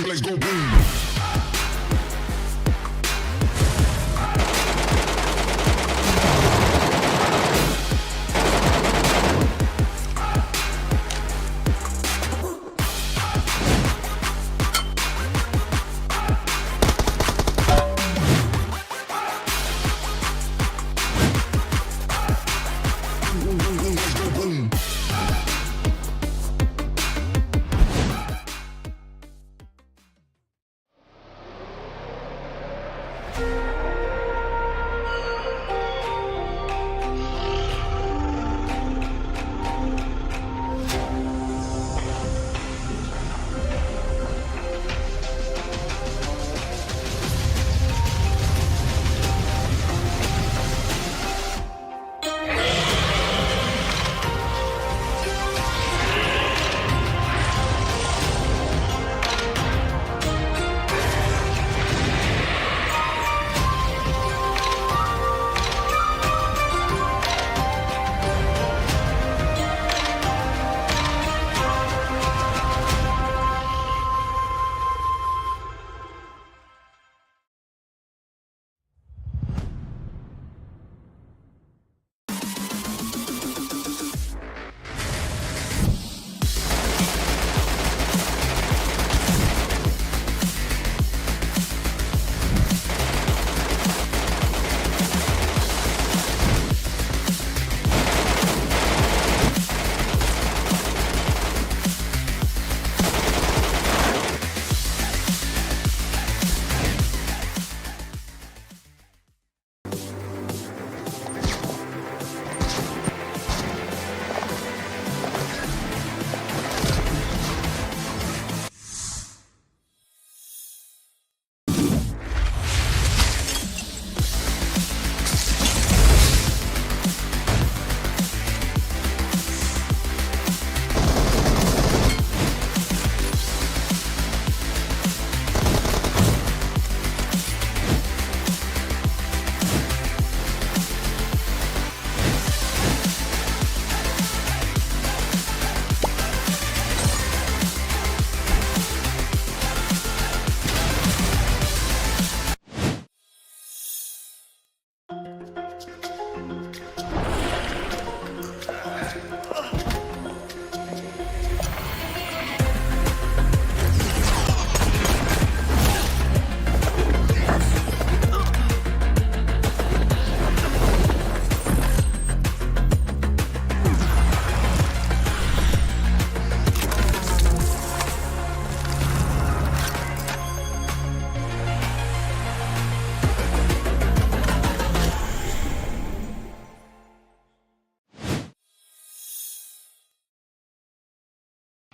place go boom.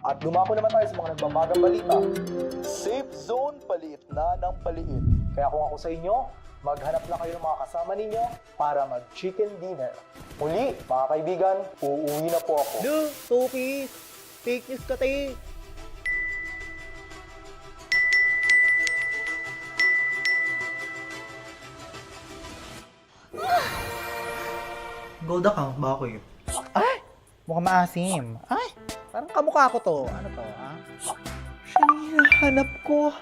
At dumako naman tayo sa mga nagbabagang balita. Safe zone, paliit na ng paliit. Kaya kung ako sa inyo, maghanap na kayo ng mga kasama ninyo para mag-chicken dinner. Muli, mga kaibigan, uuwi na po ako. Duh, Topi! Fake news ka tayo! Gold account ba ako eh? Ay! Mukhang maasim. Ay! Parang kamukha ko to. Ano to, ha? Siya yung hinahanap ko.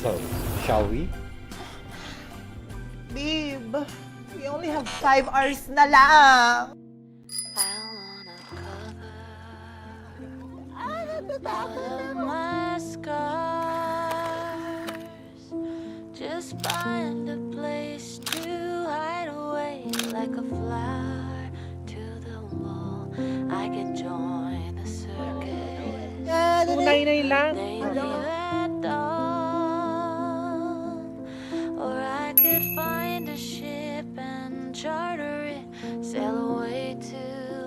So, shall we? Babe, we only have 5 hours na lang. My scars, just find a place to hide away like a flower to the wall. I could join the circus. Tunay lang. They leave at dawn, or I could find a ship and charter it, sail away to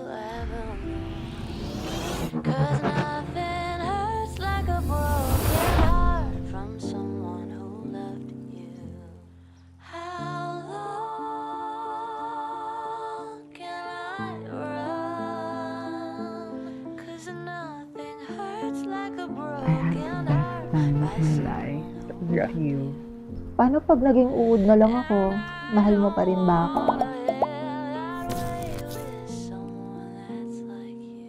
Avalon. 'Cause nothing hurts like a broken heart from someone who loved you. How long can I run? 'Cause nothing hurts like a broken heart by someone who loved you. Paano pag naging uod na lang ako? Mahal mo pa rin ba ako? I'd away with someone that's like you.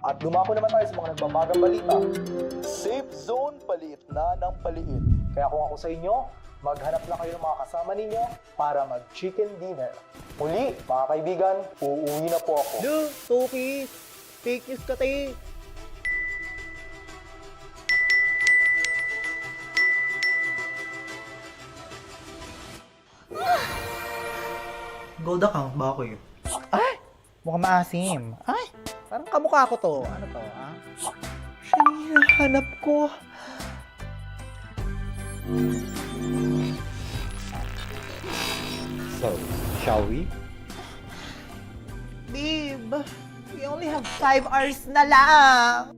At dumako naman tayo sa mga nagbabagang balita. Safe zone paliit na ng paliit. Kaya kung ako sa inyo, maghanap na kayo ng mga kasama ninyo para mag-chicken dinner. Muli, mga kaibigan, uuwi na po ako. Lu, Toki, fake news ka tayo. Gold account ba ako yun? Ay! Mukhang maasim. Ay! Parang kamukha ko to. Ano to, ha? Siya yung hinahanap ko. So, shall we? Babe, we only have 5 hours na lang.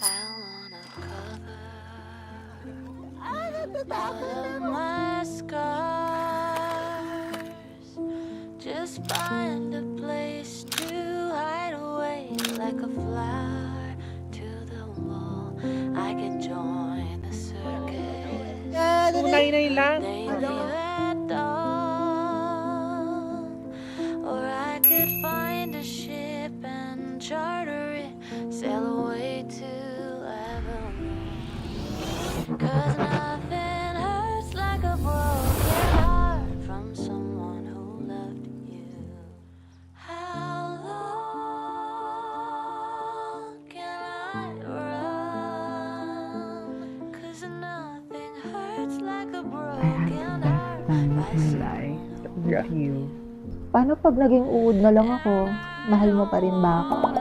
I wanna cover Natatakot all of na. my scars. Just find a place to hide away like a flower to the wall. I can join the circus. Tunay lang. Maybe at dawn, or I could find a ship and charter it, sail away to Evermore. 'Cause nothing hurts like a broken heart from someone who loved you. How long can I run? 'Cause nothing hurts like a broken heart by someone who loved you. Paano pag naging uod na lang ako? Mahal mo pa rin ba ako?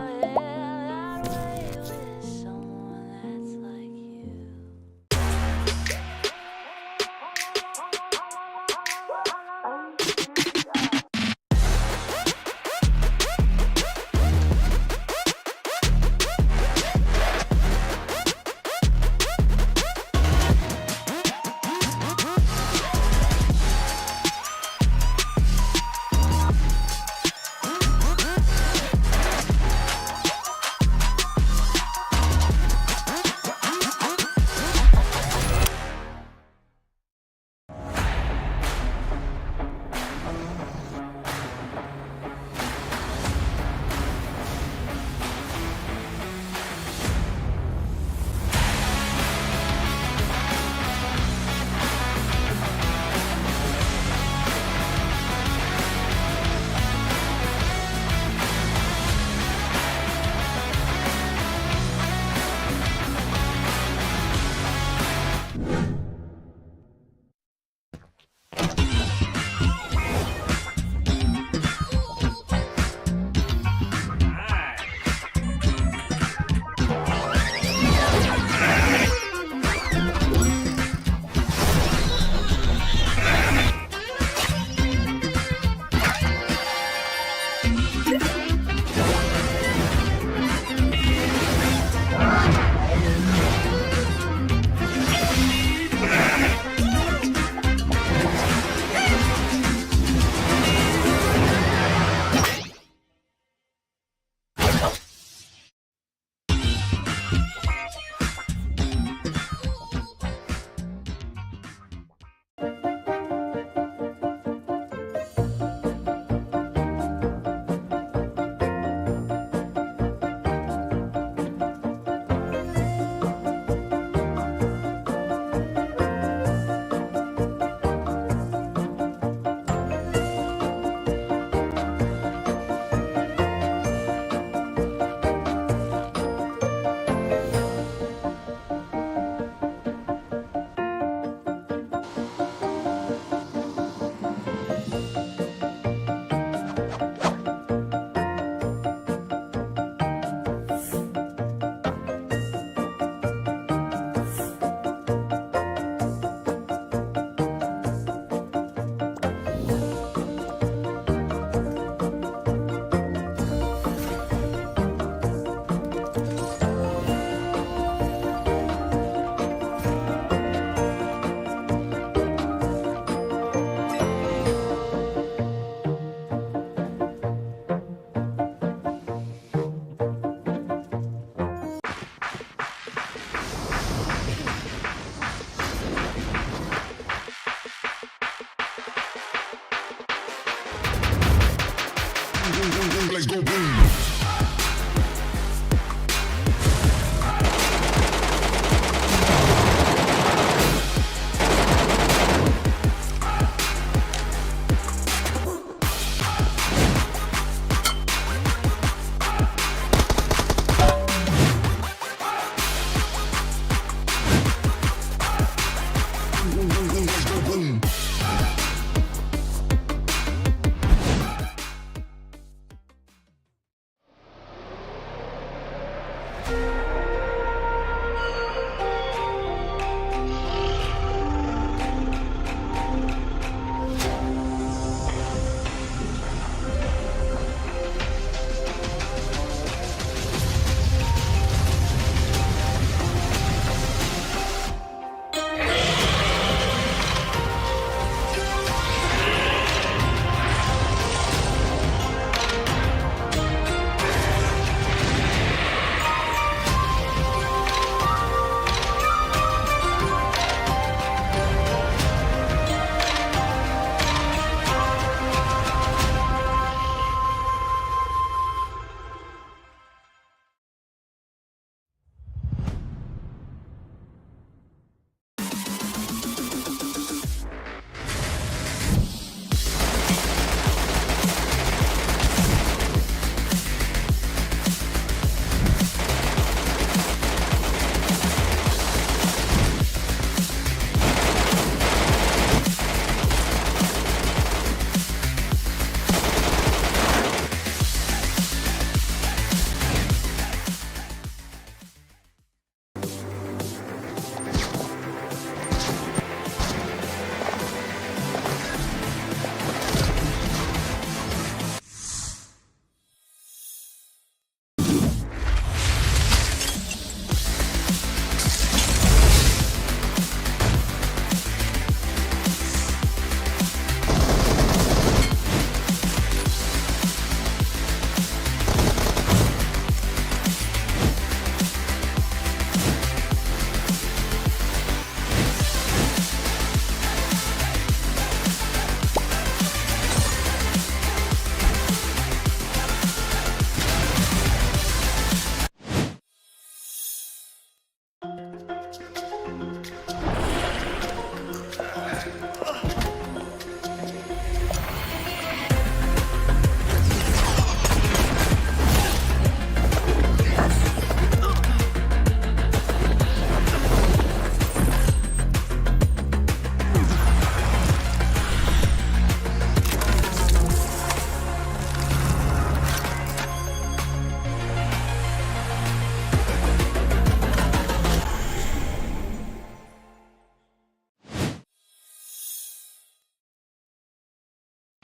Let's go boom.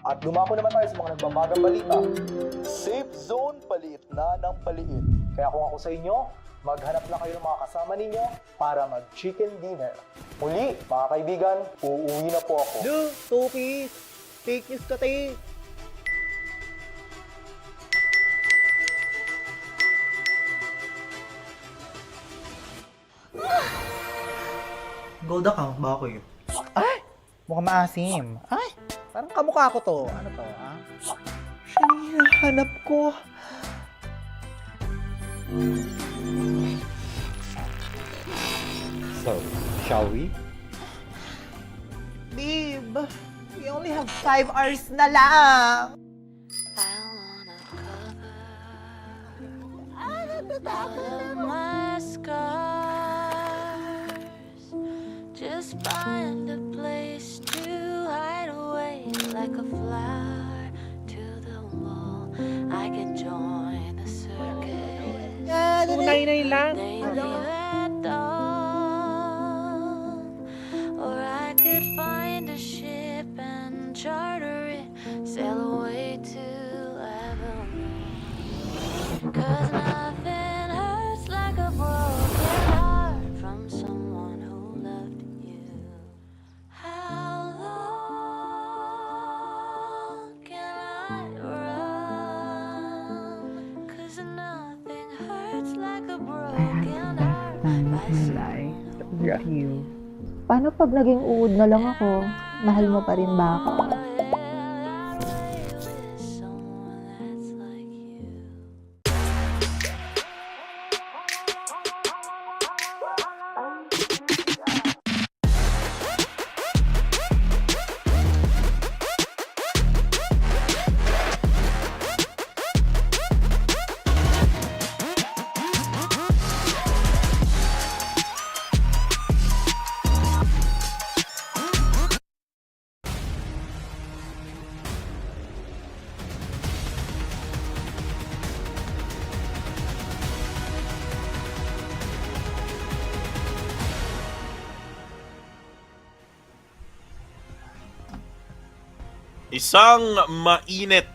At dumako naman tayo sa mga nagbabagang balita. Safe zone paliit na ng paliit. Kaya kung ako sa inyo, maghanap na kayo ng mga kasama ninyo para mag-chicken dinner. Muli, mga kaibigan, uuwi na po ako. Duh, Tupis! Fake news ka, te! Gold account ba ako yun? Ay! Mukhang maasim. Ay! Parang kamukha ko to. Ano to, ha? Siya yung hinahanap ko. So, shall we? Babe, we only have 5 hours na lang. I wanna cover all of my scars. Just find a place to hide away like a flower to the wall. I could join the circus. Tunay lang. Maybe at dawn, or I could find a ship and charter it, sail away to Evermore. 'Cause nothing hurts like a broken heart from someone who loved you. How long can I run? 'Cause nothing hurts like a broken heart by someone who Love you. Paano pag naging uod na lang ako? Mahal mo pa rin ba ako? someone that's like you. Isang mainit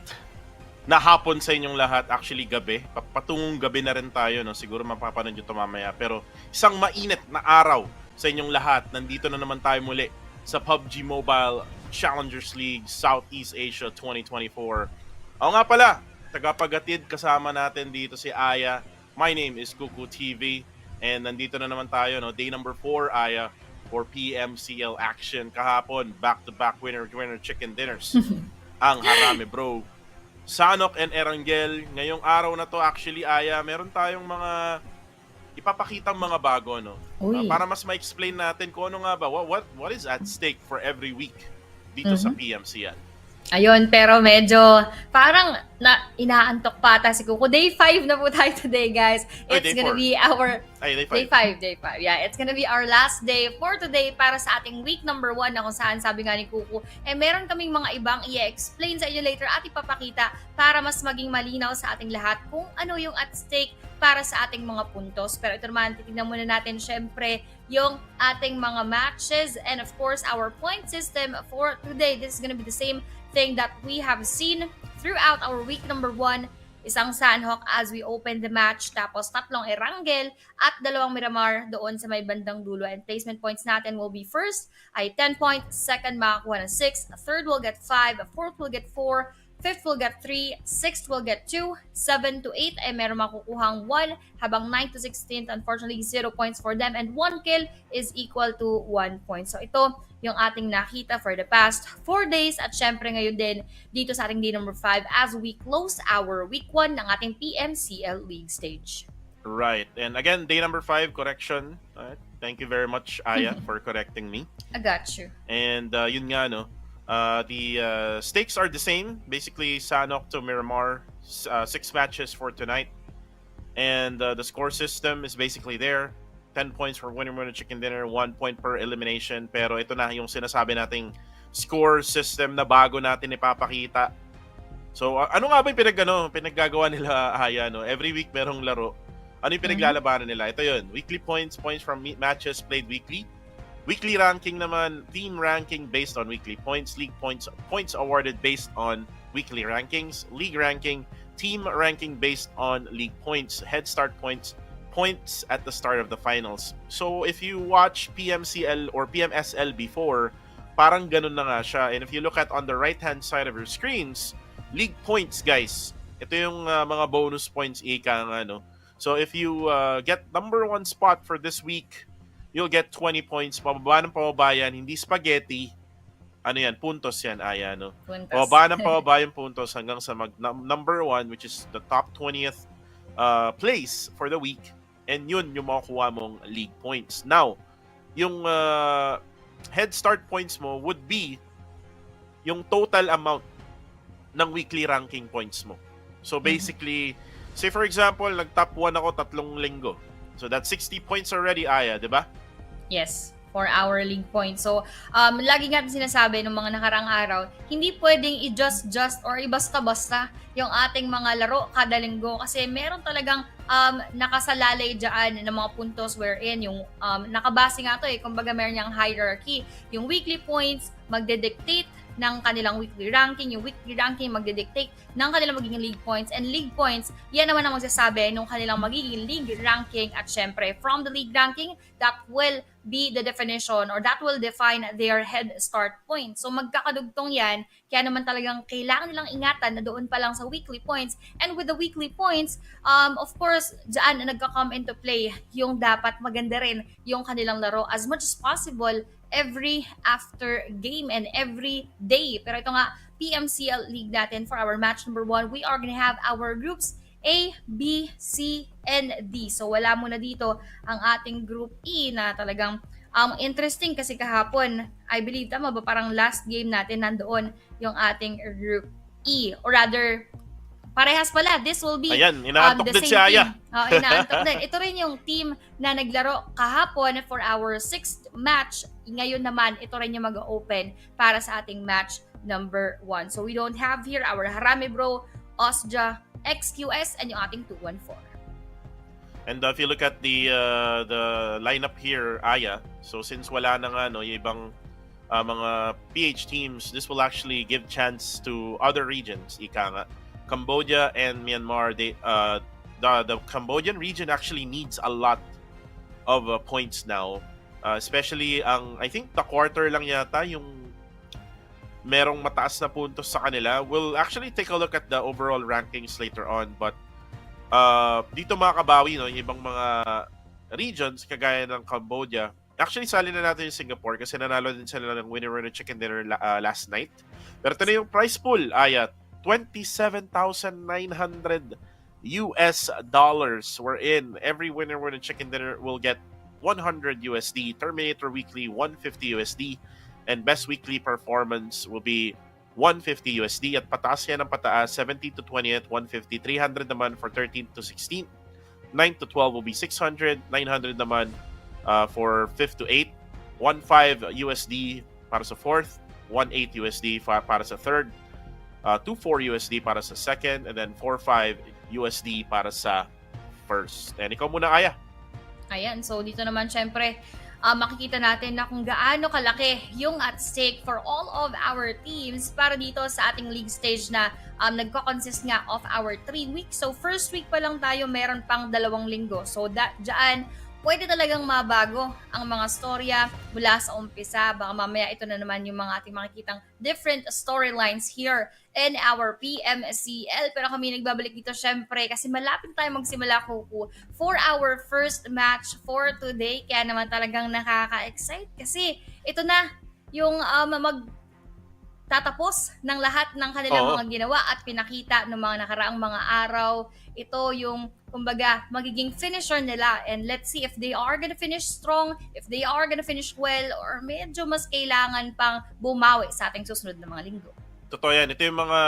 na hapon sa inyong lahat. Actually, gabi. Patungong gabi na rin tayo, no? Siguro mapapanood nyo ito mamaya. Pero isang mainit na araw sa inyong lahat. Nandito na naman tayo muli sa PUBG Mobile Challengers League Southeast Asia 2024. Ako nga pala, tagapagatid kasama natin dito si Aya. My name is Kuku TV. And nandito na naman tayo, no? Day number 4, Aya, for PMCL action kahapon. Back-to-back winner chicken dinners. Ang harami, bro. Sanhok and Erangel, ngayong araw na to actually, Aya, meron tayong mga ipapakitang mga bago, no? Para mas ma-explain natin kung ano nga ba, what is at stake for every week dito sa PMCL. Ayun, pero medyo parang inaantok pa ata si Kuko. Day 5 na po tayo today, guys. It's day gonna 4. be our... Ay, Day 5. Yeah, it's gonna be our last day for today para sa ating week number 1 na kung saan sabi nga ni Kuko, meron kaming mga ibang i-explain sa inyo later at ipapakita para mas maging malinaw sa ating lahat kung ano yung at stake para sa ating mga puntos. Pero ito naman, titignan muna natin syempre yung ating mga matches and of course our point system for today. This is gonna be the same thing that we have seen throughout our week number 1. Isang Sanhok as we open the match, tapos 3 Erangel at 2 Miramar doon sa may bandang dulo. And placement points natin will be first ay 10 points, second makakuha ng 6, third will get 5, fourth will get 4, fifth will get 3, sixth will get 2, 7 to 8 ay meron makukuhang 1, habang 9 to 16 unfortunately 0 points for them, and 1 kill is equal to 1 point. So ito yung ating nakita for the past 4 days at syempre ngayon din dito sa ating day number 5 as we close our week 1 ng ating PMCL League stage. Right. And again, day number 5, correction. Thank you very much, Aya, for correcting me. I got you. And yun nga, no? The stakes are the same. Basically, Sanhok to Miramar, 6 matches for tonight. And the score system is basically there. 10 points for winner chicken dinner, 1 point per elimination. Pero ito na yung sinasabi nating score system na bago natin ipapakita. So, ano nga ba yung pinaggagawa nila, Aya, no? Every week merong laro. Ano yung pinaglalabanan nila? Ito yun, weekly points from matches played weekly. Weekly ranking naman, team ranking based on weekly points, league points awarded based on weekly rankings, league ranking, team ranking based on league points, head start points at the start of the finals. So if you watch PMCL or PMSL before, parang ganun na nga siya. And if you look at on the right-hand side of your screens, league points, guys. Ito yung mga bonus points, ika nga, no? So if you get number 1 spot for this week, you'll get 20 points. Pababa ng pababa yan, hindi spaghetti. Ano yan? Puntos yan, Aya, no? Puntos. Pababa ng pababa yung puntos hanggang sa number 1, which is the top 20th place for the week. And yun yung makukuha mong league points. Now, yung head start points mo would be yung total amount ng weekly ranking points mo. So basically, say for example, nag-top 1 ako 3 linggo. So that's 60 points already, Aya, di ba? Yes, for our league points. So, lagi natin sinasabi ng mga nakaraang araw, hindi pwedeng i-just or i-basta-basta yung ating mga laro kada linggo kasi meron talagang nakasalalay dyan ng mga puntos wherein yung nakabase nga to kumbaga meron niyang hierarchy. Yung weekly points magde-dictate ng kanilang weekly ranking, yung weekly ranking magde-dictate ng kanilang magiging league points, and league points, yan naman ang magsasabi ng kanilang magiging league ranking, at syempre, from the league ranking, that will be the definition or that will define their head start points. So magkakadugtong yan, kaya naman talagang kailangan nilang ingatan na doon pa lang sa weekly points, and with the weekly points, of course, dyan na nagka-come into play yung dapat maganda rin yung kanilang laro as much as possible every after game and every day. Pero ito nga, PMCL League natin for our match number 1, we are gonna have our groups A, B, C, and D. So wala muna dito ang ating group E na talagang interesting kasi kahapon, I believe, tama ba, parang last game natin nandoon yung ating group E. Or rather, parehas pala. This will be ayan, inaantok the din same si Aya. team. Inaantok din. Ito rin yung team na naglaro kahapon for our 6th match. Ngayon naman, ito rin yung mag-open para sa ating match number 1. So we don't have here our Harame Bro, Osja, XQS, and yung ating 214. And if you look at the lineup here, Aya, so since wala na nga yung ibang mga PH teams, this will actually give chance to other regions, ika nga. Cambodia and Myanmar, the Cambodian region actually needs a lot of points now, especially I think the quarter lang yata yung merong mataas na puntos sa kanila. We'll actually take a look at the overall rankings later on, but dito makabawi yung ibang mga regions kagaya ng Cambodia. Actually, sali na natin yung Singapore kasi nanalo din sila ng winner chicken dinner last night. Pero ito na yung prize pool, Ayat. $27,900 wherein every winner chicken dinner will get 100 USD, Terminator Weekly 150 USD, and Best Weekly Performance will be 150 USD. At pataas yan ng pataas, 17 to 20th, 150, 300 naman for 13 to 16, 9 to 12 will be 600, 900 naman for 5th to 8, 15 USD para sa 4th, 18 USD para sa 3rd, 24 USD para sa 2nd, and then 45 USD para sa 1st. And ikaw muna, Aya. Ayan, so dito naman syempre, makikita natin na kung gaano kalaki yung at stake for all of our teams para dito sa ating league stage na nagko-consist nga of our 3 weeks. So first week pa lang tayo, meron pang 2 linggo. So dyan, pwede talagang mabago ang mga storya mula sa umpisa. Baka mamaya ito na naman yung mga ating makikitang different storylines here in our PMCL. Pero kami nagbabalik dito syempre kasi malapit tayo magsimula, Kuku, for our first match for today. Kaya naman talagang nakaka-excite kasi ito na yung tatapos ng lahat ng kanilang mga ginawa at pinakita ng mga nakaraang mga araw. Ito yung, kumbaga, magiging finisher nila. And let's see if they are gonna finish strong, if they are gonna finish well, or medyo mas kailangan pang bumawi sa ating susunod na mga linggo. Totoo yan. Ito yung mga,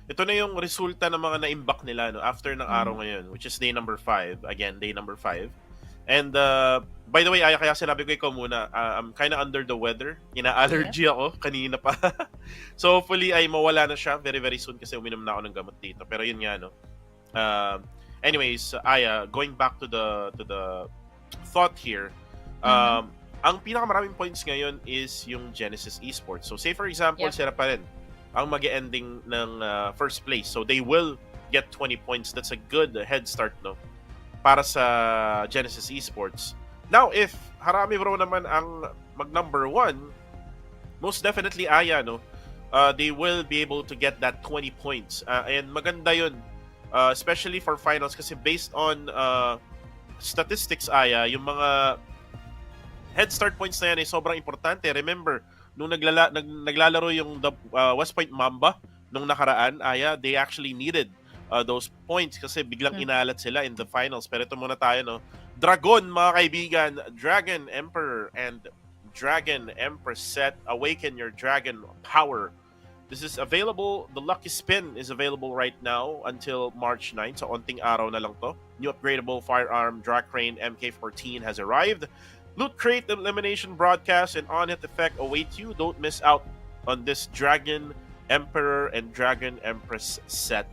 ito na yung resulta ng mga na-imbak nila after ng araw ngayon, which is day number 5. Again, day number 5. And by the way, Aya, kaya sinabi ko ikaw muna, I'm kind of under the weather. Ina-allergy ako kanina pa. So hopefully ay mawala na siya very very soon kasi uminom na ako ng gamot dito. Pero yun nga, anyways, Aya, going back to the thought here, ang pinakamaraming points ngayon is yung Genesis Esports. So say for example, Yep. sila pa rin ang mag-ending ng first place. So they will get 20 points. That's a good head start, no? Para sa Genesis Esports. Now, if Harami Bro naman ang mag-number 1, most definitely Aya, no? They will be able to get that 20 points. And maganda yun, especially for finals, kasi based on statistics, Aya, yung mga head start points na yan ay sobrang importante. Remember, nung naglalaro yung West Point Mamba nung nakaraan, Aya, they actually needed those points kasi biglang inalat sila in the finals. Pero ito muna tayo, no? Dragon, mga kaibigan, Dragon Emperor and Dragon Empress set. Awaken your dragon power. This is available. The Lucky Spin is available right now until March 9. So, onting araw na lang to. New upgradable firearm Dracrane MK14 has arrived. Loot Crate Elimination Broadcast and On-Hit Effect await you. Don't miss out on this Dragon Emperor and Dragon Empress set.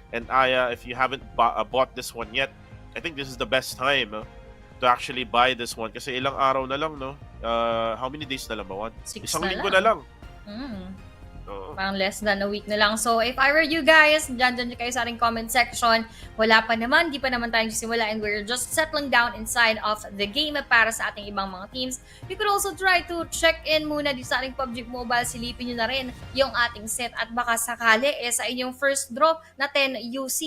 And Aya, if you haven't bought this one yet, I think this is the best time to actually buy this one. Kasi ilang araw na lang, no? How many days na lang ba? 6 Isang na linggo lang. na lang. Oo. Parang less than a week na lang. So, if I were you guys, dyan kayo sa ating comment section. Wala pa naman, di pa naman tayo simula and we're just settling down inside of the game para sa ating ibang mga teams. You could also try to check in muna di sa ating PUBG Mobile. Silipin nyo na rin yung ating set at baka sakali sa inyong first draw na 10 UC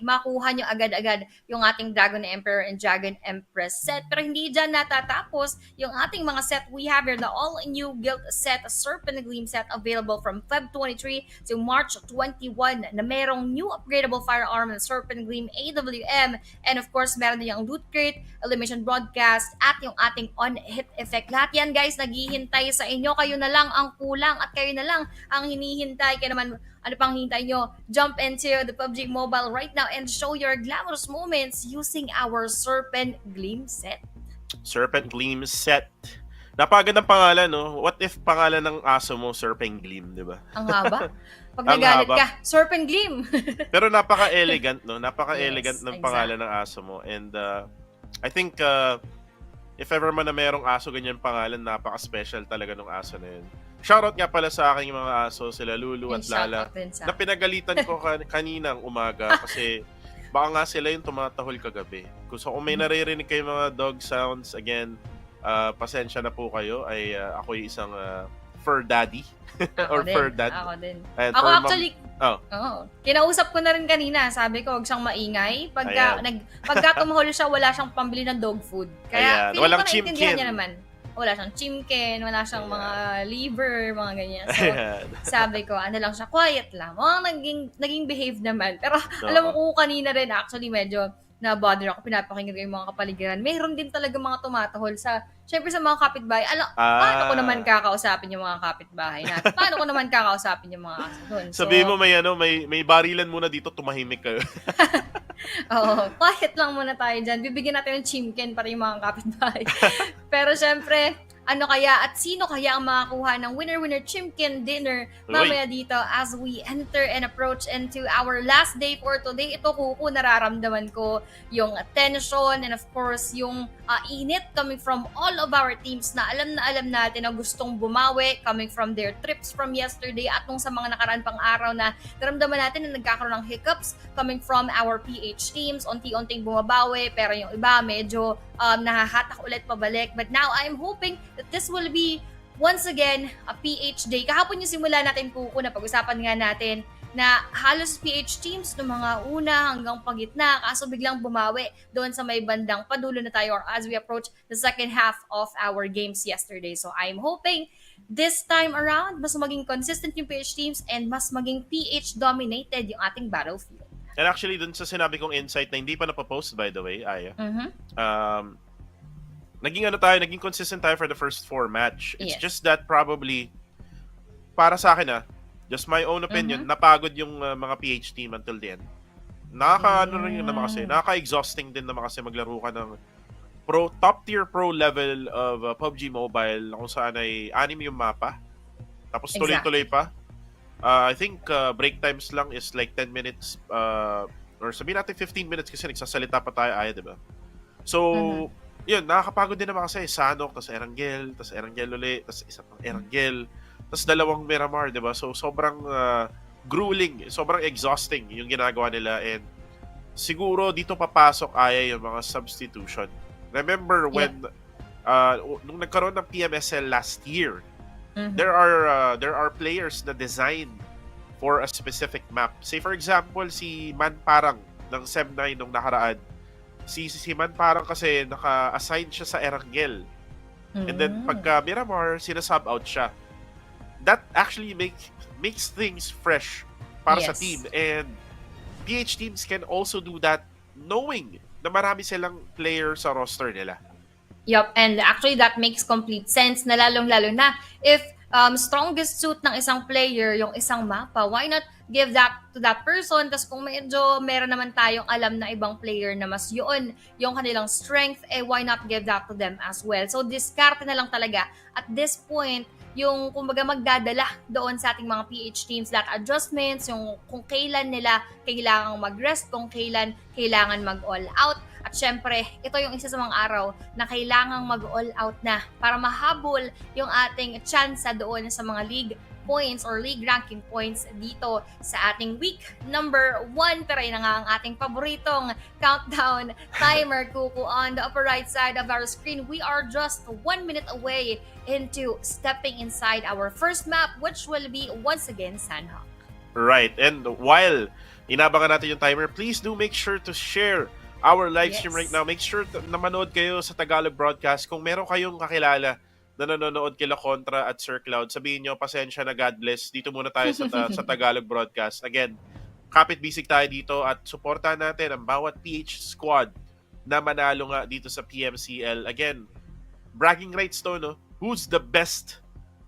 makuha nyo agad-agad yung ating Dragon Emperor and Dragon Empress set. Pero hindi dyan natatapos yung ating mga set. We have here the all-new Guild set, Serpent Gleam set available from Feb 23 to March 21 na merong new upgradable firearm ng Serpent Gleam AWM, and of course meron din yung Loot Crate, Elimination Broadcast at yung ating On-Hit Effect. Lahat yan guys naghihintay sa inyo. Kayo na lang ang kulang at kayo na lang ang hinihintay. Kaya naman ano pang hintay nyo? Jump into the PUBG Mobile right now and show your glamorous moments using our Serpent Gleam set. Serpent Gleam set. Napagandang pangalan, no? What if pangalan ng aso mo, Serpent Gleam, di ba? Ang haba. Pag Ang nagalit haba. ka, Serpent Gleam. Pero napaka-elegant, no? Napaka-elegant Yes, ng pangalan ng aso mo. And I think if ever man na merong aso ganyan pangalan, napaka-special talaga ng aso na yun. Shoutout nga pala sa aking mga aso, sila Lulu at Lala, na pinagalitan ko kaninang umaga kasi baka nga sila yung tumatahol kagabi. So kung may naririnig kayo mga dog sounds, again, pasensya na po kayo. Ay ako yung isang fur daddy or fur dad. Ako din. And Ako for actually, kinausap ko na rin kanina. Sabi ko, huwag siyang maingay. Pagka tumahol siya, wala siyang pambili ng dog food. Kaya feeling walang ko naintindihan chimkin. niya naman. Wala siyang chimkin, wala siyang mga liver, mga ganyan. So, Ayan. sabi ko, ano lang siya, quiet lang. Naging behave naman. Pero alam mo ko kanina rin, actually medyo na-bother ako, pinapakinggan ko yung mga kapaligiran. Mayroon din talaga mga tumatahol syempre sa mga kapitbahay. Paano ko naman kakausapin yung mga kapitbahay natin? Paano ko naman kakausapin yung mga aso doon? So, Sabihin mo may barilan muna dito, tumahimik kayo. Oo, quiet lang muna tayo dyan. Bibigyan natin ng chimken para yung mga kapitbahay. Pero syempre, ano kaya at sino kaya ang makakuha ng winner-winner chimken dinner mamaya dito as we enter and approach into our last day for today. Ito kuko, nararamdaman ko yung tension and of course yung init coming from all of our teams na alam natin na gustong bumawi coming from their trips from yesterday at nung sa mga nakaraan pang araw na naramdaman natin na nagkakaroon ng hiccups coming from our PH teams. Unti-unting bumabawi pero yung iba medyo nahahatak ulit pabalik. But now I'm hoping that this will be once again a PH day. Kahapon yung simula natin kuko na pag-usapan nga natin na halos PH teams no mga una hanggang pagitna kaso biglang bumawi doon sa may bandang padulo na tayo or as we approach the second half of our games yesterday. So I'm hoping this time around mas maging consistent yung PH teams and mas maging PH dominated yung ating battlefield. And actually, dun sa sinabi kong insight na hindi pa napopost, by the way, Aya, naging consistent tayo for the first 4 match. It's just that probably, para sa akin just my own opinion, napagod yung mga PH team until the end. Nakaka-exhausting din naman kasi maglaro ka ng top-tier pro level of PUBG Mobile kung saan ay 6 yung mapa. Tapos tuloy-tuloy pa. I think break times lang is like 10 minutes or sabihin natin 15 minutes kasi nagsasalita pa tayo di ba? So yun, nakakapagod din naman kasi Sanhok, tapos Erangel uli, tapos isa pang Erangel, tapos dalawang Miramar, di ba? So, sobrang grueling, sobrang exhausting yung ginagawa nila and siguro dito papasok yung mga substitution. Remember when nung nagkaroon ng PMSL last year, Mhm. there are players na designed for a specific map. Say for example, si Manparang ng SEM9 nung nakaraan. Si Man parang kasi naka-assign siya sa Erangel. And then pagka Miramar, sinasub out siya. That actually makes things fresh para sa Yes. team. And PH teams can also do that knowing na marami silang player sa roster nila. Yup, and actually that makes complete sense na lalong-lalo na if strongest suit ng isang player yung isang mapa, why not give that to that person? Tapos kung medyo meron naman tayong alam na ibang player na mas yun yung kanilang strength, why not give that to them as well? So diskarte na lang talaga at this point yung kumbaga magdadala doon sa ating mga PH teams, that adjustments, yung kung kailan nila kailangang mag-rest, kung kailan kailangan mag-all out. At syempre, ito yung isa sa mga araw na kailangang mag-all out na para mahabol yung ating tsansa doon sa mga league points or league ranking points dito sa ating week number 1. Pero yun na nga ang ating paboritong countdown timer, Kuku. On the upper right side of our screen, we are just 1 minute away into stepping inside our first map, which will be once again Sanhok. Right. And while inabangan natin yung timer, please do make sure to share our live stream right now. Make sure na manood kayo sa Tagalog broadcast. Kung meron kayong kakilala na nanonood kila Contra at Sir Cloud, sabihin nyo, pasensya na, God bless. Dito muna tayo sa Tagalog broadcast. Again, kapit bisig tayo dito at suportahan natin ang bawat PH squad na manalo nga dito sa PMCL. Again, bragging rights to, no? Who's the best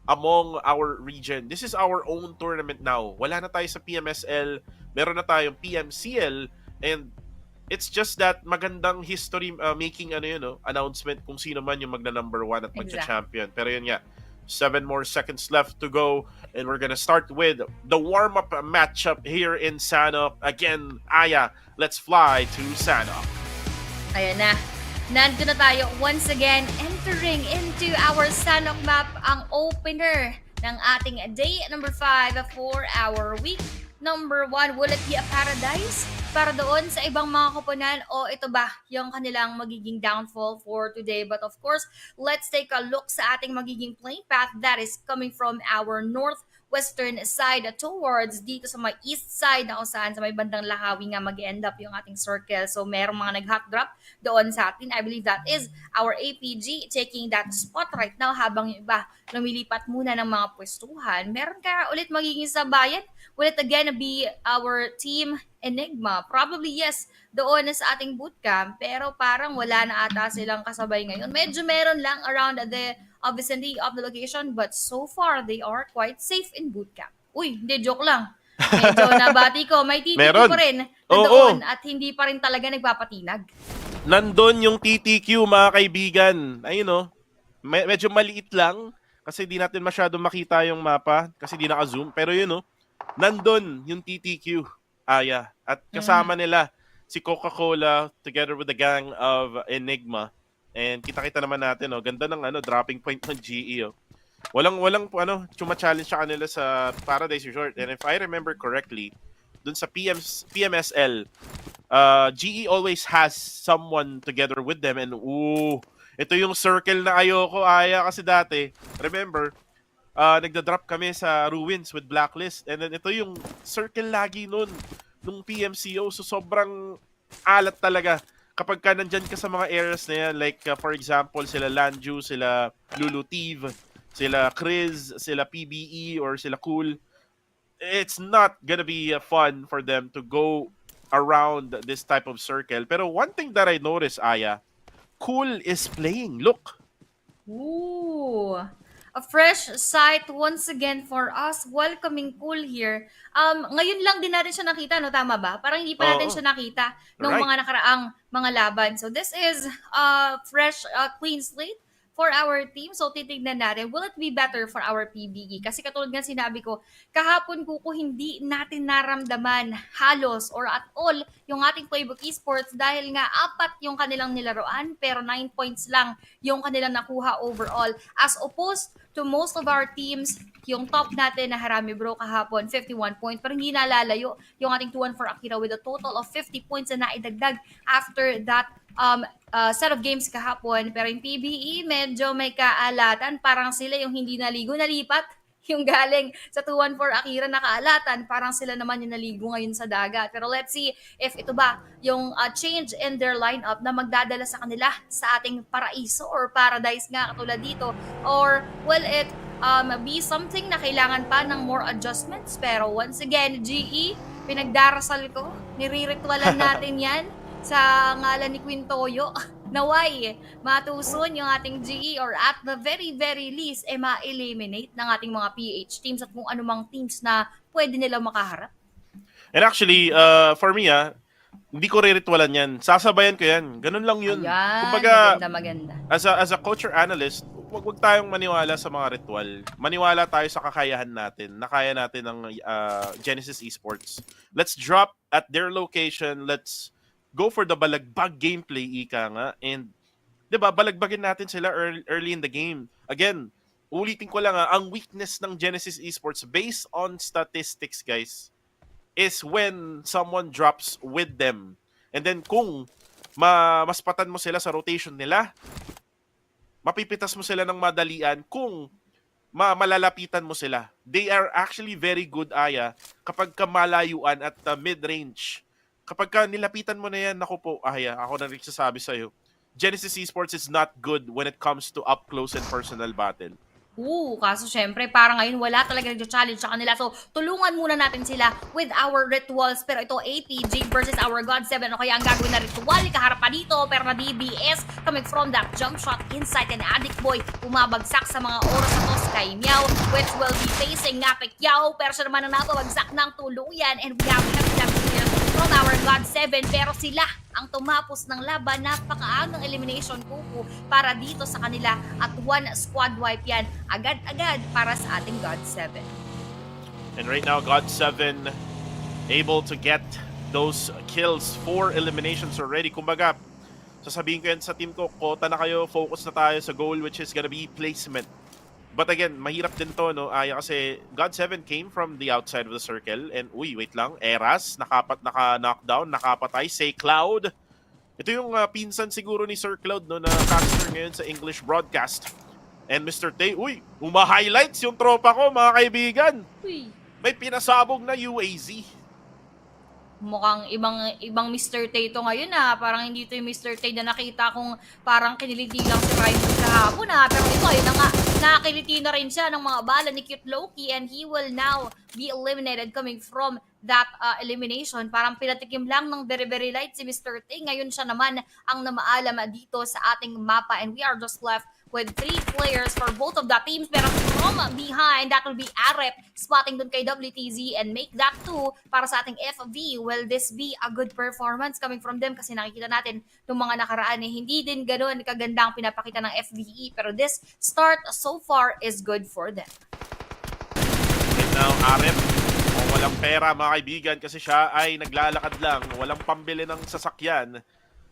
among our region? This is our own tournament now. Wala na tayo sa PMSL, meron na tayong PMCL, and it's just that magandang history making announcement kung sino man yung magna number 1 at magcha-champion. Pero yun nga, 7 more seconds left to go and we're gonna start with the warm-up matchup here in Sanhok. Again, Aya, let's fly to Sanhok. Ayan na. Nandito na tayo once again entering into our Sanhok map, ang opener ng ating day number 5 for our week number 1. Will it be a paradise para doon sa ibang mga koponan o ito ba yung kanilang magiging downfall for today? But of course, let's take a look sa ating magiging playing path that is coming from our northwestern side towards dito sa may east side na kung saan sa may bandang Lahawi nga mag-end up yung ating circle. So merong mga nag-hot drop doon sa atin. I believe that is our APG taking that spot right now habang yung iba lumilipat muna ng mga pwestuhan. Meron ka ulit magiging sabayan? Will it again be our team Enigma? Probably yes, doon sa ating bootcamp. Pero parang wala na ata silang kasabay ngayon. Medyo meron lang around the vicinity of the location. But so far, they are quite safe in bootcamp. Uy, hindi, joke lang. Medyo nabati ko. May TTQ Meron. pa rin na Oo. doon at hindi pa rin talaga nagpapatinag. Nandun yung TTQ, mga kaibigan. Ayun, no? Medyo maliit lang kasi di natin masyado makita yung mapa kasi di naka-zoom. Pero yun, no? Nandun yung TTQ, Aya. At kasama nila si Coca-Cola together with the gang of Enigma. And kita-kita naman natin, no? Ganda ng dropping point ng GE, oh. Walang chuma-challenge sa kanila sa Paradise Resort. And if I remember correctly, dun sa PMSL, GE always has someone together with them. And ito yung circle na ayoko, Aya, kasi dati, remember, nagda-drop kami sa Ruins with Blacklist. And then ito yung circle lagi nung PMCO. So sobrang alat talaga kapag ka nandyan ka sa mga areas na yan. Like for example, sila Lanju, sila Lulutiv, sila Kriz, sila PBE, or sila Cool. It's not gonna be fun for them to go around this type of circle. Pero one thing that I noticed, Aya, Cool is playing. Look. Ooh. A fresh sight once again for us. Welcoming Cool here. Ngayon lang din natin siya nakita, no? Tama ba? Parang hindi pa natin siya nakita nung Right. mga nakaraang mga laban. So this is a fresh, clean slate for our team. So titignan natin, will it be better for our PBE? Kasi katulad nga sinabi ko, kahapon Kuko, hindi natin naramdaman halos or at all yung ating playbook esports dahil nga 4 yung kanilang nilaruan pero 9 points lang yung kanilang nakuha overall. As opposed to most of our teams, yung top natin na Harami Bro kahapon, 51 points. Pero hindi nalalayo yung ating 2-1-4 Akira with a total of 50 points na naidagdag after that set of games kahapon. Pero yung PBE, medyo may kaalatan. Parang sila yung hindi naligo, nalipat. Yung galing sa 2-1-4 Akira na kaalatan, parang sila naman yung naligo ngayon sa dagat. Pero let's see if ito ba yung change in their lineup na magdadala sa kanila sa ating paraiso or paradise nga katulad dito. Or will it be something na kailangan pa ng more adjustments? Pero once again, GE, pinagdarasal ko, nire-ritualan natin yan sa ngalan ni Quintoyo. Naway, matuson yung ating GE or at the very, very least, ma-eliminate ng ating mga PH teams at kung anumang teams na pwede nilang makaharap. And actually, for me, hindi ko riritualan yan. Sasabayan ko yan. Ganun lang yun. Ayan, Kumbaga, maganda. as a coach or analyst, wag tayong maniwala sa mga ritual. Maniwala tayo sa kakayahan natin. Nakaya natin ng Genesis Esports. Let's drop at their location. Let's go for the balagbag gameplay, ika nga. And, di ba, balagbagin natin sila early in the game. Again, ulitin ko lang ang weakness ng Genesis Esports based on statistics, guys, is when someone drops with them. And then, kung maspatan mo sila sa rotation nila, mapipitas mo sila ng madalian kung malalapitan mo sila. They are actually very good, Aya, kapag kamalayuan at mid-range. Kapag ka nilapitan mo na yan, naku po, Aya, ako na rin sasabi sa'yo, Genesis Esports is not good when it comes to up-close and personal battle. Kaso syempre, parang ngayon wala talaga nag-challenge sa kanila. So, tulungan muna natin sila with our rituals. Pero ito, APJ versus our God 7. O kaya ang gagawin na ritual, kaharap pa dito. Pero na DBS, coming from that jump shot inside and Addict Boy, umabagsak sa mga oras na to kay Meow, which will be facing Ngapik Yao. Pero siya naman ang napabagsak ng tuluyan. And we have from our God 7. Pero sila ang tumapos ng laban, napakaagang elimination Kuku para dito sa kanila at one squad wipe yan agad-agad para sa ating God 7. And right now, God 7 able to get those kills, 4 eliminations already. Kumbaga, sasabihin ko yan sa team ko, kota na kayo, focus na tayo sa goal which is gonna be placement. But again, mahirap din to, no? Aya, kasi God 7 came from the outside of the circle and wait lang, Eras, naka-knockdown, nakapatay, Say Cloud. Ito yung pinsan siguro ni Sir Cloud, no, na caster ngayon sa English broadcast. And Mr. Tay, uma-highlights yung tropa ko, mga kaibigan. May pinasabog na UAZ. Mukhang ibang Mr. Tay to ngayon parang hindi ito yung Mr. Tay na nakita kong parang kiniliti lang si Ryan kahapon pero ito ayun na nga, nakakiliti na rin siya ng mga bala ni Cute Loki and he will now be eliminated coming from that elimination. Parang pinatikim lang ng very very light si Mr. Tay, ngayon siya naman ang namaalam dito sa ating mapa and we are just left with 3 players for both of the teams. Pero from behind, that will be Arep spotting dun kay WTZ and make that 2 para sa ating FV. Will this be a good performance coming from them? Kasi nakikita natin itong mga nakaraan hindi din ganoon kaganda ang pinapakita ng FVE. Pero this start so far is good for them. And now, Arep, walang pera mga kaibigan kasi siya ay naglalakad lang. Walang pambili ng sasakyan.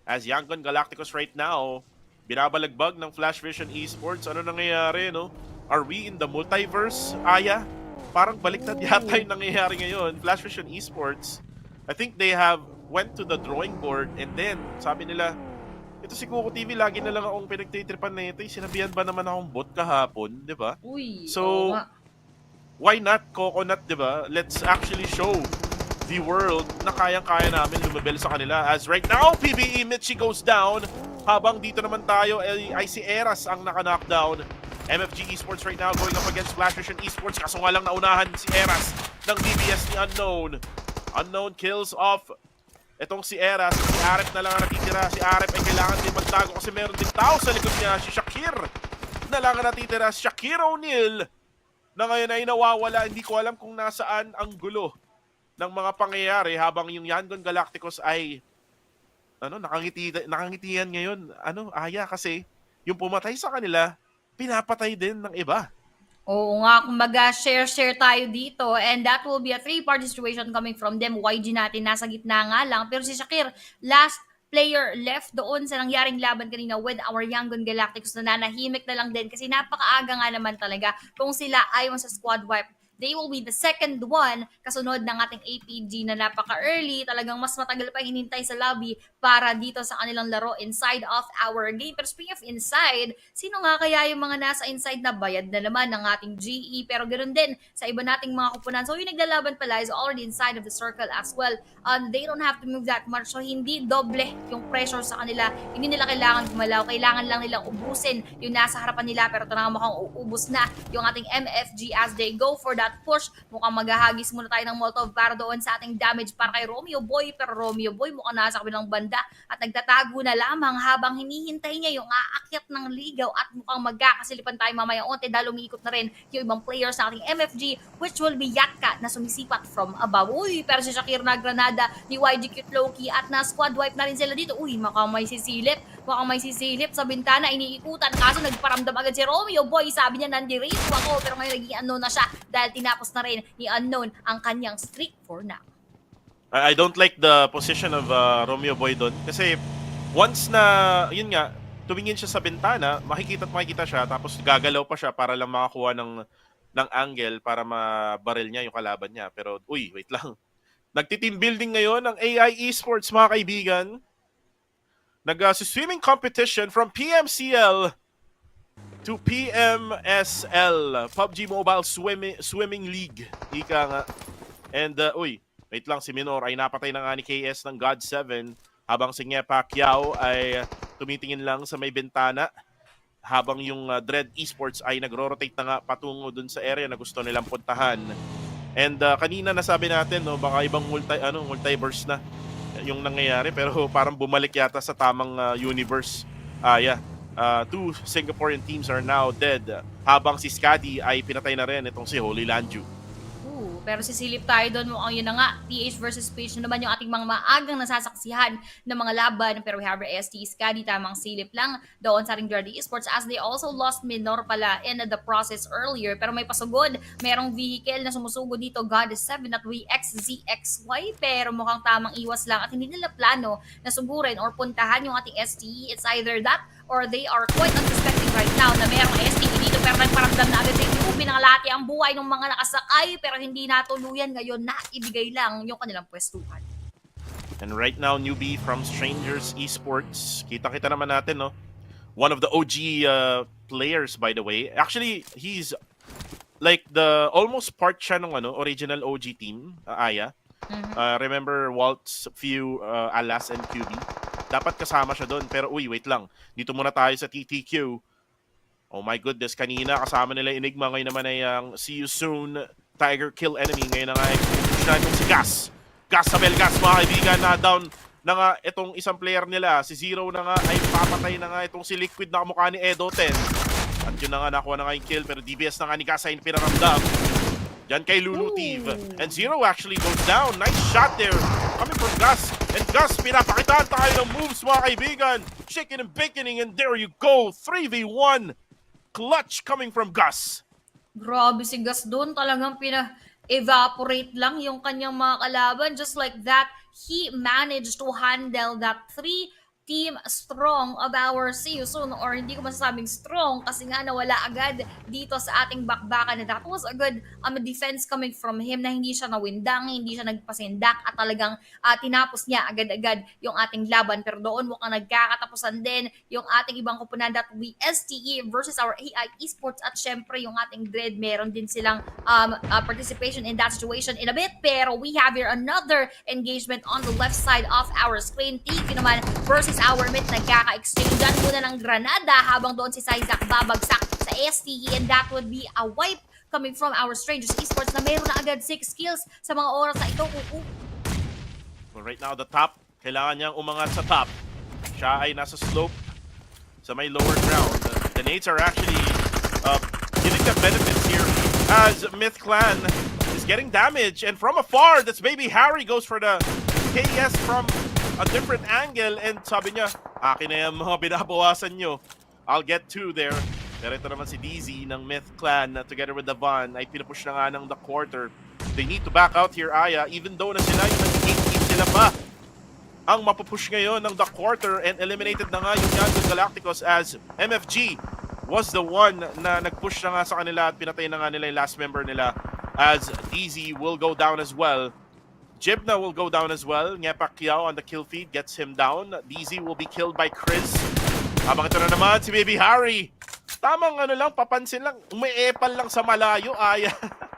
As Yangon Galacticos right now, binabalagbag ng Flash Vision Esports. Ano nangyayari, no? Are we in the multiverse, Aya? Parang baliktad yata yung nangyayari ngayon. Flash Vision Esports, I think they have went to the drawing board and then, sabi nila, ito si Kuko TV, lagi na lang akong pinagtitripan na ito. Sinabihan ba naman akong bot kahapon, di ba? So, why not Coconut, di ba? Let's actually show the world na kayang-kaya namin lumabel sa kanila. As right now, PBE Mitchie goes down. Habang dito naman tayo ay si Eras ang naka-knockdown. MFG Esports right now going up against Flash Vision Esports. Kaso nga lang naunahan si Eras ng DBS ni Unknown. Unknown kills off itong si Eras. Si Arep na lang ang natitira. Si Arep ay kailangan din magtago kasi meron din tao sa likod niya. Si Shakir na lang ang natitira. Shakir O'Neal na ngayon ay nawawala. Hindi ko alam kung nasaan ang gulo ng mga pangyayari habang yung Yangon Galacticos ay nakangitian ngayon. Aya, kasi yung pumatay sa kanila, pinapatay din ng iba. Oo nga, kumbaga share-share tayo dito and that will be a three-party situation coming from them. YG natin nasa gitna nga lang. Pero si Shakir, last player left doon sa nangyaring laban kanina with our Yangon Galacticos na nanahimik na lang din kasi napakaaga nga naman talaga kung sila ay sa squad wipe. They will be the second one kasunod ng ating APG na napaka-early. Talagang mas matagal pa hinintay sa lobby para dito sa kanilang laro inside of our game. Pero speaking of inside, sino nga kaya yung mga nasa inside na bayad na naman ng ating GE? Pero ganoon din sa iba nating mga kupunan. So yung naglalaban pala is already inside of the circle as well. They don't have to move that much. So hindi doble yung pressure sa kanila. Hindi nila kailangan gumalaw. Kailangan lang nilang ubusin yung nasa harapan nila. Pero ito na mukhang uubos na yung ating MFG as they go for that push. Mukhang maghahagis muna tayo ng Molotov para doon sa ating damage para kay Romeo Boy. Pero Romeo Boy mukhang nasa kabilang banda at nagtatago na lamang habang hinihintay niya yung aakyat ng ligaw at mukhang magkakasilipan tayo mamaya onte dahil umiikot na rin yung ibang players sa ating MFG which will be Yatka na sumisipat from above. Uy, pero si Shakir na granada ni YG Cute Loki at na squad wipe na rin sila dito. Uy, mukhang may sisilip. Mukhang may sisilip sa bintana, iniikutan. Kaso nagparamdam agad si Romeo Boy. Sabi niya, nandirito ako. Pero ngayon naging unknown na siya dahil tinapos na rin ni Unknown ang kanyang streak for now. I don't like the position of Romeo Boy doon. Kasi once na, yun nga, tumingin siya sa bintana, makikita siya, tapos gagalaw pa siya para lang makakuha ng angle para mabaril niya yung kalaban niya. Pero, uy, wait lang. Nagti-team building ngayon ng AI Esports, mga kaibigan. Nag-swimming competition from PMCL to PMSL, PUBG Mobile Swimming League. Ika nga. And, uy, wait lang, si Minor ay napatay na nga ni KS ng God 7 habang si Nye Pacquiao ay tumitingin lang sa may bintana habang yung Dread Esports ay nagro-rotate na nga patungo dun sa area na gusto nilang puntahan. And kanina nasabi natin, no, baka ibang multiverse na yung nangyayari pero parang bumalik yata sa tamang universe. Two Singaporean teams are now dead habang si Skadi ay pinatay na rin itong si Holy Lanju. Pero sisilip tayo doon mukhang yun na nga, PH versus PH na naman yung ating mga maagang nasasaksihan ng mga laban. Pero we have our ST Skadi, tamang silip lang doon sa ating Dread Esports as they also lost Minor pala in the process earlier. Pero may pasugod, merong vehicle na sumusugod dito, God 7 at WXZXY. Pero mukhang tamang iwas lang at hindi nila plano na sugurin or puntahan yung ating STE. It's either that or they are quite unsuspecting right now na merong STE dito pero nagparamdam na agad sa inyo. Binalati ang buhay ng mga nakasakay pero hindi natuluyan ngayon na ibigay lang yung kanilang pwestuhan. And right now, newbie from Strangers Esports. Kita-kita naman natin, no? One of the OG players, by the way. Actually, he's like the almost part siya ng original OG team, Aya. Remember Walt's few Alas and QB? Dapat kasama siya doon. Pero uy, wait lang. Dito muna tayo sa TTQ. Oh my goodness, kanina kasama nila Enigma. Ngayon naman ay ang See You Soon Tiger Kill Enemy. Ngayon na nga ay si Gas. Gas sa Belgas, mga kaibigan, na down na nga itong isang player nila. Si Zero na nga ay papatay na nga itong si Liquid na kamukha ni Edo 10. At yun na nga, nakuha na nga yung kill. Pero DBS na nga ni Gas ay pinaramdam. Diyan kay Lulu Tive. And Zero actually goes down. Nice shot there. Coming from Gus. And Gus, pinapakitaan tayo ng moves, mga kaibigan. Chicken and baconing, and there you go. 3v1. Clutch coming from Gus. Grabe si Gus doon. Talagang evaporate lang yung kanyang mga kalaban. Just like that, he managed to handle that 3-team strong of our See You Soon, or hindi ko masasabing strong kasi nga nawala agad dito sa ating bakbakan. And that was a good defense coming from him na hindi siya nawindang, hindi siya nagpasindak at talagang tinapos niya agad-agad yung ating laban. Pero doon mukhang nagkakatapusan din yung ating ibang kupunan that we STE versus our AI Esports at syempre yung ating Dread. Meron din silang participation in that situation in a bit. Pero we have here another engagement on the left side of our screen. TQ naman versus our mid, nagkaka-exchange dyan muna ng granada habang doon si Syzak babagsak sa STE, and that would be a wipe coming from our Strangers Esports na meron na agad 6 kills sa mga oras na ito. Well, right now, the top, kailangan niyang umangat sa top. Siya ay nasa slope sa may lower ground. The nades are actually giving them benefits here as Myth Clan is getting damage, and from afar, that's Baby Harry goes for the KS from a different angle, and sabi niya, akin na yung mga binabawasan nyo. I'll get 2 there. Pero ito naman si DZ ng Myth Clan together with Davan ay pinupush na nga ng the quarter. They need to back out here, Aya, even though na sila yung nag-gatekeep sila pa. Ang mapupush ngayon ng the quarter and eliminated na nga yung Young Galacticos as MFG was the one na nag-push na nga sa kanila at pinatay na nga nila yung last member nila as DZ will go down as well. Jibna will go down as well. Ngepak Kiao on the kill feed gets him down. DZ will be killed by Chris. Habang ito na naman si Baby Harry. Tamang lang, papansin lang, umiepal lang sa malayo, Aya.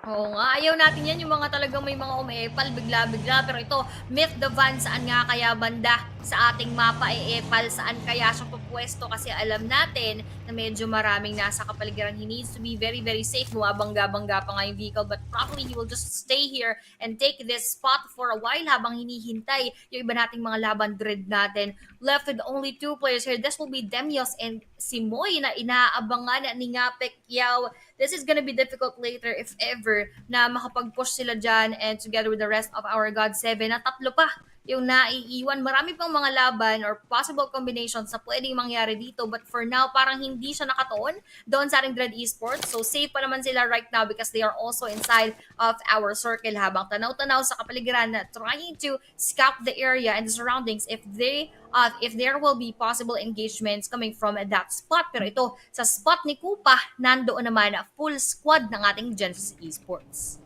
Oo nga, ayaw natin yan yung mga talagang may mga umiepal bigla-bigla. Pero ito, Myth the Van, saan nga kaya banda sa ating mapa epal? Saan kaya siya pupwesto? Kasi alam natin na medyo maraming nasa kapaligiran. He needs to be very, very safe. Bangga-bangga pa nga yung vehicle. But probably he will just stay here and take this spot for a while habang hinihintay yung iba nating mga laban dread natin. Left with only 2 players here. This will be Demios and Simoy na inaabangan ni Ngapek Yao. This is gonna be difficult later if ever na makapag-push sila dyan and together with the rest of our God 7 na 3 pa yung naiiwan. Marami pang mga laban or possible combinations na pwedeng mangyari dito but for now parang hindi siya nakatuon doon sa ating Dread Esports. So safe pa naman sila right now because they are also inside of our circle habang tanaw-tanaw sa kapaligiran na trying to scout the area and the surroundings if there will be possible engagements coming from that spot. Pero ito, sa spot ni Kupa, nandoon naman full squad ng ating Genesis Esports.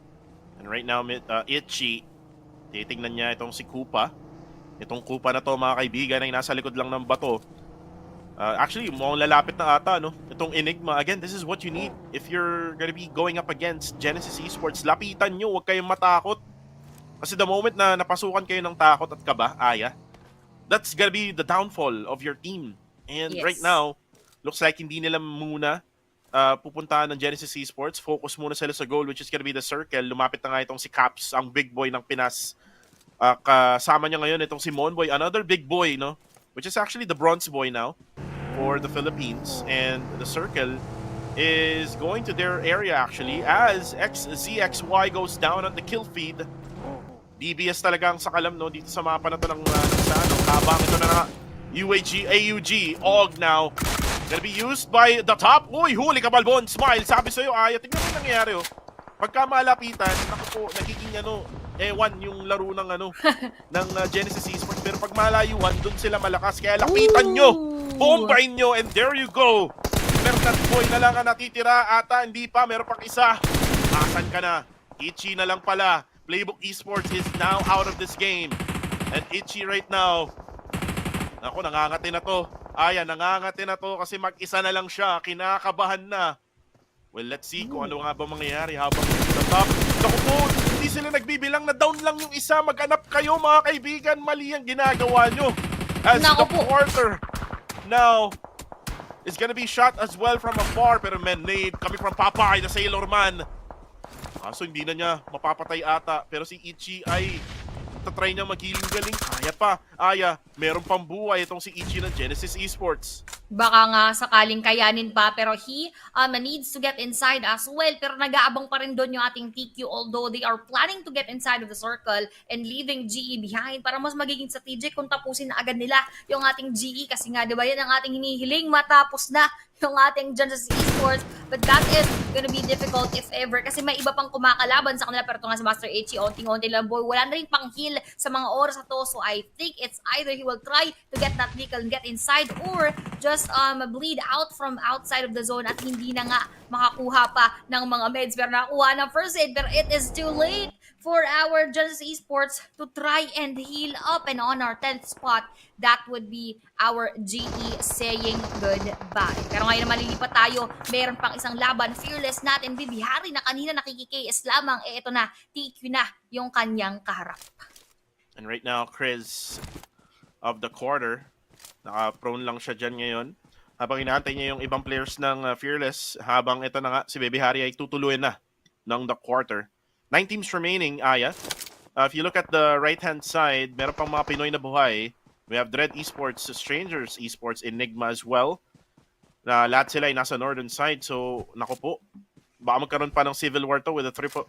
And right now, Itchy, titignan niya itong si Kupa. Itong Kupa na to, mga kaibigan, ay nasa likod lang ng bato. Actually, mukhang lalapit na ata, no? Itong Enigma. Again, this is what you need if you're gonna be going up against Genesis Esports. Lapitan nyo, huwag kayong matakot. Kasi the moment na napasukan kayo ng takot at kaba, Aya, that's gonna be the downfall of your team. And Yes. right now, looks like hindi nila muna pupuntahan ng Genesis Esports. Focus muna sila sa goal, which is gonna be the circle. Lumapit na nga itong si Caps, ang big boy ng Pinas. Kasama niya ngayon itong si Monboy, another big boy, no? Which is actually the bronze boy now for the Philippines. And the circle is going to their area actually as XZXY goes down on the kill feed. DBS talaga ang sakalam, no, dito sa mapa na to ng habang ito na nga AUG, Og now gonna be used by the top. Uy, huli ka Balbon, smile, sabi sa'yo, Aya, tingnan mo yung nangyayari, oh. Pagka malapitan, naku po, nagiging ewan yung laro ng ng Genesis Esports, pero pag malayuan, dun sila malakas, kaya lapitan nyo, bombahin nyo, and there you go. Pero that boy na lang ang natitira, ata, hindi pa, meron pang isa. Asan ka na? Itchy na lang pala. Playbook Esports is now out of this game. And Itchy right now, ako, nangangati na to. Aya, nangangati na to kasi mag-isa na lang siya. Kinakabahan na. Well, let's see kung ano nga ba mangyayari habang sa top. Naku po, hindi sila nagbibilang na down lang yung isa. Mag-anap kayo, mga kaibigan. Mali ang ginagawa nyo. As the quarter now is gonna be shot as well from afar. Pero nade coming from Papay, the Sailor Man. So hindi na niya mapapatay ata. Pero si Ichi ay tatry niya maghiling-galing. Kaya pa. Aya, meron pang buhay itong si Ichi ng Genesis Esports. Baka nga sakaling kayanin pa pero he needs to get inside as well. Pero nag-aabang pa rin doon yung ating TQ although they are planning to get inside of the circle and leaving GE behind para mas magiging strategic kung tapusin na agad nila yung ating GE kasi nga diba yan ang ating hinihiling matapos na yung ating Genesis Esports. But that is gonna be difficult if ever kasi may iba pang kumakalaban sa kanila pero ito nga si Master H, onting-onting lang boy. Wala na rin pang heal sa mga oras na to. So I think it's either he will try to get that vehicle and get inside or just bleed out from outside of the zone at hindi na nga makakuha pa ng mga meds pero nakuha ng first aid pero it is too late for our Genesis Esports to try and heal up. And on our 10th spot, that would be our GE saying goodbye. Pero ngayon naman lilipat tayo, meron pang isang laban, Fearless natin, Bibi Hari na kanina nakiki-KS lamang, ito na, TQ na yung kanyang kaharap. And right now, Chris of the quarter, naka-prone lang siya dyan ngayon. Habang inaantay niya yung ibang players ng Fearless, habang ito na nga, si Baby Hari ay tutuloy na ng the quarter. 9 teams remaining, Aya. If you look at the right-hand side, meron pang mga Pinoy na buhay. We have Dread Esports, Strangers Esports, Enigma as well. Na lahat sila ay nasa northern side. So, naku po, baka magkaroon pa ng Civil War to with a triple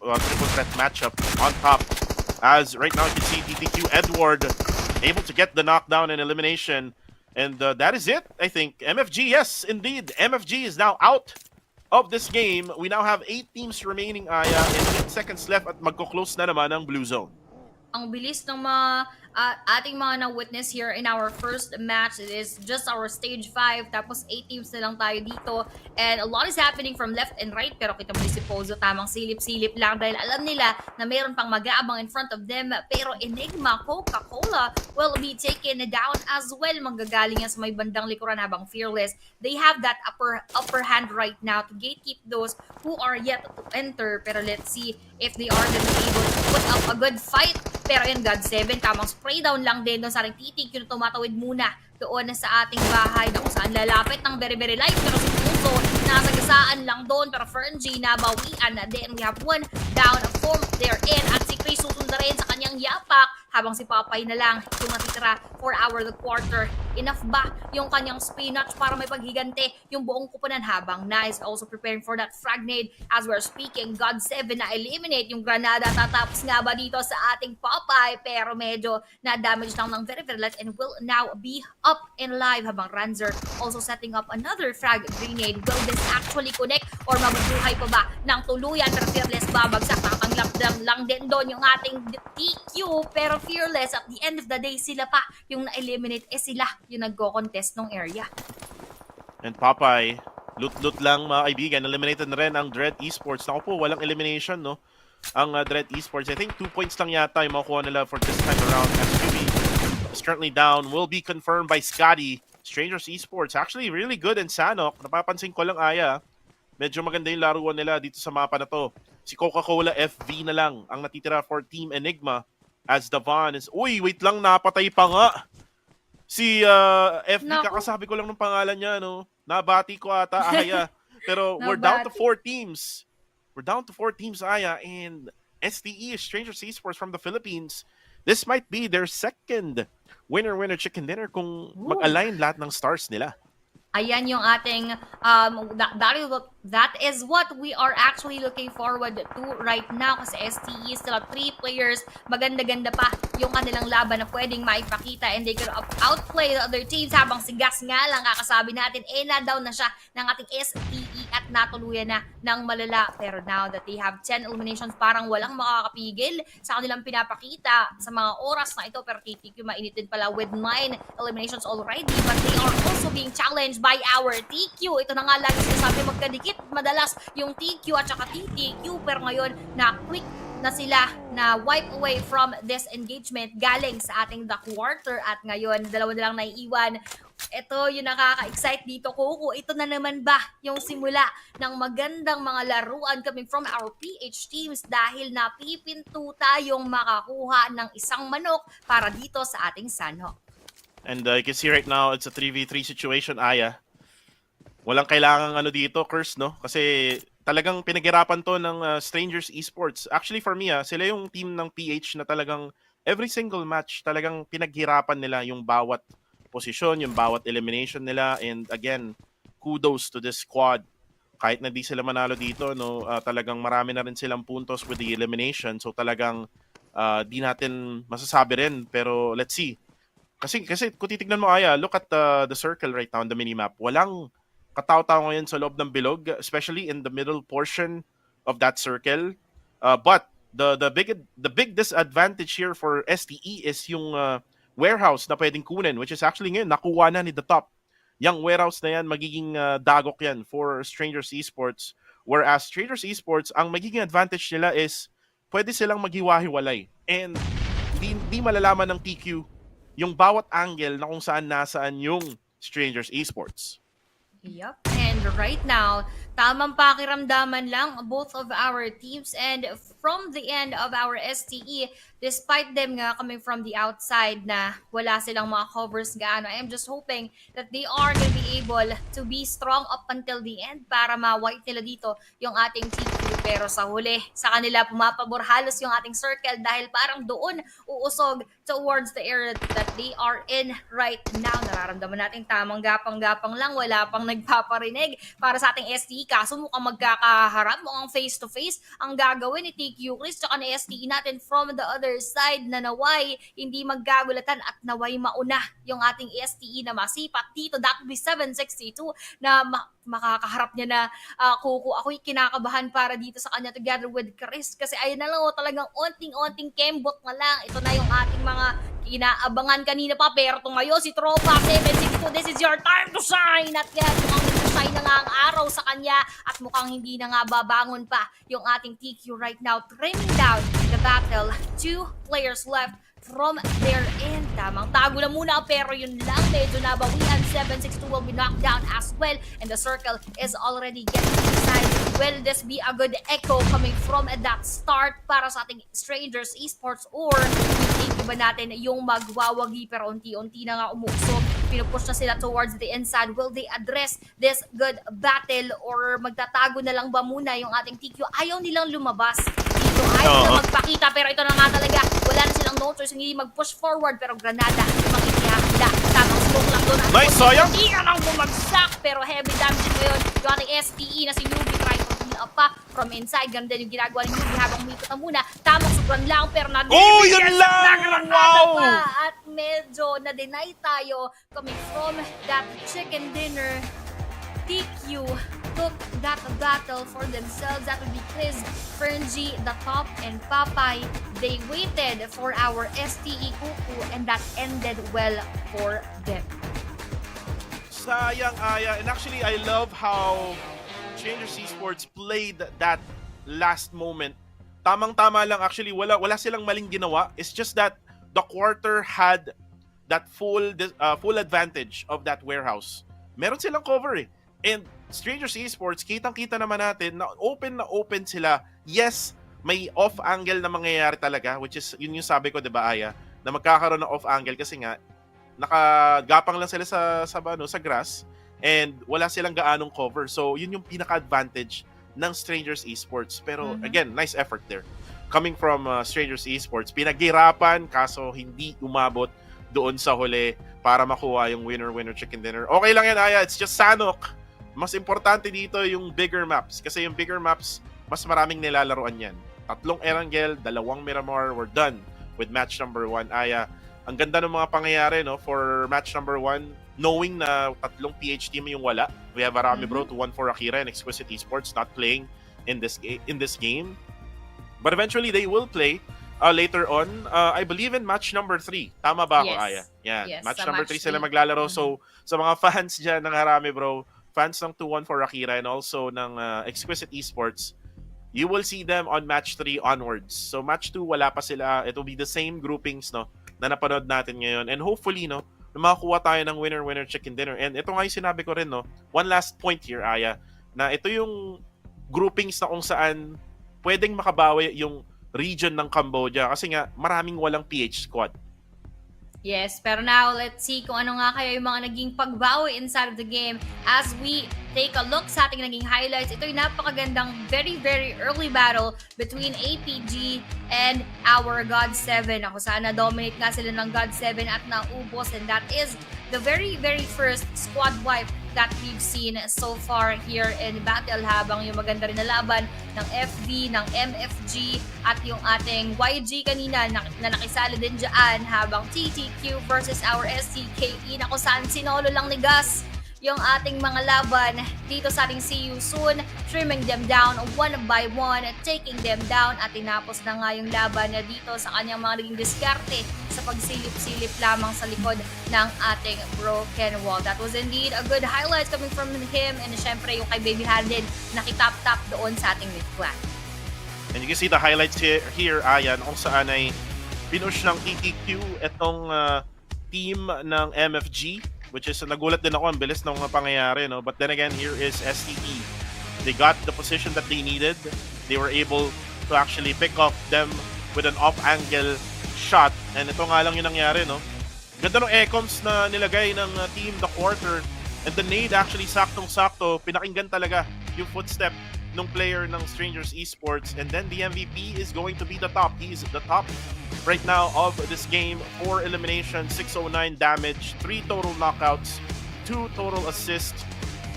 threat matchup on top. As right now, you can see TTQ Edward able to get the knockdown and elimination. And that is it, I think. MFG, yes, indeed. MFG is now out of this game. We now have 8 teams remaining, Aya, and 8 seconds left at magko-close na naman ang Blue Zone. Ang bilis ng mga ating mga na-witness here in our first match. It is just our stage 5, tapos 8 teams na lang tayo dito. And a lot is happening from left and right, pero kita mo si Pozo, tamang silip-silip lang dahil alam nila na mayroon pang mag-aabang in front of them. Pero Enigma, Coca-Cola will be taken down as well. Manggagaling yan sa may bandang likuran habang Fearless. They have that upper hand right now to gatekeep those who are yet to enter. Pero let's see if they are gonna be able to put up a good fight. Pero yun, God 7, tamang spray down lang din doon sa ating titig. Yun, tumatawid muna doon sa ating bahay na kung saan lalapit ng very very light. Pero si Puso, nasa gasaan lang doon. Pero Ferngy, nabawian na din. We have one down from there in. At si Chris susunda rin sa kanyang yapak. Habang si Papay na lang yung natitira for our the quarter. Enough ba yung kanyang spinach para may paghigante yung buong kupunan habang Nice also preparing for that frag nade as we're speaking. God 7 na eliminate yung granada. Tatapos nga ba dito sa ating Papay pero medyo na-damage lang ng very very light and will now be up in live habang Ranzer also setting up another frag grenade. Will this actually connect or mabubuhay pa ba ng tuluyan? Pero Fearless babagsak, nakatanglap lang din doon yung ating TQ pero Fearless at the end of the day sila pa yung na-eliminate, sila yung nagko-contest ng area. And Papay, loot lang mga kaibigan. Eliminated na rin ang Dread Esports. Naku po, walang elimination, no? Ang Dread Esports. I think 2 points lang yata yung makuha nila for this time around. SQB is currently down. Will be confirmed by Scotty. Strangers Esports. Actually, really good in Sanhok. Napapansin ko lang, Aya. Medyo maganda yung laruan nila dito sa mapa na to. Si Coca-Cola FV na lang ang natitira for Team Enigma. As Davan is... Uy, wait lang, napatay pa nga. Si FB, Naku. kakasabi ko lang ng pangalan niya, no? Nabati ko ata, Aya. Pero we're down to 4 teams. We're down to 4 teams, Aya. And STE, Strangers Esports from the Philippines. This might be their second winner-winner chicken dinner kung mag-align lahat ng stars nila. Ayan yung ating, that is what we are actually looking forward to right now kasi STE still have 3 players. Maganda-ganda pa yung kanilang laban na pwedeng maipakita and they could outplay the other teams habang si Gas nga lang kakasabi natin, na-down na siya ng ating STE at natuluyan na ng malala. Pero now that they have 10 eliminations, parang walang makakapigil sa kanilang pinapakita sa mga oras na ito. Pero TTQ mainit din pala with 9 eliminations already but they are also being challenged by our TQ. Ito na nga lagi sinasabi, magkadikit madalas yung TQ at saka TTQ pero ngayon na quick na sila na wipe away from this engagement galing sa ating the quarter at ngayon dalawa na lang naiiwan. Ito yung nakaka-excite dito, Coco. Ito na naman ba yung simula ng magandang mga laruan coming from our PH teams dahil napipinto tayong makakuha ng isang manok para dito sa ating Sanhok. And you can see right now, it's a 3v3 situation, Aya. Walang kailangang dito, Curse, no? Kasi talagang pinaghirapan to ng Strangers Esports. Actually, for me, sila yung team ng PH na talagang every single match, talagang pinaghirapan nila yung bawat posisyon, yung bawat elimination nila. And again, kudos to this squad. Kahit na di sila manalo dito, no, talagang marami na rin silang puntos with the elimination. So talagang di natin masasabi rin. Pero let's see. Kasi kung titignan mo, Aya, look at the circle right now on the minimap. Walang katao-tao ngayon sa loob ng bilog, especially in the middle portion of that circle. But the big disadvantage here for STE is yung warehouse na pwedeng kunin, which is actually ngayon nakuha na ni The Top. Yung warehouse na yan, magiging dagok yan for Strangers Esports. Whereas Strangers Esports, ang magiging advantage nila is pwede silang maghiwa-hiwalay. And di malalaman ng TQ yung bawat angle na kung saan nasaan yung Strangers Esports. Yup. And right now, tamang pakiramdaman lang both of our teams and from the end of our STE, despite them nga coming from the outside na wala silang mga covers gaano, I am just hoping that they are gonna be able to be strong up until the end para ma-white nila dito yung ating TQ Pero sa huli, sa kanila pumapabor halos yung ating circle dahil parang doon uusog towards the area that they are in right now. Nararamdaman natin tamang gapang-gapang lang, wala pang nagpaparinig para sa ating STE. Kaso mukhang magkakaharap, mukhang face-to-face ang gagawin ni TQ Chris tsaka ni STE natin from the other side na naway hindi maggagulatan at naway mauna yung ating STE na masipat dito. That would be 762 na makakaharap niya na Kuku. Ako'y kinakabahan para dito sa kanya together with Chris kasi ayun na lang talagang onting-onting kembot na lang. Ito na yung ating mga inaabangan kanina pa pero tumayo si Tropa 762. This is your time to shine at yan mukhang nag-shine na nga ang araw sa kanya at mukhang hindi na nga babangon pa yung ating TQ right now, trimming down the battle. 2 players left from their end. Tamang tago na muna pero yun lang medyo nabawian. 762 will be knocked down as well and the circle is already getting inside. Will this be a good echo coming from that start para sa ating Strangers Esports or hindi ba natin yung magwawagi pero unti-unti na nga umuusog. Pinupush na sila towards the inside. Will they address this good battle or magtatago na lang ba muna yung ating TQ? Ayaw nilang lumabas dito. Ayaw nilang magpakita pero ito na nga talaga. Wala na silang no choice. Hindi mag-push forward pero granada yung mga inihahanda. Tamang smoke lang doon. Nice, sayang! Hindi ka nang bumagsak pero heavy damage ngayon. Yung ating STE na si Yubi try to heal up pa from inside. Ganun din yung ginagawa ni Yubi habang umikot na muna. Tamang sobrang lang pero Yun lang! Wow! at medyo na-deny tayo coming from that chicken dinner. TQ took that battle for themselves. That would be Chris, Ferngy, the top, and Papay. They waited for our STE Kuku and that ended well for them. Sayang, Aya. And actually, I love how Strangers Esports played that last moment. Tamang-tama lang. Actually, wala silang maling ginawa. It's just that the quarter had that full advantage of that warehouse. Meron silang cover eh. And Strangers Esports, kitang-kita naman natin na open sila. Yes, may off-angle na mangyayari talaga, which is, yun yung sabi ko, di ba, Aya, na magkakaroon ng off-angle kasi nga, nakagapang lang sila sa grass and wala silang gaanong cover. So, yun yung pinaka-advantage ng Strangers Esports. Pero, again, nice effort there. Coming from Strangers Esports, pinaghirapan, kaso hindi umabot doon sa huli para makuha yung winner-winner chicken dinner. Okay lang yan, Aya. It's just Sanhok. Mas importante dito yung bigger maps. Kasi yung bigger maps, mas maraming nilalaroan yan. 3 Erangel, 2 Miramar, we're done with match number 1. Aya, ang ganda ng mga pangyayari no, for match number 1, knowing na 3 PH team yung wala. We have Arami Bro to 1 for Akira and Exquisite Esports not playing in this game. But eventually, they will play later on. I believe in match number 3. Tama ba ako, Yes. Aya? Yan. Yes, match sa number match 3 sila three. maglalaro. So, sa mga fans dyan ng Harami Bro, fans ng 2-1 for Akira and also ng Exquisite Esports, you will see them on match 3 onwards. So, match 2, wala pa sila. It will be the same groupings no, na napanood natin ngayon. And hopefully, no, na makakuha tayo ng winner-winner chicken dinner. And ito nga yung sinabi ko rin, no, one last point here, Aya, na ito yung groupings na kung saan pwedeng makabawi yung region ng Cambodia kasi nga maraming walang PH squad. Yes, pero now let's see kung ano nga kaya yung mga naging pagbawi inside of the game as we take a look sa ating naging highlights. Ito yung napakagandang very early battle between APG and our God 7. Ako sana dominate nga sila ng God 7 at naubos and that is the very first squad wipe that we've seen so far here in battle habang yung maganda rin na laban ng FV, ng MFG at yung ating YG kanina na nakisali din dyan habang TTQ versus our SCKE na kung saan sinolo lang ni Gus yung ating mga laban dito sa ating See You Soon, trimming them down one by one, taking them down at tinapos na nga yung laban na dito sa kanyang mga naging diskarte sa pagsilip-silip lamang sa likod ng ating broken wall. That was indeed a good highlight coming from him and syempre yung kay Baby Harden nakitap-tap doon sa ating mid clan. And you can see the highlights here Ayan, kung saan ay pinush ng TTQ itong team ng MFG, which is nagulat din ako, ang bilis ng mga pangyayari, no? But then again, here is STE. They got the position that they needed. They were able to actually pick off them with an off-angle shot. And ito nga lang yung nangyari, no? Ganda ng ecoms na nilagay ng team The Quarter. And the nade actually saktong-sakto. Pinakinggan talaga yung footstep nung player ng Strangers Esports, and then the MVP is going to be the top. He is the top right now of this game. 4 eliminations, 609 damage, 3 total knockouts, 2 total assists,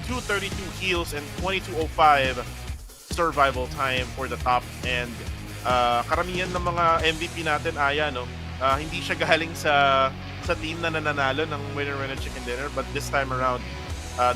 232 kills, and 2205 survival time for the top. And karamihan ng mga MVP natin, Aya, no? Hindi siya galing sa team na nananalo ng winner-winner chicken dinner, but this time around,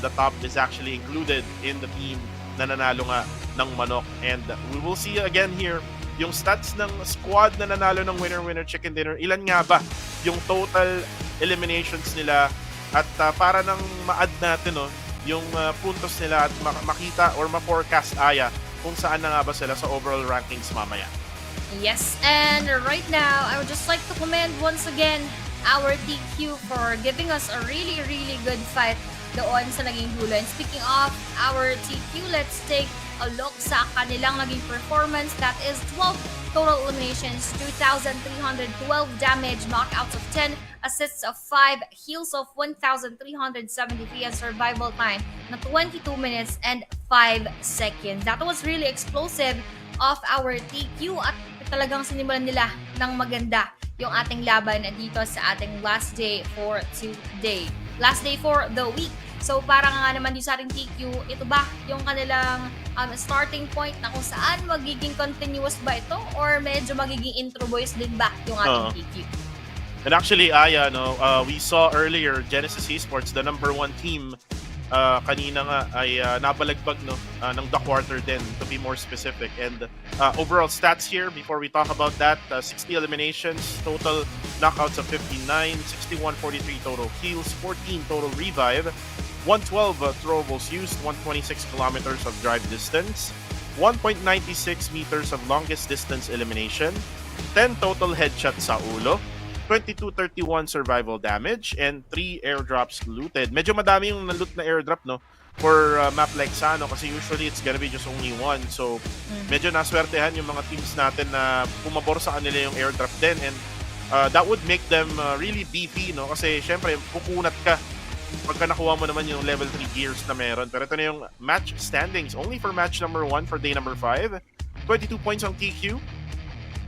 the top is actually included in the team na nanalo nga ng manok. And we will see again here yung stats ng squad na nanalo ng winner-winner chicken dinner. Ilan nga ba yung total eliminations nila, at para nang ma-add natin, no, yung puntos nila at makita or ma-forecast, Aya, kung saan na nga ba sila sa overall rankings mamaya. Yes, and right now, I would just like to commend once again our TQ for giving us a really, really good fight doon sa naging dulo. And speaking of our TQ, let's take a look sa kanilang naging performance. That is 12 total eliminations, 2,312 damage, knockouts of 10, assists of 5, heals of 1,373, and survival time na 22 minutes and 5 seconds. That was really explosive of our TQ, at talagang sinimulan nila ng maganda yung ating laban dito sa ating last day for today. Last day for the week. So parang nga naman dito sa ating TQ, ito ba yung kanilang starting point na kung saan magiging continuous ba ito, or medyo magiging intro boys din ba yung ating TQ? And actually, Aya, no, we saw earlier Genesis Esports, the number 1 team, kanina nga ay nabalagbag, no, ng the quarter din, to be more specific. And overall stats here, before we talk about that, 60 eliminations, total knockouts of 59, 61-43 total kills, 14 total revive, 112 throwables used, 126 kilometers of drive distance, 1.96 meters of longest distance elimination, 10 total headshots sa ulo, 2231 survival damage, and 3 airdrops looted. Medyo madami yung na-loot na airdrop, no, for map like Sanhok, kasi usually it's gonna be just only one. So medyo naswertehan yung mga teams natin na pumabor sa kanila yung airdrop din, and that would make them really beefy, no, kasi syempre kukunat ka pagka nakuha mo naman yung level 3 gears na meron. Pero ito na yung match standings only for match number 1 for day number 5. 22 points ang TQ,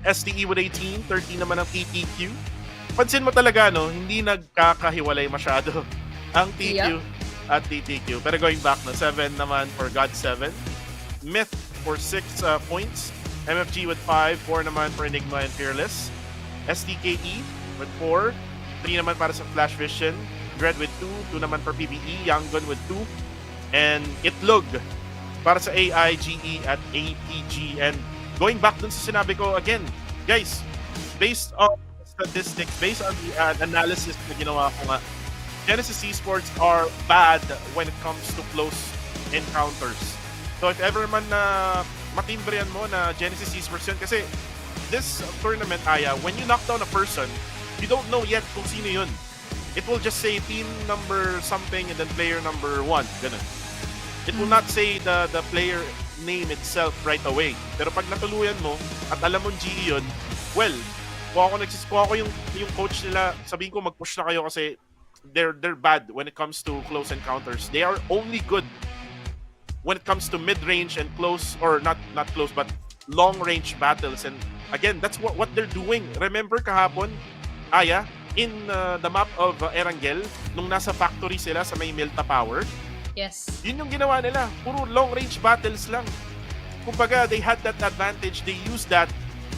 STE with 18, 13 naman ang TTQ. Pansin mo talaga, no, hindi nagkakahiwalay masyado ang TQ at TTQ. Pero going back, no, 7 naman for God7, Myth for 6 points, MFG with 5, 4 naman for Enigma and Fearless, STKE with 4, 3 naman para sa Flash Vision, Dread with 2, 2 naman for PBE, Younggun with 2, and Itlog para sa AI, GE at APG. And going back dun sa sinabi ko, again, guys, based on statistics, based on the analysis na ginawa ko nga, Genesis Esports are bad when it comes to close encounters. So if ever man na matimbrihan mo na Genesis Esports yun, kasi this tournament, Aya, when you knock down a person, you don't know yet kung sino yun. It will just say team number something and then player number 1. Ganun. It will not say the player name itself right away. Pero pag natuluyan mo at alam mong GE yun, well, kung ako yung coach nila, sabihin ko mag-push na kayo kasi they're bad when it comes to close encounters. They are only good when it comes to mid-range and close, or not close, but long-range battles. And again, that's what they're doing. Remember kahapon, Aya, in the map of Erangel, nung nasa factory sila sa may Milta Power, Yes. yun yung ginawa nila. Puro long-range battles lang. Kumbaga, they had that advantage. They used that.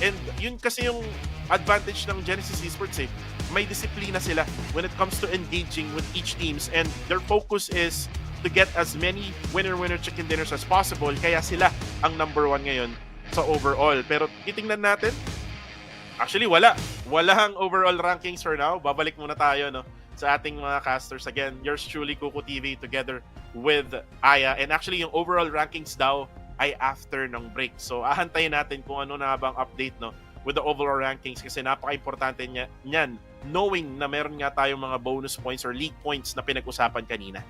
And yun kasi yung advantage ng Genesis Esports, eh. May disiplina sila when it comes to engaging with each teams, and their focus is to get as many winner-winner chicken dinners as possible. Kaya sila ang number 1 ngayon sa overall. Pero titingnan natin, actually walang overall rankings for now. Babalik muna tayo, no, sa ating mga casters. Again, yours truly, Kuko TV, together with Aya. And actually yung overall rankings daw ay after ng break. So ahantayin natin kung ano na bang update, no, with the overall rankings, kasi napaka-importante niyan, knowing na meron nga tayong mga bonus points or league points na pinag-usapan kanina.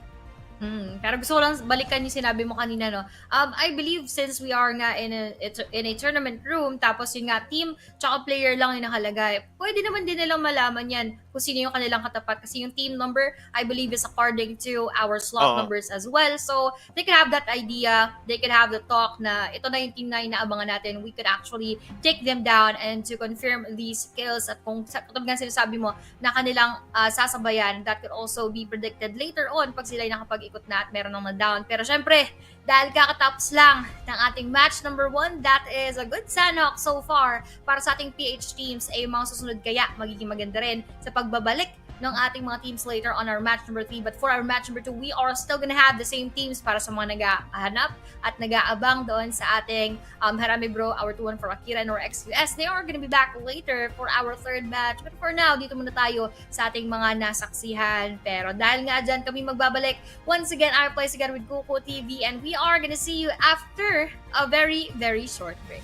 Pero gusto ko lang balikan yung sinabi mo kanina, no? I believe since we are nga in a tournament room, tapos yung nga team, tsaka player lang yung nakalagay, pwede naman din nilang malaman yan kung sino yung kanilang katapat. Kasi yung team number, I believe, is according to our slot Oo. numbers as well. So, they can have that idea, they can have the talk na ito na yung team na inaabangan natin. We could actually take them down and to confirm these skills. At kung katulad nga sinasabi mo, na kanilang sasabayan, that could also be predicted later on pag sila nakapag-ikot na at meron nang na-down. Pero syempre, dahil kakatapos lang ng ating match number 1, that is a good Sanhok so far para sa ating PH teams. Ay yung mga susunod kaya magiging maganda rin sa pagbabalik ng ating mga teams later on our match number 3. But for our match number 2, we are still gonna have the same teams para sa mga nag-ahanap at nag-aabang doon sa ating Harami Bro, our 2-1 for Akira and our XQS. They are gonna be back later for our third match. But for now, dito muna tayo sa ating mga nasaksihan. Pero dahil nga dyan kami magbabalik, once again, our place again with Kuko TV, and we are gonna see you after a very, very short break.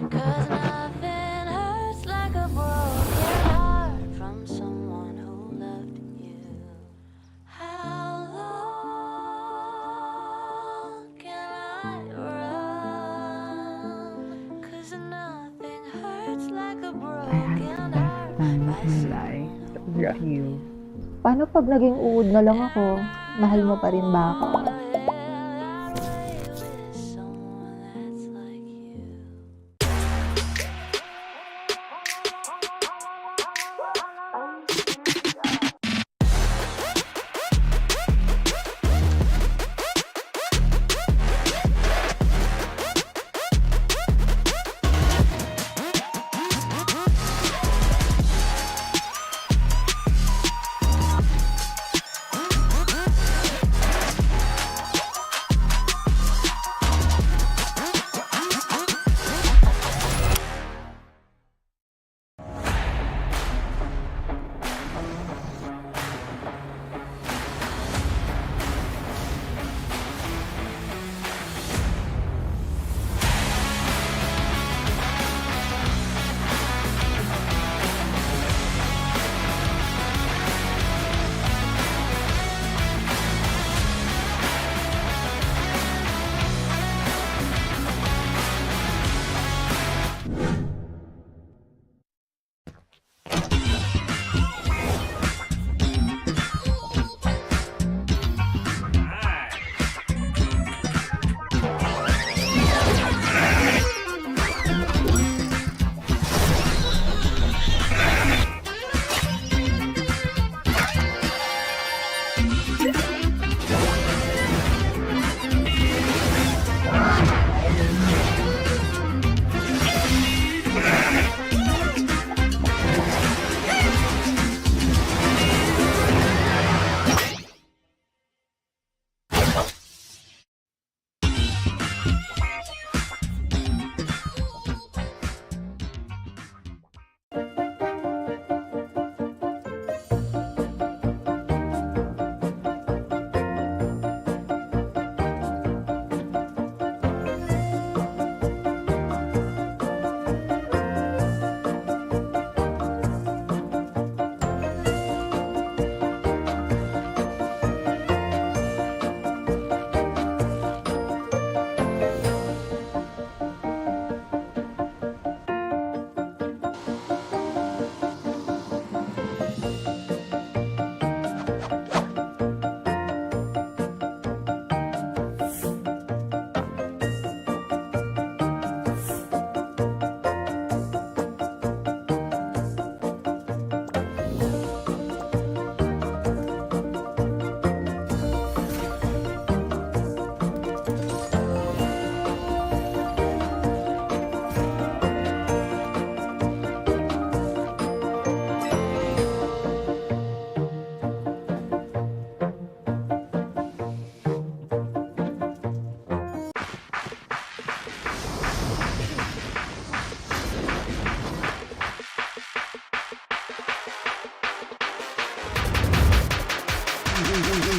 Cause nothing hurts like a broken heart from someone who loved you. How long can I run? Cause nothing hurts like a broken heart by someone who loved you. Paano pag naging uod na lang ako? Mahal mo pa rin ba ako?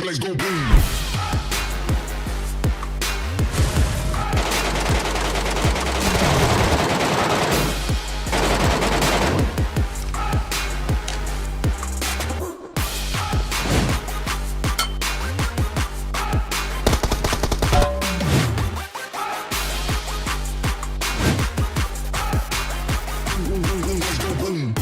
place go boom. Let's go boom.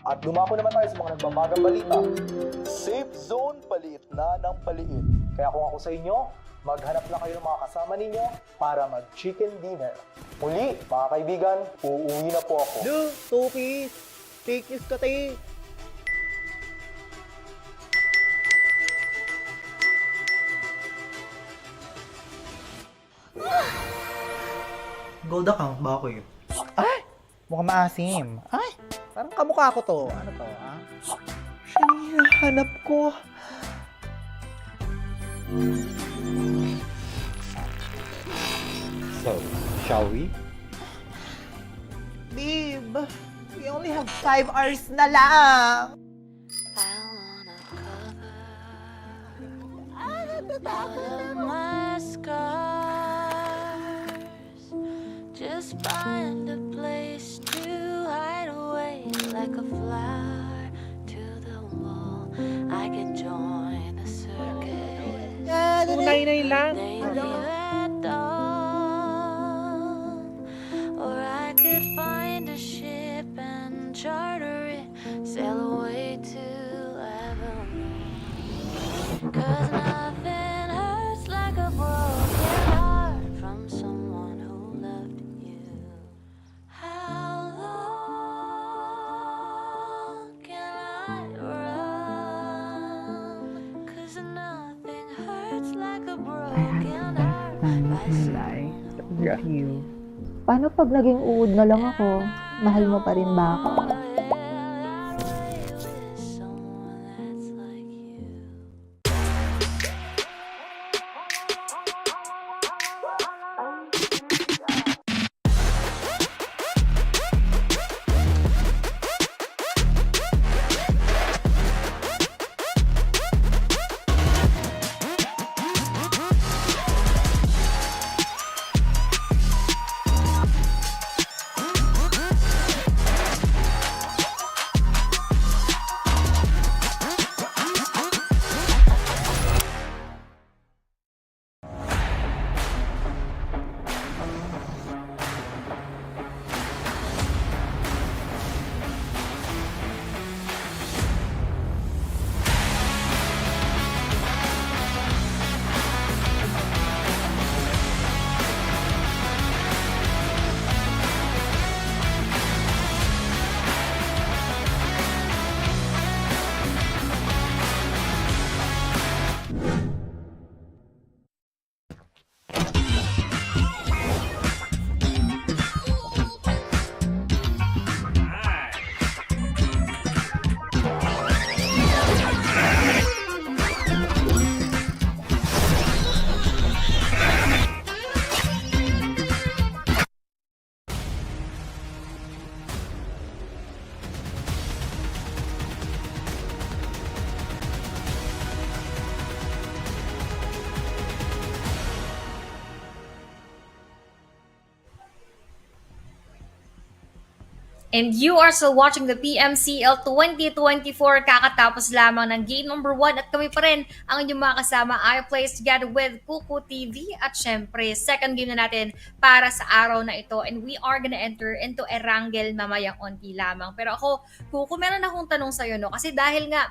At dumako naman tayo sa mga nagbabagang balita. Safe zone paliit na ng paliit. Kaya kung ako sa inyo, maghanap na kayo ng mga kasama ninyo para mag-chicken dinner. Muli, mga kaibigan, uuwi na po ako. Lu, Tukis! Tikis ka, te! Gold account, bakit? Ay! Mukhang maasim. Ay! Parang kamukha ko to. Ano to, ha? Siya na hinahanap ko. So, shall we? Babe, we only have 5 hours na lang. I wanna cover all of my scars. Just find a place to hide away like a flower to the wall. I can join the circus. Tunay lang. Maybe at dawn, or I could find a ship and charter it, sail away to Evermore. 'Cause nothing hurts like a broken heart from someone who loved you. How long can I run? 'Cause nothing hurts like a broken heart by someone who loved you. Paano pag naging uod na lang ako? Mahal mo pa rin ba ako? Will I with someone that's like you? And you are still watching the PMCL 2024. Kakatapos lamang ng game number 1 at kami pa rin ang inyong mga kasama. I plays together with Kuku TV at syempre, second game na natin para sa araw na ito. And we are gonna enter into Erangel mamayang onti lamang. Pero ako, Kuku, meron akong tanong sa'yo, no? Kasi dahil nga,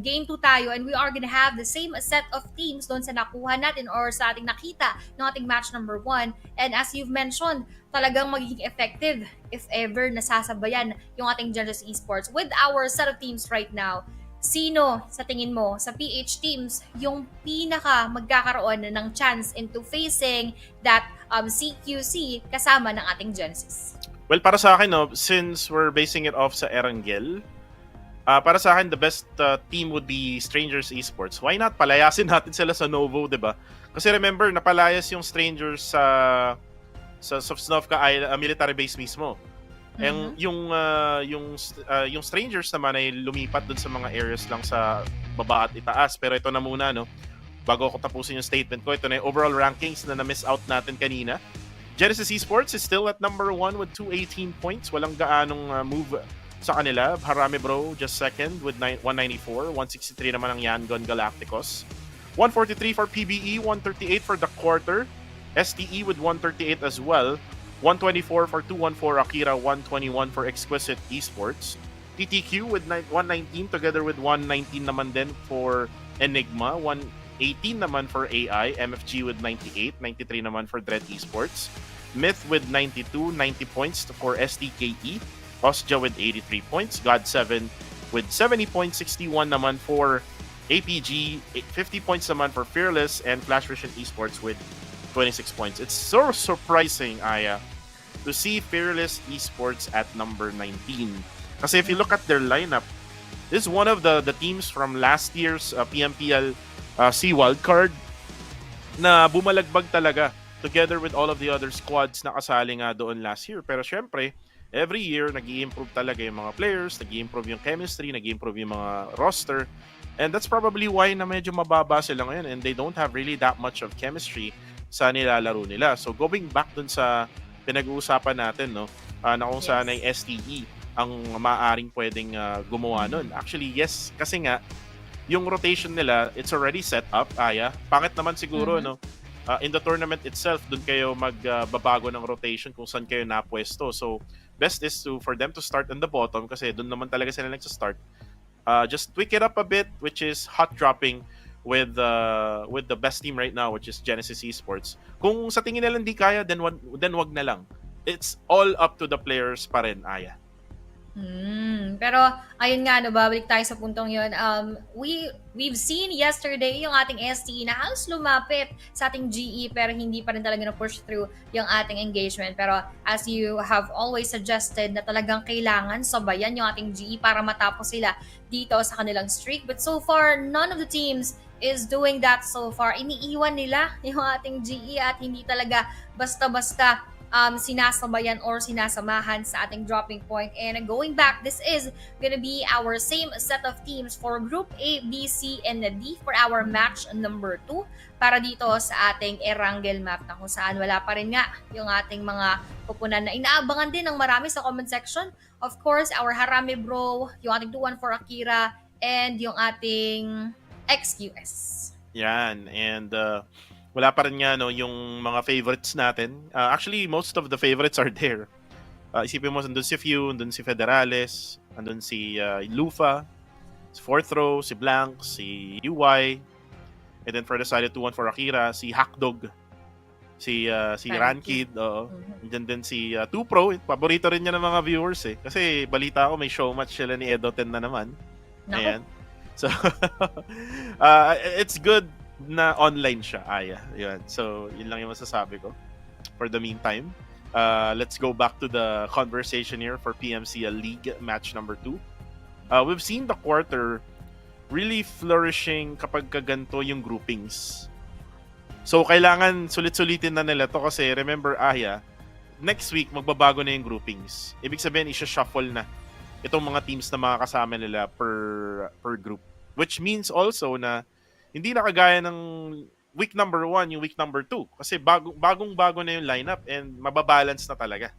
game 2 tayo and we are gonna have the same set of teams doon sa nakuha natin or sa ating nakita ng ating match number 1. And as you've mentioned, talagang magiging effective if ever nasasabayan yung ating Genesis Esports. With our set of teams right now, sino sa tingin mo sa PH teams yung pinaka magkakaroon ng chance into facing that CQC kasama ng ating Genesis? Well, para sa akin, no, since we're basing it off sa Erangel, para sa akin, the best team would be Strangers Esports. Why not? Palayasin natin sila sa Novo, di ba? Kasi remember, napalayas yung Strangers sa Sanhok military base mismo. And yung Strangers naman ay lumipat dun sa mga areas lang sa baba at itaas. Pero ito na muna, no? Bago ako tapusin yung statement ko, ito na yung overall rankings na na-miss out natin kanina. Genesis Esports is still at number 1 with 218 points. Walang gaanong move sa kanila. Harame Bro just second with 194. 163 naman ang Yangon Galacticos. 143 for PBE, 138 for the quarter. STE with 138 as well. 124 for 214 Akira, 121 for Exquisite Esports. TTQ with 119 together with 119 naman din for Enigma, 118 naman for AI, MFG with 98, 93 naman for Dread Esports. Myth with 92, 90 points for STKE. Osja with 83 points, God7 with 70 points, 61 naman for APG, 50 points naman for Fearless, and Flash Vision Esports with 26 points. It's so surprising, Aya, to see Fearless Esports at number 19. Kasi if you look at their lineup, this is one of the teams from last year's PMPL SEA wildcard na bumalagbag talaga together with all of the other squads na kasali nga doon last year. Pero syempre, every year, nag-i-improve talaga yung mga players, nag-i-improve yung chemistry, nag-i-improve yung mga roster. And that's probably why na medyo mababa sila ngayon and they don't have really that much of chemistry sa nilalaro nila. So going back dun sa pinag-uusapan natin, no, na kung saan ay STE ang maaaring pwedeng gumawa nun. Actually, yes, kasi nga, yung rotation nila, it's already set up, Aya. Pangit naman siguro, no? In the tournament itself, dun kayo magbabago ng rotation kung saan kayo napwesto. So, best is for them to start on the bottom kasi dun naman talaga sila nagsa-start. Just tweak it up a bit, which is hot dropping with the best team right now, which is Genesis Esports. Kung sa tingin nila hindi kaya, then wag na lang. It's all up to the players pa rin, Aya. Pero ayun nga, no, babalik tayo sa puntong yun. We've seen yesterday yung ating STE na halos lumapit sa ating GE pero hindi pa rin talaga na-push through yung ating engagement. Pero as you have always suggested na talagang kailangan sabayan yung ating GE para matapos sila dito sa kanilang streak. But so far, none of the teams is doing that so far. Iniiwan nila yung ating GE at hindi talaga basta-basta sinasabayan or sinasamahan sa ating dropping point. And going back, this is gonna be our same set of teams for Group A, B, C, and D for our match number 2 para dito sa ating Erangel map na kung saan wala pa rin nga yung ating mga pupunan na inaabangan din ng marami sa comment section. Of course, our Harame Bro, yung ating 214 Akira, and yung ating XQS. Yan, and wala pa rin nga, no, yung mga favorites natin. Actually, most of the favorites are there. Isipin mo, nandun si Few, nandun si Federales, nandun si Lufa, si Fourth Row, si Blank, si UI, and then for the side of 214 Akira, si Hackdog, si Rankid, and then si 2Pro, paborito rin niya ng mga viewers eh. Kasi balita ko may showmatch sila ni Edo10 na naman. Ayan. So, it's good na online siya, Aya. Yun. So, yun lang yung masasabi ko for the meantime. Let's go back to the conversation here for PMCL League match number 2. We've seen the quarter really flourishing kapag kaganto yung groupings. So, kailangan sulit-sulitin na nila to kasi remember, Aya, next week magbabago na yung groupings. Ibig sabihin, isa-shuffle na itong mga teams na mga kasama nila per group. Which means also na hindi na kagaya ng week number 1, yung week number 2. Kasi bagong-bago na yung lineup and mababalance na talaga.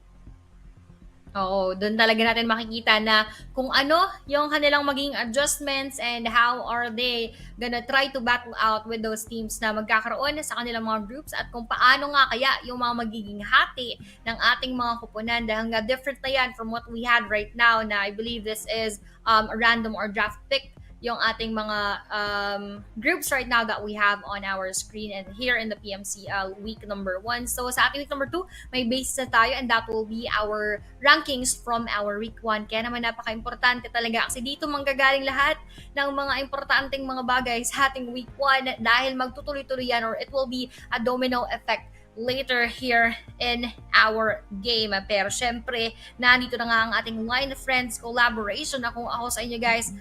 Oo, doon talaga natin makikita na kung ano yung kanilang maging adjustments and how are they gonna try to battle out with those teams na magkakaroon sa kanilang mga groups at kung paano nga kaya yung mga magiging hati ng ating mga kupunan dahil nga different na yan from what we had right now na I believe this is a random or draft pick yung ating mga groups right now that we have on our screen and here in the PMCL week number 1. So sa ating week number 2, may basis na tayo and that will be our rankings from our week 1. Kaya naman napaka-importante talaga kasi dito manggagaling lahat ng mga importanteng mga bagay sa ating week 1 dahil magtutuloy-tuloy yan or it will be a domino effect later here in our game. Pero syempre, nandito na nga ang ating Line of Friends collaboration na kung ako sa inyo guys,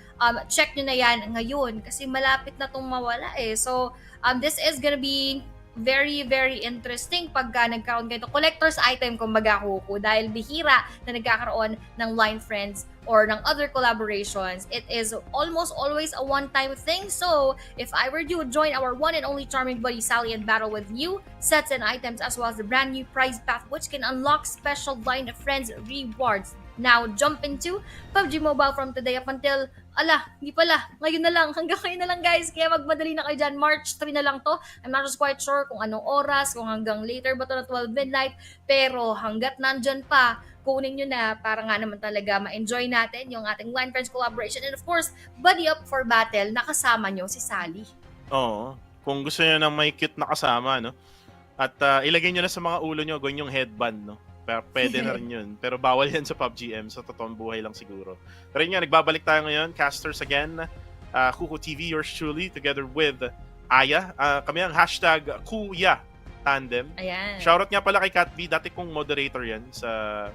check nyo na yan ngayon kasi malapit na itong mawala eh. So, this is gonna be very, very interesting pagka nagkaroon kayo. Collector's item, kumbaga kuko, dahil bihira na nagkakaroon ng Line Friends or ng other collaborations. It is almost always a one-time thing. So, if I were you, join our one and only charming buddy Sally and battle with new sets and items as well as the brand new prize path which can unlock special Line of Friends rewards. Now, jump into PUBG Mobile from today up until hindi pala. Ngayon na lang. Hanggang ngayon na lang, guys. Kaya magmadali na kayo dyan. March 3 na lang to. I'm not just quite sure kung anong oras, kung hanggang later ba to na 12 midnight. Pero hanggat nandyan pa, kunin nyo na para nga naman talaga ma-enjoy natin yung ating Line Friends collaboration. And of course, buddy up for battle, nakasama nyo si Sally. Oo. Kung gusto nyo ng may cute na kasama, no? At ilagay nyo na sa mga ulo nyo, gawin yung headband, no? Pero pwede na rin yun. Pero bawal yan sa PUBGM. Sa totoong buhay lang siguro. Pero yun nga, nagbabalik tayo ngayon. Casters again. Kuko TV, yours truly, together with Aya. Kami ang hashtag Kuya Tandem. Ayan. Shoutout nga pala kay Kat B. Dati kong moderator yan sa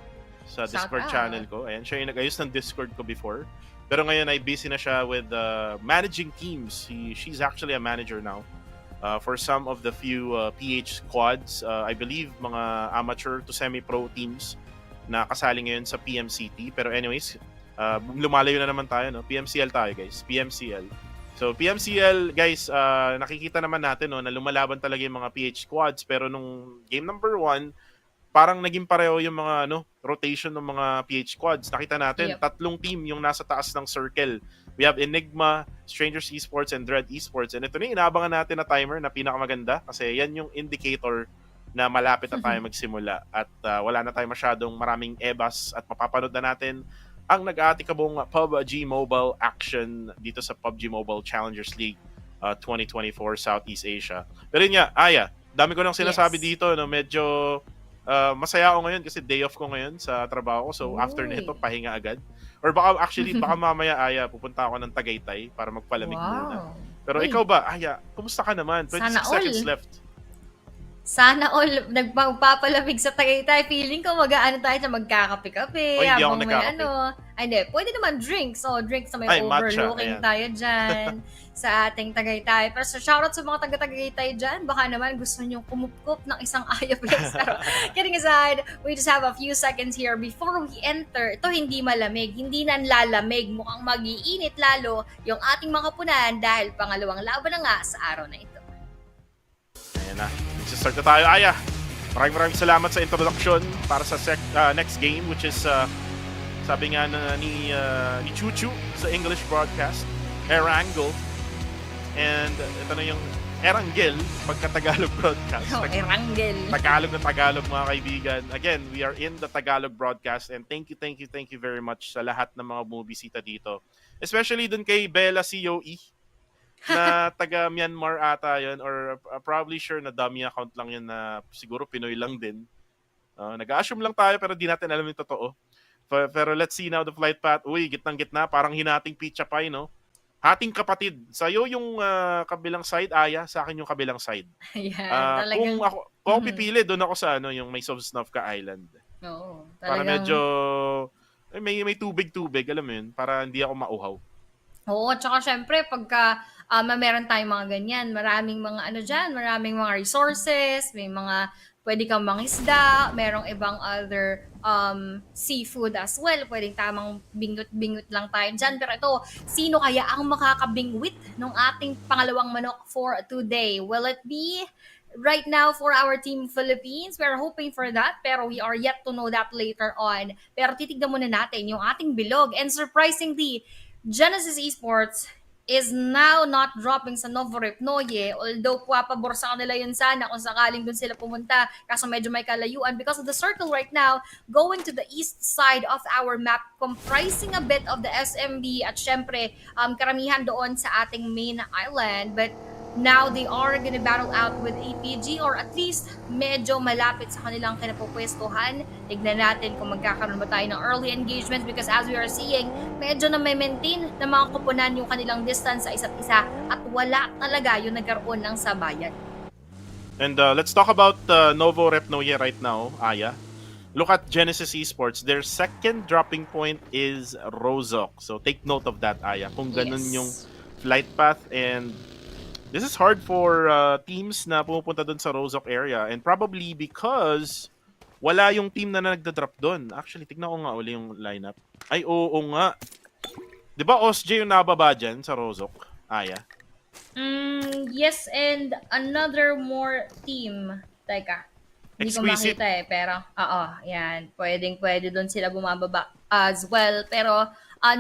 Discord out. channel ko. Ayan, siya yung nag-ayos ng Discord ko before. Pero ngayon ay busy na siya with managing teams. She's actually a manager now. For some of the few PH squads, I believe mga amateur to semi-pro teams na kasali ngayon sa PMCT. Pero anyways, lumalayo na naman tayo, no? PMCL tayo, guys. PMCL. So, PMCL, guys, nakikita naman natin, no, na lumalaban talaga yung mga PH squads. Pero nung game number 1, parang naging pareho yung mga rotation ng mga PH squads. Nakita natin, 3 team yung nasa taas ng circle. We have Enigma, Strangers Esports, and Dread Esports. And ito na yung inaabangan natin na timer na pinakamaganda kasi yan yung indicator na malapit na tayo magsimula. At wala na tayo masyadong maraming ebas at mapapanood na natin ang nag-aatikabong PUBG Mobile action dito sa PUBG Mobile Challengers League 2024 Southeast Asia. Pero yun nga, Aya, dami ko nang sinasabi dito, no, medyo masaya ako ngayon kasi day off ko ngayon sa trabaho ko. So after nito, pahinga agad. Or baka mamaya, Aya, pupunta ako ng Tagaytay para magpalamig muna. Pero ikaw ba, Aya, kumusta ka naman? 26 seconds left. Sana all nagpapalamig sa Tagaytay. Feeling ko mag-aano tayo sa magkakape-kape. Hindi ako Habang may hindi, pwede naman drinks. So, drinks na may overlooking tayo dyan sa ating Tagaytay. Pero shoutout sa mga taga-Tagaytay dyan. Baka naman gusto nyo kumupkup ng isang ayaplex. Kidding aside, we just have a few seconds here before we enter. Ito hindi malamig, hindi nanlalamig. Mukhang mag-iinit lalo yung ating mga punan dahil pangalawang laban na nga sa araw na ito. Ayan na. Start na tayo, Aya. Maraming salamat sa introduction para sa next game, which is sabi nga ni Chuchu sa English broadcast, Erangel. And ito na yung Erangel pagka-Tagalog broadcast. Erangel. Tagalog na Tagalog, mga kaibigan. Again, we are in the Tagalog broadcast and thank you very much sa lahat ng mga bumibisita dito. Especially dun kay Bella COE na taga Myanmar ata yun or probably sure na dummy account lang yun na siguro Pinoy lang din. Nag-assume lang tayo pero di natin alam yung totoo. Pero let's see now the flight path. Uy, gitnang-gitna, parang hinating pizza pie, no? Hating kapatid. Sa'yo yung kabilang side, Aya. Sa akin yung kabilang side. Yeah, talagang... Kung ako pipili, doon ako sa yung may Sovsnovka Island. Oo. Para medyo may tubig-tubig, alam mo yun, para hindi ako mauhaw. Oo, tsaka syempre, pagka meron tayong mga ganyan, maraming mga resources, may mga pwede kang mangisda, merong ibang other seafood as well. Pwedeng tamang bingot-bingot lang tayo dyan. Pero ito, sino kaya ang makakabingwit ng ating pangalawang manok for today? Will it be right now for our Team Philippines. We're hoping for that, pero we are yet to know that later on. Pero titignan muna natin yung ating bilog. And surprisingly, Genesis Esports is now not dropping sa Novorep Noye, although pabor sa kanila yun sana kung sakaling dun sila pumunta, kaso medyo may kalayuan because of the circle right now going to the east side of our map, comprising a bit of the SMB at syempre karamihan doon sa ating main island. But now they are gonna battle out with APG, or at least medyo malapit sa kanilang kinapupwestuhan. Tignan natin kung magkakaroon ba tayo ng early engagement, because as we are seeing, medyo na may maintain na mga kupunan yung kanilang distance sa isa't isa at wala talaga yung nagkaroon ng sabayan. And let's talk about Novo Rep Noye right now, Aya. Look at Genesis Esports. Their second dropping point is Rozok. So take note of that, Aya. Kung ganun Yes. yung flight path, and this is hard for teams na pumupunta doon sa Rozok area, and probably because wala yung team na nagda-drop doon. Actually, tignan ko nga uli yung lineup. Ay, oo nga. 'Di ba OSJ yung nababa dyan sa Rozok, Aya? Yes, and another more team. Teka, hindi ko Exquisite. makita pero oo, yan. Pwede doon sila bumababa as well. Pero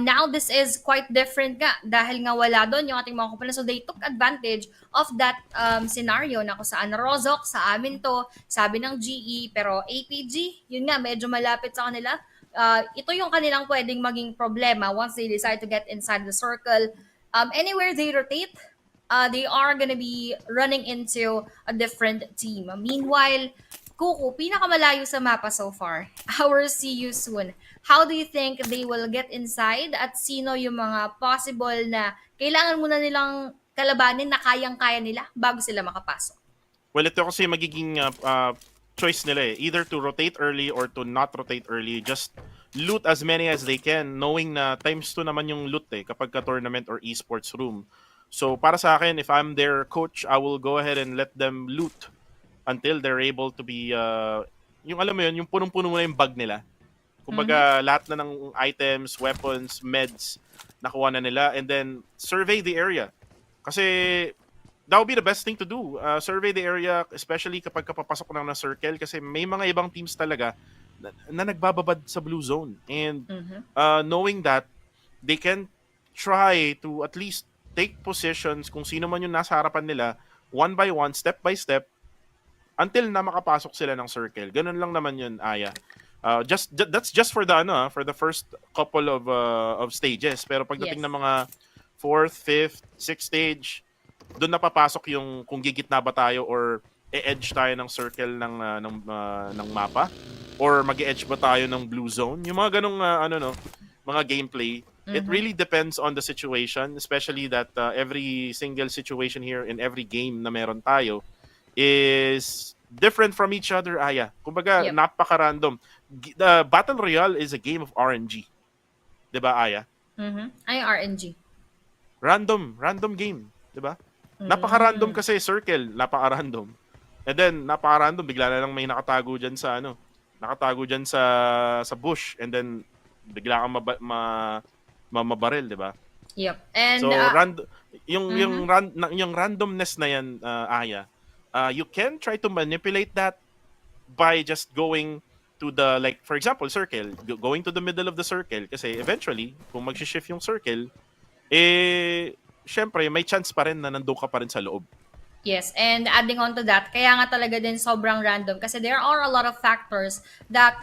now this is quite different nga dahil nga wala doon yung ating mga kupunan. So they took advantage of that scenario na kung saan Rozok, sa amin to, sabi ng GE, pero APG, yun nga, medyo malapit sa kanila. Ito yung kanilang pwedeng maging problema once they decide to get inside the circle. Anywhere they rotate, they are gonna be running into a different team. Meanwhile, Kuku, pinakamalayo sa mapa so far. Our see you soon. How do you think they will get inside, at sino yung mga possible na kailangan muna nilang kalabanin na kayang-kaya nila bago sila makapasok? Well, ito kasi magiging choice nila eh. Either to rotate early or to not rotate early. Just loot as many as they can, knowing na times 2 naman yung loot eh kapag ka-tournament or esports room. So para sa akin, if I'm their coach, I will go ahead and let them loot until they're able to be, yung alam mo yun, yung punong-puno na yung bag nila. Kumbaga, lahat na ng items, weapons, meds, nakuha na nila, and then survey the area. Kasi that would be the best thing to do. Survey the area, especially kapag kapapasok na circle, kasi may mga ibang teams talaga na nagbababad sa blue zone. And knowing that, they can try to at least take positions kung sino man yung nasa harapan nila, one by one, step by step, until na makapasok sila ng circle. Ganun lang naman yun, Aya. That's just for the first couple of stages. Pero pagdating Yes. ng mga 4th, 5th, 6th stage, doon napapasok yung kung gigitna ba tayo or e-edge tayo ng circle ng mapa, or mag-e-edge ba tayo ng blue zone. Yung mga ganung mga gameplay. It really depends on the situation, especially that every single situation here in every game na meron tayo is different from each other, Aya. Kumbaga, Yep. napaka-random. The Battle Royale is a game of RNG. 'Di ba, Aya? Ay, RNG. Random game, 'di ba? Napaka-random kasi circle, napaka-random. And then napaka-random, bigla na lang may nakatago diyan sa bush, and then bigla kang mabaril, 'di ba? Yep. And So yung randomness na yan, Aya, you can try to manipulate that by just going to the, like for example, circle, going to the middle of the circle, kasi eventually kung mag-shift yung circle, syempre may chance pa rin na nandoon ka pa rin sa loob. yes, and adding on to that, kaya nga talaga din sobrang random kasi there are a lot of factors that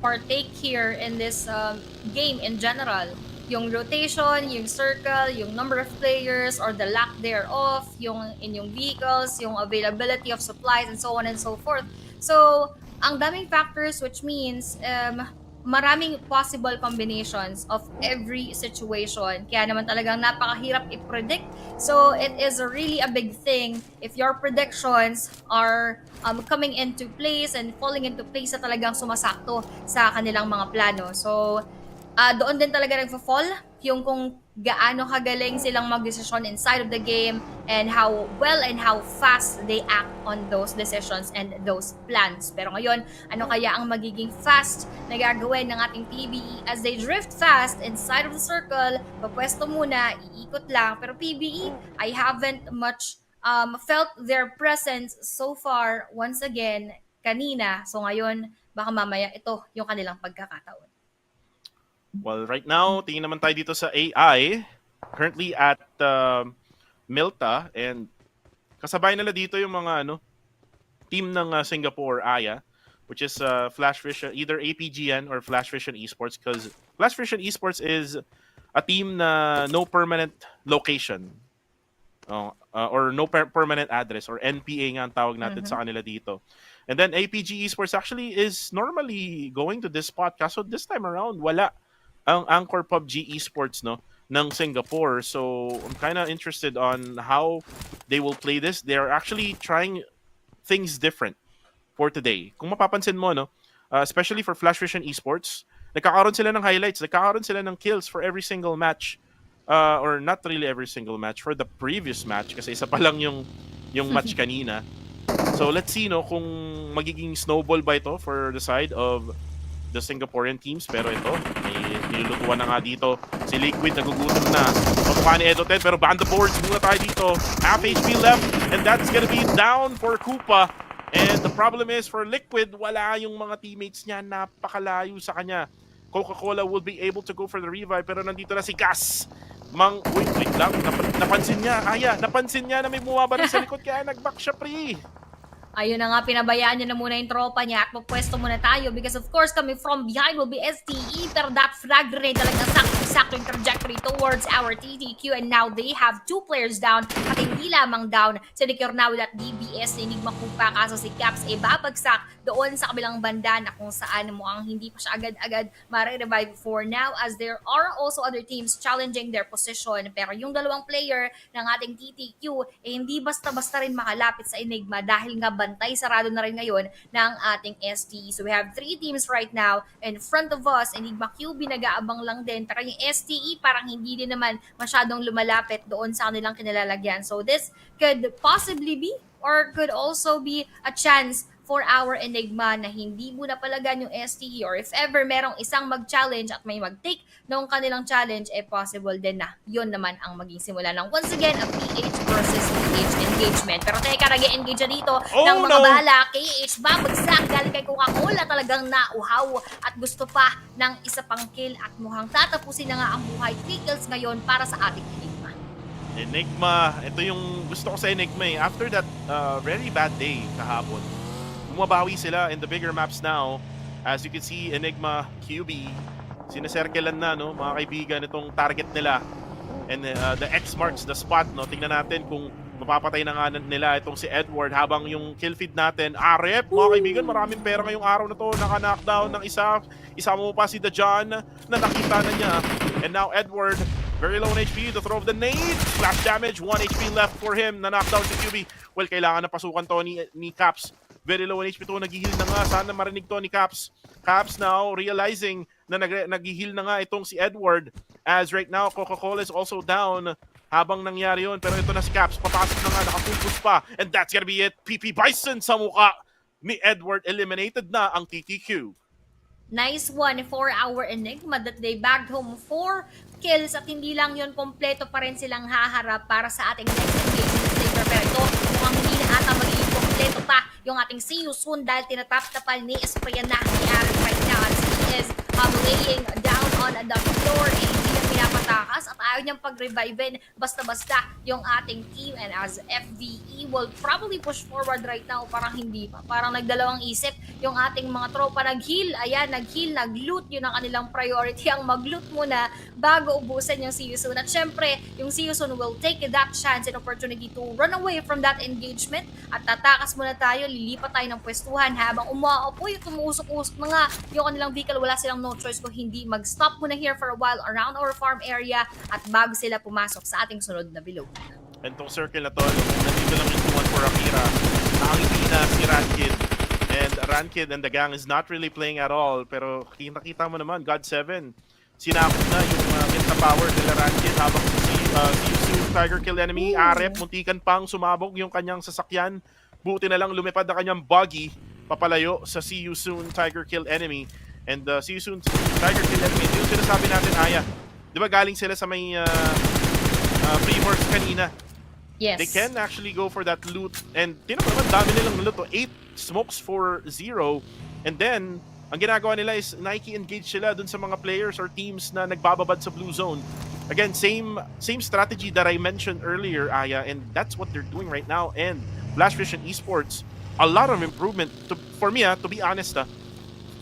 partake here in this game in general. Yung rotation, yung circle, yung number of players or the lack thereof, yung inyong vehicles, yung availability of supplies, and so on and so forth. So, ang daming factors, which means maraming possible combinations of every situation. Kaya naman talagang napakahirap i-predict. So, it is really a big thing if your predictions are coming into place and falling into place na talagang sumasakto sa kanilang mga plano. So, doon din talaga nagfa-fall yung kung gaano kagaling silang mag-desisyon inside of the game, and how well and how fast they act on those decisions and those plans. Pero ngayon, ano kaya ang magiging fast na gagawin ng ating PBE as they drift fast inside of the circle? Papwesto muna, iikot lang. Pero PBE, I haven't much felt their presence so far once again kanina. So ngayon, baka mamaya ito yung kanilang pagkakataon. Well, right now, tingin naman tayo dito sa AI. Currently at Milta. And kasabay nila dito yung mga team ng Singapore, Aya. Which is Flash Vision, either APGN or Flash Vision Esports. Because Flash Vision Esports is a team na no permanent location. Or no permanent address, or NPA nga ang tawag natin sa kanila dito. And then APG Esports actually is normally going to this spot. Kaso this time around, wala ang anchor PUBG Esports ng Singapore. So I'm kind of interested on how they will play this. They're actually trying things different for today. Kung mapapansin mo, especially for Flash Vision Esports, nagkakaroon sila ng highlights, nagkakaroon sila ng kills for every single match. Or not really every single match, for the previous match, kasi isa pa lang yung match kanina. So let's see kung magiging snowball ba ito for the side of the Singaporean teams. Pero ito, may nilulutuan na nga dito. Si Liquid nagugutom na. Pagmukha ni Edo Ted, pero ban the boards muna tayo dito. Half HP left, and that's gonna be down for Koopa. And the problem is, for Liquid, wala yung mga teammates niya, napakalayo sa kanya. Coca-Cola will be able to go for the revive, pero nandito na si Gas. Wait lang, napansin niya, napansin niya na may bumabaril sa likod, kaya nag-back siya, pre. Ayun na nga, pinabayaan niya na muna yung tropa niya at magpwesto muna tayo because of course coming from behind will be STE, pero that frag grenade talagang sakto yung trajectory towards our TTQ, and now they have 2 players down at hindi lamang down si Secure now with that DBS na Enigma Kupa, kaso si Caps ay babagsak doon sa kabilang banda na kung saan mukhang hindi pa siya agad-agad mare-revive for now, as there are also other teams challenging their position, pero yung dalawang player ng ating TTQ ay hindi basta-basta rin makalapit sa Enigma dahil nga bantay sarado na rin ngayon ng ating STE. So we have 3 teams right now in front of us. Enigma QB nag-aabang lang din, pero yung STE parang hindi din naman masyadong lumalapit doon sa kanilang kinalalagyan. So this could possibly be or could also be a chance for our Enigma na hindi muna palagan yung STE, or if ever merong isang mag-challenge at may mag-take ng kanilang challenge, possible din na yun naman ang maging simula ng once again a PH versus PH engagement. Pero teka, nag-engage dito ng mga bala. KH babagsak galing kay Coca-Cola, talagang nauhaw at gusto pa ng isa pang kill at mukhang tatapusin na nga ang buhay. 3 kills ngayon para sa ating Enigma, ito yung gusto ko sa Enigma eh. After that very bad day kahapon, bumabawi sila in the bigger maps now. As you can see, Enigma QB, sineserkelan na mga kaibigan itong target nila. And the X marks the spot. Tingnan natin kung mapapatay na nga nila itong si Edward habang yung kill feed natin. Rep, mga kaibigan, maraming pera ngayong araw na to. Naka-knockdown ng isa. Isa mo pa si The John na nakita na niya. And now Edward, very low on HP, the throw of the nade, splash damage, 1 HP left for him, na-knockdown si QB. Well, kailangan na pasukan to ni Caps. Very low on HP to, nag-heal na nga. Sana marinig to ni Caps. Caps now realizing na nag-heal na nga itong si Edward. As right now, Coca-Cola is also down habang nangyari yun. Pero ito na si Caps, papasok na nga, nakafocus pa. And that's gonna be it. PP Bison sa mukha ni Edward. Eliminated na ang TTQ. Nice one for our Enigma that they bagged home 4 kills, at hindi lang yun, kompleto pa rin silang haharap para sa ating next engagement later. Pero ito, mukhang hindi na ata magiging kompleto pa yung ating see you soon dahil tinatap-tapal ni Esprian na ni Aaron right now, as he is laying down on the floor. Hindi niya pinapatakas at ayaw niyang pag-revive basta-basta yung ating team, and as FVE will probably push forward right now, parang hindi pa. Parang nagdalawang isip yung ating mga tropa. Nag-heal, ayan, nag-heal, nag-loot. Yun ang kanilang priority, ang mag-loot muna bago ubusin yung see you soon. At syempre, yung see you soon will take that chance and opportunity to run away from that engagement. At tatakas muna tayo, lilipat tayo ng pwestuhan habang umaapoy, tumusok-usok na nga yung kanilang vehicle. Wala silang no choice kung hindi mag-stop muna here for a while around our farm area at bago sila pumasok sa ating sunod na bilog. And tong circle na to, nandito lang yung 1 for Akira. Nakangiti na si Rankid. And Rankid and the gang is not really playing at all. Pero nakita mo naman, God 7. Sinakot na yung meta power nila Rankid habang si Yusu Tiger Kill enemy. Arep, muntikan pang sumabog yung kanyang sasakyan. Buti na lang lumipad na kanyang buggy papalayo sa See You Soon Tiger Kill enemy. And See You Soon Tiger Kill enemy, yung sinasabi natin, Aya, di ba galing sila sa may Primors kanina? Yes. They can actually go for that loot. And tinan mo naman, dami nilang naluto. 8 smokes for 0. And then, ang ginagawa nila is Nike-engage sila dun sa mga players or teams na nagbababad sa blue zone. Again, same strategy that I mentioned earlier, Aya, and that's what they're doing right now. And Flash Vision Esports, a lot of improvement. For me, to be honest,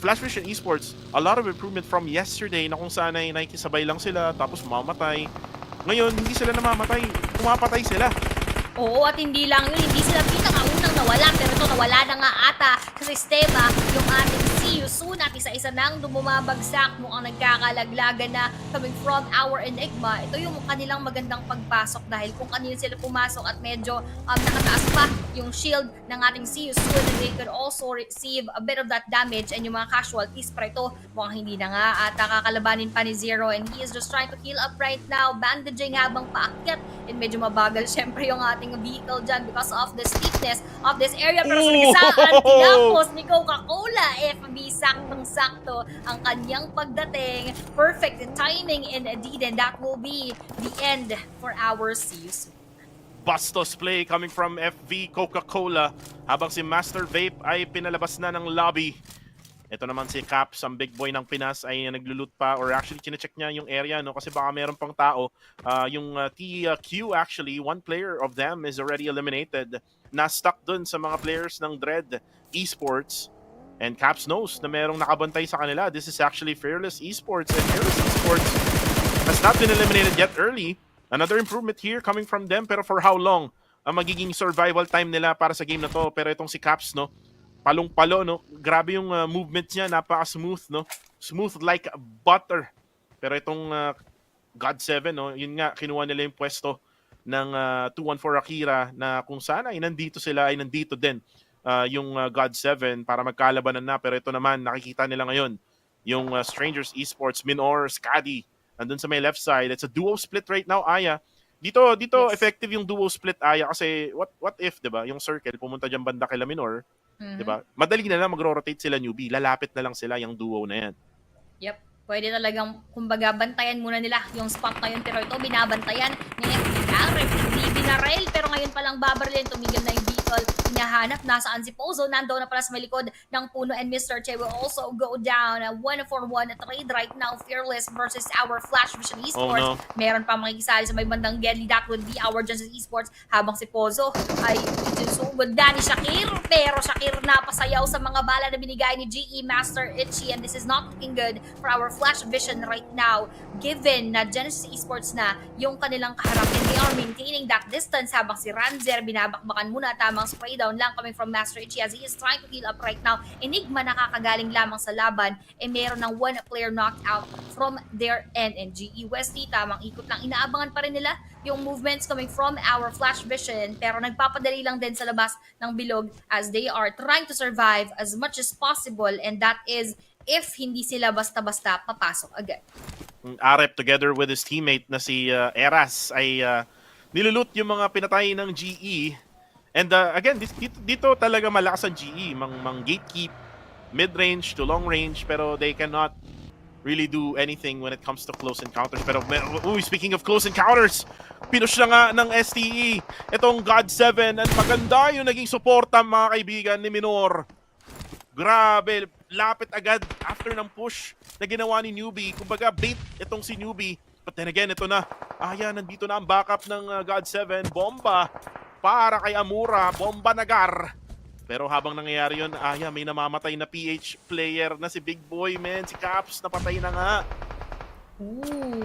Flash Vision Esports, a lot of improvement from yesterday na kung saan ay nakikisabay lang sila tapos mamamatay. Ngayon, hindi sila namamatay, pumapatay sila. Oo, at hindi lang yun, hindi sila pinakaunang nawala, pero ito nawala na nga ata sa sistema yung ating CU soon at isa-isa nang dumumabagsak, mukhang nagkakalaglagan na coming from our Enigma. Ito yung kanilang magandang pagpasok dahil kung kanino sila pumasok at medyo nakataas pa yung shield ng ating CU soon, and they could also receive a bit of that damage and yung mga casualties, pero ito mukhang hindi na nga at kakalabanin pa ni Zero, and he is just trying to heal up right now, bandaging habang paakyat, and medyo mabagal syempre yung ating vehicle dyan because of the steepness of this area. Pero sa nagisaan, tinapos ni Coca-Cola FB, saktong-sakto ang kanyang pagdating. Perfect timing indeed, and that will be the end for our CU. Bastos play coming from FV Coca-Cola habang si Master Vape ay pinalabas na ng lobby. Ito naman si Caps, ang big boy ng Pinas, ay naglulut pa, or actually chinecheck niya yung area, no, kasi baka meron pang tao. Yung TQ actually, one player of them is already eliminated. Na-stuck dun sa mga players ng Dread Esports. And Caps knows na merong nakabantay sa kanila. This is actually Fearless Esports, and Fearless Esports has not been eliminated yet early. Another improvement here coming from them, pero for how long ang magiging survival time nila para sa game na to? Pero itong si Caps, no, palong-palo, no? Grabe yung movement niya, napaka-smooth, no? Smooth like butter. Pero itong God7, no? Yun nga, kinuha nila yung pwesto ng 214 Akira na kung sana ay nandito sila, ay nandito din yung God7 para magkalabanan na. Pero ito naman, nakikita nila ngayon yung Strangers Esports, Minor, Skadi, andun sa may left side. It's a duo split right now, Aya. Dito Yes. effective yung duo split, Aya, kasi what if, 'di ba? Yung circle pumunta diyan banda kay Minor, 'di ba? Madali na lang magro-rotate sila newbie. Lalapit na lang sila yung duo na 'yan. Yep. Pwede talagang, kumbaga, bantayan muna nila yung spot na yun. Pero ito, binabantayan ni Darek. Hindi binarel, pero ngayon palang babarilin. Tumigil na yung vehicle. Hinahanap, nasaan si Pozo. Nandoon na pala sa may likod ng puno. And Mr. Che will also go down. 1-for-1 trade right now. Fearless versus our Flash Vision Esports. Oh, no. Meron pa makikisali sa may bandang Gedli. That would be our Genesis Esports. Habang si Pozo ay sinusugod na ni Shakir. Pero Shakir napasayaw sa mga bala na binigay ni GE Master Itchy. And this is not looking good for our Flash Vision right now, given na Genesis Esports na yung kanilang kaharap, and they are maintaining that distance habang si Ranzer binabakbakan muna, tamang spray down lang coming from Master Ichi as he is trying to heal up right now. Enigma nakakagaling lamang sa laban, meron ng one player knocked out from their end, and GE Westy tamang ikot lang, inaabangan pa rin nila yung movements coming from our Flash Vision, pero nagpapadali lang din sa labas ng bilog as they are trying to survive as much as possible, and that is if hindi sila basta-basta papasok agad. Arep together with his teammate na si Eras ay nilulut yung mga pinatay ng GE. And again, dito talaga malakas ang GE. Mang gatekeep, mid-range to long range, pero they cannot really do anything when it comes to close encounters. Pero speaking of close encounters, pinush na nga ng STE itong God7, at maganda yung naging suporta, mga kaibigan, ni Minor. Grabe, lapit agad after ng push na ginawa ni Newbie. Kumbaga, bait itong si Newbie. But then again, ito na. Nandito na ang backup ng God7. Bomba para kay Amura. Bomba nagar. Pero habang nangyayari yun, may namamatay na PH player na si Big Boy, man. Si Caps, napatay na nga.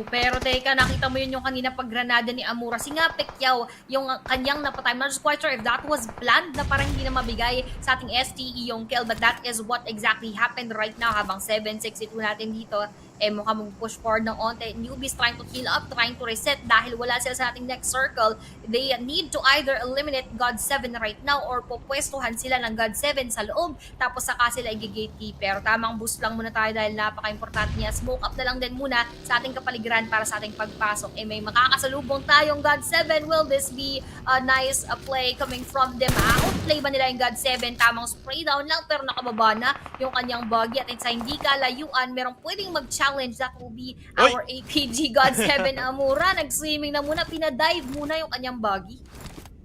Pero teka, nakita mo yun yung kanina paggranada ni Amura. Si nga Pekyaw, yung kanyang napatay. I'm not just quite sure if that was planned na parang hindi na mabigay sa ating STE yung kill, but that is what exactly happened right now habang 7-6-2 natin dito. Mukhang mag-push forward ng onte. Newbies trying to heal up, trying to reset dahil wala sila sa ating next circle. They need to either eliminate God7 right now or pupwestuhan sila ng God7 sa loob, tapos saka sila i-gatekeep. Pero tamang boost lang muna tayo dahil napaka-importante niya. Smoke up na lang din muna sa ating kapaligiran para sa ating pagpasok. May makakasalubong tayong God7. Will this be a nice play coming from them? Outplay ba nila yung God7? Tamang spray down lang pero nakababa na yung kanyang buggy, at sa hindi kalayuan, merong pwedeng mag-challenge. That will be our APG God7 Amura. Nag-swimming na muna, pinadive muna yung kanyang buggy.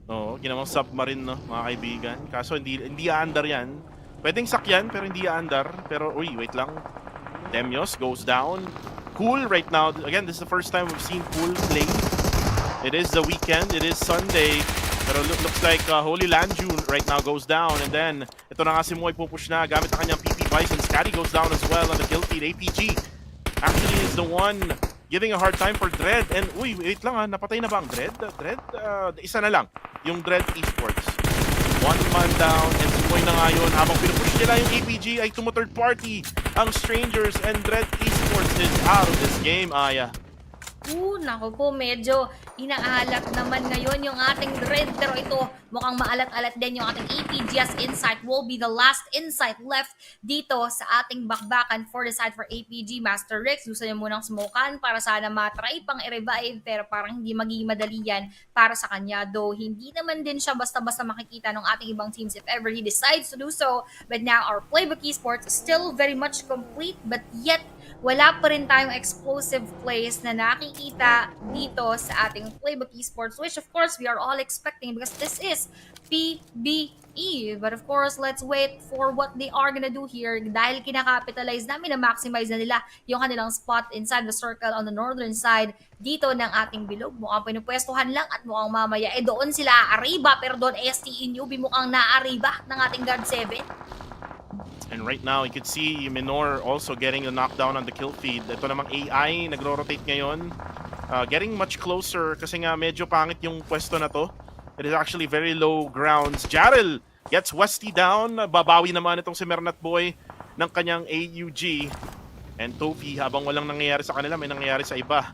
Oo, ginawang submarine, no, mga kaibigan. Kaso hindi aandar yan. Pwedeng sakyan, pero hindi aandar. Pero, uy, wait lang. Demios goes down. Cool right now. Again, this is the first time we've seen Cool play. It is the weekend. It is Sunday. Pero looks like Holy Lanju right now goes down. And then, ito na nga si Moy pupush na gamit ang kanyang PP Bison. Scatty goes down as well on the kill feed. APG actually is the one giving a hard time for Dread. And, uy, wait lang ha. Napatay na ba ang Dread? Isa na lang. Yung Dread Esports. One man down, and si Moy na nga yun. Habang pinupush nila yung APG ay tumo-third party. Ang Strangers and Dread Esports is out of this game, Aya. Naku po, medyo inaalat naman ngayon yung ating Red. Pero ito, mukhang maalat-alat din yung ating APG as Insight will be the last Insight left dito sa ating bakbakan for the side for APG. Master Rex, gusto niya munang smokan para sana matry pang i-revive, pero parang hindi magiging madali yan para sa kanya. Though, hindi naman din siya basta-basta makikita ng ating ibang teams if ever he decides to do so. But now, our Playbook Esports is still very much complete, but yet, wala pa rin tayong explosive plays na nakikita dito sa ating Playbook Esports, which of course we are all expecting because this is PBE. But of course, let's wait for what they are gonna do here dahil kinakapitalize namin na maximize na nila yung kanilang spot inside the circle on the northern side dito ng ating bilog. Mukhang pinupwestuhan lang at mukhang mamaya doon sila arriba, pero doon STE newbie mukhang na-arriba ng ating Guard 7. And right now, you could see Minor also getting a knockdown on the kill feed. Ito namang AI, nagro-rotate ngayon. Getting much closer kasi nga medyo pangit yung pwesto na to. It is actually very low grounds. Jarrell gets Westy down. Babawi naman itong si Mernat Boy ng kanyang AUG. And Tofi, habang walang nangyayari sa kanila, may nangyayari sa iba.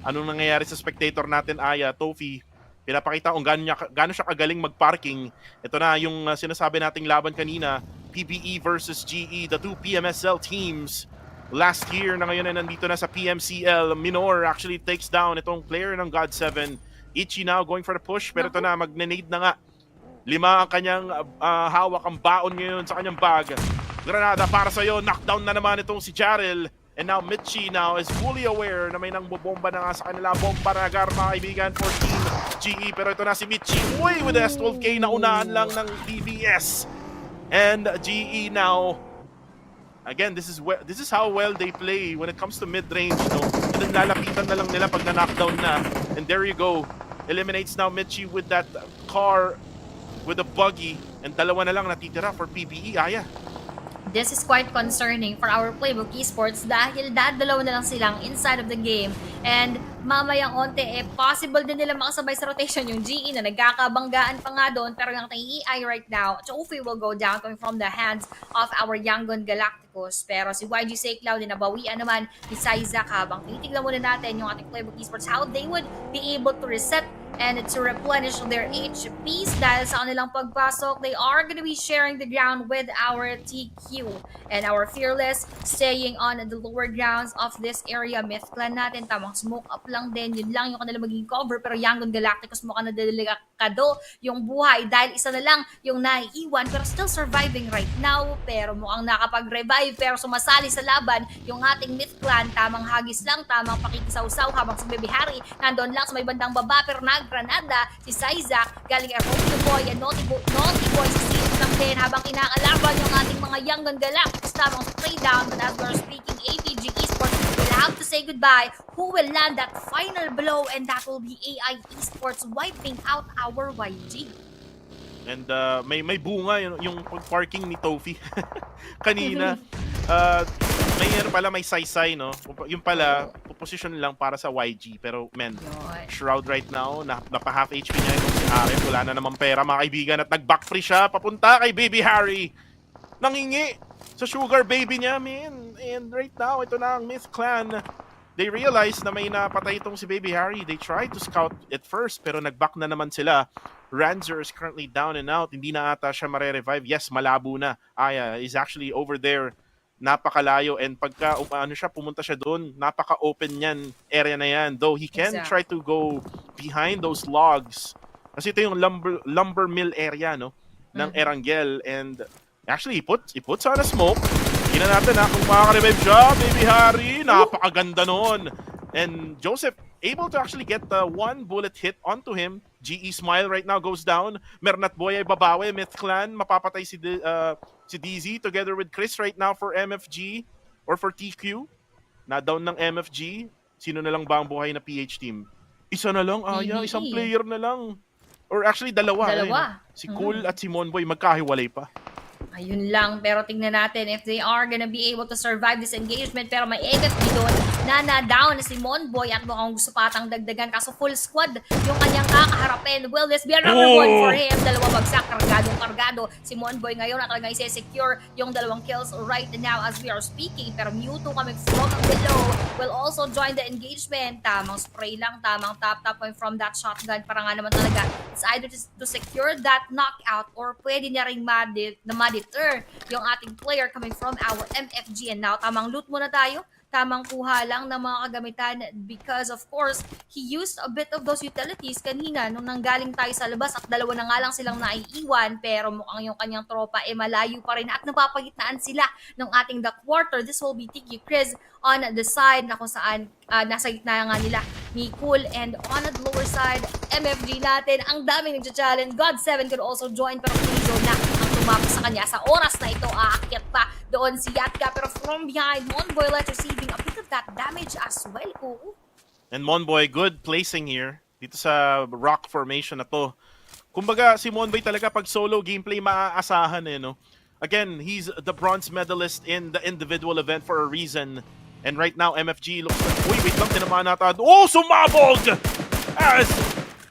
Anong nangyayari sa spectator natin, Aya? Tofi, pinapakita kung gaano siya kagaling mag-parking. Ito na yung sinasabi nating laban kanina. PBE versus GE, the two PMSL teams. Last year na ngayon ay nandito na sa PMCL. Minor actually takes down itong player ng God 7. Ichi now going for the push, pero ito na, magne-nade na nga. 5 ang kanyang hawak, ang baon ngayon sa kanyang bag. Granada para sa'yo, knockdown na naman itong si Jarrell. And now Mitchie now is fully aware na may nang bubomba na nga sa kanila. Bomba na agar, mga kaibigan, for Team GE. Pero ito na si Mitchie. Uy, with the S12K, naunahan lang ng DVS. And GE now, again, this is how well they play when it comes to mid-range, no? And then lalapitan na lang nila pag na-knockdown na. And there you go. Eliminates now Mitchie with that car, with a buggy. And dalawa na lang natitira for PBE, Aya. This is quite concerning for our Playbook Esports dahil dadalaw na lang silang inside of the game. And mamayang onte, possible din nila makasabay sa rotation yung GE na nagkakabanggaan pa nga doon. Pero yung ating EI right now, Chofi will go down coming from the hands of our Yangon Galacticos. Pero si YG Saycloud din nabawian naman ni Isaac. Habang tinitignan muna natin yung ating Playbook Esports, how they would be able to reset and to replenish their HPs dahil sa kanilang pagpasok. They are going to be sharing the ground with our TQ. And our Fearless staying on the lower grounds of this area. Myth Clan natin, tamang smoke up lang din. Yun lang yung kanila magiging cover. Pero Yangon Galacticos mukhang nadadelikado yung buhay dahil isa na lang yung naiiwan pero still surviving right now. Pero mukhang nakapag-revive pero sumasali sa laban yung ating Myth Clan. Tamang hagis lang, tamang pakikisaw-saw habang si Baby Harry nandoon lang sa may bandang baba pero Granada, si Isaac, galing kay Rocky Boy, and Naughty Boy sa season lang din habang kinakalaban yung ating mga Yangon Galacticos tamang straight down. But as we're speaking, APG Esports will have to say goodbye. Who will land that final blow? And that will be AI Esports wiping out our YG. And may bunga yung parking ni Tofi kanina. May saysay, no? Yung pala, position lang para sa YG. Pero, men, Shroud right now, napa-half HP niya yung si Arem. Wala na naman pera, mga kaibigan. At nag-back free siya, papunta kay Baby Harry. Nangingi sa sugar baby niya, man. And right now, ito na ang Myth Clan. They realize na may napatay itong si Baby Harry. They tried to scout it first, pero nag-back na naman sila. Ranzer is currently down and out. Hindi na ata siya mare-revive. Yes, malabo na. Aya is actually over there. Napakalayo, and pagka pumunta siya doon, napaka-open yan, area na yan. Though he can try to go behind those logs. Kasi ito yung lumber mill area, no, ng Erangel. And actually, he puts on a smoke. Tingnan natin kung makaka-revive siya, Baby Harry. Napakaganda nun. And Joseph able to actually get the one bullet hit onto him. GE Smile right now goes down. Mernat Boy ay babawi. Myth Clan, mapapatay si DZ together with Chris right now for MFG or for TQ. Na-down ng MFG. Sino na lang ba ang buhay na PH team? Isa na lang, Aya. Isang PBE. player na lang. Or actually, dalawa. Dalawa. Si Cool at si Monboy magkahiwalay pa. Ayun lang, pero tingnan natin if they are gonna be able to survive this engagement. Pero may MFG doon na na-down na si Monboy at mukhang gusto patang dagdagan. Kaso full squad yung kanyang kakaharapin. Will this be another one for him? Dalawa bagsak, kargado. Si Monboy ngayon at talagang isi-secure yung dalawang kills right now as we are speaking. Pero Mewtwo coming from below will also join the engagement. Tamang spray lang, tamang tap point from that shotgun. Para nga naman talaga, it's either to secure that knockout or pwede niya ring ma-deter yung ating player coming from our MFG. And now, tamang loot muna tayo. Tamang kuha lang ng mga kagamitan because of course, he used a bit of those utilities kanina nung nanggaling tayo sa labas at dalawa na nga lang silang naiiwan pero mukhang yung kanyang tropa malayo pa rin at napapagitnaan sila ng ating the quarter. This will be Tiki Chris on the side na kung saan nasa gitna nga nila ni Cool and on the lower side, MFG natin. Ang daming nagja-challenge. God7 could also join pero Kulizo na ang tumapos sa kanya. Sa oras na ito, aakyat pa doon si Yatka pero from behind, Monboy let receiving a bit of that damage as well. Oo. And Monboy, good placing here. Dito sa rock formation na to. Kumbaga, si Monboy talaga pag solo gameplay maaasahan no? Again, he's the bronze medalist in the individual event for a reason. And right now, MFG looks like... Uy, wait lang, tinamaan nata. Oh, sumabog! As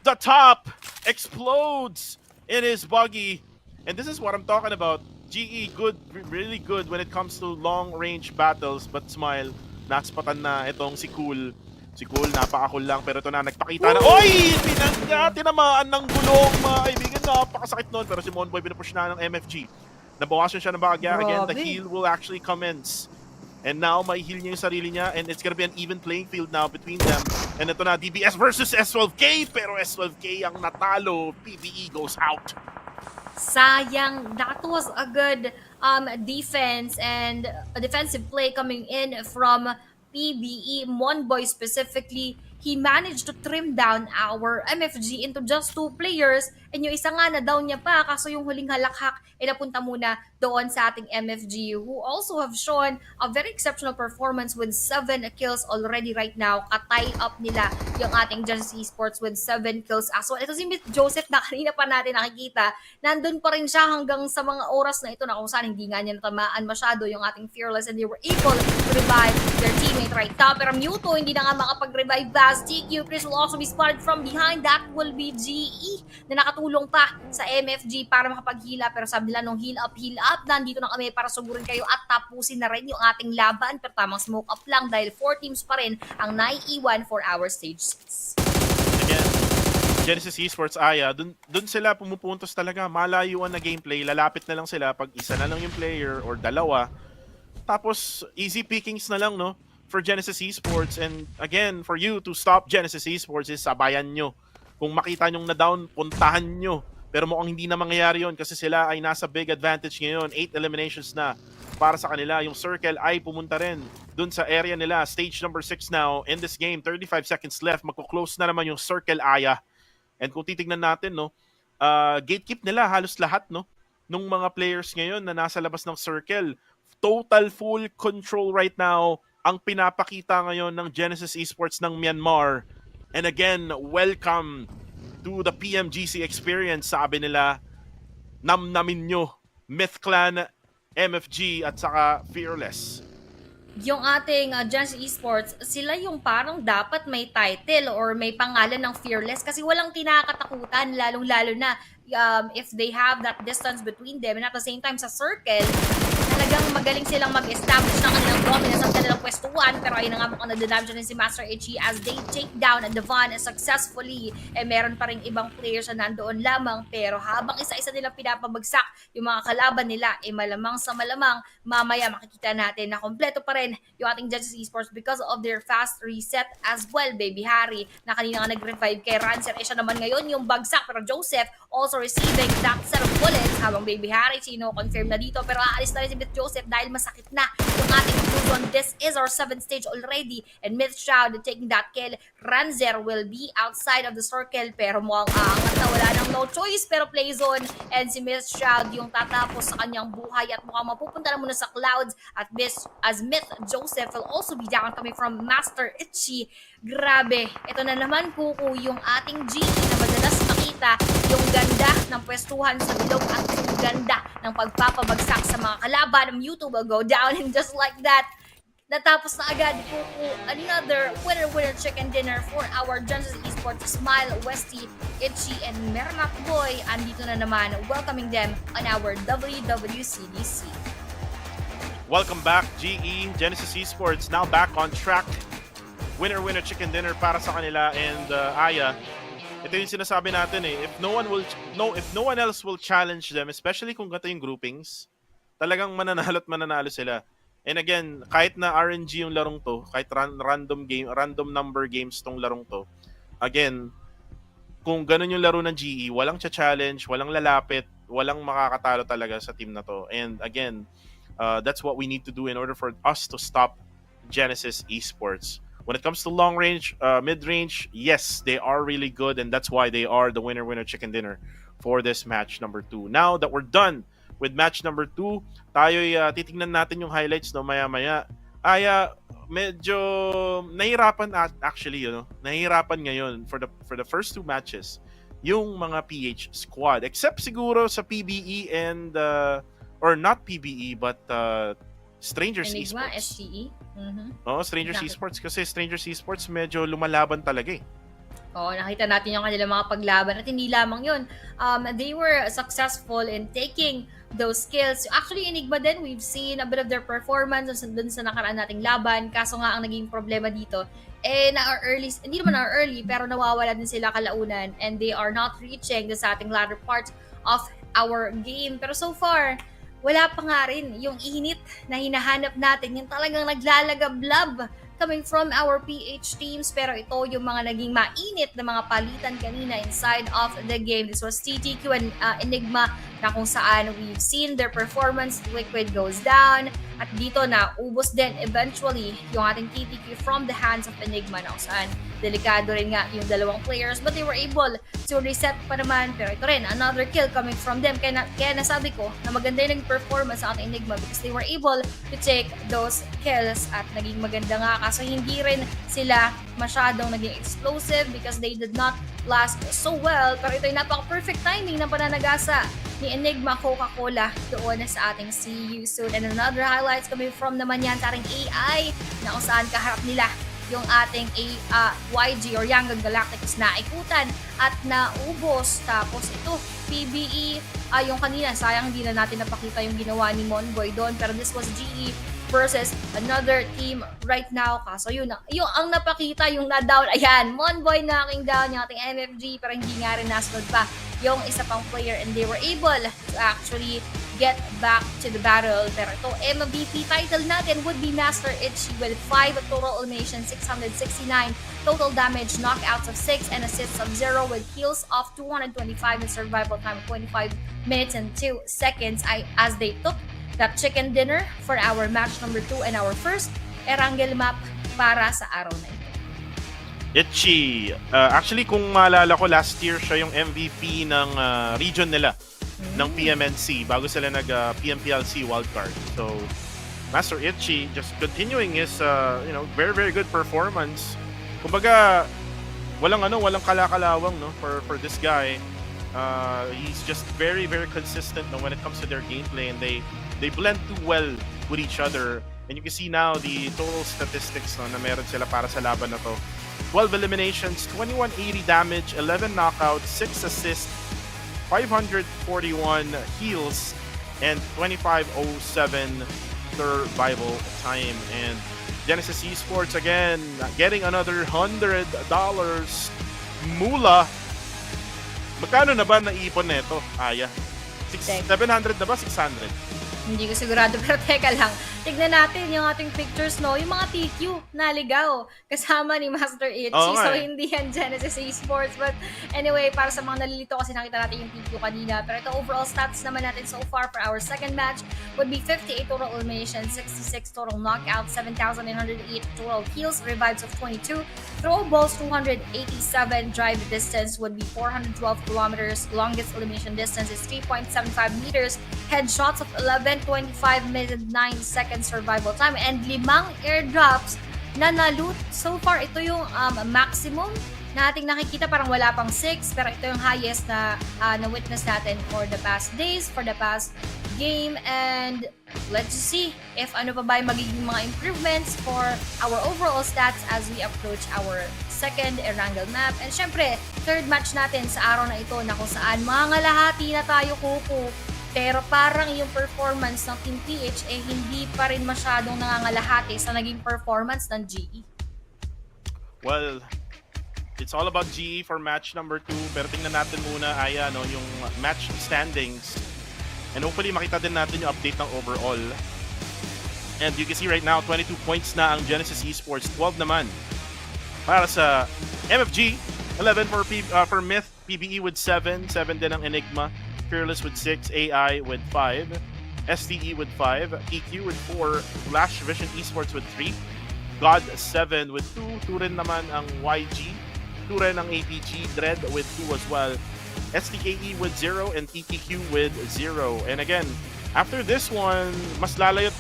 the top explodes in his buggy. And this is what I'm talking about. GE, good, really good when it comes to long-range battles. But Smile, naspatan na itong si Cool. Si Cool, napakakul lang. Pero ito na, nagpakita na. Oy! Tinamaan ng gulong, mga kaibigan. Napakasakit nun. Pero si Monboy, pinupush na ng MFG. Nabawasan siya ng bagya. Again, the heal will actually commence. And now, may heal niya yung sarili niya. And it's gonna be an even playing field now between them. And ito na, DBS versus S12K. Pero S12K ang natalo. PBE goes out. Sayang, that was a good defense and a defensive play coming in from PBE. Monboy specifically, he managed to trim down our MFG into just 2 players and yung isa nga na down niya pa kaso yung huling halakhak napunta muna doon sa ating MFG who also have shown a very exceptional performance with 7 kills already right now. Katay up nila yung ating Genesis Esports with 7 kills as well. Ito si Miss Joseph na kanina pa natin nakikita, nandun pa rin siya hanggang sa mga oras na ito na kung saan hindi nga niya natamaan masyado yung ating Fearless and they were able to revive their teammate right now. Pero Mewtwo hindi na nga makapag-revive fast. TQ Chris will also be spotted from behind. That will be GE na nakatulong pa sa MFG para makapag-heal up. Pero sabi nila nung heal up, nandito na kami para sugurin kayo at tapusin na rin yung ating laban. Pero tamang smoke up lang dahil 4 teams pa rin ang naiiwan for our stage 6. Again, Genesis Esports, Aya, dun sila pumupuntos talaga. Malayuan na gameplay. Lalapit na lang sila pag isa na lang yung player or dalawa. Tapos, easy pickings na lang, no? For Genesis Esports. And again, for you to stop Genesis Esports is sabayan nyo. Kung makita nyong na-down, puntahan nyo. Pero mukhang hindi na mangyayari yun kasi sila ay nasa big advantage ngayon. 8 eliminations na para sa kanila. Yung circle ay pumunta rin dun sa area nila. Stage number 6 now in this game. 35 seconds left. Magko-close na naman yung circle, Aya. And kung titignan natin, no, gatekeep nila halos lahat, no, nung mga players ngayon na nasa labas ng circle. Total full control right now ang pinapakita ngayon ng Genesis Esports ng Myanmar. And again, welcome to the PMGC experience. Sabi nila, namnamin nyo, Myth Clan, MFG, at saka Fearless. Yung ating Genesis Esports, sila yung parang dapat may title or may pangalan ng Fearless kasi walang kinakatakutan, lalong-lalo na if they have that distance between them and at the same time sa circle, talagang magaling silang mag-establish ng kanilang dominance at kanilang pwestuhan. Pero ayun na nga mukhang nadadamage na si Master HE as they take down Devon successfully. Meron pa rin ibang players na nandoon lamang. Pero habang isa-isa nilang pinapabagsak yung mga kalaban nila, malamang sa malamang, mamaya makikita natin na kompleto pa rin yung ating Genesis Esports because of their fast reset as well. Baby Harry, na kanina nga nag-revive kay Rancer. Siya naman ngayon yung bagsak. Pero Joseph also receiving that set of bullets habang Baby Harry, confirm na dito. Pero aalis na rin si Joseph dahil masakit na yung ating move on. This is our 7th stage already. And Myth Shroud taking that kill. Ranzer will be outside of the circle. Pero mukhang aangat na. Wala nang no choice. Pero play zone. And si Myth Shroud yung tatapos sa kanyang buhay. At mukhang mapupunta na muna sa clouds. At as Myth Joseph will also be down coming from Master Itchy. Grabe. Ito na naman Kuku yung ating GE na madalas makita yung ganda ng pwestuhan sa bilog at yung ganda ng pagpapabagsak sa mga kalaban. Mewtwo will go down and just like that, natapos na agad Kuku. Another winner chicken dinner for our Genesis Esports. Smile, Westy, Itchy, and Miramar Boy. Andito na naman, welcoming them on our WWCDC. Welcome back, GE, Genesis Esports, now back on track. Winner chicken dinner para sa kanila, and Aya, ito yung sinasabi natin if no one else will challenge them, especially kung ganito yung groupings, talagang mananalo sila. And again, kahit na RNG yung larong to, kahit random number games tong larong to, again, kung ganun yung laro ng GE, walang challenge, walang lalapit, walang makakatalo talaga sa team na to. And again, that's what we need to do in order for us to stop Genesis Esports. When it comes to long range, mid-range, yes, they are really good, and that's why they are the winner chicken dinner for this match number 2. Now that we're done with match number 2, tayo'y titingnan natin yung highlights no maya-maya. Aya, medyo nahirapan actually, nahirapan ngayon for the first 2 matches yung mga PH squad, except siguro sa PBE and or not PBE but Strangers Enigma, Esports. SCE. Strangers Esports kasi Strangers Esports medyo lumalaban talaga eh. Nakita natin yung kanilang mga paglaban at hindi lamang yun. They were successful in taking those skills. Actually, Enigma din, we've seen a bit of their performance dun sa nakaraan nating laban. Kaso nga ang naging problema dito, hindi naman early, pero nawawala din sila kalaunan and they are not reaching sa ating latter part of our game. Pero so far, wala pa nga rin yung init na hinahanap natin, yung talagang naglalagablab coming from our PH teams. Pero ito yung mga naging mainit na mga palitan kanina inside of the game. This was TTQ and Enigma na kung saan we've seen their performance. Liquid goes down at dito na ubos din eventually yung ating TTQ from the hands of Enigma na kung saan delikado rin nga yung dalawang players, but they were able to reset pa naman. Pero ito rin, another kill coming from them. Kaya nasabi ko na maganda yung performance sa ating Enigma because they were able to take those kills at naging maganda nga. Kaso hindi rin sila masyadong naging explosive because they did not last so well. Pero ito yung napaka-perfect timing ng pananagasa ni Enigma Coca-Cola doon sa ating See You Soon. And another highlights coming from naman yan sa ating AI na kung saan kaharap nila yung ating YG or Young Galactics na ikutan at naubos. Tapos ito, PBE, yung kanina, sayang hindi na natin napakita yung ginawa ni Monboy doon. Pero this was GE versus another team right now. Kaso yun, yung ang napakita, yung na-down, ayan, Monboy knocking down yung ating MFG, pero hindi nga rin nasunod pa yung isa pang player and they were able to actually get back to the battle. Pero ito, MVP title natin would be Master Itchy with 5 total eliminations, 669 total damage, knockouts of 6, and assists of 0 with heals of 225 and survival time of 25 minutes and 2 seconds as they took that chicken dinner for our match number 2 and our first Erangel map para sa araw na ito. Itchy, actually kung maalala ko, last year siya yung MVP ng region nila ng PMNC bago sila nag PMCL SEA wildcard. So Master Itchy just continuing his very very good performance. Kumbaga walang kalakalawang for this guy. He's just very very consistent when it comes to their gameplay, and they blend too well with each other. And you can see now the total statistics na meron sila para sa laban na to. 12 eliminations, 2180 damage, 11 knockouts, 6 assists, 541 heals, and 2507 survival time. And Genesis Esports again getting another $100 mula. Magkano na ba naipon nito, Aya? 700 na ba? 600? Hindi ko sigurado, pero teka lang. tignan natin yung ating pictures, no? Yung mga TQ na ligaw kasama ni Master Itchy. Oo nga So, eh. hindi yan Genesis Esports. But anyway, para sa mga nalilito kasi nakita natin yung TQ kanina. Pero ito, overall stats naman natin so far for our second match would be 58 total eliminations, 66 total knockouts, 7,908 total kills, revives of 22, throw balls 287, drive distance would be 412 kilometers, longest elimination distance is 3.75 meters, headshots of 11.25 minutes 9 seconds survival time, and 5 airdrops na na-loot. So far, ito yung maximum na ating nakikita. Parang wala pang 6, pero ito yung highest na na-witness natin for the past days, for the past game, and let's see if ano pa ba yung magiging mga improvements for our overall stats as we approach our second Erangel map. And syempre, third match natin sa araw na ito na kung saan mangalahati na tayo, Kuku. Pero parang yung performance ng Team PH hindi pa rin masyadong nangangalahati sa naging performance ng GE. Well, it's all about GE for match number 2. Pero tingnan natin muna, Aya, no, yung match standings. And hopefully makita din natin yung update ng overall. And you can see right now, 22 points na ang Genesis Esports, 12 naman para sa MFG, 11 for Myth, PBE with 7 din ang Enigma, Fearless with 6, AI with 5, STE with 5, EQ with 4, Flash Vision Esports with 3, God 7 with 2 rin naman ang YG, 2 rin ang APG, Dread with 2 as well, STKE with 0, and TTQ with 0. And again, after this one, mas lalayo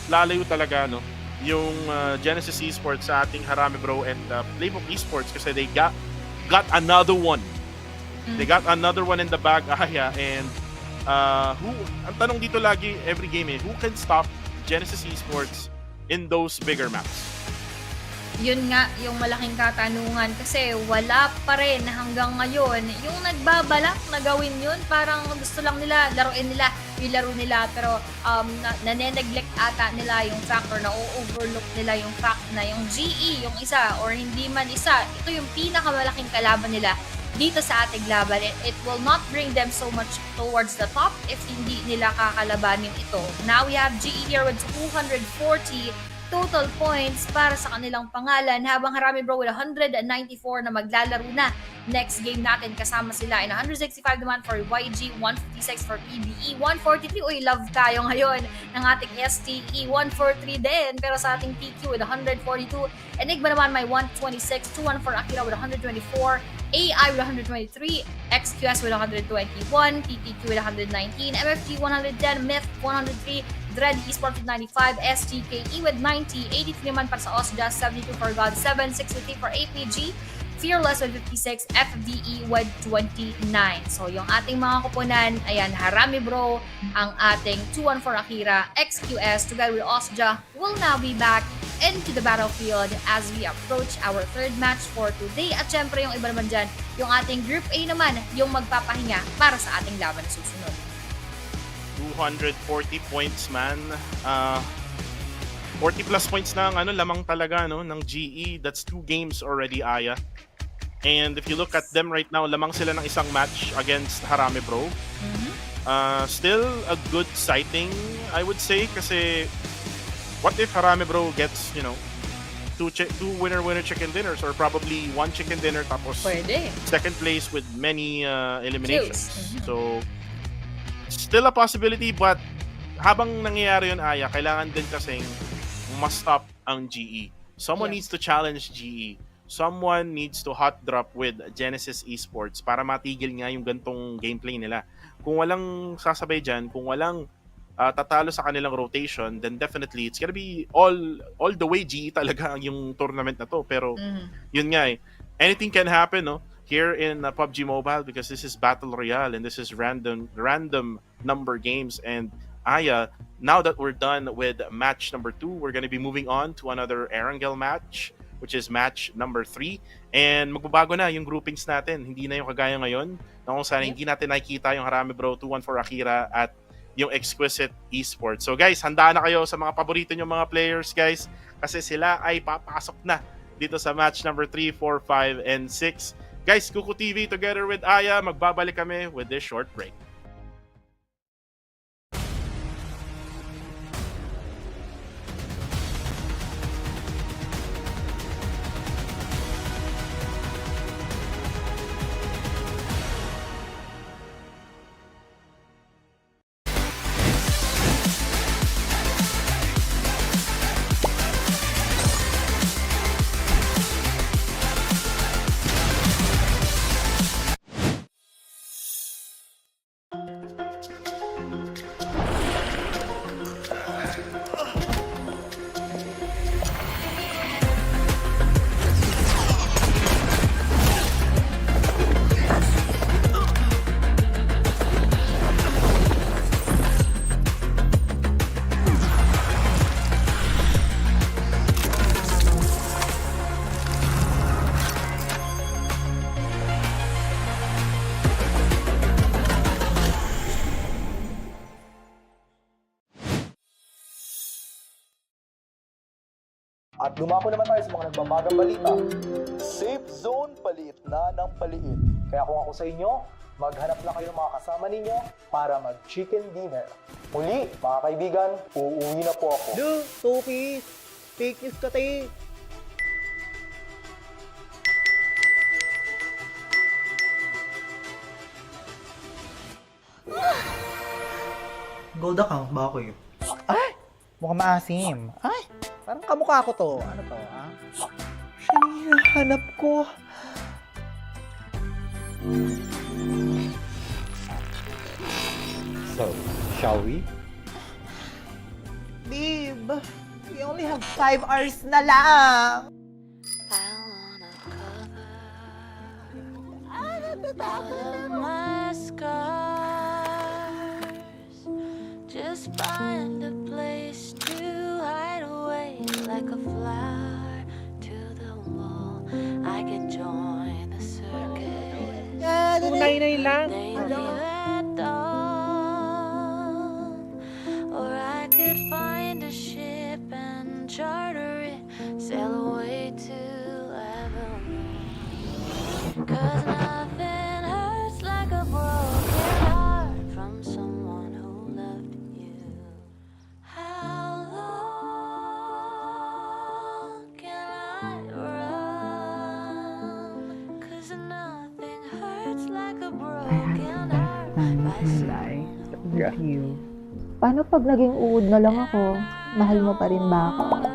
talaga, no, yung Genesis Esports sa ating Harami Bro and Playbook Esports kasi they got another one. They got another one in the bag, Aya, and ang tanong dito lagi every game who can stop Genesis Esports in those bigger maps? Yun nga yung malaking katanungan kasi wala pa rin hanggang ngayon yung nagbabalak na gawin yun. Parang gusto lang nila laruin nila yung laro nila, pero nane-neglect ata nila yung factor, na overlook nila yung fact na yung GE yung isa or hindi man isa, ito yung pinakamalaking kalaban nila dito sa ating laban. It will not bring them so much towards the top if hindi nila kakalabanin ito. Now we have GE here with 240 total points para sa kanilang pangalan, habang Harami Bro with 194 na maglalaro na next game natin. Kasama sila in 165 naman for YG, 156 for PBE, 143. Uy, love tayo ngayon ng ating STE, 143 din. Pero sa ating TQ with 142, Enigma naman may 126, 21 for Akira with 124, AI with 123, XQS with 121, TTQ with 119, MFG 110, Myth 103, Dread Esports with 95, STKE with 90, 83 naman para sa Osja, 72 for God, 7, 63 for APG, Fearless with 56, FDE with 29. So, yung ating mga kupunan, ayan, Harami Bro, ang ating 214 Akira, XQS, together with Osja, will now be back into the battlefield as we approach our third match for today. At syempre, yung iba naman dyan, yung ating Group A naman, yung magpapahinga para sa ating laban na susunod. 240 points, man. 40 plus points na ang lamang talaga, no, ng GE. That's 2 games already, Aya. And if you look at them right now, lamang sila ng isang match against Harami Bro. Still a good sighting, I would say, kasi what if Harami Bro gets, you know, two winner chicken dinners, or probably 1 chicken dinner tapos Pwede. second place with many eliminations. So still a possibility, but habang nangyayari yun, Aya, kailangan din kasing ma-stop ang GE. Someone needs to challenge GE. Someone needs to hot drop with Genesis Esports para matigil nga yung gantong gameplay nila. Kung walang sasabay dyan, kung walang tatalo sa kanilang rotation, then definitely it's gonna be all the way GE talaga yung tournament na to. Pero yun nga anything can happen, no, here in PUBG Mobile, because this is Battle Royale and this is random number games. And Aya, now that we're done with match number 2, we're gonna be moving on to another Erangel match, which is match number 3. And magbabago na yung groupings natin. Hindi na yung kagaya ngayon na kung saan hindi natin nakikita yung Harami Bro, 214 Akira at yung Exquisite Esports. So guys, handa na kayo sa mga paborito nyo mga players, guys, kasi sila ay papasok na dito sa match number 3, 4, 5, and 6. Guys, Kuku TV together with Aya, magbabalik kami with this short break. At dumako naman tayo sa mga nagbabagang balita. Safe zone paliit na ng paliit. Kaya kung ako sa inyo, maghanap na kayo ng mga kasama ninyo para mag-chicken dinner. Muli, mga kaibigan, uuwi na po ako. Duh, Sophie! Fake news ka tayo. Gold account ba ako yun? Ay! Mukhang maasim. Ay! Parang kamukha ko to. Ano to, ha? Siya, hanap ko. So, shall we? Babe, we only have 5 hours na lang. I wanna cover all of my scars. Just find a place to hide away like a flower to the wall. I could join the circus. lang. They leave at dawn. Or I could find a ship and charter it, sail away to Avalon. 'Cause nothing hurts like a broken heart from someone who loved you. How long can I run? 'Cause nothing hurts like a broken heart by someone who loved you. Paano pag naging uod na lang ako? Mahal mo pa rin ba ako?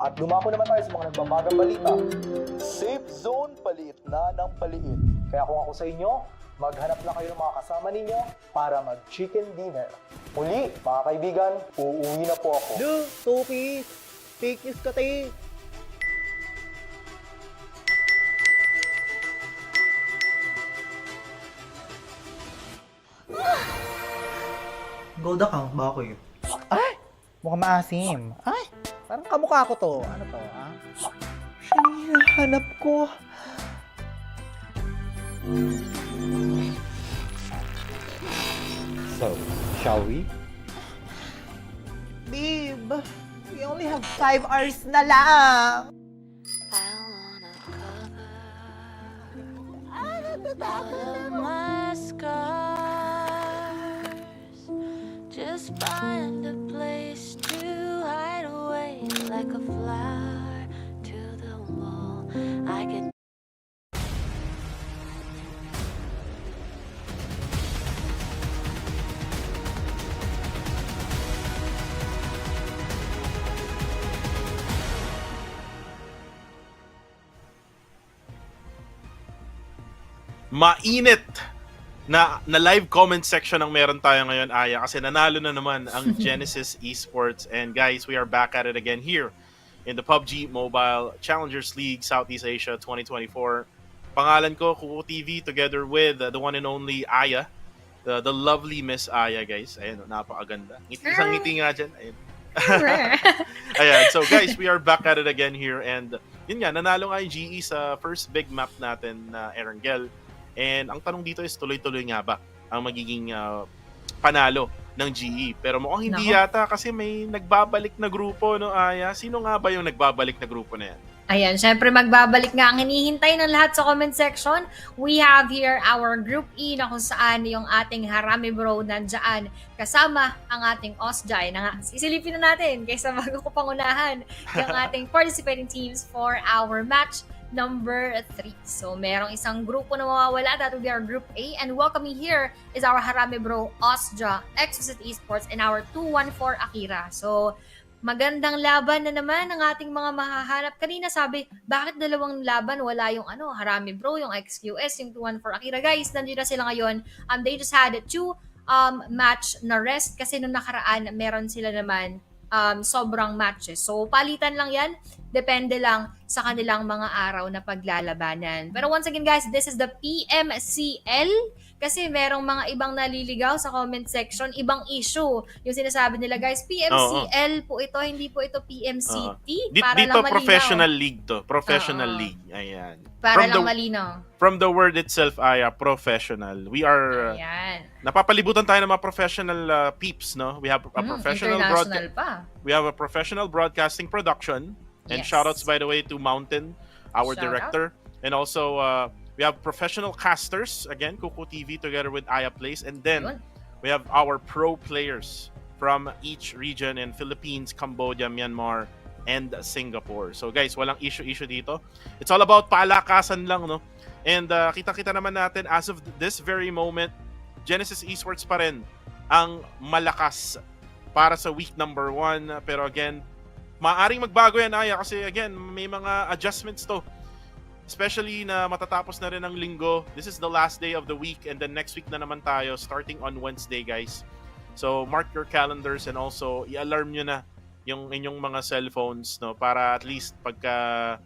At dumako naman tayo sa mga nagbabagang balita. Safe zone paliit na ng paliit. Kaya kung ako sa inyo, maghanap na kayo ng mga kasama ninyo para mag-chicken dinner. Muli, mga kaibigan, uuwi na po ako. Do, 2 piece. Take is ka, take. Gold account ba ako yun? Ay! Mukhang maasim. Ay! Parang kamukha ko to. Ano to, ha? Siya yung hinahanap ko. So, shall we? Babe, we only have 5 hours na lang. I wanna cover all of my scars. Just find a place to hide away like a flower to the wall. I could Mainit na live comment section ang meron tayo ngayon, Aya, kasi nanalo na naman ang Genesis Esports. And guys, we are back at it again here in the PUBG Mobile Challengers League Southeast Asia 2024. Pangalan ko, Kuko TV, together with the one and only Aya, the lovely Miss Aya, guys. Ayun, napakaganda. Isang ngiti nga dyan. Ayun. Ayan, so guys, we are back at it again here. And yun nga, nanalo nga yung GE sa first big map natin na Erangel. And ang tanong dito is tuloy-tuloy nga ba ang magiging panalo ng GE? Pero mukhang hindi yata kasi may nagbabalik na grupo, no, Aya? Sino nga ba yung nagbabalik na grupo na yan? Ayan, syempre magbabalik nga ang hinihintay ng lahat sa comment section. We have here our Group E na kung saan yung ating Harami Bro nandyan. Kasama ang ating Osjay na nga. Isilipin na natin kaysa bago ko pangunahan yung ating participating teams for our match number 3. So, merong isang grupo na mawawala. That will be our Group A. And welcoming here is our Harami Bro, Osja, Exquisite Esports, and our 214 Akira. So, magandang laban na naman ang ating mga mahahanap. Kanina sabi, bakit dalawang laban? Wala yung Harami Bro, yung XQS, yung 214 Akira. Guys, nandito na sila ngayon. They just had 2 match na rest kasi nung nakaraan, meron sila naman sobrang matches. So, palitan lang yan. Depende lang sa kanilang mga araw na paglalabanan. Pero once again, guys, this is the PMCL. Kasi merong mga ibang naliligaw sa comment section. Ibang issue. Yung sinasabi nila, guys, PMCL po ito, hindi po ito PMCT. Para Dito lang malinaw. professional league to. Professional league. Ayan. Para lang malinaw. From the word itself, Aya, professional. We are... Ayan. Napapalibutan tayo ng mga professional peeps, no? We have a professional international pa. We have a professional broadcasting production. And Yes. shoutouts, by the way, to Mountain, our Shout director. And also, we have professional casters, again, Kuko TV together with Aya Place. And then, Yun. we have our pro players from each region in Philippines, Cambodia, Myanmar, and Singapore. So guys, walang issue dito. It's all about palakasan lang, no? And kita-kita naman natin, as of this very moment, Genesis Esports pa rin ang malakas para sa week number 1. Pero again, maaring magbago yan, Aya, kasi again, may mga adjustments to. Especially na matatapos na rin ang linggo. This is the last day of the week and then next week na naman tayo starting on Wednesday, guys. So mark your calendars and also i-alarm nyo na yung inyong mga cellphones, no, para at least pagka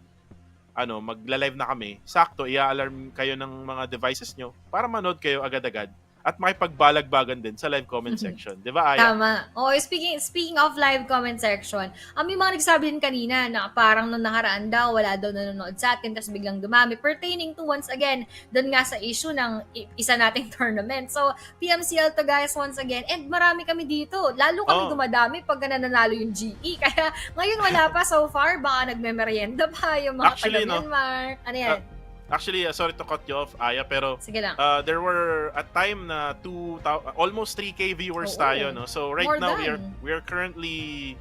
magla-live na kami, sakto i-alarm kayo ng mga devices nyo para manood kayo agad-agad at makipagbalagbagan din sa live comment section. Di ba, Aya? Tama. Oh, speaking of live comment section, may mga nagsabi din kanina na parang nung nakaraan daw, wala daw nanonood sa atin, tapos biglang dumami. Pertaining to, once again, doon nga sa issue ng isa nating tournament. So, PMCL to, guys, once again. And marami kami dito. Lalo kami dumadami pag nananalo yung GE. Kaya ngayon wala pa so far. Baka nagme-merienda pa yung mga taga-Myanmar. Ano yan? Actually, sorry to cut you off, Aya, pero Sige lang. there were a time na almost 3K viewers tayo, no? So right More now than. we are currently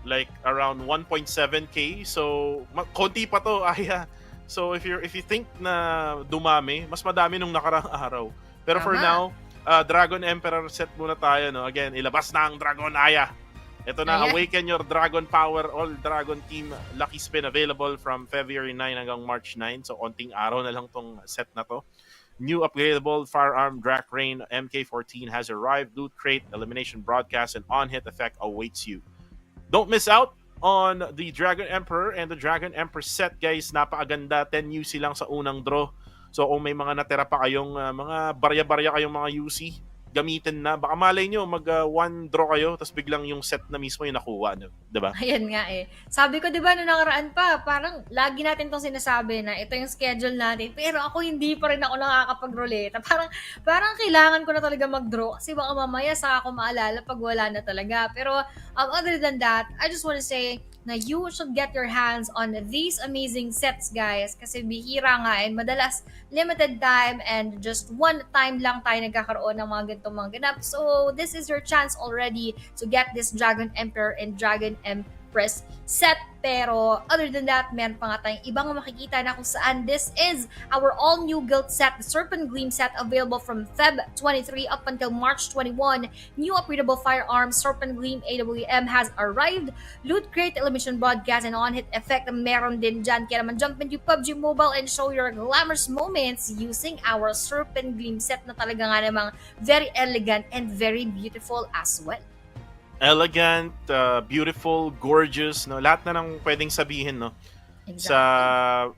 like around 1.7K. So konti pa to, Aya. So if you think na dumami, mas madami nung nakaraang araw. Pero for Tama. now, Dragon Emperor set muna tayo, no? Again, ilabas na ang Dragon, Aya. Ito na, Ayan. Awaken Your Dragon Power All Dragon Team Lucky Spin available from February 9 hanggang March 9. So, onting araw na lang tong set na to. New upgradable firearm Drac Rain MK14 has arrived. Loot Crate, Elimination Broadcast, and On-Hit Effect awaits you. Don't miss out on the Dragon Emperor and the Dragon Empress set, guys. Napakaganda. 10 UC lang sa unang draw. So, kung may mga natira pa kayong mga barya-barya kayong mga UC, gamitin na. Baka malay nyo, one draw kayo, tapos biglang yung set na mismo yung nakuha. No? Diba? Ayan nga eh. Sabi ko, di ba, nung nakaraan pa, parang lagi natin tong sinasabi na ito yung schedule natin. Pero ako hindi pa rin ako nakakapag-roleta. Parang kailangan ko na talaga mag-draw kasi baka mamaya sa ako maalala pag wala na talaga. Pero other than that, I just want to say na you should get your hands on these amazing sets, guys. Kasi bihira nga and madalas limited time and just one time lang tayo nagkakaroon ng mga ganitong mga ganap. So, this is your chance already to get this Dragon Emperor and Dragon Empress set. Pero, other than that, meron pa nga tayong ibang makikita na kung saan this is our all-new guild set, the Serpent Gleam set, available from Feb 23 up until March 21. New upgradable firearms, Serpent Gleam AWM has arrived. Loot Crate, Elimination Broadcast, and On-Hit Effect meron din dyan. Kaya naman jump into PUBG Mobile and show your glamorous moments using our Serpent Gleam set na talaga nga namang very elegant and very beautiful as well. Elegant, beautiful, gorgeous, no? Lahat na nang pwedeng sabihin, no? Exactly.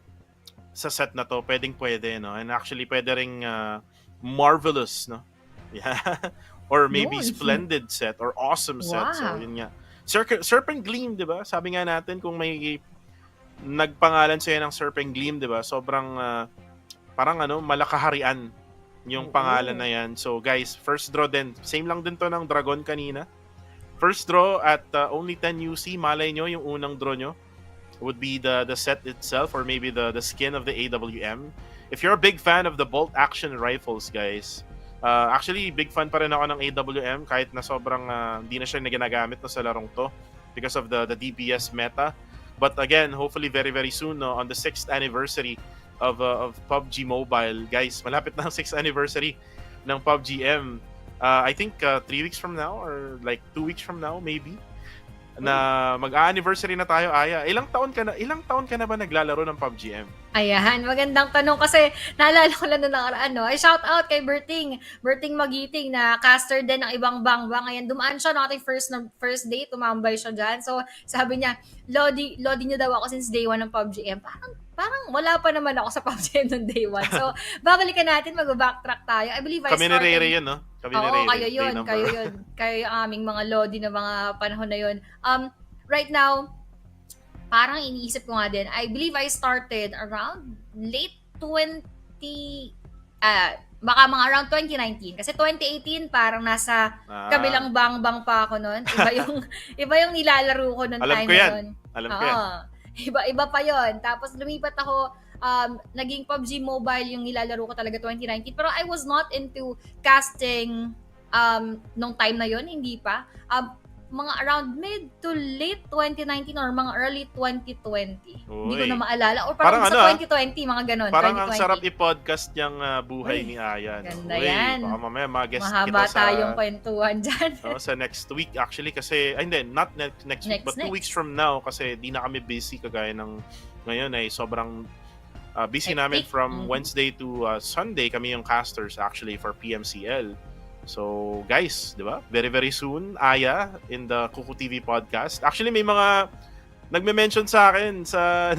Sa set na to, pwede, no? And actually, pwede ring marvelous, no? Yeah. Or maybe Yun. splendid set or awesome set. So, Wow. yun nga. Serpent Gleam, di ba? Sabi nga natin, kung may nagpangalan sa'yo ng Serpent Gleam, di ba? Sobrang, parang malakaharian yung pangalan na yan. So, guys, first draw din. Same lang din to ng Dragon kanina. First draw at only 10 UC. Malay nyo, yung unang draw nyo would be the set itself or maybe the skin of the AWM. If you're a big fan of the bolt action rifles, guys, actually, big fan pa rin ako ng AWM kahit na sobrang hindi na siya ginagamit na sa larong to because of the DPS meta. But again, hopefully very, very soon, no, on the 6th anniversary of PUBG Mobile, guys, malapit na ang 6th anniversary ng PUBGM. I think 3 weeks from now or like 2 weeks from now maybe na mag-anniversary na tayo, Aya. Ilang taon ka na ba naglalaro ng PUBGM? Ayan, magandang tanong kasi naalala ko lang na nakaraan, no? Ay, shout out kay Berting Magiting na caster din ng ibang bang-bang. Ayan, dumaan siya no ating first day, tumambay siya dyan. So, sabi niya, Lodi niyo daw ako since day 1 ng PUBGM. Parang wala pa naman ako sa PUBGM noong day 1. So, babalikan natin, mag-backtrack tayo. I believe I Kami ni started... Rere yun, no? Kami ni Oo, Rere. kayo yun. Kayo yung aming mga Lodi na mga panahon na yun. Right now, parang iniisip ko nga din, I believe I started around late 20... baka mga around 2019. Kasi 2018, parang nasa kabilang bang-bang pa ako noon. Iba yung nilalaro ko noong time na yun. Alam ko yan. Iba pa yon. Tapos lumipat ako, naging PUBG Mobile yung nilalaro ko talaga 2019. Pero I was not into casting nung time na yon, hindi pa. Mga around mid to late 2019 or mga early 2020. Hindi ko na maalala. Or parang sa 2020, mga ganon. Parang 2020. ang sarap i-podcast yung buhay ni Aya. Ganda yan. Baka mamaya mag-guest Mahaba kita sa... tayong kwentuhan dyan. sa next week actually kasi, hindi, not next week, but 2 weeks from now kasi di na kami busy kagaya ng ngayon ay sobrang busy namin from Wednesday to Sunday kami yung casters actually for PMCL. So, guys, di ba? Very, very soon, Aya in the Kuku TV podcast. Actually, may mga nagme-mention sa akin sa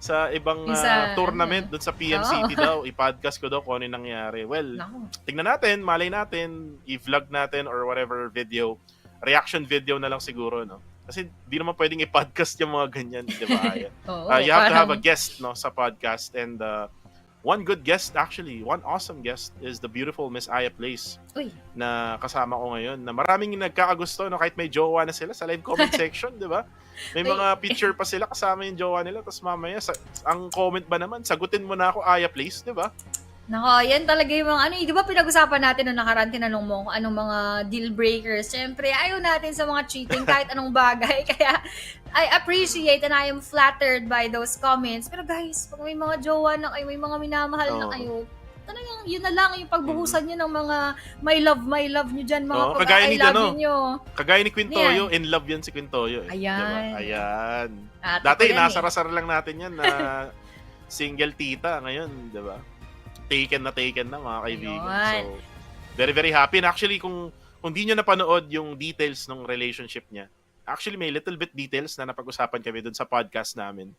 sa ibang tournament doon sa PMCT daw. I-podcast ko daw kung ano yung nangyari. Well, tingnan natin, malay natin, i-vlog natin or whatever video. Reaction video na lang siguro, no? Kasi di naman pwedeng i-podcast yung mga ganyan, di ba, Aya? You have to have a guest, no, sa podcast and one good guest actually, one awesome guest is the beautiful Miss Aya Place na kasama ko ngayon na maraming nagkakagusto no kahit may jowa na sila sa live comment section, di ba? May mga picture pa sila kasama yung jowa nila tapos mamaya ang comment ba naman, sagutin mo na ako Aya Place, di ba? Nako, yan talaga yung mga di ba pinag-usapan natin nung nakaraan, tinanong mo kung anong mga deal breakers. Siyempre, ayaw natin sa mga cheating kahit anong bagay. Kaya, I appreciate and I am flattered by those comments. Pero guys, pag may mga jowa na kayo, may mga minamahal na kayo, talagang yun na lang yung pagbuhusan nyo ng mga my love nyo dyan, mga Oo, kagaya I ni love ano, nyo. Kagaya ni Quintoyo, in love yan si Quintoyo. Ayan. Diba? Ayan. Ate Dati, ko yan nasara-sara lang natin yan na single tita. Ngayon, di ba? Taken na mga kaibigan. Ayun. So, very, very happy. And actually, kung di nyo napanood yung details ng relationship niya, actually, may little bit details na napag-usapan kami dun sa podcast namin.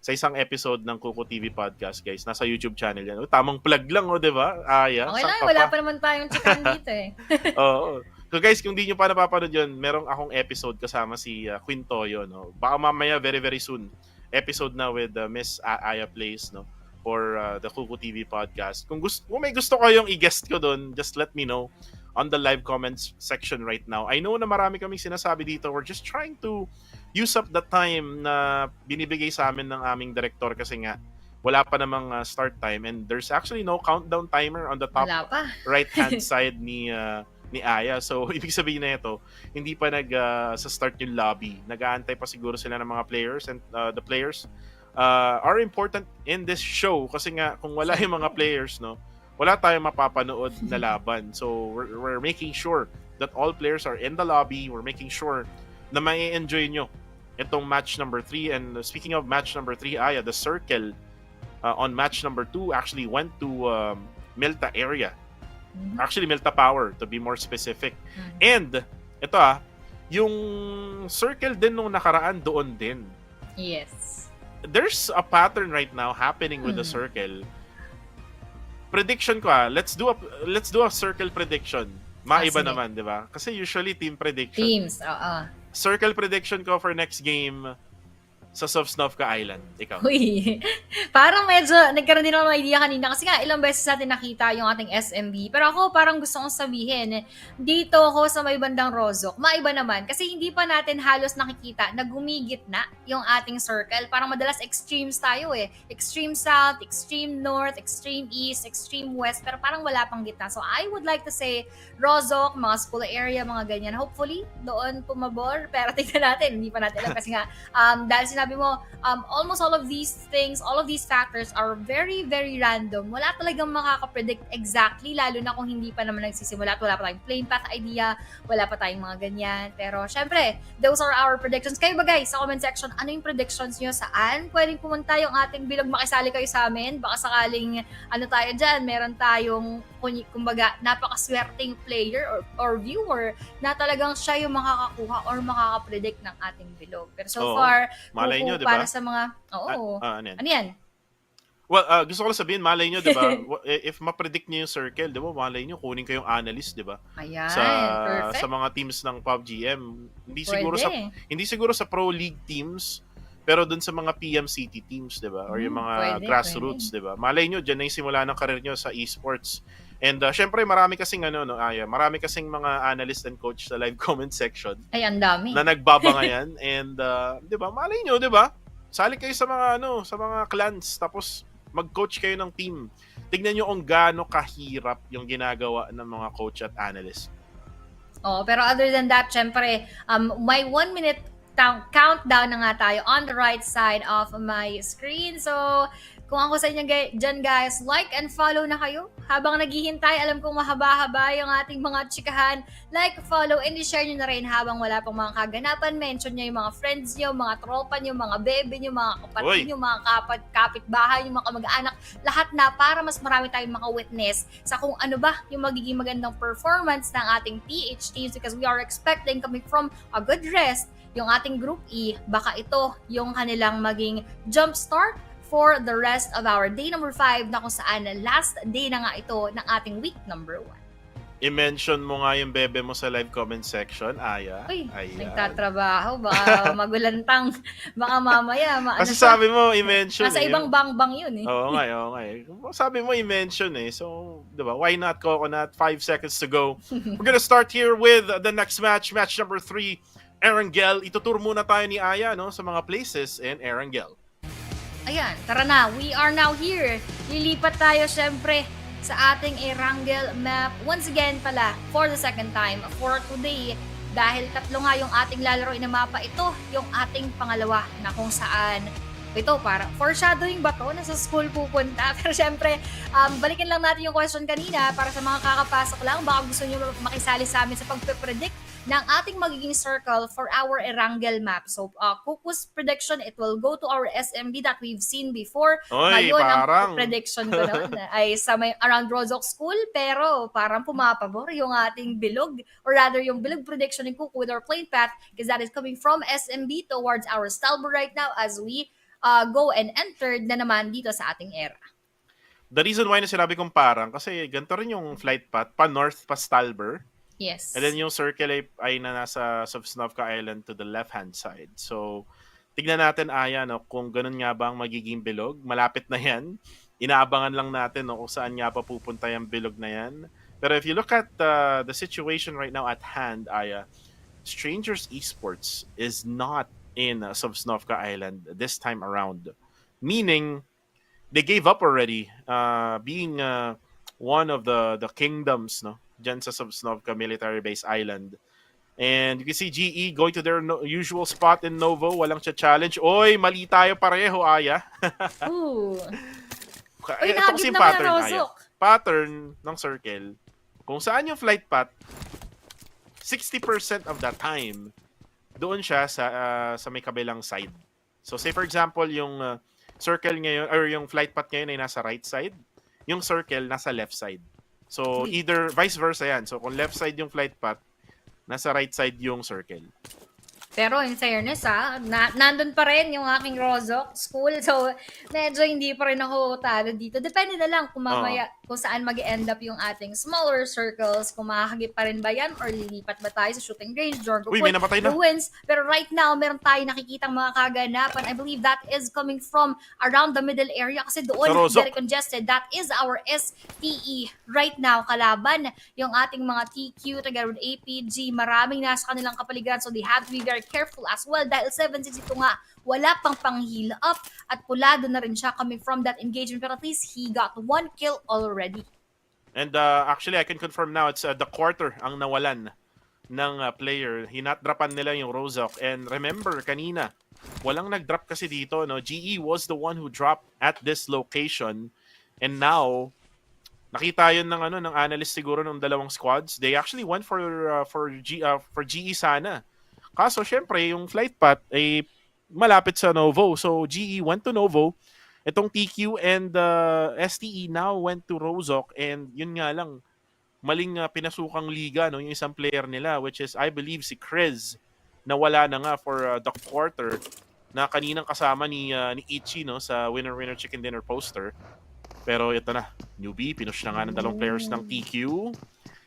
Sa isang episode ng Kuko TV Podcast, guys. Nasa YouTube channel yan. Tamang plug lang, di ba? Aya. Okay lang, wala pa naman tayong chikan dito eh. Oo. So guys, kung di nyo pa napapanood yun, merong akong episode kasama si Quintoyo, no? Baka mamaya very, very soon, episode na with Miss Aya Plays, no? For the Kuko TV Podcast. Kung may gusto kayong i-guest ko doon, just let me know on the live comments section right now. I know na marami kaming sinasabi dito. We're just trying to use up the time na binibigay sa amin ng aming director kasi nga wala pa namang start time and there's actually no countdown timer on the top right-hand side ni Aya. So, ibig sabihin na ito, hindi pa sa start yung lobby. Nag-aantay pa siguro sila ng mga players and the players are important in this show kasi nga kung wala yung mga players, no, wala tayong mapapanood na laban. So, we're making sure that all players are in the lobby. We're making sure na mai-enjoy nyo itong match number 3. And speaking of match number 3, Aya, the circle on match number 2 actually went to Milta area. Actually, Milta Power, to be more specific. And, ito yung circle din nung nakaraan doon din. Yes. There's a pattern right now happening with the circle. Prediction ko let's do a circle prediction. Maiba naman, di ba? Kasi usually team prediction. Teams, Circle prediction ko for next game sa Sovsnovka Island. Ikaw. Uy, parang medyo nagkaroon din ako ng idea kanina kasi nga ilang beses natin nakita yung ating SMB. Pero ako parang gusto kong sabihin, dito ako sa may bandang Rozok, maiba naman kasi hindi pa natin halos nakikita na gumigit na yung ating circle. Parang madalas extremes tayo eh. Extreme South, Extreme North, Extreme East, Extreme West, pero parang wala pang gitna. So I would like to say Rozok, mga Spula area, mga ganyan. Hopefully, doon pumabor. Pero tingnan natin, hindi pa natin alam kasi nga dahil sinabi mo, almost all of these things, all of these factors are very, very random. Wala talagang makaka-predict exactly, lalo na kung hindi pa naman nagsisimula. Wala pa tayong plain path idea, wala pa tayong mga ganyan. Pero syempre, those are our predictions. Kayo ba guys, sa comment section, ano yung predictions nyo? Saan pwedeng pumunta yung ating bilog? Makisali kayo sa amin. Baka sakaling, ano tayo dyan, meron tayong, kumbaga, napakaswerteng player or viewer na talagang siya yung makakakuha or makaka-predict ng ating bilog. Pero so far, malay nyo, diba? Para sa mga, ano yan? Well, gusto ko lang sabihin, malay nyo, diba? If ma-predict nyo yung circle, diba? Malay nyo, kunin kayong analyst, diba? Ayan, sa mga teams ng PUBGM. Hindi siguro sa Pro League teams, pero dun sa mga PMCT teams, diba? Or yung mga grassroots, diba? Malay nyo, dyan na yung simula ng karir nyo sa esports. And syempre, marami kasing marami kasing mga analyst and coach sa live comment section. Ay, ang dami. Na nagbabangayan. And, di ba, malay nyo, di ba? Sali kayo sa mga, sa mga clans. Tapos, mag-coach kayo ng team. Tignan nyo kung gaano kahirap yung ginagawa ng mga coach at analyst. Pero other than that, syempre, may 1 minute countdown na nga tayo on the right side of my screen. So, kung ako sa inyo dyan guys, like and follow na kayo. Habang naghihintay, alam kong mahaba-haba yung ating mga chikahan. Like, follow, and share nyo na rin habang wala pang mga kaganapan. Mention nyo yung mga friends nyo, mga tropa nyo, mga bebe nyo, mga kapatid nyo, mga kapitbahay nyo, mga kamag-anak. Lahat na para mas marami tayong maka-witness sa kung ano ba yung magiging magandang performance ng ating PH teams because we are expecting coming from a good rest yung ating Group E, baka ito yung kanilang maging jump start for the rest of our day number 5 na kung saan last day na nga ito ng ating week number 1. I-mention mo nga yung bebe mo sa live comment section, Aya. Uy, nagtatrabaho, baka magulantang, baka mamaya. Kasi sabi mo, i-mention nasa ibang bang-bang yun eh. Oo nga. Sabi mo, i-mention eh. So, diba, why not, Coconut? 5 seconds to go. We're gonna start here with the next match, match number 3. Erangel, ituturo muna tayo ni Aya sa mga places in Erangel. Ayan, tara na. We are now here. Lilipat tayo syempre sa ating Erangel map. Once again pala, for the second time for today. Dahil 3 nga yung ating lalaroin na mapa. Ito yung ating pangalawa na kung saan ito, para foreshadowing ba to? Nasa school pupunta? Pero syempre, balikan lang natin yung question kanina para sa mga kakapasok lang. Baka gusto nyo makisali sa amin sa pagpe-predict ng ating magiging circle for our Erangel map. So, Kuku's prediction, it will go to our SMB that we've seen before. Oy, Ngayon, parang. ang prediction ko noon ay sa may around Rozok School, pero parang pumapabor yung ating bilog, or rather yung bilog prediction ni Kuku with our plane path, because that is coming from SMB towards our Stalber right now as we go and entered na naman dito sa ating era. The reason why na sinabi kong parang, kasi ganito rin yung flight path, pa-north, pa Stalber. Yes. And then yung circle ay na nasa Sovsnovka Island to the left-hand side. So, tignan natin, Aya, no, kung ganun nga ba ang magiging bilog. Malapit na yan. Inaabangan lang natin no, kung saan nga pa pupunta yung bilog na yan. Pero if you look at the situation right now at hand, Aya, Strangers Esports is not in Sovsnovka Island this time around. Meaning, they gave up already being one of the kingdoms no dyan sa Sovsnovka military base island. And you can see GE going to their usual spot in Novo. Walang challenge. Oy, mali tayo pareho, Aya. Ooh. Ito kasi yung pattern, Aya. Pattern ng circle. Kung saan yung flight path, 60% of the time, doon siya sa may kabilang side. So say for example, yung circle ngayon, or yung flight path ngayon ay nasa right side, yung circle nasa left side. So either vice versa yan. So kung left side yung flight path, nasa right side yung circle. Pero in fairness nandun pa rin yung aking Rozok School. So medyo hindi pa rin ako talo dito. Depende na lang kung mamaya kung saan mag-end up yung ating smaller circles. Kung makakagip pa rin ba yan or lilipat ba tayo sa shooting range, Jorgo Uy, may napatay na. Ruins. Pero right now, meron tayo nakikitang mga kaganapan. I believe that is coming from around the middle area kasi doon very congested. That is our STE right now. Kalaban yung ating mga TQ, taga APG. Maraming nasa kanilang kapaligiran. So they have to be very careful as well dahil 7-6 ito nga wala pang pang-heal up at pulado na rin siya coming from that engagement, pero at least he got 1 kill already. And actually I can confirm now it's the quarter ang nawalan ng player. Hinat-dropan nila yung Rozok, and remember kanina walang nag-drop kasi dito no. GE was the one who dropped at this location, and now nakita yun ng analyst siguro ng dalawang squads. They actually went for GE sana. Kaso, syempre, yung flight path ay malapit sa Novo. So, GE went to Novo. Itong TQ and STE now went to Rozok. And yun nga lang, maling pinasukang liga, no, yung isang player nila, which is, I believe, si Chris, na wala na nga for the quarter, na kaninang kasama ni Ichi no, sa Winner-Winner Chicken Dinner poster. Pero ito na, newbie, pinush na nga ng dalawang players ng TQ.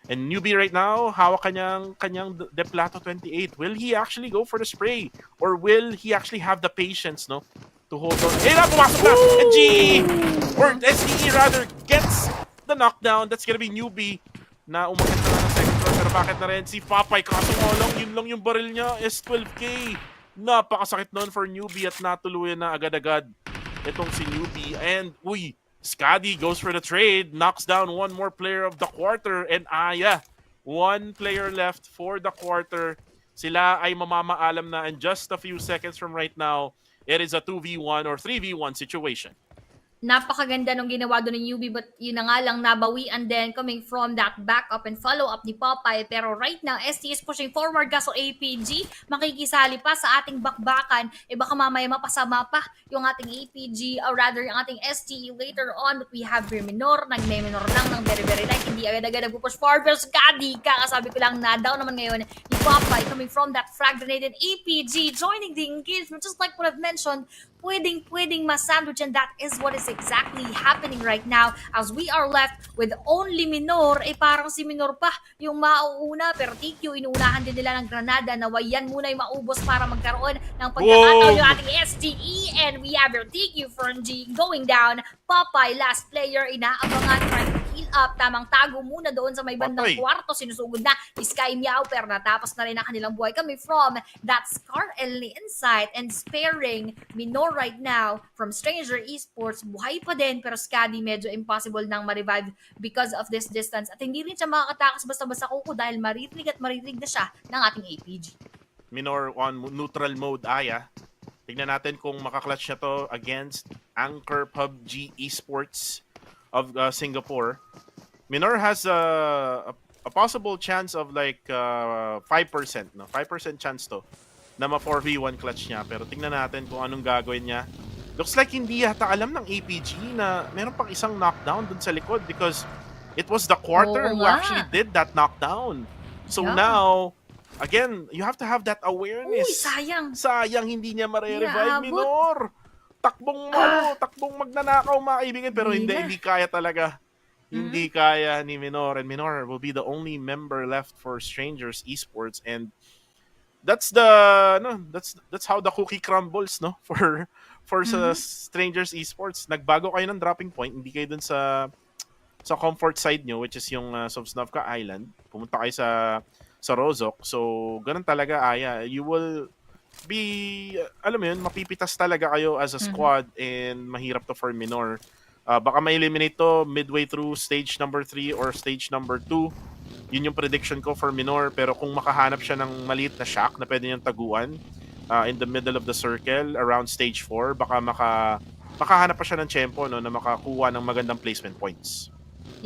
And newbie right now, hawak kanyang Deplato 28. Will he actually go for the spray? Or will he actually have the patience, no? To hold on. Eh, pumasok na! And GE! Or SDE rather, gets the knockdown. That's gonna be newbie na umakit na ng second floor. Pero bakit na rin si Papay? Kaso nga lang, yun lang yung baril niya. S12K. Napakasakit nun for newbie at natuluyan na agad-agad itong si newbie. And, uy, Skadi goes for the trade, knocks down one more player of the quarter, and Aya, one player left for the quarter. Sila ay mamamaalam na, and just a few seconds from right now, it is a 2v1 or 3v1 situation. Napakaganda nung ginawa doon ni Newbie, but yun na nga lang nabawian din coming from that backup and follow-up ni Popeye. Pero right now, ST is pushing forward, kaso APG makikisali pa sa ating bakbakan. Baka mamaya mapasama pa yung ating APG, or rather yung ating STE later on. But we have Miramar, nagme-minor lang ng very light, hindi agad-agad nagpupush forward. Pero Skadi, kakasabi ko lang na down naman ngayon ni Popeye coming from that frag grenade, and APG joining the engagement. Just like what I've mentioned, pwedeng ma-sandwich, and that is what is exactly happening right now as we are left with only Minor. Parang si Minor pa yung mauuna, pero TQ inuunahan din nila ng Granada na yan muna yung maubos para magkaroon ng pagkakataon yung ating STE, and we have your TQ from G going down. Popeye, last player, inaabangan, trying to heal up, tamang tago muna doon sa may bandang kwarto, sinusugod na Sky Meow, pero natapos na rin ang kanilang buhay coming from that Scar Ellie Insight, and sparing Minor right now from Stranger Esports. Buhay pa din, pero Skadi medyo impossible nang ma-revive because of this distance, at hindi rin siya makakatakas basta-basta Kuko dahil maririnig na siya ng ating APG. Minor on neutral mode, Aya. Tignan natin kung makaklatch na to against Anchor PUBG Esports of Singapore. Minor has a possible chance of like 5%, no? 5% chance to na ma-4v1 clutch niya. Pero tingnan natin kung anong gagawin niya. Looks like hindi yata alam ng APG na meron pang isang knockdown dun sa likod because it was the quarter Oo who nga. actually did that knockdown. So Yeah. now, again, you have to have that Uy, awareness. sayang. Sayang hindi niya Hindi mare-revive, aabot. Minor. Takbong magnanakaw mga kaibigan, pero Hindi hindi na. kaya talaga. Hindi kaya ni Minor, and Minor will be the only member left for Strangers Esports, and that's the that's how the cookie crumbles, no, for sa Strangers Esports. Nagbago kayo ng dropping point, hindi kayo dun sa comfort side nyo, which is yung Sovsnovka Island. Pumunta kayo sa Rozok. So, ganun talaga, Aya. You will be, alam mo yun, mapipitas talaga kayo as a squad and mahirap to for Minor. Baka ma-eliminate to midway through stage number 3 or stage number 2. Yun yung prediction ko for Minor. Pero kung makahanap siya ng maliit na shock na pwede niyang taguan in the middle of the circle around stage 4, baka makahanap pa siya ng tempo, no, na makakuha ng magandang placement points.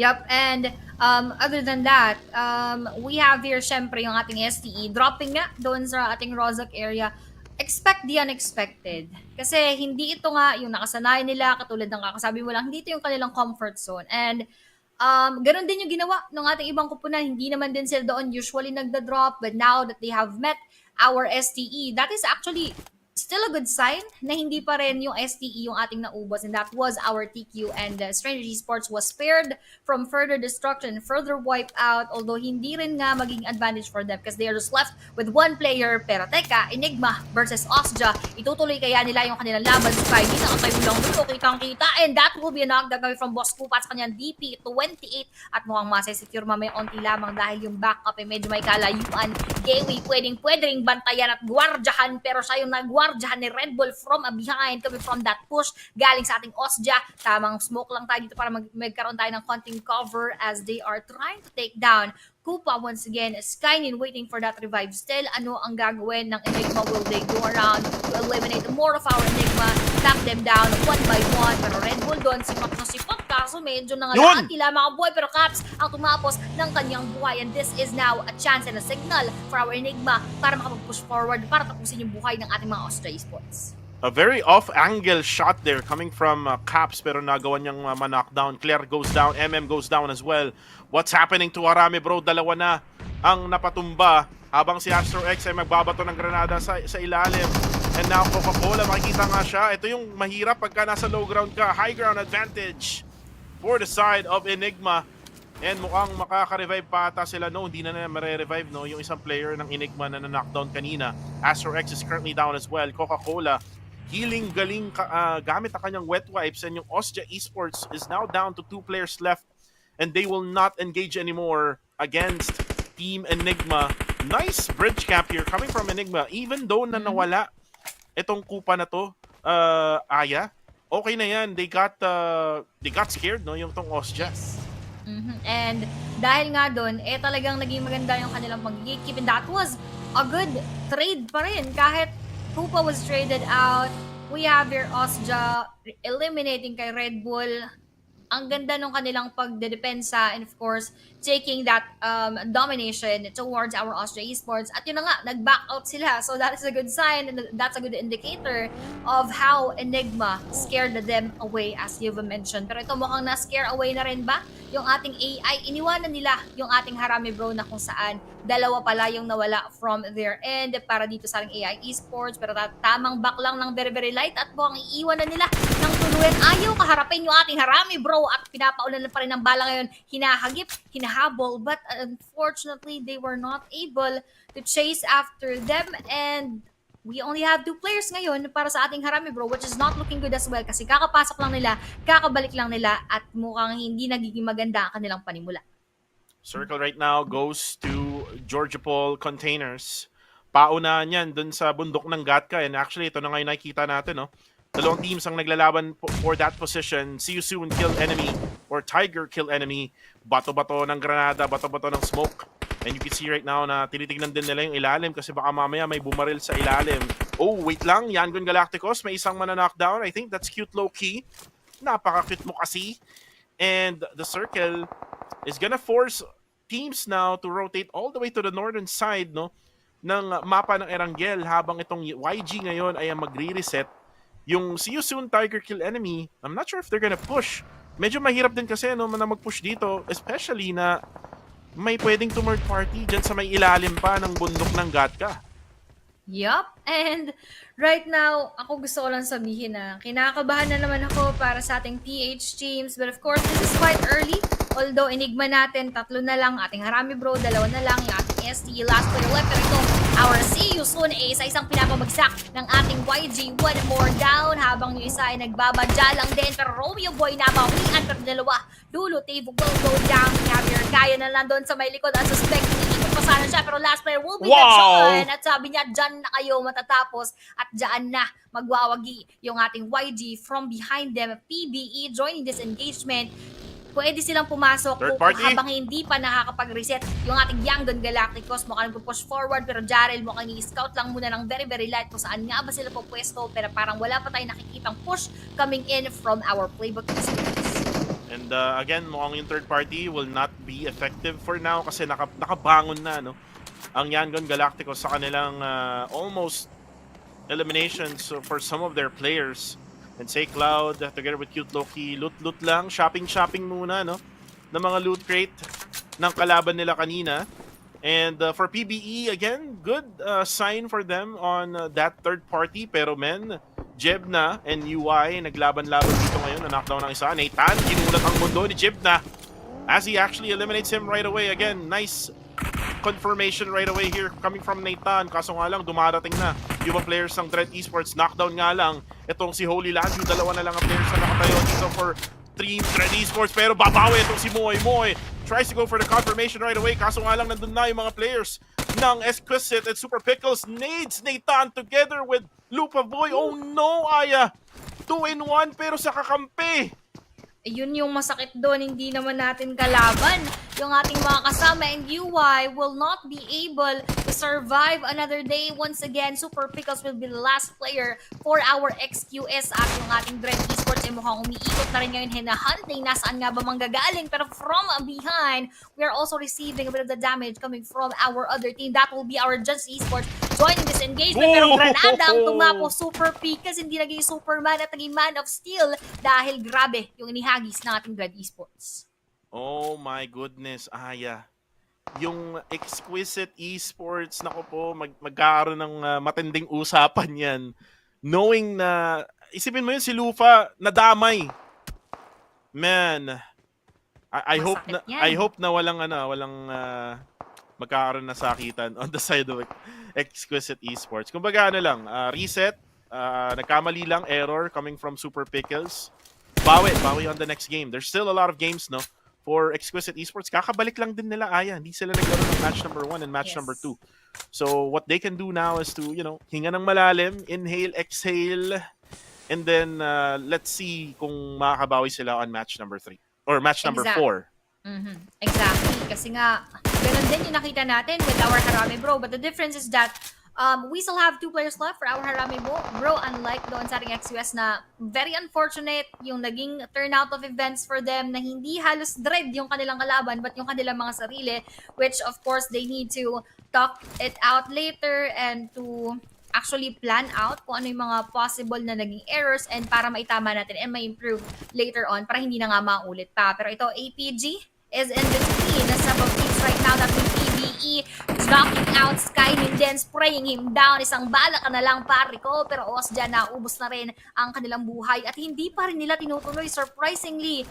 Yep, and other than that, we have here syempre yung ating STE dropping nga doon sa ating Rozak area. Expect the unexpected. Kasi hindi ito nga yung nakasanayan nila, katulad ng kakasabi mo lang, hindi ito yung kanilang comfort zone. And ganun din yung ginawa ng ating ibang kupunan. Hindi naman din sila doon usually nagda-drop, but now that they have met our STE, that is actually still a good sign na hindi pa rin yung STE yung ating naubos, and that was our TQ, and Stranger Esports was spared from further destruction and further wipe out, although hindi rin nga maging advantage for them because they are just left with one player. Pero teka, Enigma versus Osja, itutuloy kaya nila yung kanilang laban sa Sky? Hindi nakatayo lang dito, kitang-kita, and that will be a knockdown kami from Boss Kupa sa kanyang DP28, at mukhang masesecure mamaya onti lamang dahil yung backup ay medyo may kalayuan. Gawi, pwedeng ring bantayan at gwardyahan, pero siya yung nagwardyahan ni Red Bull from behind, coming from that push galing sa ating Osja. Tamang smoke lang tayo dito para magkaroon tayo ng konting cover as they are trying to take down Kupa once again. Skynin waiting for that revive still. Ano ang gagawin ng Enigma? Will they go around to eliminate more of our Enigma, tap them down one by one? Pero Red Bull doon, sipat na sipat, kaso medyo nangalaki lamang ang buhay, pero Caps ang tumapos ng kanyang buhay, and this is now a chance and a signal for our Enigma para makapag-push forward, para tapusin yung buhay ng ating mga Austria Esports. A very off-angle shot there coming from Caps, pero nagawa niyang ma-knockdown. Claire goes down, MM goes down as well. What's happening to Arame, bro? Dalawa na ang napatumba habang si Astro X ay magbabato ng granada sa ilalim. And now Coca-Cola, makikita nga siya. Ito yung mahirap pagka nasa low ground ka. High ground advantage for the side of Enigma. And mukhang makaka-revive pa ata sila. No, hindi na mare-revive, no, yung isang player ng Enigma na na-knockdown kanina. Astro X is currently down as well. Coca-Cola healing galing gamit ang kanyang wet wipes, and yung Ostia Esports is now down to 2 players left, and they will not engage anymore against Team Enigma. Nice bridge cap here coming from Enigma, even though na nawala itong Kupa na to, Aya. Okay na yan, they got scared, no, yung tong Ostia. And dahil nga doon, talagang naging maganda yung kanilang pag-gatekeep, and that was a good trade pa rin. Kahit Kupa was traded out, we have here Osja eliminating kay Red Bull. Ang ganda nung kanilang pagdedepensa, and of course, taking that domination towards our Austria Esports. At yun na nga, nag-back out sila. So that is a good sign, and that's a good indicator of how Enigma scared them away, as you've mentioned. Pero ito mukhang na-scare away na rin ba yung ating AI? Iniwanan nila yung ating Harami bro na kung saan dalawa pala yung nawala from their end para dito sa ating AI Esports. Pero tamang back lang ng very very light, at mukhang iiwanan nila ng tuluyan. Ayaw kaharapin yung ating Harami bro, at pinapaulan pa rin ng bala ngayon. Hinahagip, hinahabol, but unfortunately they were not able to chase after them, and we only have 2 players ngayon para sa ating Harami bro, which is not looking good as well kasi kakapasok lang nila, kakabalik lang nila, at mukhang hindi nagiging maganda ang kanilang panimula. Circle right now goes to Georgia Paul Containers. Paunahan yan dun sa bundok ng Gatka, and actually ito na ngayon nakikita natin, no? Dalawang teams ang naglalaban for that position. See you soon, kill enemy, or Tiger kill enemy. Bato-bato ng granada, bato-bato ng smoke And you can see right now na tinitignan din nila yung ilalim kasi baka mamaya may bumaril sa ilalim. Oh, wait lang. Yangon Galacticos, may isang mana-knockdown. I think that's cute low-key. Napaka-cute mo kasi. And the circle is gonna force teams now to rotate all the way to the northern side, no, ng mapa ng Erangel habang itong YG ngayon ay magre-reset. Yung See You Soon Tiger Kill enemy, I'm not sure if they're gonna push. Medyo mahirap din kasi no, na mag-push dito, especially na may pwedeng third party dyan sa may ilalim pa ng bundok ng Gatka. Yup. And right now, ako gusto ko lang sabihin na kinakabahan na naman ako para sa ating PH teams. But of course, this is quite early. Although, enigma natin, 3 na lang. Ating Harami Bro, 2 na lang. Yung ating ST, last player left. Pero ito, our See You Soon A sa isang pinapamagsak ng ating YG. 1 more down. Habang yung isa ay nagbabadya lang din. Pero Romeo Boy nabawian. Pero dalawa, Lulu, Tavo will go down. Javier, kaya na lang doon sa may likod. Ang suspect, iikot pa sana siya. Pero last player will be dead. At sabi niya, dyan na kayo matatapos. At dyan na magwawagi yung ating YG from behind them. PBE joining this engagement. Pwede silang pumasok habang hindi pa nakakapag-reset yung ating Yangon Galacticos. Mukhang nagpo-push forward pero Jarel mukhang ni-scout lang muna ng very very light kung saan nga ba sila po pwesto pero parang wala pa tayong nakikitang push coming in from our playbook experience. And again, mukhang yung third party will not be effective for now kasi nakabangon na no ang Yangon Galacticos sa kanilang almost eliminations for some of their players. And say Cloud together with Cute Loki, loot lang, shopping muna no ng mga loot crate ng kalaban nila kanina. And for PBE again, good sign for them on that third party. Pero men, Jebna and UI naglaban-laban dito ngayon, na-knockdown ng isa. Nathan, ginulat ang mundo ni Jebna as he actually eliminates him right away. Again, nice confirmation right away here coming from Nathan. Kaso nga lang, dumarating na yung mga players ng Dread Esports. Knockdown nga lang itong si Holy Land. Yung 2 na lang ang players na nakatayo dito for Team Dread Esports. Pero babawi itong si Moy tries to go for the confirmation right away. Kaso nga lang, nandun na yung mga players ng Exquisite and Super Pickles. Nades Nathan together with Lupa Boy. Oh no, Aya! 2-in-1 pero sa kakampi. Yun yung masakit doon, hindi naman natin kalaban yung ating mga kasama, and UI will not be able to survive another day. Once again, Super Pickles will be the last player for our XQS at yung ating Dread Esports ay mukhang umiikot na rin ngayon, hinahunting nasaan nga ba manggagaling, pero from behind, we are also receiving a bit of the damage coming from our other team. That will be our Just Esports joining this engagement, pero Granada ang tumapo. Super P kasi hindi naging Superman at naging Man of Steel dahil grabe yung inihagis ng ating Dread Esports. Oh my goodness, Aya. Yung Exquisite Esports, nako po, magkakaroon ng matinding usapan yan. Knowing na, isipin mo yun, si Lufa, nadamay. Man, I hope na walang magkakaroon na sakitan on the side of Exquisite Esports. Kumbaga lang, reset, nagkamali lang, error coming from Super Pickles. Bawi on the next game. There's still a lot of games, no? For Exquisite Esports, kakabalik lang din nila, Aya. Hindi sila naglaro ng match number 1 and match number 2. So, what they can do now is to, hinga ng malalim, inhale, exhale, and then let's see kung makakabawi sila on match number 3. Or match number 4. Exactly. Kasi nga, ganun din yung nakita natin with our Harami Bro. But the difference is that we still have 2 players left for our Harami Bro, unlike doon sa ating XUS na very unfortunate yung naging turnout of events for them na hindi halos dread yung kanilang kalaban but yung kanilang mga sarili, which of course they need to talk it out later and to actually plan out kung ano yung mga possible na naging errors and para maitama natin and ma-improve later on para hindi na nga maulit pa. Pero ito, APG is in between some of these right now that PBE is knocking out Sky and then spraying him down. Isang bala ka na lang, pare ko. Pero dyan na, ubos na rin ang kanilang buhay. At hindi pa rin nila tinutuloy, surprisingly,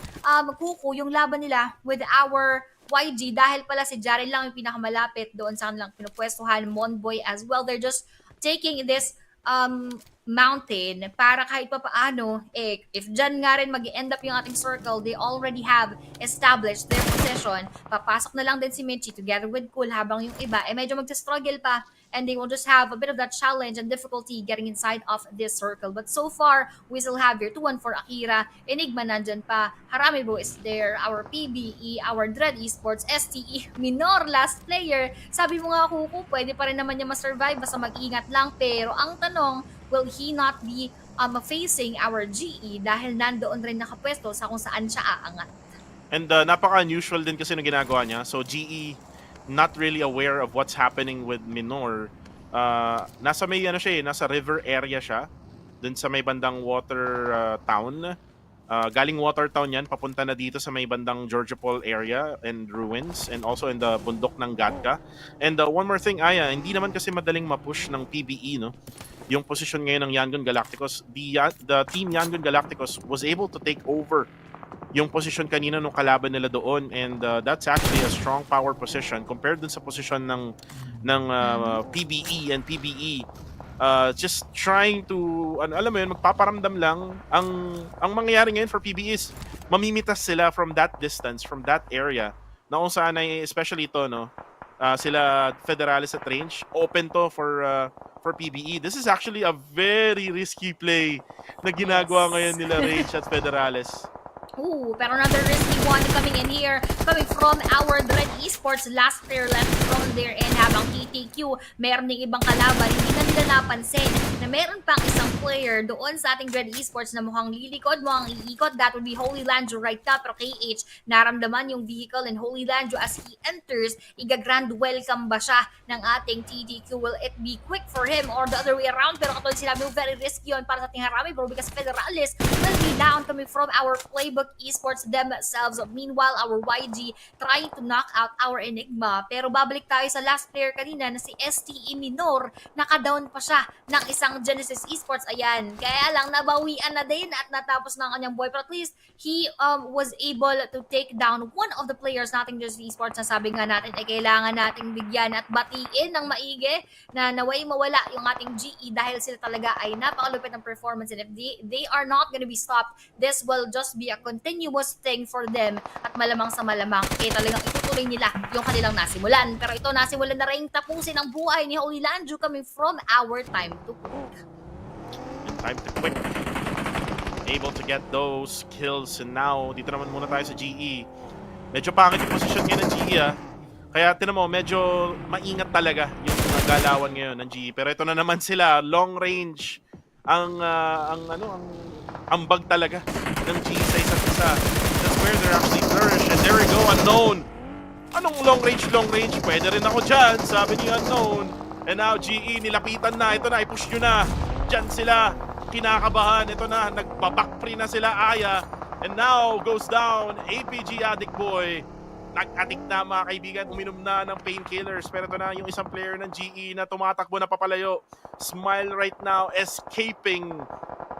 Kuku, yung laban nila with our YG dahil pala si Jarel lang yung pinakamalapit doon sa kanilang pinupwestuhan, Monboy as well. They're just taking this mountain para kahit pa paano, if dyan nga rin mag-end up yung ating circle, they already have established their position. Papasok na lang din si Mitchie together with Cool habang yung iba medyo magsa-struggle pa, and they will just have a bit of that challenge and difficulty getting inside of this circle. But so far, we still have your 2-1 for Akira, Enigma nandyan pa, Harami Bro is there, our PBE, our Dread Esports, STE, Minor last player. Sabi mo nga, Kuku, pwede pa rin naman niya ma-survive, basta mag-ingat lang. Pero ang tanong, will he not be facing our GE dahil nandoon rin nakapwesto sa kung saan siya aangat? And napaka-unusual din kasi ng ginagawa niya. So GE, not really aware of what's happening with Minor. Nasa may nasa river area siya. Dun sa may bandang water town. Galing water town yan, papunta na dito sa may bandang Georgiopol area and ruins, and also in the bundok ng Gatka. And one more thing, Aya, hindi naman kasi madaling ma-push ng PBE, no? Yung position ngayon ng Yangon Galacticos. The team Yangon Galacticos was able to take over yung position kanina nung kalaban nila doon, and that's actually a strong power position compared dun sa position ng PBE and PBE. Just trying to, alam mo yun, magpaparamdam lang. Ang mangyayari ngayon for PBE is mamimitas sila from that distance, from that area, na kung saan ay, especially ito, no, sila Federalis at range, open to for PBE. This is actually a very risky play na ginagawa ngayon nila Range at Federalis. Ooh, pero another risky one coming in here, coming from our Dread Esports. Last player left from their end habang TTQ, meron ng ibang kalaban. Hindi na nila napansin na meron pang isang player doon sa ating Dread Esports na mukhang lilikod, mukhang iikot. That would be Holy Landjo right now. Pero KH, naramdaman yung vehicle and Holy Landjo as he enters. Iga-grand welcome ba siya ng ating TTQ? Will it be quick for him or the other way around? Pero katulad sinabi, very risky yun para sa ating Harami Bro because Federalis will be down coming from our playbook Esports themselves. Meanwhile, our YG trying to knock out our Enigma. Pero babalik tayo sa last player kanina na si STE Minor. Naka-down pa siya ng isang Genesis Esports. Ayan. Kaya lang, nabawian na din at natapos na ang kanyang boy. But at least, he was able to take down one of the players nating Genesis Esports na sabi nga natin ay kailangan nating bigyan at batiin ng maigi na naway mawala yung ating GE dahil sila talaga ay napakalupit ng performance, and if they are not gonna be stopped, this will just be a continuous thing for them at malamang sa malamang talagang itutuloy nila yung kanilang nasimulan. Pero ito, nasimulan na rin tapusin ang buhay ni Holy Landjo coming from our time to quick. And time to quick. Able to get those kills, and now dito naman muna tayo sa GE. Medyo pangit yung position ngayon ng GE, kaya tinan mo, medyo maingat talaga yung galawan ngayon ng GE. Pero ito na naman sila, long range ang ambag talaga ng GE sa isa't isa. That's where they're actually flourish. And there we go, Unknown. Anong long range? Pwede rin ako dyan, sabi ni Unknown. And now GE, nilapitan na. Ito na, i-push nyo na. Dyan sila, kinakabahan. Ito na, nagbabackfree na sila, Aya. And now, goes down, APG Addict Boy. Nag-addict na mga kaibigan, uminom na ng painkillers. Pero ito na yung isang player ng GE na tumatakbo na papalayo. Smile right now, escaping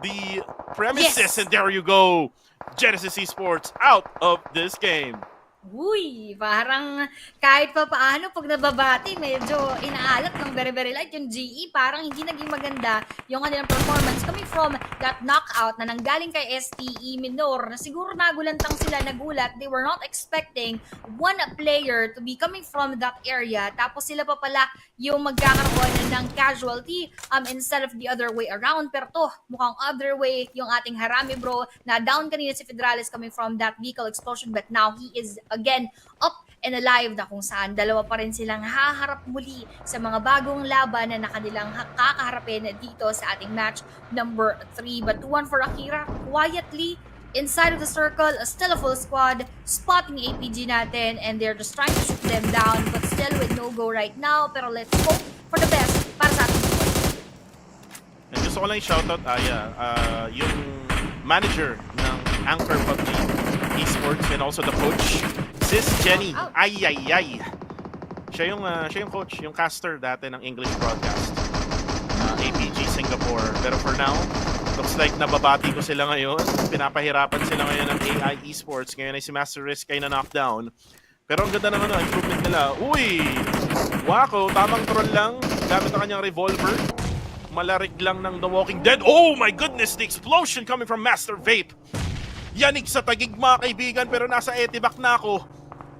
the premises. Yes. And there you go, Genesis Esports out of this game. Uy, parang kahit pa paano pag nababati, medyo inaalat ng very light yung GE. Parang hindi naging maganda yung kanilang performance coming from that knockout na nanggaling kay STE Minor na siguro nagulantang sila, nagulat. They were not expecting one player to be coming from that area. Tapos sila pa pala yung magkakaroon ng casualty instead of the other way around. Pero to, mukhang other way yung ating Harami Bro na down kanina si Federalis coming from that vehicle explosion, but now he is again up and alive na kung saan dalawa pa rin silang haharap muli sa mga bagong laban na nakanilang kakaharapin dito sa ating match number 3. But 2-1 for Akira, quietly inside of the circle, still a full squad, spotting APG natin, and they're just trying to shoot them down, but still with no go right now. Pero let's hope for the best para sa ating team. And gusto ko lang i-shoutout, Aya, yung manager ng Anchor PUBG Esports and also the coach, Sis Jenny. Ay. Siya yung coach, yung caster dati ng English broadcast. APG Singapore. Pero for now, looks like nababati ko sila ngayon. Pinapahirapan sila ngayon ng AI Esports. Ngayon ay si Master Risk ay na-knockdown. Pero ang ganda ng improvement nila. Uy! Wako, tamang troll lang. Gamit ang kanyang revolver. Malarig lang ng The Walking Dead. Oh my goodness, the explosion coming from Master Vape. Yanig sa tagig mga kaibigan, pero nasa etiback na ako.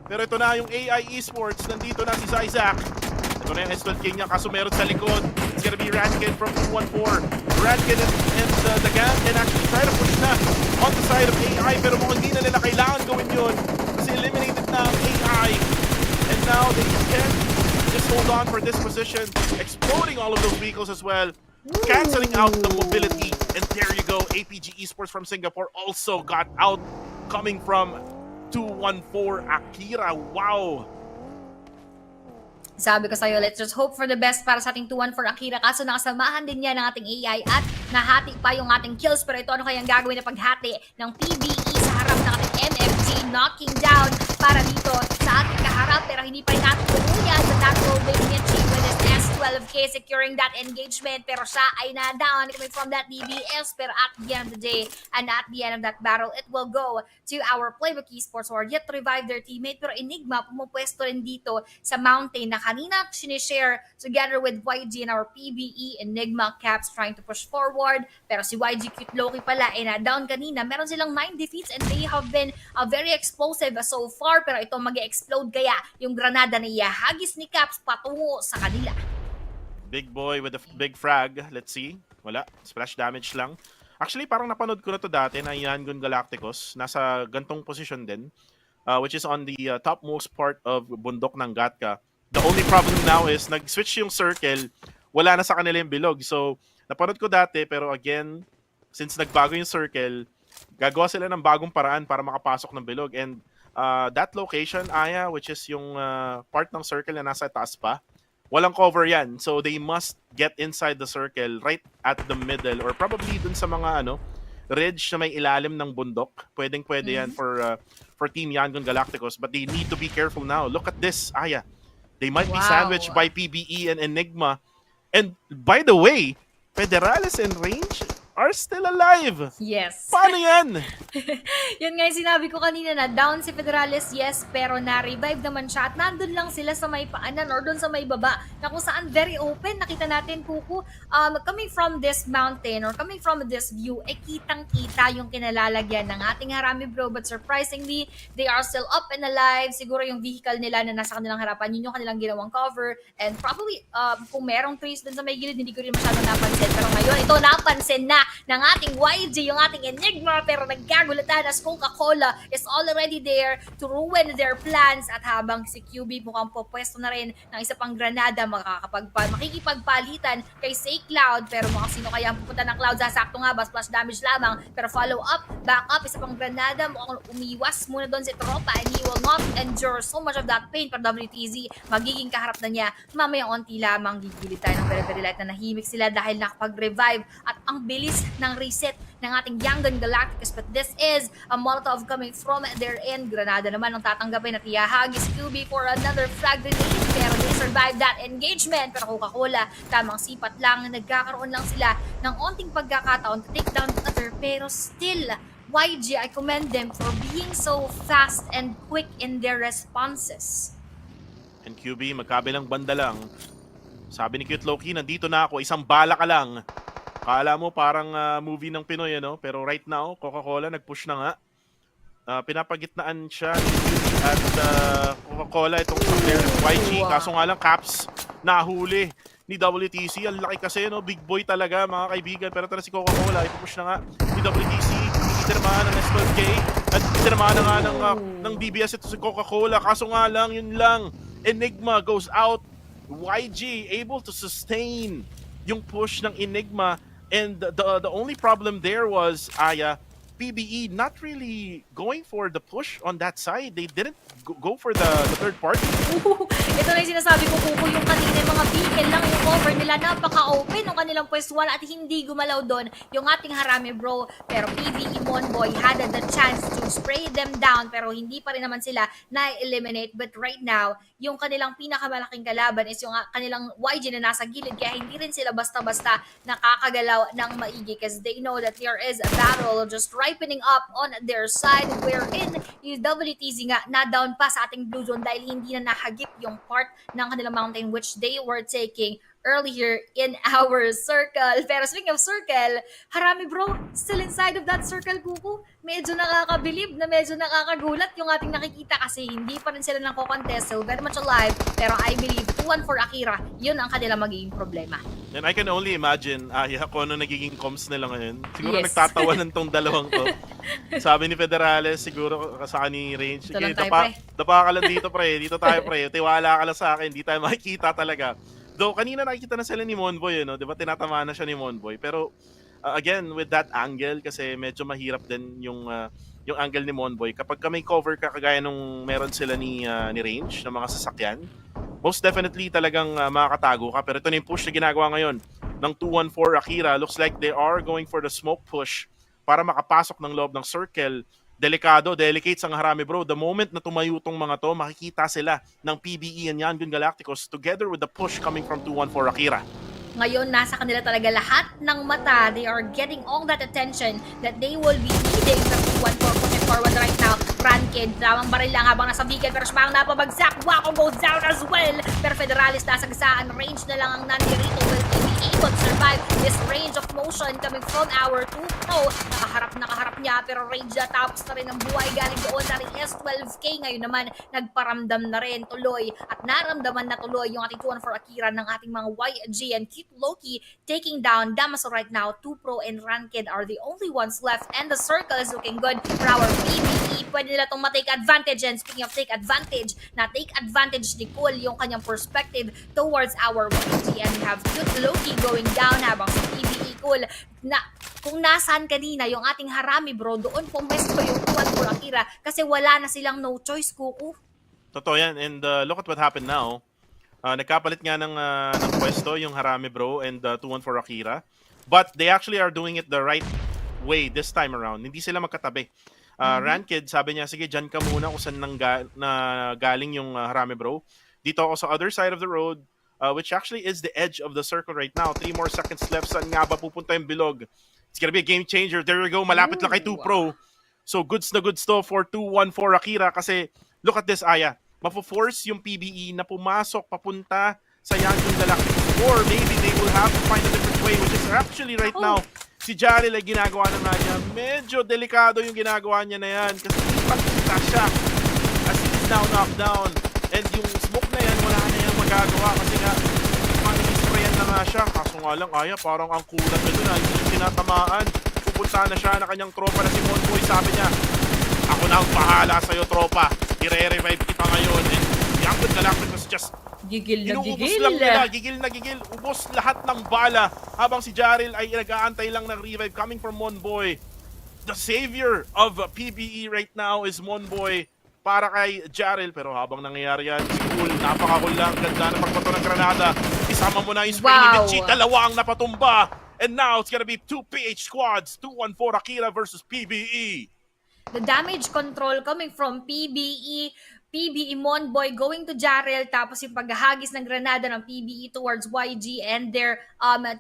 Pero ito na yung AI Esports. Nandito na si Isaac. Ito na yung S12 King niya, kaso meron sa likod. It's gonna be Erangel from 214. Erangel and the gang can actually try to push na on the side of AI, pero mukhang hindi na nila kailangan gawin yun kasi eliminated na ang AI. And now they can just hold on for this position, exploding all of those vehicles as well, canceling out the mobility. And there you go, APG Esports from Singapore also got out, coming from 214 Akira. Wow! Sabi ko sa'yo, let's just hope for the best para sa ating 2-1 for Akira. Kaso nakasamahan din niya ng ating AI at nahati pa yung ating kills. Pero ito ano kayang gagawin na paghati ng PBE sa harap ng ating MFG. Knocking down para dito sa ating kaharap. Pero hindi pa rin natin tuluyan sa natural wave niya with his S12K securing that engagement. Pero siya ay na-down coming from that DBS. Pero at the end of the day and at the end of that battle, it will go to our Playbook Esports who are yet to revive their teammate. Pero Enigma pumupwesto rin dito sa mountain na kanina sinishare together with YG and our PBE Enigma Caps trying to push forward. Pero si YG Cute Loki pala ay na-down kanina. Meron silang 9 defeats and they have been very explosive so far. Pero ito mag-explode kaya yung granada na ihagis ni Caps patungo sa kanila. Big boy with a big frag. Let's see. Wala. Splash damage lang. Actually, parang napanood ko na to dati na Yangon Galacticos. Nasa gantong position din. Which is on the topmost part of bundok ng Gatka. The only problem now is nag-switch yung circle. Wala na sa kanila yung bilog. So, napanood ko dati pero again, since nagbago yung circle, gagawa sila ng bagong paraan para makapasok ng bilog. And that location, Aya, which is yung part ng circle na nasa taas pa, walang cover yan. So they must get inside the circle right at the middle or probably dun sa mga ridge na may ilalim ng bundok. Pwedeng-pwede yan for Team Yangon Galacticos. But they need to be careful now. Look at this, Aya. They might be sandwiched by PBE and Enigma. And by the way, Federales and Range are still alive. Yes. Paano yan? Yun nga yung sinabi ko kanina na down si Federales, yes, pero na-revive naman siya at nandun lang sila sa may paanan or dun sa may baba na kung saan very open. Nakita natin, Kuku, coming from this mountain or coming from this view, kitang-kita yung kinalalagyan ng ating Harami bro. But surprisingly, they are still up and alive. Siguro yung vehicle nila na nasa kanilang harapan, yun yung kanilang ginawang cover. And probably, kung merong trees dun sa may gilid, hindi ko rin masyadong napansin. Pero ngayon, ito napansin na ng ating YG, yung ating Enigma, pero nagkagulatan as Coca-Cola is already there to ruin their plans. At habang si QB mukhang popwesto na rin ng isa pang granada, makikipagpalitan kay Say Cloud, pero mukhang sino kaya ang pupunta ng Cloud? Sasakto nga ba, splash damage lamang, pero follow up, back up, isa pang granada, mukhang umiwas muna doon si Tropa and he will not endure so much of that pain. Pero WTZ, magiging kaharap na niya mamayang onti lamang, gigilid tayo ng very light na nahimik sila dahil nakapag-revive at ang bilis ng reset ng ating Yangon Galacticos. But this is a Molotov coming from their end. Granada naman ang tatanggapin at ihahagis QB for another frag grenade. Pero they survive that engagement. Pero Coca-Cola, tamang sipat lang. Nagkakaroon lang sila ng onting pagkakataon to take down the other. Pero still, YG, I commend them for being so fast and quick in their responses. And QB, magkabilang banda lang. Sabi ni Cute Loki, nandito na ako, isang bala ka lang. Kala mo parang movie ng Pinoy, pero right now, Coca-Cola nag-push na nga. Pinapagitnaan siya ni QB at Coca-Cola itong player YG. Kaso nga lang, Caps nahuli ni WTC. Ang laki kasi, big boy talaga mga kaibigan. Pero tara si Coca-Cola, ipupush na nga ni WTC. Itinamahan ng S12K at itinamahan na nga ng DBS ito si Coca-Cola. Kaso nga lang, yun lang. Enigma goes out. YG able to sustain yung push ng Enigma. And the only problem there was, Aya, PBE not really going for the push on that side. They didn't go for the third party. Ito na yung sinasabi ko, Kuko, yung kanina mga vehicle lang yung cover nila. Napaka-open ng kanilang pwestuhan at hindi gumalaw doon yung ating Harami bro. Pero PBE Monboy had the chance to spray them down pero hindi pa rin naman sila na-eliminate. But right now, yung kanilang pinakamalaking kalaban is yung kanilang YG na nasa gilid. Kaya hindi rin sila basta-basta nakakagalaw ng maigi because they know that there is a battle just ripening up on their side wherein yung WTZ nga na-down pa sa ating blue zone dahil hindi na nahagip yung part ng kanilang mountain which they were taking early here in our circle. Pero speaking of circle, Harami bro, still inside of that circle, Kuku. Medyo nakakabilib na medyo nakakagulat yung ating nakikita kasi hindi pa rin sila nako-contest. So very much alive. Pero I believe 2-1 for Akira, yun ang kanilang magiging problema. And I can only imagine, kung ano nagiging comms nila ngayon. Siguro Yes. nagtatawanan tong dalawang to. Sabi ni Federales, siguro kasama ni Range. Ito lang Sige, tayo, pre. dapa ka lang dito, pre. Dito tayo, pre. Tiwala ka lang sa akin. Hindi tayo makikita talaga. Though, kanina nakikita na sila ni Monboy, no? Di ba tinatamaan na siya ni Monboy? Pero, again, with that angle, kasi medyo mahirap din yung angle ni Monboy. Kapag may cover ka, kagaya nung meron sila ni Range, ng mga sasakyan, most definitely talagang makakatago ka. Pero ito na yung push na ginagawa ngayon ng 214 Akira. Looks like they are going for the smoke push para makapasok ng loob ng circle. Delikado, delicates ang Harami bro. The moment na tumayo tong mga to, makikita sila ng PBE and Yangon Galacticos together with the push coming from 214 Akira. Ngayon, nasa kanila talaga lahat ng mata. They are getting all that attention that they will be needing from 214 pushing forward right now. Ranked, lamang baril lang habang nasa beacon pero siyang napabagsak. Wako goes down as well. Pero Federalis nasagasaan. Range na lang ang nandirito. Will be able to survive this range of motion coming from our 2 pro. Nakaharap niya pero range na tapos na rin ang buhay galing doon na rin S12K. Ngayon naman, nagparamdam na rin tuloy at naramdaman na tuloy yung ating 2-1-4 Akira ng ating mga YG and Keep Loki taking down Damaso right now. 2 pro and Ranked are the only ones left and the circle is looking good for our PBE. Pwede nila itong ma-take advantage and speaking of take advantage, na-take advantage ni Cole yung kanyang perspective towards our YG and we have Keep Loki going down habang sa PBE Cole na kung nasaan kanina yung ating Harami bro, doon pumesto yung 2-1-4 Akira kasi wala na silang no choice, Kuku. Totoo yan. And look at what happened now. Nagkapalit nga ng pwesto yung Harami bro and 214 Akira. But they actually are doing it the right way this time around. Hindi sila magkatabi. Ranked, sabi niya, sige, dyan ka muna kung saan galing yung Harami bro. Dito ako sa other side of the road, which actually is the edge of the circle right now. 3 more seconds left. Saan nga ba pupunta yung bilog? It's gonna be a game changer. There we go. Malapit lang kay 2 pro. So goods na goods to for 214 Akira kasi look at this, Aya. Mapo-force yung PBE na pumasok papunta sa Yangon Galacticos or maybe they will have to find a different way which is actually right now si Jaril ay ginagawa na nga niya. Medyo delikado yung ginagawa niya na yan kasi ipagkita siya as he is now knocked down and yung smoke na yan wala na yung magagawa kasi nga sprayan na nga siya kaso nga lang Aya parang ang kulat na doon hindi yung tinatamaan pupunta na siya na kanyang tropa na si Monboy sabi niya ako na ang bahala sa'yo tropa i-re-revive kita ngayon and Yangon Galacticos just inuubos lang nila, gigil na gigil, ubos lahat ng bala habang si Jaril ay nag-aantay lang ng revive coming from Monboy. The savior of PBE right now is Monboy para kay Jaril pero habang nangyayari yan, si Cool, napaka-cool lang, ganda na pagpato ng granada, isama mo na yung spray ni Mitchie, dalawa ang napatumba and now it's gonna be 2 PH squads, 214 Akira versus PBE. The damage control coming from PBE Monboy going to Jarrell, tapos yung paghahagis ng granada ng PBE towards YG and their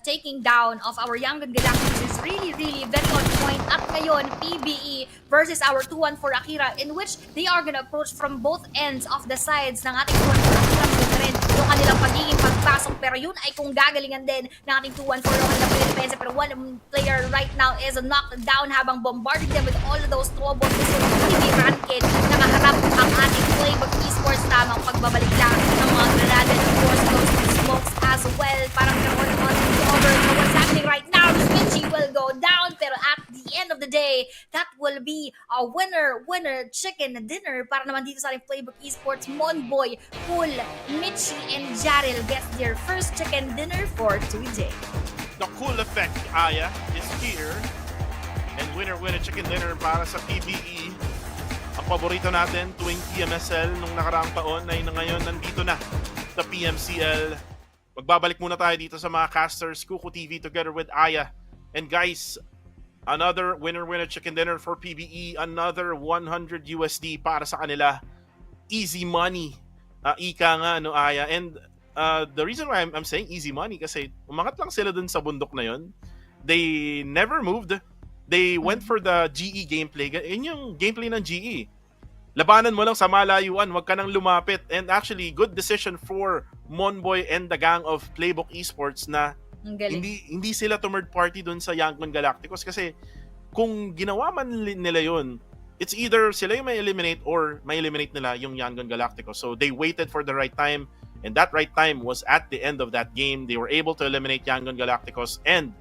taking down of our Yangon Galacticos is really very on point. At ngayon, PBE versus our 214 Akira in which they are gonna approach from both ends of the sides ng ating 214 Akira rin yung kanilang pagiging pagpasok pero yun ay kung gagalingan din ng ating 214 na Philippines pero one player right now is knocked down habang bombarding them with all of those trouble missiles. Hindi Ranked nakaharap ang ating Playbook Esports tamang pagbabalik lang ng mga granada and of course those smokes as well parang karoon on the over so what's happening right now Mitchie will go down pero at the end of the day that will be a winner chicken dinner para naman dito sa ating Playbook Esports. Monboy, Cool, Mitchie and Jaril gets their first chicken dinner for today. The cool effect, Aya, is here. And winner chicken dinner para sa PBE. Ang paborito natin tuwing PMSL nung nakaraang taon ay ngayon nandito na sa PMCL. Magbabalik muna tayo dito sa mga casters, Kuku TV together with Aya. And guys, another winner chicken dinner for PBE, another 100 USD para sa kanila. Easy money. Ika nga, no, Aya. And the reason why I'm saying easy money kasi umangat lang sila dun sa bundok na yon. They never moved. They went for the GE gameplay. Yun yung gameplay ng GE. labanan mo lang sa malayuan, wag ka nang lumapit. And actually, good decision for Monboy and the gang of Playbook Esports na Ang galing. hindi sila third party dun sa Yangon Galacticos kasi kung ginawa man nila yun, it's either sila yung may eliminate or may eliminate nila yung Yangon Galacticos. So they waited for the right time, and that right time was at the end of that game. They were able to eliminate Yangon Galacticos, and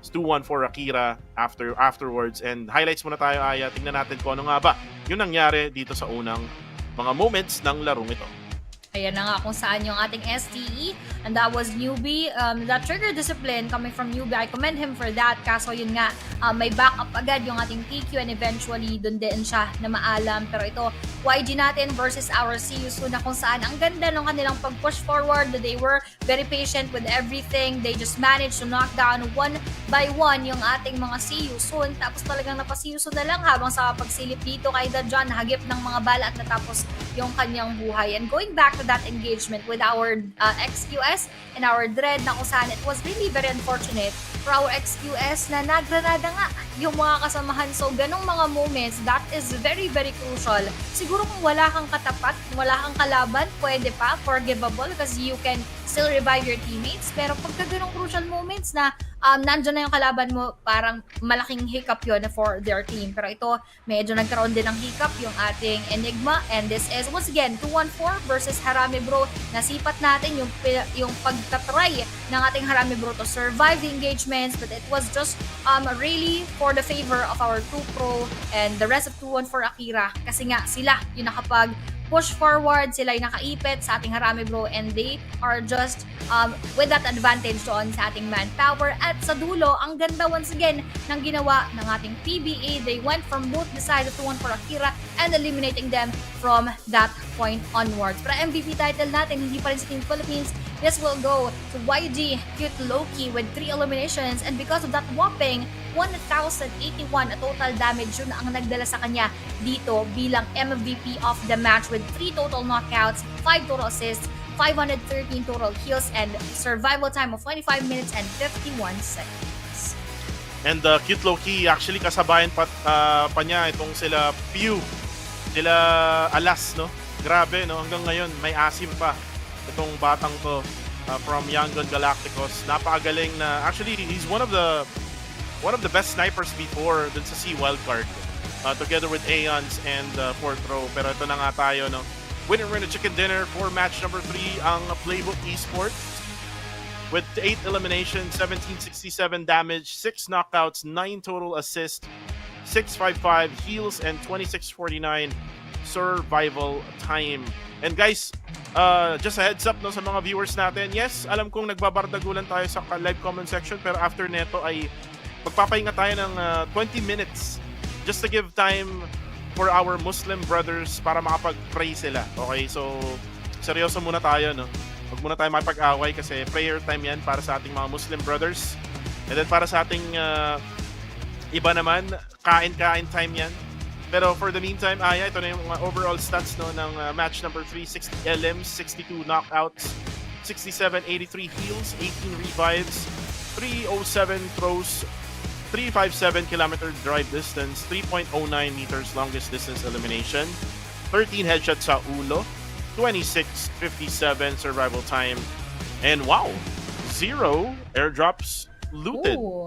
it's 2-1 for Akira afterwards. And highlights muna tayo, Aya. Tingnan natin kung ano nga ba yung nangyari dito sa unang mga moments ng larong ito. Ayan na nga kung saan yung ating STE, and that was Newbie. That trigger discipline coming from Newbie, I commend him for that. Kaso yun nga, may backup agad yung ating TQ, and eventually dun din siya na maalam. Pero ito, YG natin versus our CU na kung saan ang ganda ng kanilang pag-push forward. They were very patient with everything. They just managed to knock down one by one yung ating mga CU. Tapos talagang napasiu na lang habang sa pagsilip dito kay Dajan, hagip ng mga bala at natapos yung kanyang buhay. And going back to that engagement with our XQS and our Dread, na kung saan it was really very unfortunate for our XQS na nagranada nga yung mga kasamahan. So, ganong mga moments, that is very, very crucial. Siguro kung wala kang katapat, wala kang kalaban, pwede pa, forgivable, because you can still revive your teammates. Pero pagka ganong crucial moments na nandyan na yung kalaban mo, parang malaking hiccup yun for their team. Pero ito, medyo nagkaroon din ng hiccup yung ating Enigma. And this is, once again, 2-1-4 versus Harame Bro. Nasipat natin yung pagtatry ng ating Harame Bro to survive the engagements. But it was just really for the favor of our 2-Pro and the rest of 2-1-4 Akira. Kasi nga, sila yung nakapag push forward, sila yung nakaipit sa ating Harame Bro, and they are just with that advantage doon sa ating manpower. At sa dulo, ang ganda once again ng ginawa ng ating PBA. They went from both the sides of 2-1 for Akira and eliminating them from that point onwards. Pero MVP title natin, hindi pa rin sa Team Philippines. This will go to YG Cute Loki with 3 eliminations, and because of that whopping 1,081 total damage, yun ang nagdala sa kanya dito bilang MVP of the match with 3 total knockouts, 5 total assists, 513 total kills, and survival time of 25 minutes and 51 seconds. And Cute Loki, actually kasabayan pa niya itong sila Pew, sila Alas, no? Grabe, no? Hanggang ngayon may asim pa itong batang to from Yangon Galacticos. Napakagaling na, actually he's one of the best snipers before dun sa C wildcard, together with Aeons and 4th row. Pero ito na nga tayo, no? Winner chicken dinner for match number 3 ang Playbook Esports with 8 eliminations, 1767 damage, 6 knockouts, 9 total assists, 655 heals, and 2649 survival time. And guys, just a heads up, no, sa mga viewers natin, yes, alam kong nagbabardagulan tayo sa live comment section, pero after neto ay magpapahinga tayo ng 20 minutes just to give time for our Muslim brothers para makapag-pray sila. Okay, so seryoso muna tayo, no? Huwag muna tayo makipag-away kasi prayer time yan para sa ating mga Muslim brothers. And then para sa ating iba naman, kain-kain time yan. Pero for the meantime, ito na yung mga overall stats, no, ng match number 3, 60 LMs, 62 knockouts, 67, 83 heals, 18 revives, 307 throws, 357 kilometer drive distance, 3.09 meters longest distance elimination, 13 headshots sa ulo, 26:57 survival time, and wow, 0 airdrops looted. Ooh.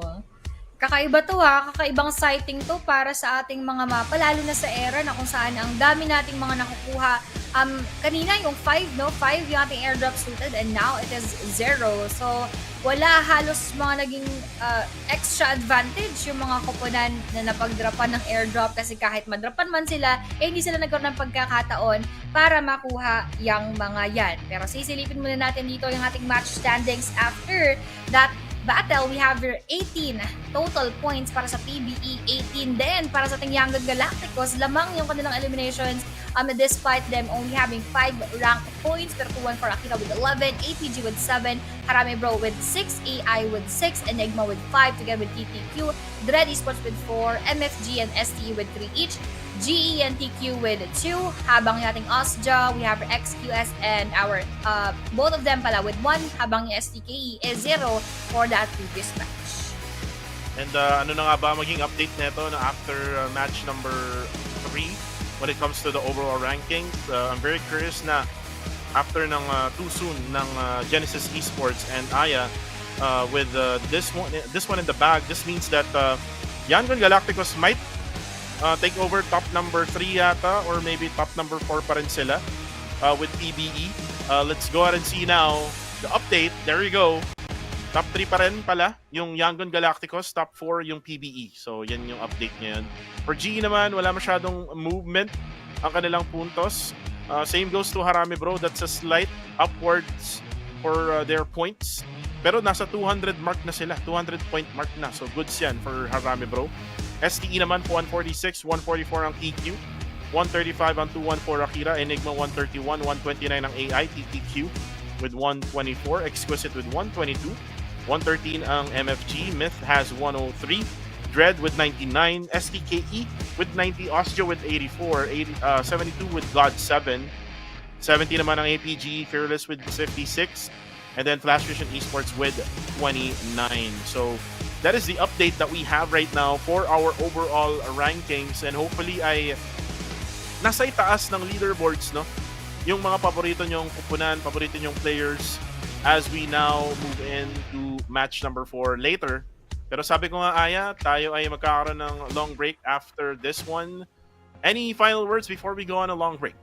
Kakaiba to kakaibang sighting to para sa ating mga mapa, lalo na sa era na kung saan ang dami nating mga nakukuha. Kanina yung 5 yung ating airdrops looted, and now it is 0. So, wala halos mga naging extra advantage yung mga koponan na napagdrapan ng airdrop, kasi kahit madrapan man sila, hindi sila nagkaroon ng pagkakataon para makuha yung mga yan. Pero sisilipin muna natin dito yung ating match standings after that battle. We have here 18 total points para sa PBE, 18 din para sa ating Yangon Galacticos. Lamang yung kanilang eliminations despite them only having 5 ranked points. Pero 2-1 for Akira with 11, APG with 7, Harame Bro with 6, AI with 6, Enigma with 5 together with TTQ, Dread Esports with 4, MFG and STE with 3 each, GE and TQ with 2, habang yung ating Osja, we have XQS and our both of them pala with 1, habang yung STKE is 0 for that previous match. And ano na nga ba maging update nito na after match number 3? when it comes to the overall ranking. I'm very curious na after ng too soon ng Genesis Esports and Aya with this one in the bag, this means that Yangon Galacticos might take over top number 3 yata, or maybe top number 4 pa rin sila with PBE. Let's go ahead and see now the update. There you go. Top 3 pa rin pala yung Yangon Galacticos, top 4 yung PBE. So yan yung update ngayon. For GE naman, wala masyadong movement ang kanilang puntos. Same goes to Harami Bro. That's a slight upwards for their points. Pero nasa 200 mark na sila. 200 point mark na. So goods yan for Harami Bro. STE naman po 146, 144 ang TQ. 135 ang 214 Akira. Enigma 131, 129 ang AI. TTQ with 124. Exquisite with 122. 113 ang MFG. Myth has 103. Dread with 99. STKE with 90. Osteo with 84. 72 with God 7. 70 naman ang APG. Fearless with 56. And then Flash Vision Esports with 29. So that is the update that we have right now for our overall rankings. And hopefully ay nasa itaas ng leaderboards, no? Yung mga paborito nyong kupunan, paborito nyong players as we now move into match number 4 later. Pero sabi ko nga, Aya, tayo ay magkakaroon ng long break after this one. Any final words before we go on a long break?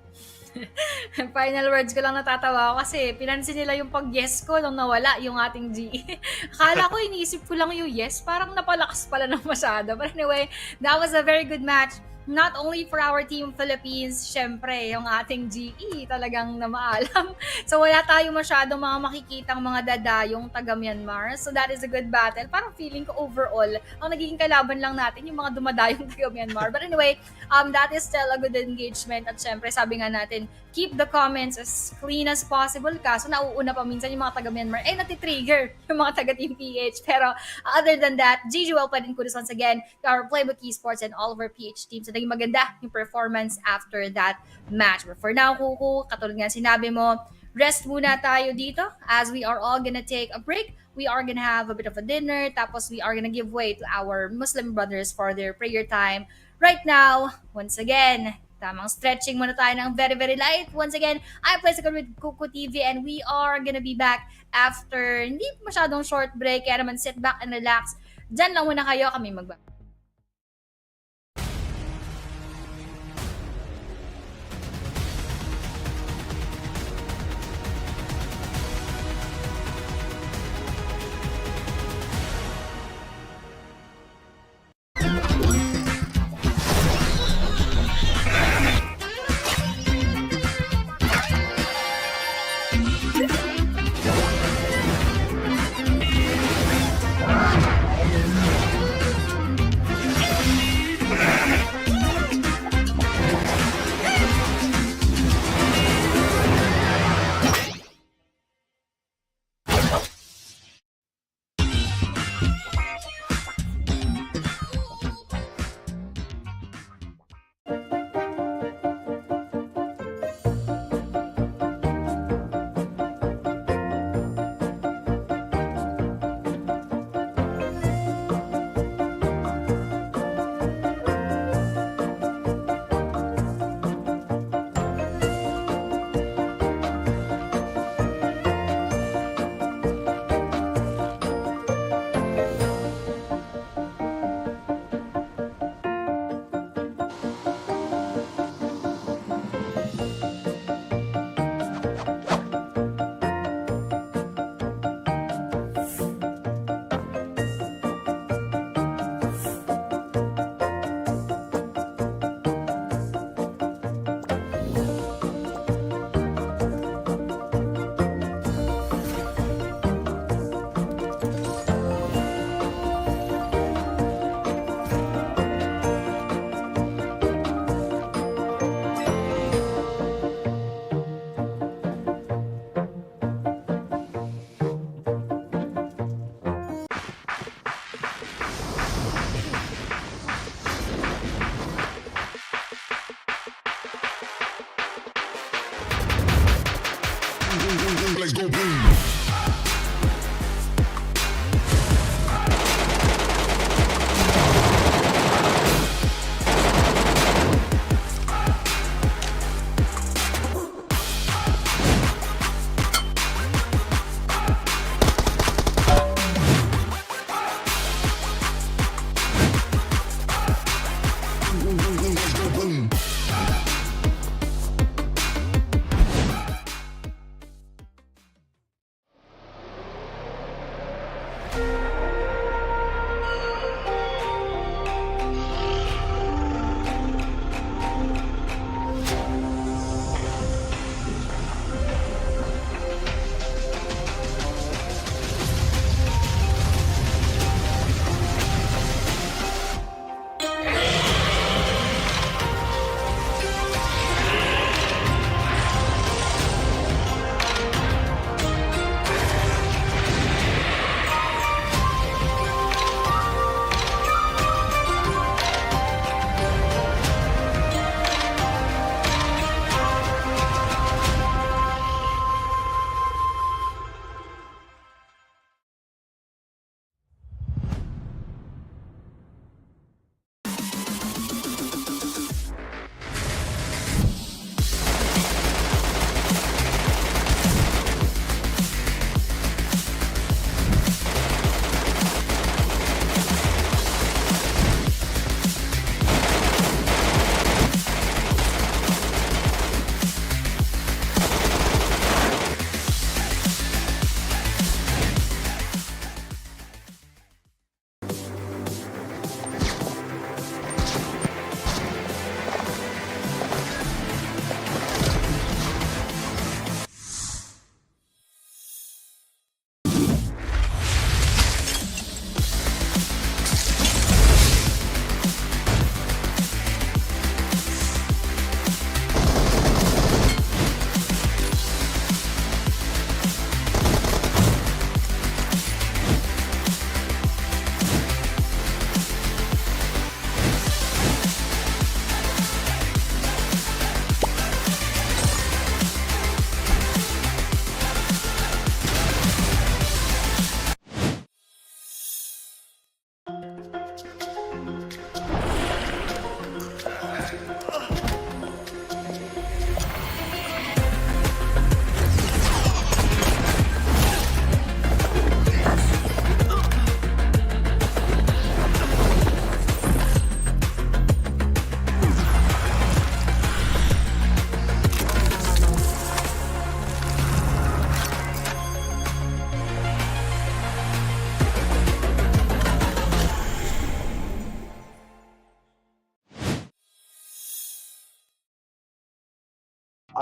Final words ko lang, natatawa ako kasi pinansin nila yung pag-yes ko nung nawala yung ating GE. Akala ko, iniisip ko lang yung yes. Parang napalakas pala ng masyado. But anyway, that was a very good match. Not only for our team Philippines, syempre, yung ating GE talagang namaalam. So wala tayo masyadong mga makikitang mga dadayong taga Myanmar. So that is a good battle. Parang feeling ko overall, ang nagiging kalaban lang natin yung mga dumadayong taga Myanmar. But anyway, that is still a good engagement. At syempre, sabi nga natin, keep the comments as clean as possible. Kaso nauuna pa minsan yung mga taga Myanmar, natitrigger yung mga taga Team PH. Pero other than that, GG well played and kudos once again to our Playbook Esports and all of our PH teams. Naging maganda yung performance after that match. But for now, Kuku, katulad nga sinabi mo, rest muna tayo dito as we are all gonna take a break. We are gonna have a bit of a dinner, tapos we are gonna give way to our Muslim brothers for their prayer time. Right now, once again, tamang stretching muna tayo ng very, very light. Once again, I'm Playsical with Kuku TV and we are gonna be back after hindi masyadong short break. Kaya naman sit back and relax. Diyan lang muna kayo, kami magback.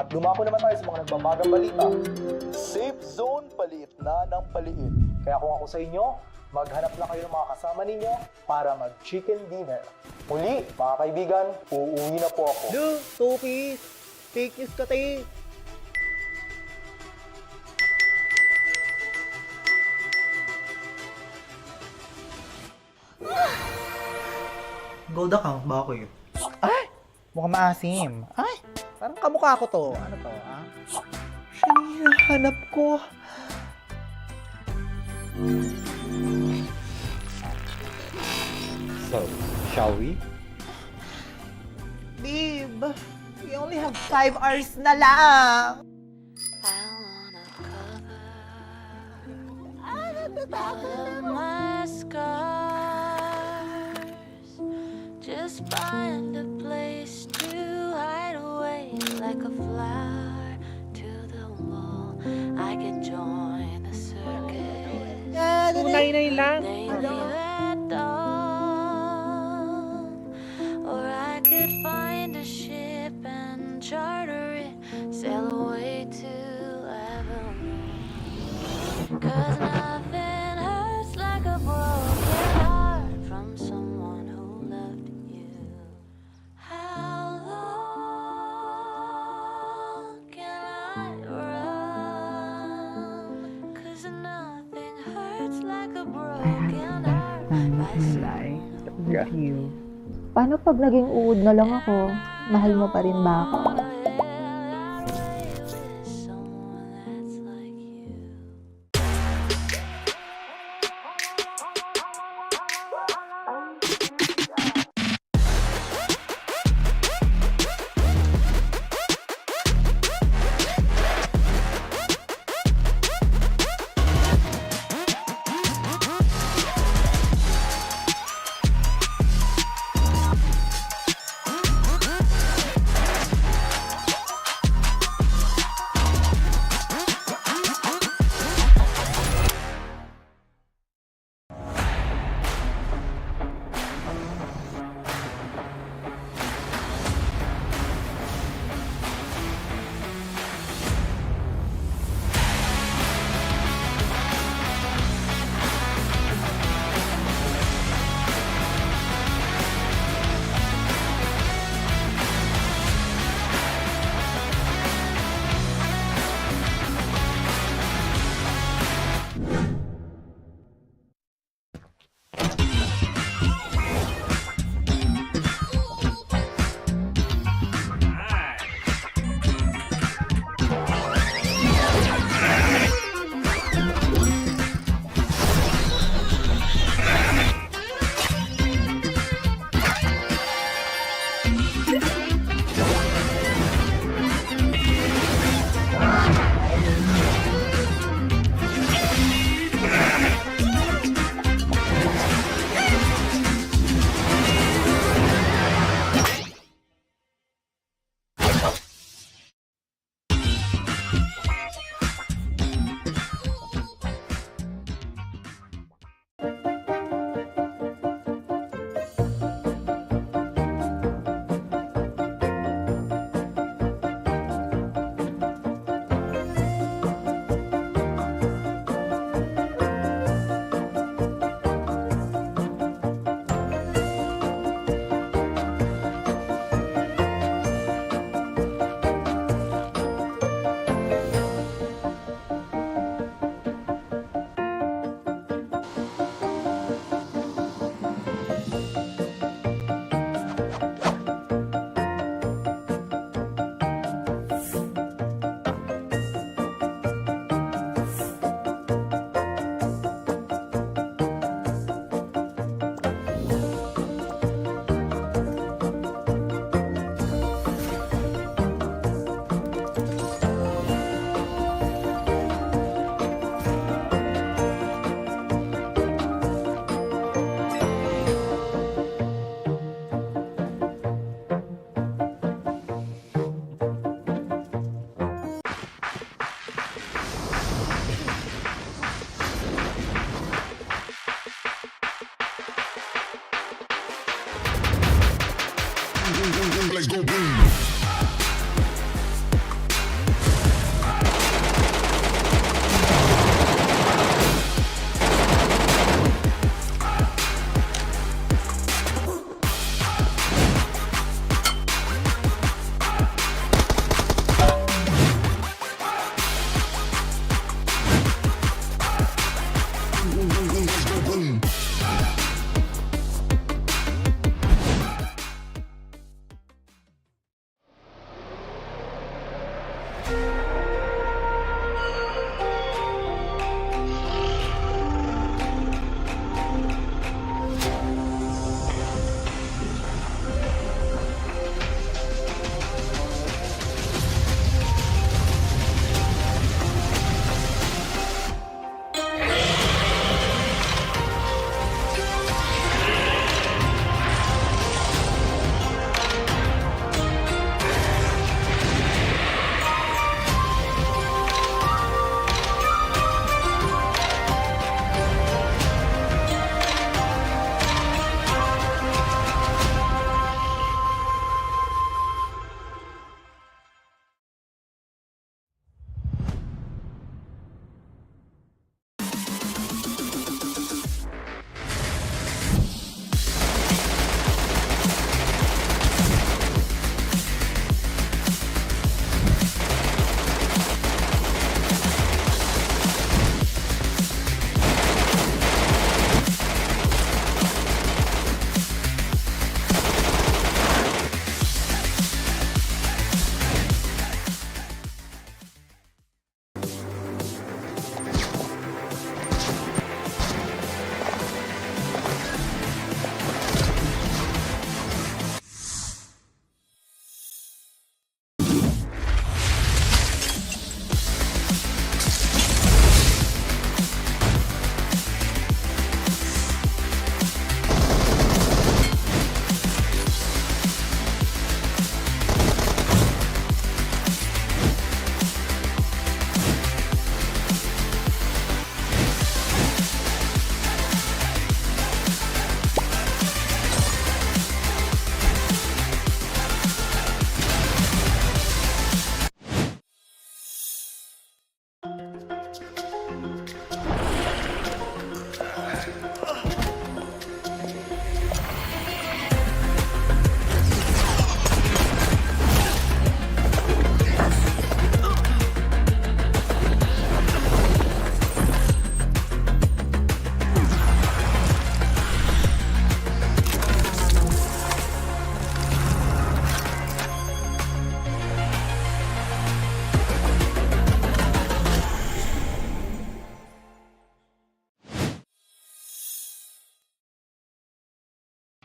At dumako naman tayo sa mga nagbabagang balita. Safe zone paliit na ng paliit. Kaya kung ako sa inyo, maghanap na kayo ng mga kasama ninyo para mag-chicken dinner. Muli, mga kaibigan, uuwi na po ako. Lu, Sophie! Fake news ka tayo! Gold account ba ako yun? Ay! Mukhang maasim. Ay! Parang kamukha ko to. Ano to, ha? Siya, hanap ko. So, shall we? Babe, we only have 5 hours na lang. I wanna cover all of my scars. Just find a place to hide away like a flower to the wall. I could join the circus. Tunay lang. They leave at dawn. Or I could find a ship and charter it, sail away to Avalon. 'Cause nothing hurts like a broken heart from someone who loved you. How long can I run? 'Cause nothing hurts like a broken heart by someone who loved you. Paano pag naging uod na lang ako? Mahal mo pa rin ba ako?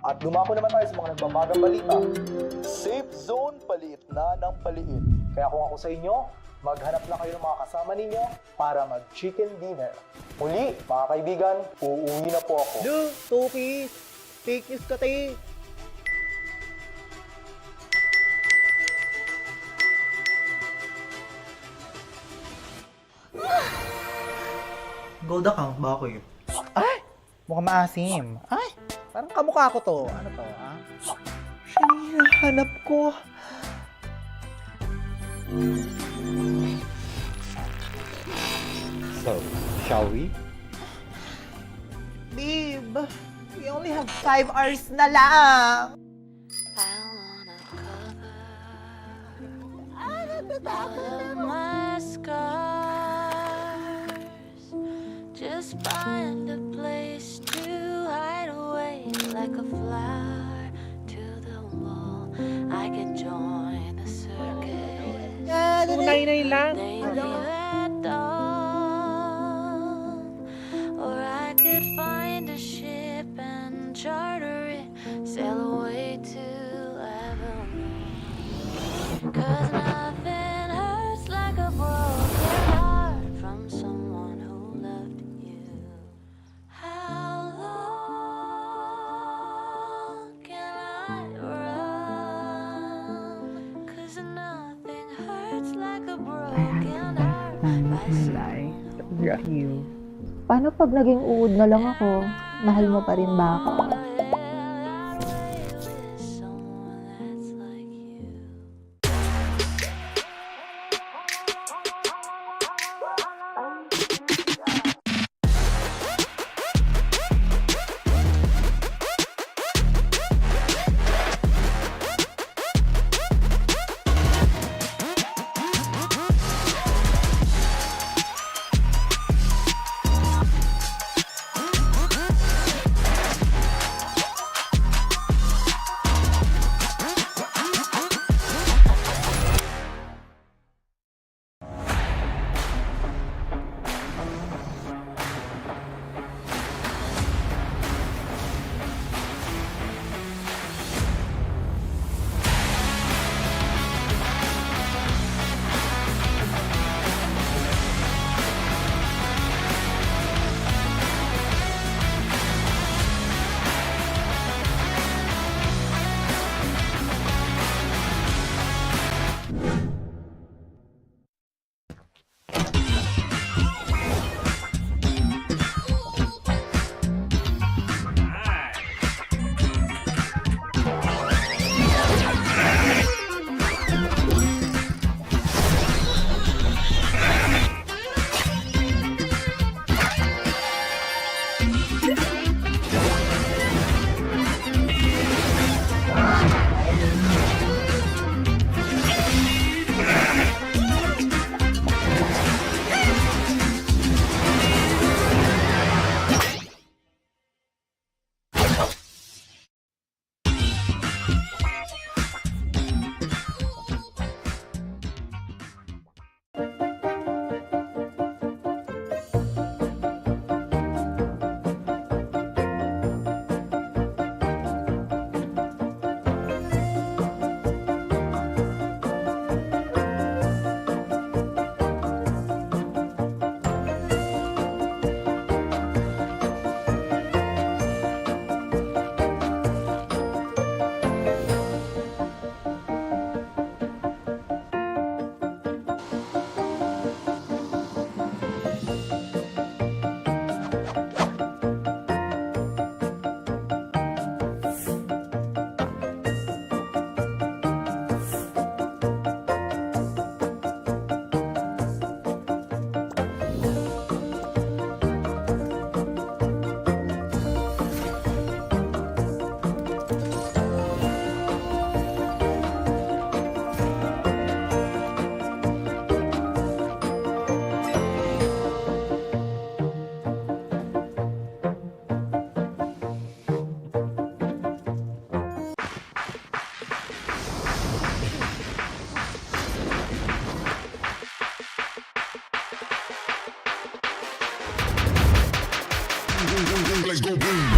At dumako naman tayo sa mga nagbabagang balita. Safe zone paliit na ng paliit. Kaya kung ako sa inyo, maghanap na kayo ng mga kasama ninyo para mag-chicken dinner. Muli, mga kaibigan, uuwi na po ako. Lu, Tuki, fake news ka tayo. Gold account, bakit? Ay! Mukhang maasim. Ay! Parang kamukha ko to. Ano to, ha? Siya hanap ko. So, shall we? Babe, we only have 5 hours na lang. I wanna cover all my scars. Just find a place to hide away like a flower to the wall. I could join the circus. Tunay lang. They leave at dawn. Or I could find a ship and charter it, sail away to Avalon. 'Cause nothing hurts like a broken heart from someone who loved you. How long can I run? 'Cause nothing hurts like a broken heart by someone who loved you. Paano pag naging uod na lang ako? Mahal mo pa rin ba ako? Let's go boom.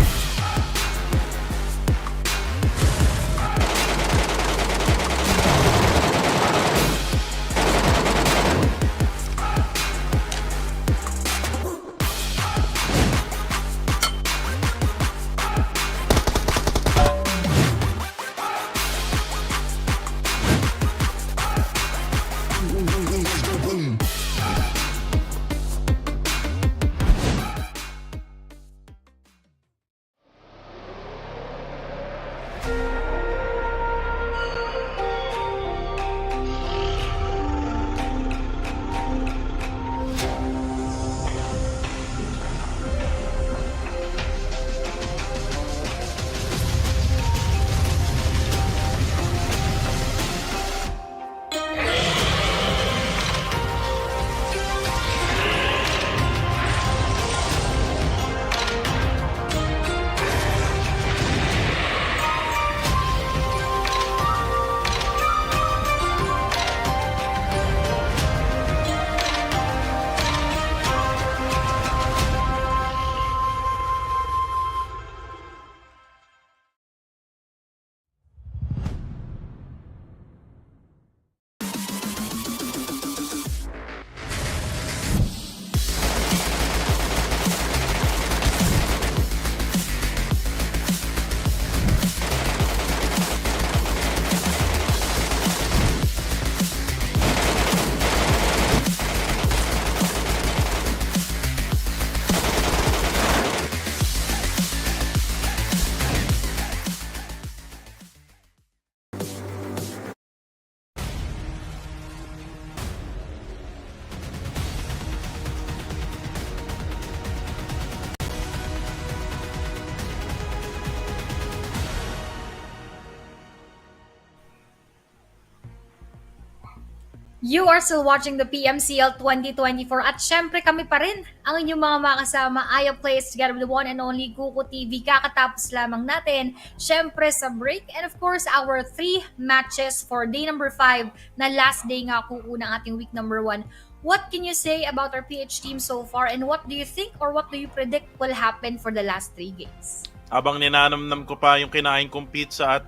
You are still watching the PMCL 2024 at syempre kami pa rin ang inyong mga makasama. I am Plays together with the one and only Kuko TV. Kakatapos lamang natin syempre sa break and of course our 3 matches for day number 5 na last day nga Kuko ng ating week number 1. What can you say about our PH team so far and what do you think or what do you predict will happen for the last 3 games? Abang ninanamnam ko pa yung kinain kong pizza at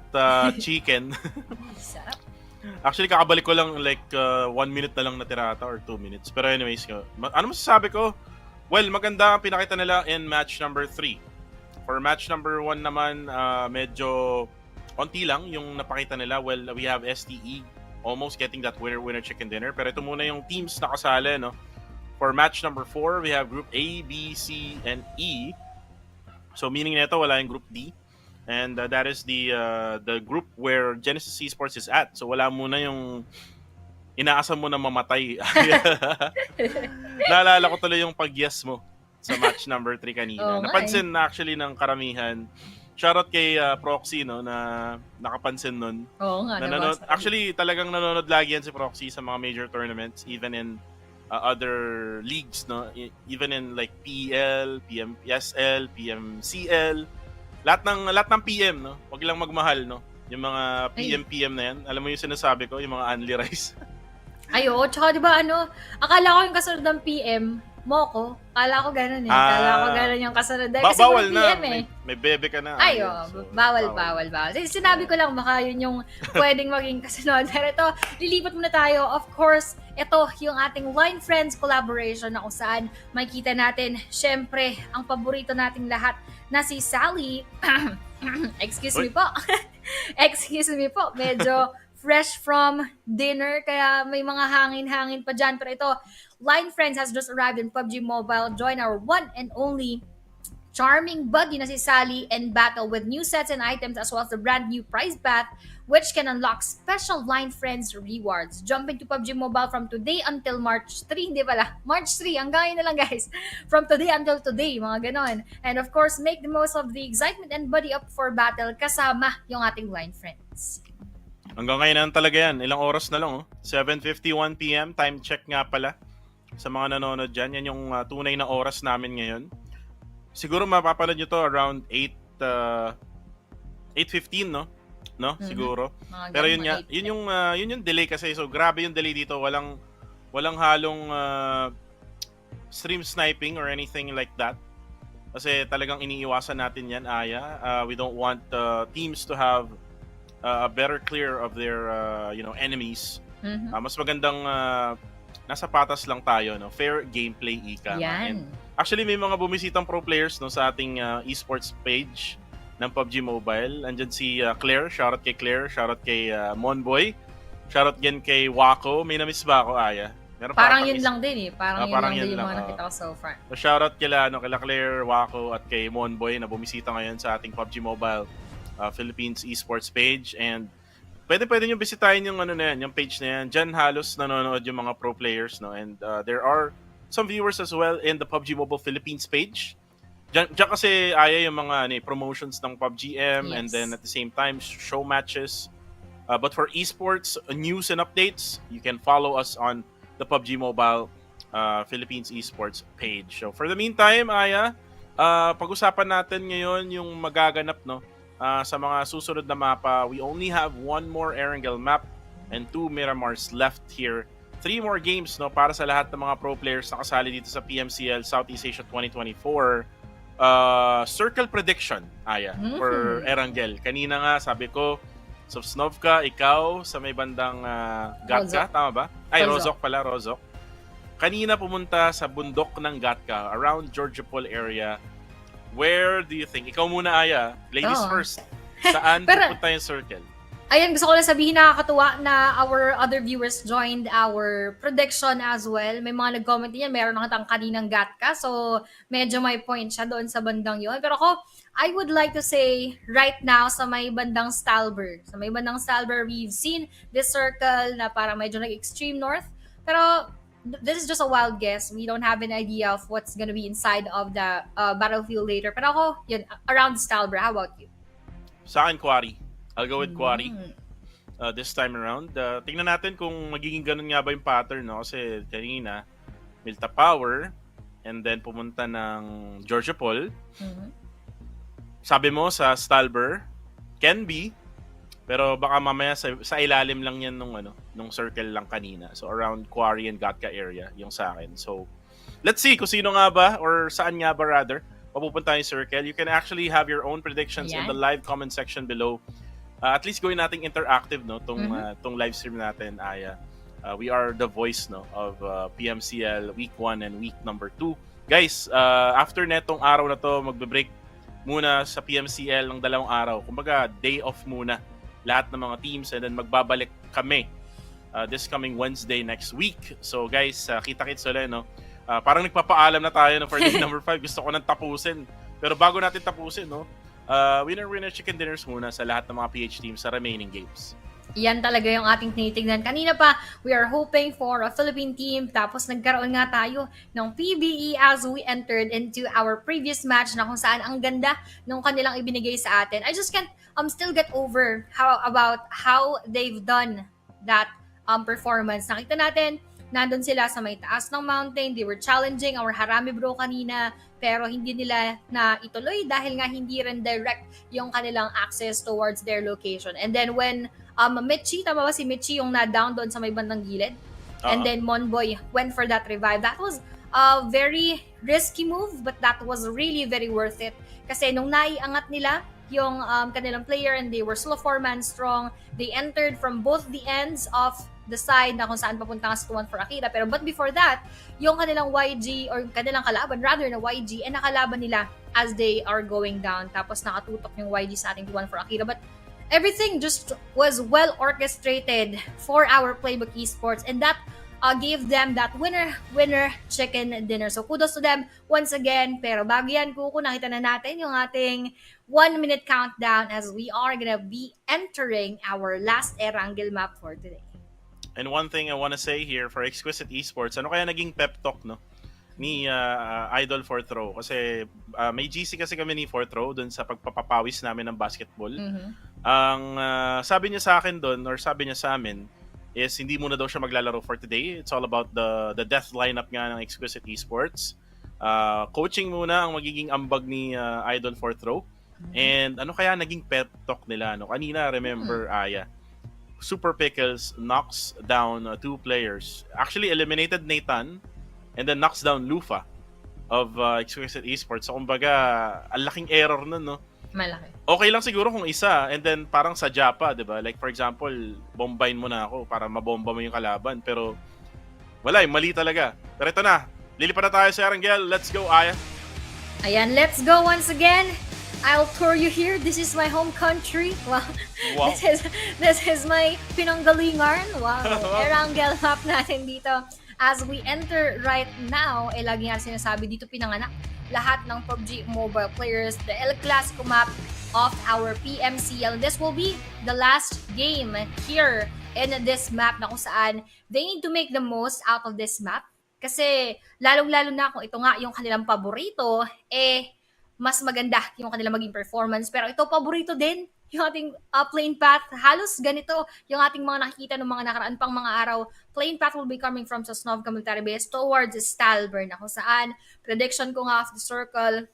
chicken. Sarap. Actually, kakabalik ko lang like 1 minute na lang natira ata or 2 minutes. Pero anyways, ano masasabi ko? Well, maganda ang pinakita nila in match number 3. For match number 1 naman, medyo onti lang yung napakita nila. Well, we have STE almost getting that winner chicken dinner. Pero ito muna yung teams na kasali, no? For match number 4, we have group A, B, C, and E. So meaning nito wala yung group D. And that is the group where Genesis Esports is at. So wala muna yung inaasam mo na mamatay. Naalala ko tuloy yung pag-yes mo sa match number 3 kanina. Oo nga Napansin na actually ng karamihan. Shoutout kay Proxy no na nakapansin nun. Oo nga. Actually talagang nanonood lagi yan si Proxy sa mga major tournaments even in other leagues no. Even in like PEL, PMCL, PMCL. Lahat ng PM, no? Wag lang magmahal, no? Yung mga PM na yan. Alam mo yung sinasabi ko, yung mga Anli Rice. Ayo, tsaka di ba akala ko yung kasunod ng PM, Moko. Akala ko ganun eh. Akala ko ganun yung kasunod. Kasi Bawal na. PM eh. May bebe ka na. Ayo, So, bawal. Sinabi ko lang baka yun yung pwedeng maging kasunod. Pero ito, lilipat muna tayo. Of course, ito yung ating Line Friends collaboration na kung saan makikita natin, syempre, ang paborito nating lahat na si Sally. Excuse me po. Excuse me po. Medyo fresh from dinner, kaya may mga hangin-hangin pa dyan. Pero ito, Line Friends has just arrived in PUBG Mobile. Join our one and only charming buddy na si Sally and battle with new sets and items as well as the brand new prize path which can unlock special Line Friends rewards. Jump into PUBG Mobile from today until March 3. Hindi pala. March 3. Hanggang na lang guys. From today until today. Mga ganon. And of course, make the most of the excitement and buddy up for battle kasama yung ating Line Friends. Hanggang ngayon na talaga yan. Ilang oras na lang, oh. 7:51 PM. Time check nga pala. Sa mga nanonood dyan. Yan yung tunay na oras namin ngayon. Siguro mapapanood nyo to around 8:15, no? Siguro. Pero yun nga, yun yung delay kasi. So grabe yung delay dito. Walang halong stream sniping or anything like that. Kasi talagang iniiwasan natin yan, Aya. We don't want teams to have a better clear of their enemies. Mas magandang nasa patas lang tayo, no? Fair gameplay ika. Yan. Actually, may mga bumisitang pro players no sa ating esports page ng PUBG Mobile. Andyan si Claire, shoutout kay Claire, shoutout kay Monboy, shoutout din kay Wako. May na-miss ba ako, Aya? Meron parang yun lang din eh. Parang yun lang din yung mga lang, nakita ko so far. So shoutout kila Claire, Wako at kay Monboy na bumisita ngayon sa ating PUBG Mobile Philippines Esports page. And pwede nyo bisitahin yung yung page na yan. Diyan halos nanonood yung mga pro players, no? And there are some viewers as well in the PUBG Mobile Philippines page. Diyan kasi yung mga promotions ng PUBGM, and then at the same time show matches. But for esports news and updates, you can follow us on the PUBG Mobile Philippines Esports page. So for the meantime, Aya, pag-usapan natin ngayon yung magaganap sa mga susunod na mapa. We only have 1 more Erangel map and 2 Miramars left here. 3 more games para sa lahat ng mga pro players na kasali dito sa PMCL Southeast Asia 2024. Circle prediction, Aya, for Erangel. Kanina nga sabi ko, Snovka, ikaw sa may bandang Gatka, tama ba? Ay, Rozok pala, Rozok. Kanina pumunta sa bundok ng Gatka, around Georgiopol area. Where do you think? Ikaw muna, Aya. Ladies first. Saan pupunta yung circle? Ayan, gusto ko lang sabihin, nakakatuwa na our other viewers joined our prediction as well. May mga nag-comment din yan, meron nakatang kaninang Gatka, so medyo may point siya doon sa bandang yon. Pero ako, I would like to say right now sa may bandang Stalberg. Sa may bandang Stalberg, we've seen this circle na parang medyo nag-extreme north. Pero this is just a wild guess. We don't have an idea of what's gonna be inside of the battlefield later. Pero ako, yun, around Stalberg. How about you? Sa akin, Quarry. I'll go with Quarry. this time around. Tingnan natin kung magiging ganun nga ba yung pattern, no? Kasi kanina, Milta Power, and then pumunta ng Georgia Paul. Sabi mo sa Stalber, can be, pero baka mamaya sa ilalim lang yan nung circle lang kanina. So around Quarry and Gatka area yung sa akin. So let's see kung sino nga ba or saan nga ba rather mapupunta yung circle. You can actually have your own predictions in the live comment section below. At least gawin nating interactive tong live stream natin, Aya. We are the voice of PMCL week 1 and week number 2. Guys, after netong araw na to, magbe-break muna sa PMCL ng 2 araw. Kumbaga, day off muna lahat ng mga teams and then magbabalik kami this coming Wednesday next week. So guys, kita-kits ulit, no? Parang nagpapaalam na tayo for day number 5. Gusto ko nang tapusin. Pero bago natin tapusin, no? Winner chicken dinners muna sa lahat ng mga PH teams sa remaining games. Yan talaga yung ating tinitignan. Kanina pa, we are hoping for a Philippine team. Tapos nagkaroon nga tayo ng PBE as we entered into our previous match na kung saan ang ganda nung kanilang ibinigay sa atin. I just can't still get over how they've done that performance. Nakita natin, nandun sila sa may taas ng mountain. They were challenging our Harami Bro kanina. Pero hindi nila na ituloy dahil nga hindi rin direct yung kanilang access towards their location. And then when Michi, tama ba si Michi yung na-down doon sa may bandang gilid? And then Monboy went for that revive. That was a very risky move, but that was really very worth it. Kasi nung naiangat nila yung kanilang player and they were slow 4-man strong, they entered from both the ends of the side na kung saan papunta nga sa 2-1 for Akira. Pero but before that, yung kanilang YG or kanilang kalaban, rather na YG, nakalaban nila as they are going down. Tapos nakatutok yung YG sa ating 2-1 for Akira. But everything just was well orchestrated for our Playbook Esports, and that gave them that winner chicken dinner. So kudos to them once again. Pero bago yan, Kuko, nakita na natin yung ating 1-minute countdown as we are gonna be entering our last Erangel map for today. And one thing I want to say here for Exquisite Esports, ano kaya naging pep talk ni Idol Fourth Row? Kasi may GC kasi kami ni Fourth Row dun sa pagpapapawis namin ng basketball. Ang sabi niya sa akin dun, or sabi niya sa amin, is hindi muna daw siya maglalaro for today. It's all about the death lineup nga ng Exquisite Esports. Coaching muna ang magiging ambag ni Idol Fourth Row. And ano kaya naging pep talk nila? Kanina, remember, Aya, Super Pickles knocks down 2 players. Actually, eliminated Nathan and then knocks down Lufa of Exquisite Esports. So, kumbaga, ang laking error nun, no? Malaki. Okay lang siguro kung isa and then parang sa Japa, di ba? Like, for example, bombayin mo na ako para mabomba mo yung kalaban. Pero, wala, mali talaga. Pero ito na, lilipat na tayo sa Erangel. Let's go, Aya. Ayan, let's go once again. I'll tour you here. This is my home country. Wow. This is my pinanggalingan. Wow. Erangel map natin dito. As we enter right now, lagi nga sinasabi dito pinanganak lahat ng PUBG Mobile players, the El Clasico map of our PMCL. This will be the last game here in this map na kung saan they need to make the most out of this map. Kasi lalong-lalo na kung ito nga yung kanilang paborito, mas maganda yung kanilang maging performance. Pero ito, paborito din yung ating plane path. Halos ganito yung ating mga nakikita ng mga nakaraan pang mga araw. Plane path will be coming from Sanhok Military Base towards Stalber, na kung saan prediction ko nga of the circle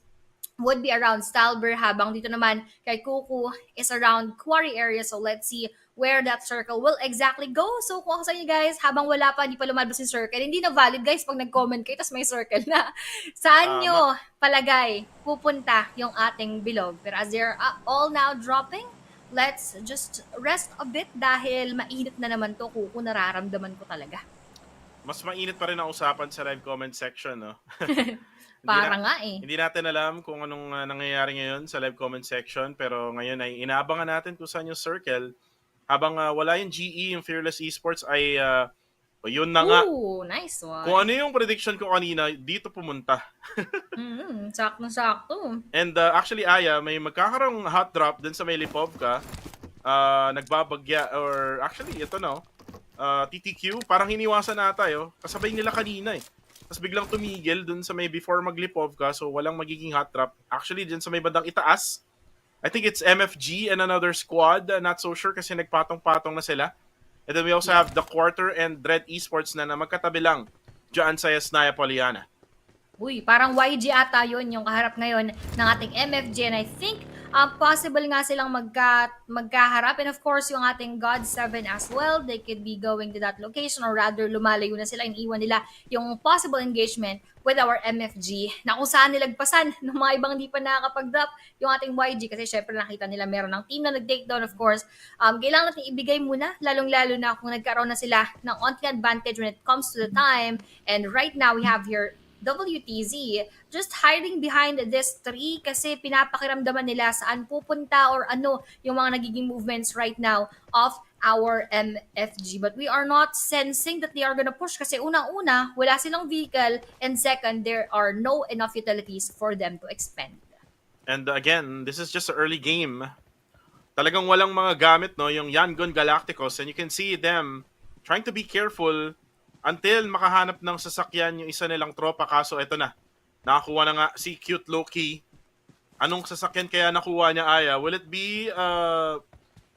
would be around Stalber, habang dito naman kay Kuku is around Quarry area. So let's see where that circle will exactly go. So kung ako sa inyo guys, habang wala pa, hindi pa lumalabas yung circle, hindi na valid guys pag nag-comment kayo tapos may circle na. Saan nyo palagay pupunta yung ating bilog? Pero as they're all now dropping, let's just rest a bit dahil mainit na naman to, Kuko, nararamdaman ko talaga. Mas mainit pa rin ang usapan sa live comment section, no? Hindi natin alam kung anong nangyayari ngayon sa live comment section, pero ngayon ay inaabangan natin kung saan yung circle. Habang wala yung GE, yung Fearless Esports, ay yun na nga. Ooh, nice one. Kung ano yung prediction ko kanina, dito pumunta. Sakto. And actually, Aya, may magkakaroong hot drop dun sa may Lipovka. Nagbabagya, or actually, ito no, TTQ, parang hiniwasan na tayo. Kasabay nila kanina eh. Tapos biglang tumigil dun sa may before maglipovka, so walang magiging hot drop. Actually, dun sa may bandang itaas, I think it's MFG and another squad. Not so sure kasi nagpatong-patong na sila. And then we also have the Quarter and Dread Esports na magkatabi lang dyan sa Yasnaya Poliana. Uy, parang YG ata yun yung kaharap ngayon ng ating MFG. And I think possible nga silang magkaharap. And of course, yung ating God 7 as well. They could be going to that location or rather lumalayo na sila. Iniwan nila yung possible engagement with our MFG na kung saan nilagpasan ng mga ibang hindi pa nakakapag-drop yung ating YG. Kasi syempre nakita nila meron ng team na nag-takedown of course. Kailangan natin ibigay muna, lalong-lalo na kung nagkaroon na sila ng onting advantage when it comes to the time. And right now, we have here WTZ just hiding behind this tree kasi pinapakiramdaman nila saan pupunta or ano yung mga nagiging movements right now of our MFG. But we are not sensing that they are gonna push kasi unang-una, wala silang vehicle and second, there are no enough utilities for them to expend. And again, this is just an early game. Talagang walang mga gamit, no? Yung Yangon Galacticos, and you can see them trying to be careful until makahanap ng sasakyan yung isa nilang tropa. Kaso eto na, nakakuha na nga si Cute Loki. Anong sasakyan kaya nakuha niya, Aya? Will it be a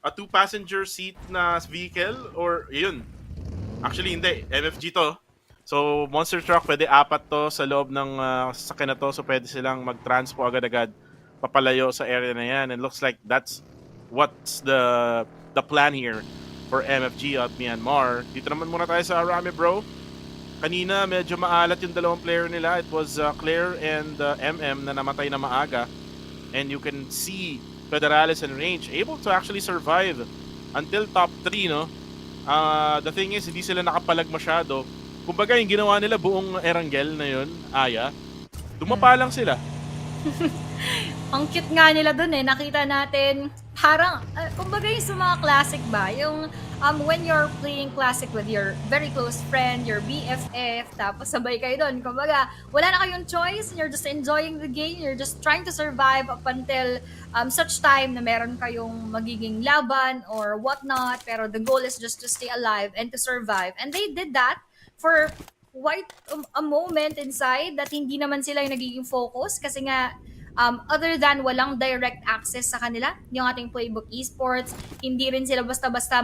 2-passenger seat na vehicle? Or yun? Actually hindi, MFG to. So monster truck, pwede 4 to sa loob ng sasakyan na to. So pwede silang mag-transpo agad-agad papalayo sa area na yan. And looks like that's what's the plan here for MFG at Myanmar. Dito naman muna tayo sa Arame, bro. Kanina, medyo maalat yung dalawang player nila. It was Claire and MM na namatay na maaga. And you can see Federales and Range able to actually survive until top 3, no? The thing is, hindi sila nakapalag masyado. Kumbaga, yung ginawa nila buong Erangel na yun, Aya, dumapa lang sila. Ang cute nga nila dun eh. Nakita natin, parang, kumbaga yung sa mga classic ba, yung when you're playing classic with your very close friend, your BFF, tapos sabay kayo dun. Kumbaga, wala na kayong choice, you're just enjoying the game, you're just trying to survive up until such time na meron kayong magiging laban or whatnot, pero the goal is just to stay alive and to survive. And they did that for quite a moment inside that hindi naman sila yung nagiging focus kasi nga other than walang direct access sa kanila, yung ating Playbook Esports, hindi rin sila basta-basta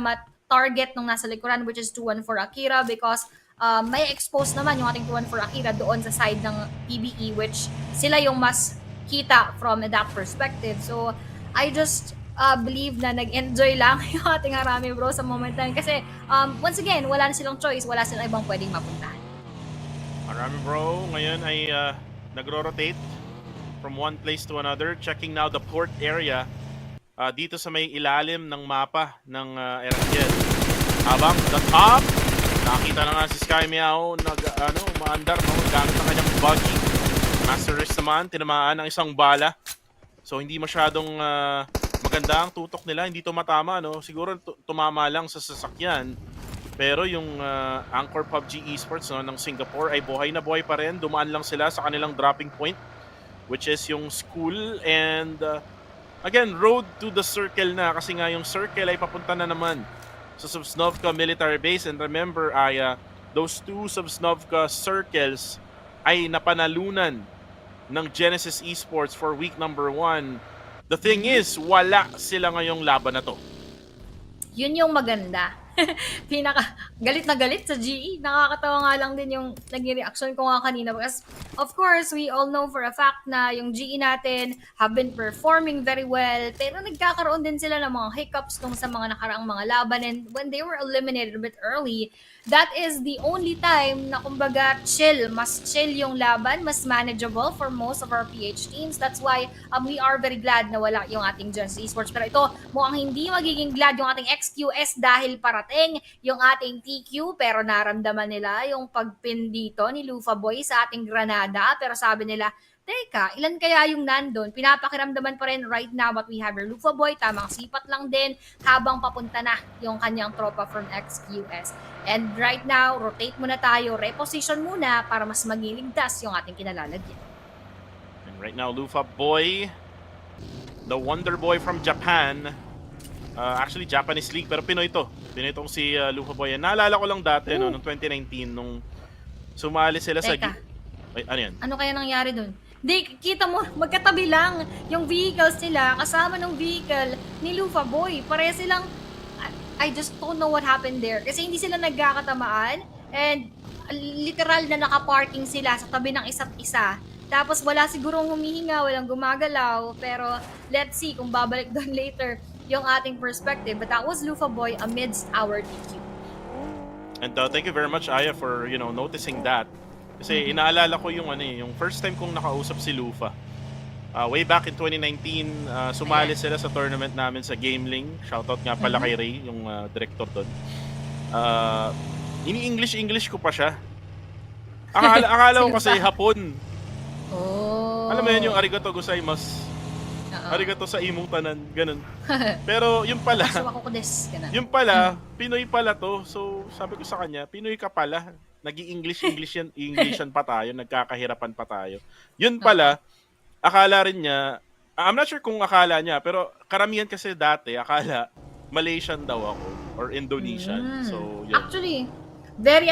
target nung nasa likuran which is 214 Akira because may expose naman yung ating 214 Akira doon sa side ng PBE which sila yung mas kita from that perspective. So, I just believe na nag-enjoy lang yung ating Arame bro sa moment na yun. Kasi, once again, wala na silang choice, wala silang ibang pwedeng mapuntahan. Arame bro, ngayon ay nagro-rotate from one place to another, checking now the port area dito sa may ilalim ng mapa ng Erangel. Habang the top, nakita na nga si Sky Meow umaandar, no, gamit ang kanyang buggy. Master Race naman, tinamaan ng isang bala. So hindi masyadong maganda ang tutok nila, hindi to matama, no? Siguro tumama lang sa sasakyan. Pero yung Anchor PUBG Esports, no, ng Singapore ay buhay na buhay pa rin. Dumaan lang sila sa kanilang dropping point, which is yung school. And again, road to the circle na. Kasi nga yung circle ay papunta na naman sa Sosnovka military base. And remember, Aya, those two Sosnovka circles ay napanalunan ng Genesis Esports for week number 1. The thing is, wala sila ngayong laban na to. Yun yung maganda. Pinaka galit na galit sa GE. Nakakatawa nga lang din yung naging reaction ko nga kanina because of course we all know for a fact na yung GE natin have been performing very well pero nagkakaroon din sila ng mga hiccups tong sa mga nakaraang mga laban and when they were eliminated a bit early, that is the only time na kumbaga mas chill yung laban, mas manageable for most of our PH teams. That's why we are very glad na wala yung ating Genesis Esports. Pero ito, mukhang hindi magiging glad yung ating XQS dahil parating yung ating TQ pero naramdaman nila yung pagpin dito ni Lufa Boy sa ating Granada. Pero sabi nila, teka, ilan kaya yung nandun? Pinapakiramdaman pa rin right now but we have your Lufa Boy, tamang sipat lang din habang papunta na yung kanyang tropa from XQS. And right now, rotate muna tayo, reposition muna para mas magiligtas yung ating kinalalagyan. And right now, Lufa Boy, the Wonder Boy from Japan, actually Japanese League pero Pinoy to. Pinoy tong si Lufa Boy. Naalala ko lang dati no, noong 2019 nung sumali sila sa... Teka. Ay, ano yan? Ano kaya nangyari dun? Di, kita mo, magkatabi lang yung vehicles nila, kasama ng vehicle ni Lufa Boy. Pare silang, I just don't know what happened there. Kasi hindi sila nagkakatamaan and literal na nakaparking sila sa tabi ng isa't isa. Tapos wala sigurong humihinga, walang gumagalaw. Pero let's see kung babalik doon later yung ating perspective. But that was Lufa Boy amidst our DQ. And thank you very much, Aya, for noticing that. Kasi inaalala ko yung yung first time kong nakausap si Lufa. Way back in 2019, sumali sila sa tournament namin sa Gameling. Shoutout nga pala kay Ray, yung director doon. Ini-English ko pa siya. Akala ko kasi Hapon. Oh. Alam mo yun, yung arigato gozaimasu. Arigato sa imutanan, ganun. Pero yung pala, yung pala, Pinoy pala to. So sabi ko sa kanya, Pinoy ka pala. Nag-i-Englishan pa tayo, nagkakahirapan pa tayo. Yun pala, akala rin niya, I'm not sure kung akala niya, pero karamihan kasi dati, akala Malaysian daw ako or Indonesian. So, yun. Actually, very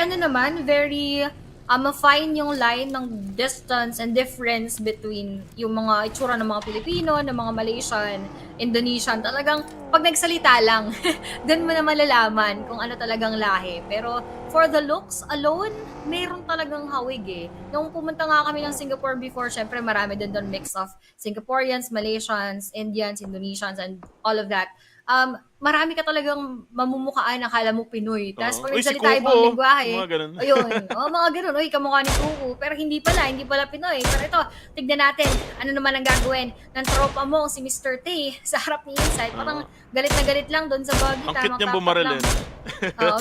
ma-fine yung line ng distance and difference between yung mga itsura ng mga Pilipino, ng mga Malaysian, Indonesian. Talagang pag nagsalita lang, dun mo na malalaman kung ano talagang lahi. Pero for the looks alone, mayroon talagang hawig eh. Nung pumunta nga kami ng Singapore before, syempre marami din doon mix of Singaporeans, Malaysians, Indians, Indonesians, and all of that. Marami ka talagang mamumukaan, akala mo Pinoy. Tapos pag nagsalita si ibang lingwahe, mga ganun. ayun, mga ganun, uy, kamukha ni Kuku. Pero hindi pala Pinoy. Pero ito, tignan natin, ano naman ang gagawin ng tropa mo, si Mr. T, sa harap ni Insight. Parang galit na galit lang doon sa buggy. Ang cute niyang bumaril.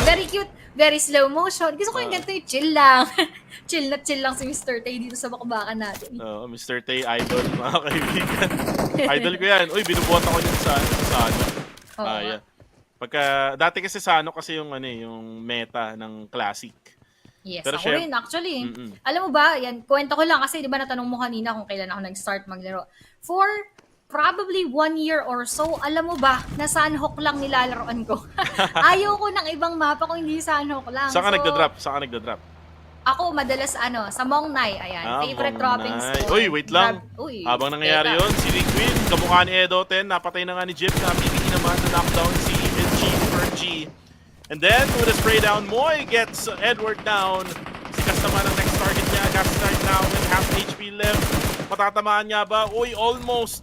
Very cute, very slow motion. Gusto ko yung ganito yung chill lang. chill lang si Mr. T dito sa bakbakan natin. Mr. Tay, idol, mga kaibigan. Idol ko yan. Uy, binubuhat ako din sa yeah. Dati kasi Sanhok kasi yung yung meta ng classic. Yes, pero ako rin actually. Alam mo ba, yan, kwento ko lang kasi di ba natanong mo kanina kung kailan ako nag-start maglaro. For probably 1 year or so, alam mo ba, na Sanhok lang nilalaroan ko. Ayaw ko ng ibang mapa kung hindi Sanhok lang. Saan ka nagda-drop? Ako madalas sa Mongnay, ayan, favorite dropping spot. Uy, wait lang. Habang nangyayari yun, si Liquid, kamukha ni Edo 10, napatay na nga ni Jeep, na PBE naman na knockdown si G. And then, with a spray down, Moy gets Edward down. Sikas naman ang next target niya, got start now with half HP left. Matatamaan niya ba? Uy, almost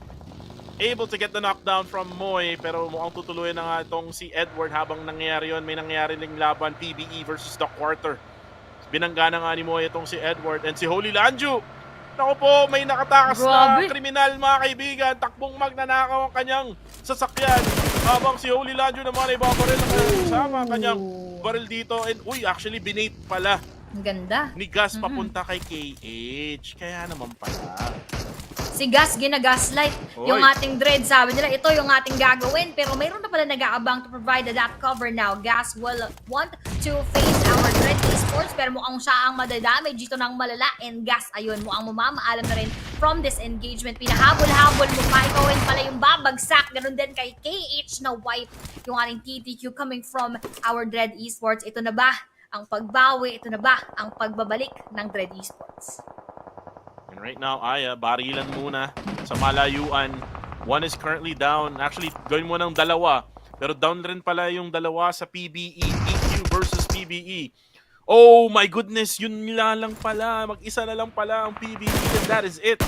able to get the knockdown from Moy, pero mukhang tutuluyan na nga itong si Edward habang nangyayari yun. May nangyayari ling laban, PBE versus the quarter. Binangga na nga ni Moy itong si Edward and si Holy Lanju. Naku po, may nakatakas na kriminal mga kaibigan. Takbong magnanakaw ang kanyang sasakyan. Habang si Holy Lanju naman ay babaril na kasama ang kanyang baril dito. And actually binate pala. Ang ganda. Ni Gas papunta kay KH. Kaya naman pala. Si Gas ginagaslight yung ating Dread. Sabi nila, ito yung ating gagawin. Pero mayroon na pala nag-aabang to provide that cover now. Gas will want to face our Dread Esports. Pero mukhang siya ang madadamage dito ng malala. And Gas, ayun, mukhang mamamaalam na rin from this engagement. Pinahabol-habol mo pa. Ikaw rin pala yung babagsak. Ganun din kay KH na wipe yung ating TTQ coming from our Dread Esports. Ito na ba ang pagbawi? Ito na ba ang pagbabalik ng Dread Esports? And right now, Aya, barilan muna sa malayuan. One is currently down. Actually, gawin mo ng dalawa. Pero down rin pala yung dalawa sa PBE. EQ versus PBE. Oh my goodness, yun lang pala. Mag-isa na lang pala ang PBE. And that is it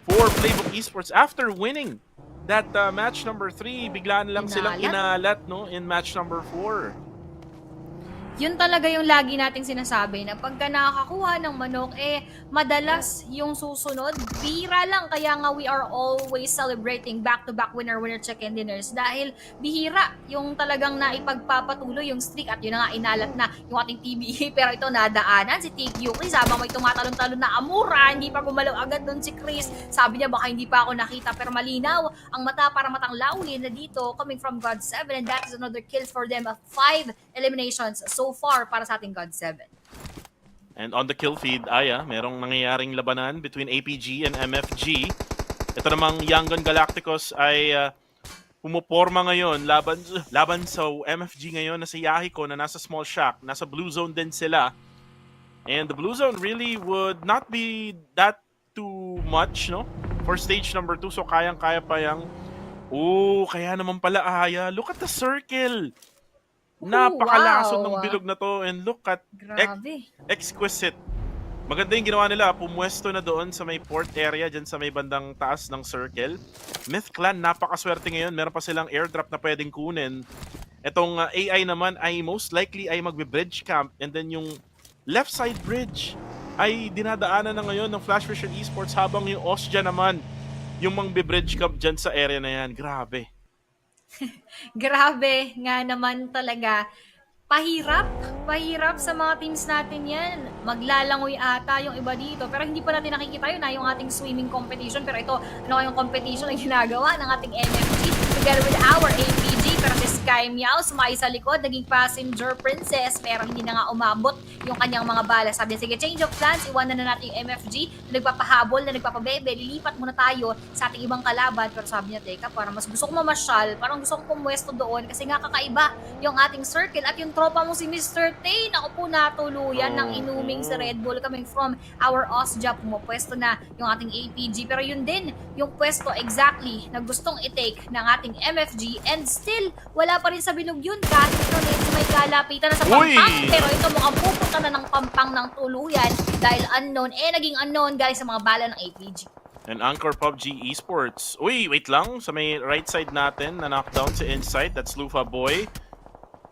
for Playbook Esports. After winning that match number 3, bigla na lang silang inalat in match number 4. Yun talaga yung lagi nating sinasabi na pagka nakakakuha ng manok, madalas yung susunod, bihira lang. Kaya nga we are always celebrating back-to-back winner-winner chicken dinners dahil bihira yung talagang naipagpapatuloy yung streak at yun na nga inalat na yung ating PBE. Pero ito nadaanan si TQ Chris habang may tumatalon-talon na Amura, hindi pa gumalaw agad doon si Chris. Sabi niya baka hindi pa ako nakita pero malinaw ang mata para matang lauli na dito coming from God 7 and that is another kill for them of 5 eliminations so far para sa ating God 7. And on the kill feed, Aya, merong nangyayaring labanan between APG and MFG. Ito namang Young Gun Galacticos ay pumuporma ngayon laban sa MFG ngayon na si Yahiko na nasa small shack. Nasa blue zone din sila. And the blue zone really would not be that too much, no? For stage number 2, so kayang-kaya pa yang... kaya naman pala Aya. Look at the circle! Napakalason ng Wow! bilog na to, and look at Grabe. exquisite. Maganda yung ginawa nila, pumwesto na doon sa may port area, dyan sa may bandang taas ng circle. Myth Clan, napakaswerte ngayon. Meron pa silang airdrop na pwedeng kunin. Itong AI naman ay most likely ay magbe-bridge camp, and then yung left side bridge ay dinadaanan na ngayon ng Flash Fisher Esports, habang yung Osja naman yung magbe-bridge camp dyan sa area na yan. Grabe. Grabe nga naman talaga. Pahirap sa mga teams natin yan. Maglalangoy ata yung iba dito. Pero hindi pa natin nakikita yun na yung ating swimming competition. Pero ito, ano kayong competition na ginagawa ng ating MFG together with our APG. Pero si Sky Meow, sumakay sa likod, naging passenger princess. Pero hindi na nga umabot yung kanyang mga bala. Sabi niya, sige, change of plans, iwanan na natin yung MFG na nagpapahabol, na nagpapabebe, lilipat muna tayo sa ating ibang kalaban. Pero sabi niya, teka, parang mas gusto ko mamasyal, parang gusto ko pumwesto doon kasi nga kakaiba yung ating circle at yung tropa mo si Mr. Tay. Ako po natuluyan ng inuming si Red Bull coming from our Osja. Pumapwesto na yung ating APG. Pero yun din, yung pwesto exactly na gustong i-take ng ating MFG, and still, wala pa rin sa bilog yun kahit ito may kalapitan na sa pampang. Pero ito mukhang pupunta na ng pampang ng tuluyan dahil unknown, naging unknown galing sa mga bala ng APG. And Anchor PUBG Esports. Wait lang. Sa may right side natin, na knockdown sa inside. That's Lufa Boy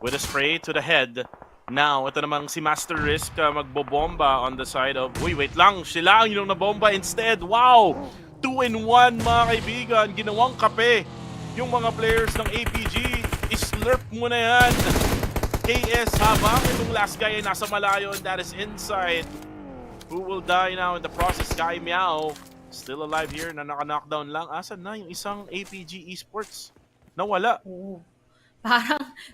with a spray to the head. Now, ito namang si Master Risk magbobomba on the side of... wait lang. Sila ang yung nabomba instead. Wow! 2-in-1 mga kaibigan. Ginawang kape. Yung mga players ng APG, islurp mo na yan. KS habang itong last guy ay nasa malayo, and that is inside. Who will die now in the process? Sky Meow. Still alive here na naka-knockdown lang. Asan na yung isang APG Esports? Nawala.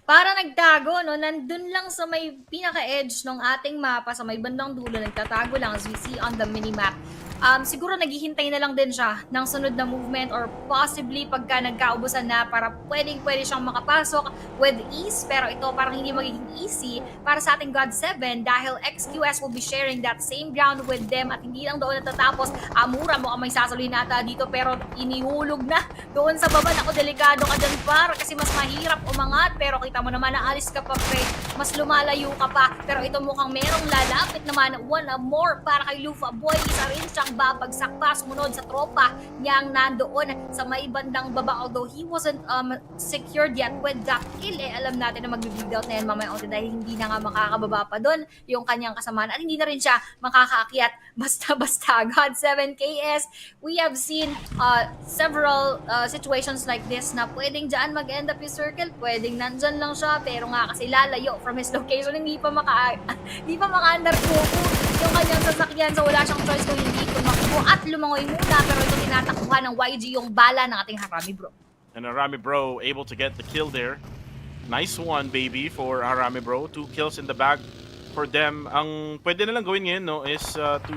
Parang nagtago, no? Nandun lang sa may pinaka-edge ng ating mapa, sa may bandang dulo, nagtatago lang as we see on the minimap. Siguro naghihintay na lang din siya ng sunod na movement, or possibly pagka nagkaubusan na para pwede siyang makapasok with ease. Pero ito parang hindi magiging easy para sa ating God 7 dahil XQS will be sharing that same ground with them, at hindi lang doon natatapos. Amura mo may sasaluhin nata dito, pero inihulog na doon sa baba. Ako, delikado ka dyan par kasi mas mahirap umangat, pero kita mo naman na alis ka pa pre, mas lumalayo ka pa. Pero ito mukhang merong lalapit naman, one more para kay Lufa Boy. Isa rin siyang babagsak pa, sumunod sa tropa niyang nandoon sa may bandang baba, although he wasn't secured yet with that kill. Alam natin na mag-bleed out na yan mamaya onti dahil hindi na nga makakababa pa doon yung kanyang kasamaan, at hindi na rin siya makakaakyat basta-basta. God 7 KS, we have seen several situations like this na pwedeng dyan mag-end up yung circle, pwedeng nandyan lang siya, pero nga kasi lalayo from his location, hindi pa maka-undercook yung kanyang sasakyan, so wala siyang choice kung hindi tumakbo at lumangoy muna. Pero ito tinatakbuhan ng YG yung bala ng ating Harami Bro. And Harami Bro able to get the kill there. Nice one, baby, for Harami Bro. 2 kills in the bag for them. Ang pwede na lang gawin ngayon, no, is to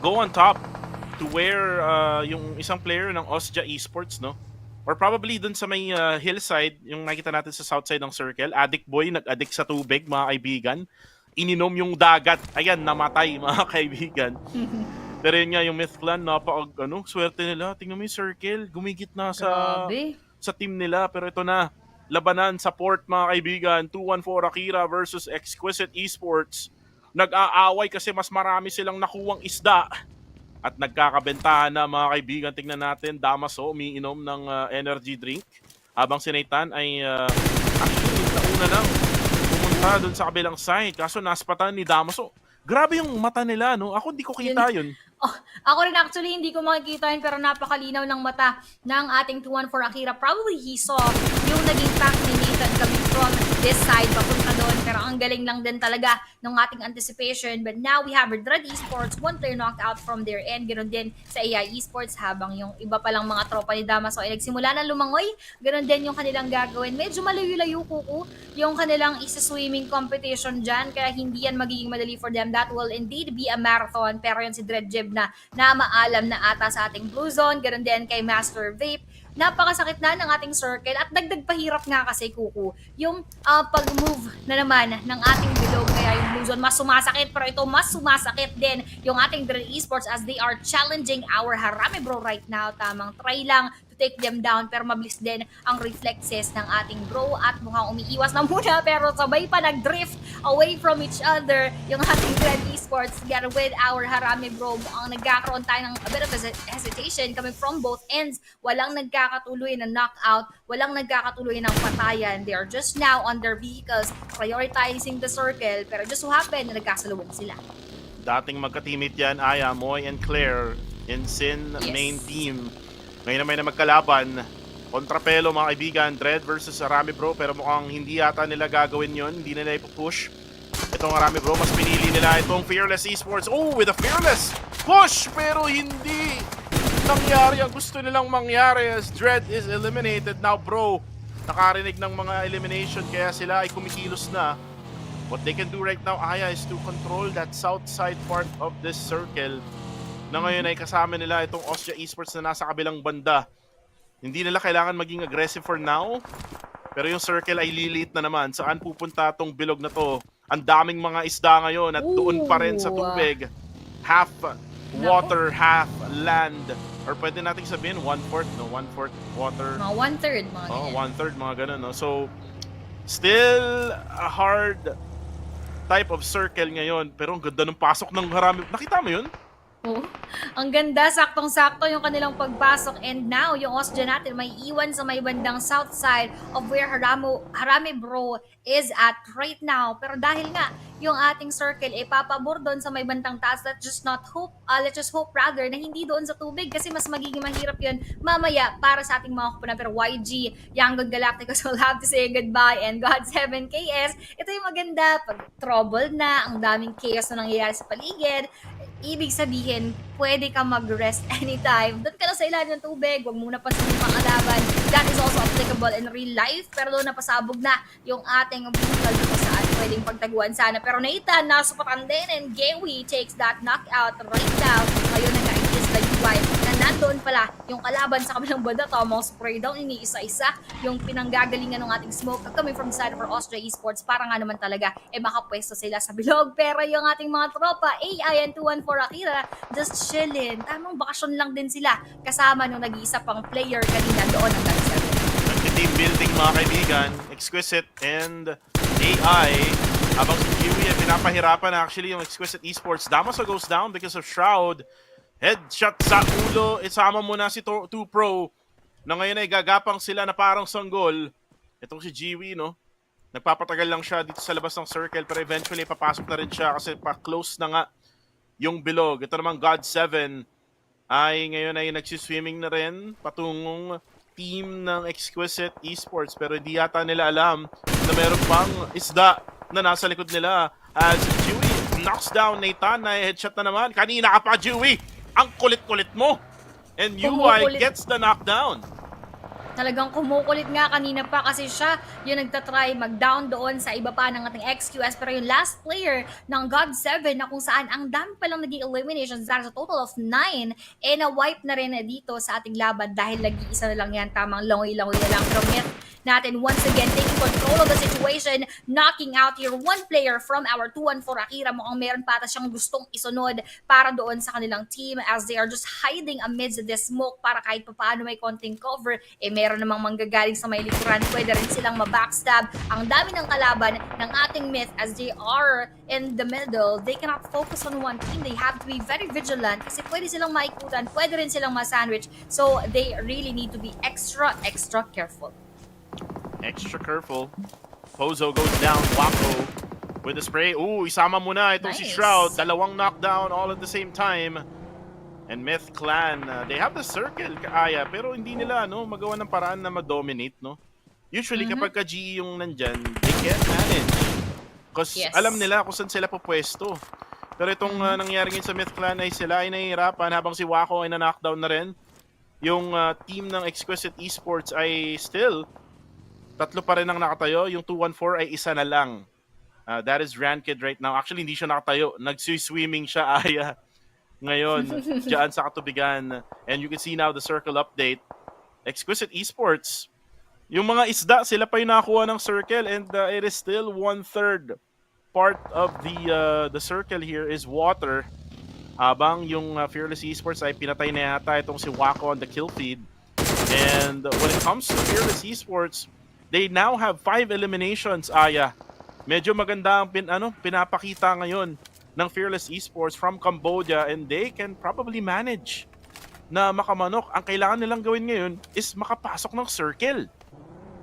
go on top to where yung isang player ng Osja Esports, no? Or probably dun sa may hillside, yung nakita natin sa south side ng circle. Addict Boy, nag-addict sa tubig, mga kaibigan. Ininom yung dagat. Ayan, namatay, mga kaibigan. Pero yun nga, yung Myth Clan, swerte nila. Tingnan mo yung circle, gumigit na sa team nila. Pero ito na, labanan sa port, mga kaibigan. 2-1-4 Akira versus Exquisite Esports. Nag-aaway kasi mas marami silang nakuwang isda. At nagkakabentahan na, mga kaibigan. Tingnan natin, Damaso umiinom ng energy drink. Habang si Nathan ay actually nauna lang pumunta dun sa kabilang side. Kaso naspatan ni Damaso. Grabe yung mata nila, no? Ako hindi ko kita yun. Ako rin actually hindi ko makikita yun, pero napakalinaw ng mata ng ating 214 Akira. Probably he saw yung naging pack ni Nathan coming from this side papunta doon. Pero ang galing lang din talaga ng ating anticipation. But now we have Red Esports, one player knocked out from their end. Ganon din sa AI Esports, habang yung iba palang mga tropa ni Damaso ay nagsimula na lumangoy. Ganon din yung kanilang gagawin. Medyo malayo-layo kuku yung kanilang isa-swimming competition dyan. Kaya hindi yan magiging madali for them. That will indeed be a marathon. Pero yan si Dread Jeb na maalam na ata sa ating Blue Zone. Ganon din kay Master Vape. napakasakit na ng ating circle at dagdag pahirap nga kasi Kuku yung pag-move na naman ng ating bilog kaya yung blue zone mas sumasakit pero ito mas sumasakit din yung ating Drill Esports as they are challenging our Harame bro right now. Tamang try lang to take them down pero mabilis din ang reflexes ng ating bro at mukhang umiiwas na muna pero sabay pa nag-drift away from each other yung ating Drill Esports together with our Harame bro. Mukhang nagkakaroon tayo ng a bit of hesitation coming from both ends. Walang nagkakatuloy na knockout, walang nagkakatuloy ng patayan. They are just now on their vehicles prioritizing the circle pero just so happen na nagkasalubong sila. Dating magka-teammate yan, Aya, Moy, and Claire in Sin Yes. main team. Ngayon naman na magkalaban. Kontrapelo mga kaibigan, Dread versus Arami Bro, pero mukhang hindi yata nila gagawin yon, hindi nila ipupush. Itong Arami Bro, mas pinili nila itong Fearless Esports. Oh, with a Fearless push, pero hindi nangyari ang gusto nilang mangyari as Dread is eliminated. Now Bro, nakarinig ng mga elimination kaya sila ay kumikilos na. What they can do right now, Aya, is to control that south side part of this circle na ngayon ay kasama nila itong Ostia Esports na nasa kabilang banda. Hindi nila kailangan maging aggressive for now, pero yung circle ay liliit na naman. Saan pupunta tong bilog na to? Ang daming mga isda ngayon at doon pa rin sa tubig. Half water, half land. Or pwede nating sabihin, 1/4, no? 1/4 water. Mga 1/3 mga Oh, ganyan. 1/3, mga ganun, no? So, still a hard type of circle ngayon. Pero ang ganda ng pasok ng Harami. Nakita mo yun? Oh, ang ganda, saktong-sakto yung kanilang pagpasok and now yung Osja natin may iwan sa may bandang south side of where Harame Bro is at right now. Pero dahil nga yung ating circle ay papabor doon sa may bandang taas, let's just hope rather na hindi doon sa tubig kasi mas magiging mahirap yun mamaya para sa ating mga kupunan. Pero YG, Young God Galacticos will have to say goodbye and God 7KS. Ito yung maganda pag trouble na, ang daming chaos na nangyayari sa paligid. Ibig sabihin, pwede ka mag-rest anytime. Doon ka lang sa ilalim ng tubig, huwag muna pa sa mga kalaban. That is also applicable in real life, pero doon napasabog na yung ating vehicle dito saan pwedeng pagtaguan sana. Pero Nathan, nasupatan din and Gewi takes that knockout right now. Ngayon na nga-itis na UI na nandoon pala yung kalaban sa kabilang banda. Tamang spray down, iniisa-isa yung pinanggagalingan ng ating smoke coming from the side of our Austria Esports para nga naman talaga makapwesto sila sa bilog. Pero yung ating mga tropa, AI and 214 Akira, just chillin'. Tamang bakasyon lang din sila kasama nung nag-iisa pang player kanina doon ang nag-7. Nag-team building mga kaibigan, Exquisite and AI. Habang si Kiwi ay pinapahirapan actually yung Exquisite Esports. Damaso goes down because of Shroud. Headshot sa ulo. Isama mo na si 2 Pro na ngayon ay gagapang sila na parang sanggol. Itong si Jiwi, no? Nagpapatagal lang siya dito sa labas ng circle pero eventually papasok na rin siya kasi pa-close na nga yung bilog. Ito naman God 7 ay ngayon ay nagsiswimming na rin patungong team ng Exquisite Esports pero hindi yata nila alam na meron pang isda na nasa likod nila as Dewey knocks down Nathan na headshot na naman. Kanina ka pa, Dewey! Ang kulit-kulit mo! And UI gets the knockdown. Talagang kumukulit nga kanina pa kasi siya yung nagtatry mag-down doon sa iba pa ng ating XQS. Pero yung last player ng God 7 na kung saan ang dami palang naging eliminations dahil sa total of 9 na-wipe na rin dito sa ating laban dahil nag-iisa na lang yan. Tamang langoy-langoy na lang. Pero Myth natin once again taking control of the situation, knocking out here one player from our 214 Akira. Mukhang meron pa siyang gustong isunod para doon sa kanilang team as they are just hiding amidst the smoke para kahit pa paano may konting cover. Meron namang manggagaling sa may likuran, pwede rin silang mabackstab. Ang dami ng kalaban ng ating Myth as they are in the middle. They cannot focus on one team. They have to be very vigilant kasi pwede silang maikutan, pwede rin silang masandwich. So they really need to be extra careful. Extra careful. Pozo goes down. Wako with the spray. Ooh, isama mo na itong si Nice. Shroud. Dalawang knockdown all at the same time. And Myth Clan, they have the circle, kaaya, pero hindi nila magawa ng paraan na ma-dominate, no? Usually, kapag ka-GE yung nandyan, they can't manage. Because Yes. alam nila kung saan sila pupwesto. Pero itong nangyari ngayon sa Myth Clan ay sila ay nahihirapan habang si Wako ay na-knockdown na rin. Yung team ng Exquisite Esports ay still, 3 pa rin ang nakatayo. Yung 214 ay isa na lang. That is Ranked right now. Actually, hindi siya nakatayo. Nag-swimming siya, Aya. Ngayon, dyan sa katubigan. And you can see now the circle update. Exquisite Esports. Yung mga isda, sila pa yung nakakuha ng circle and it is still 1/3 part of the circle here is water. Habang yung Fearless Esports ay pinatay na yata itong si Wako on the kill feed. And when it comes to Fearless Esports, they now have 5 eliminations, Aya. Medyo maganda ang pinapakita ngayon ng Fearless Esports from Cambodia and they can probably manage na makamanok. Ang kailangan nilang gawin ngayon is makapasok ng circle.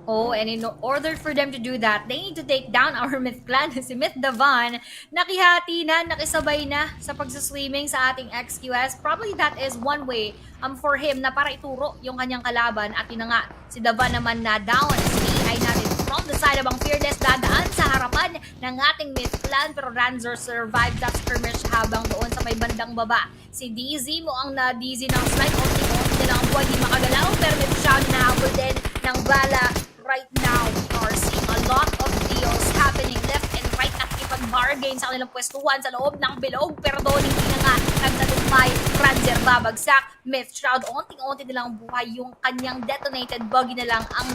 Oh, and in order for them to do that, they need to take down our Myth Clan. Si Myth Davan, nakihati na, nakisabay na sa pagsaswimming sa ating XQS. Probably that is one way for him na para ituro yung kanyang kalaban. At yun na nga, si Davan naman na down. Si AI natin from the side of ang Fearless dadaan sa harapan ng ating Myth Clan. Pero Ranzer survived that skirmish habang doon sa may bandang baba. Si DZ mo ang na-DZ ng slide. Onti-onti na lang ang buwan, di makagalaw. Pero may siya nahabol din ng bala. Right now, we are seeing a lot of deals happening left and right at ipag-bargain sa kanilang pwestuhan sa loob ng bilog. Pero doon hindi na nga nagtagumpay. Ranzer babagsak. Myth Shroud, onting-onti nilang buhay. Yung kanyang detonated buggy na lang ang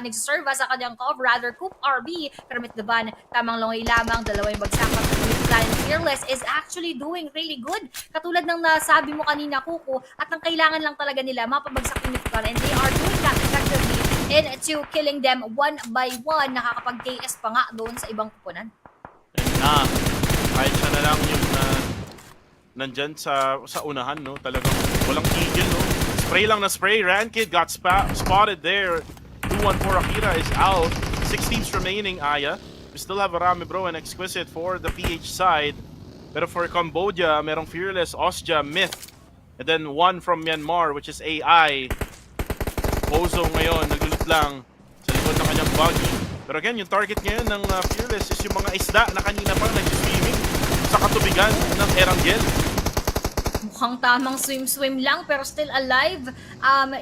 nagserve sa kanyang cover. Rather, Coop RB. Pero Myth Davan, tamang longoy lamang. Dalawa yung bagsak. Myth Clan Fearless is actually doing really good. Katulad ng nasabi mo kanina, Kuko, at ang kailangan lang talaga nila mapabagsak yung Myth Clan. And they are doing that effectively into killing them one by one. Nakakapag-KS pa nga doon sa ibang kupunan. And kahit siya na lang yung nandyan sa unahan, no? Talagang walang tigil, no? Spray lang na spray. Rankid got spotted there. 2-1-4 Akira is out. 6 teams remaining, Aya. We still have Arame Bro and Exquisite for the PH side. Pero for Cambodia, merong Fearless, Osja, Myth. And then one from Myanmar, which is AI. Pozo ngayon, nagulut lang sa likod ng kanyang buggy. Pero again, yung target ngayon ng Fearless is yung mga isda na kanina pa nag-swimming sa katubigan ng Erangel. Mukhang tamang swim-swim lang pero still alive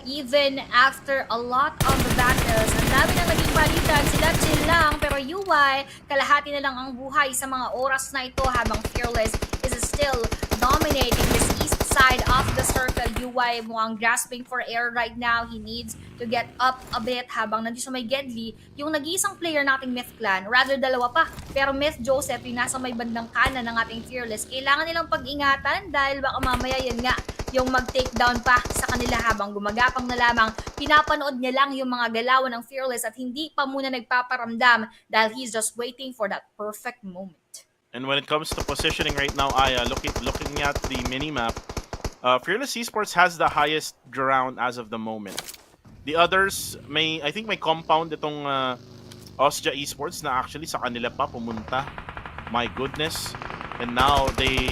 even after a lot of battles. Ang dami na naging palitan, sila chill lang pero UI, kalahati na lang ang buhay sa mga oras na ito habang Fearless is still dominating this east side of the circle. UI mukhang grasping for air right now. He needs to get up a bit habang nandito sa may Gedli. Yung nag-iisang player nating Myth Clan, rather dalawa pa. Pero Myth Joseph, yung nasa may bandang kanan ng ating Fearless, kailangan nilang pag-ingatan dahil baka mamaya yan nga yung mag-takedown pa sa kanila habang gumagapang na lamang. Pinapanood niya lang yung mga galawan ng Fearless at hindi pa muna nagpaparamdam dahil he's just waiting for that perfect moment. And when it comes to positioning right now, Aya, looking at the minimap, Fearless Esports has the highest ground as of the moment. The others, I think may compound itong Osja Esports na actually sa kanila pa pumunta. My goodness. And now they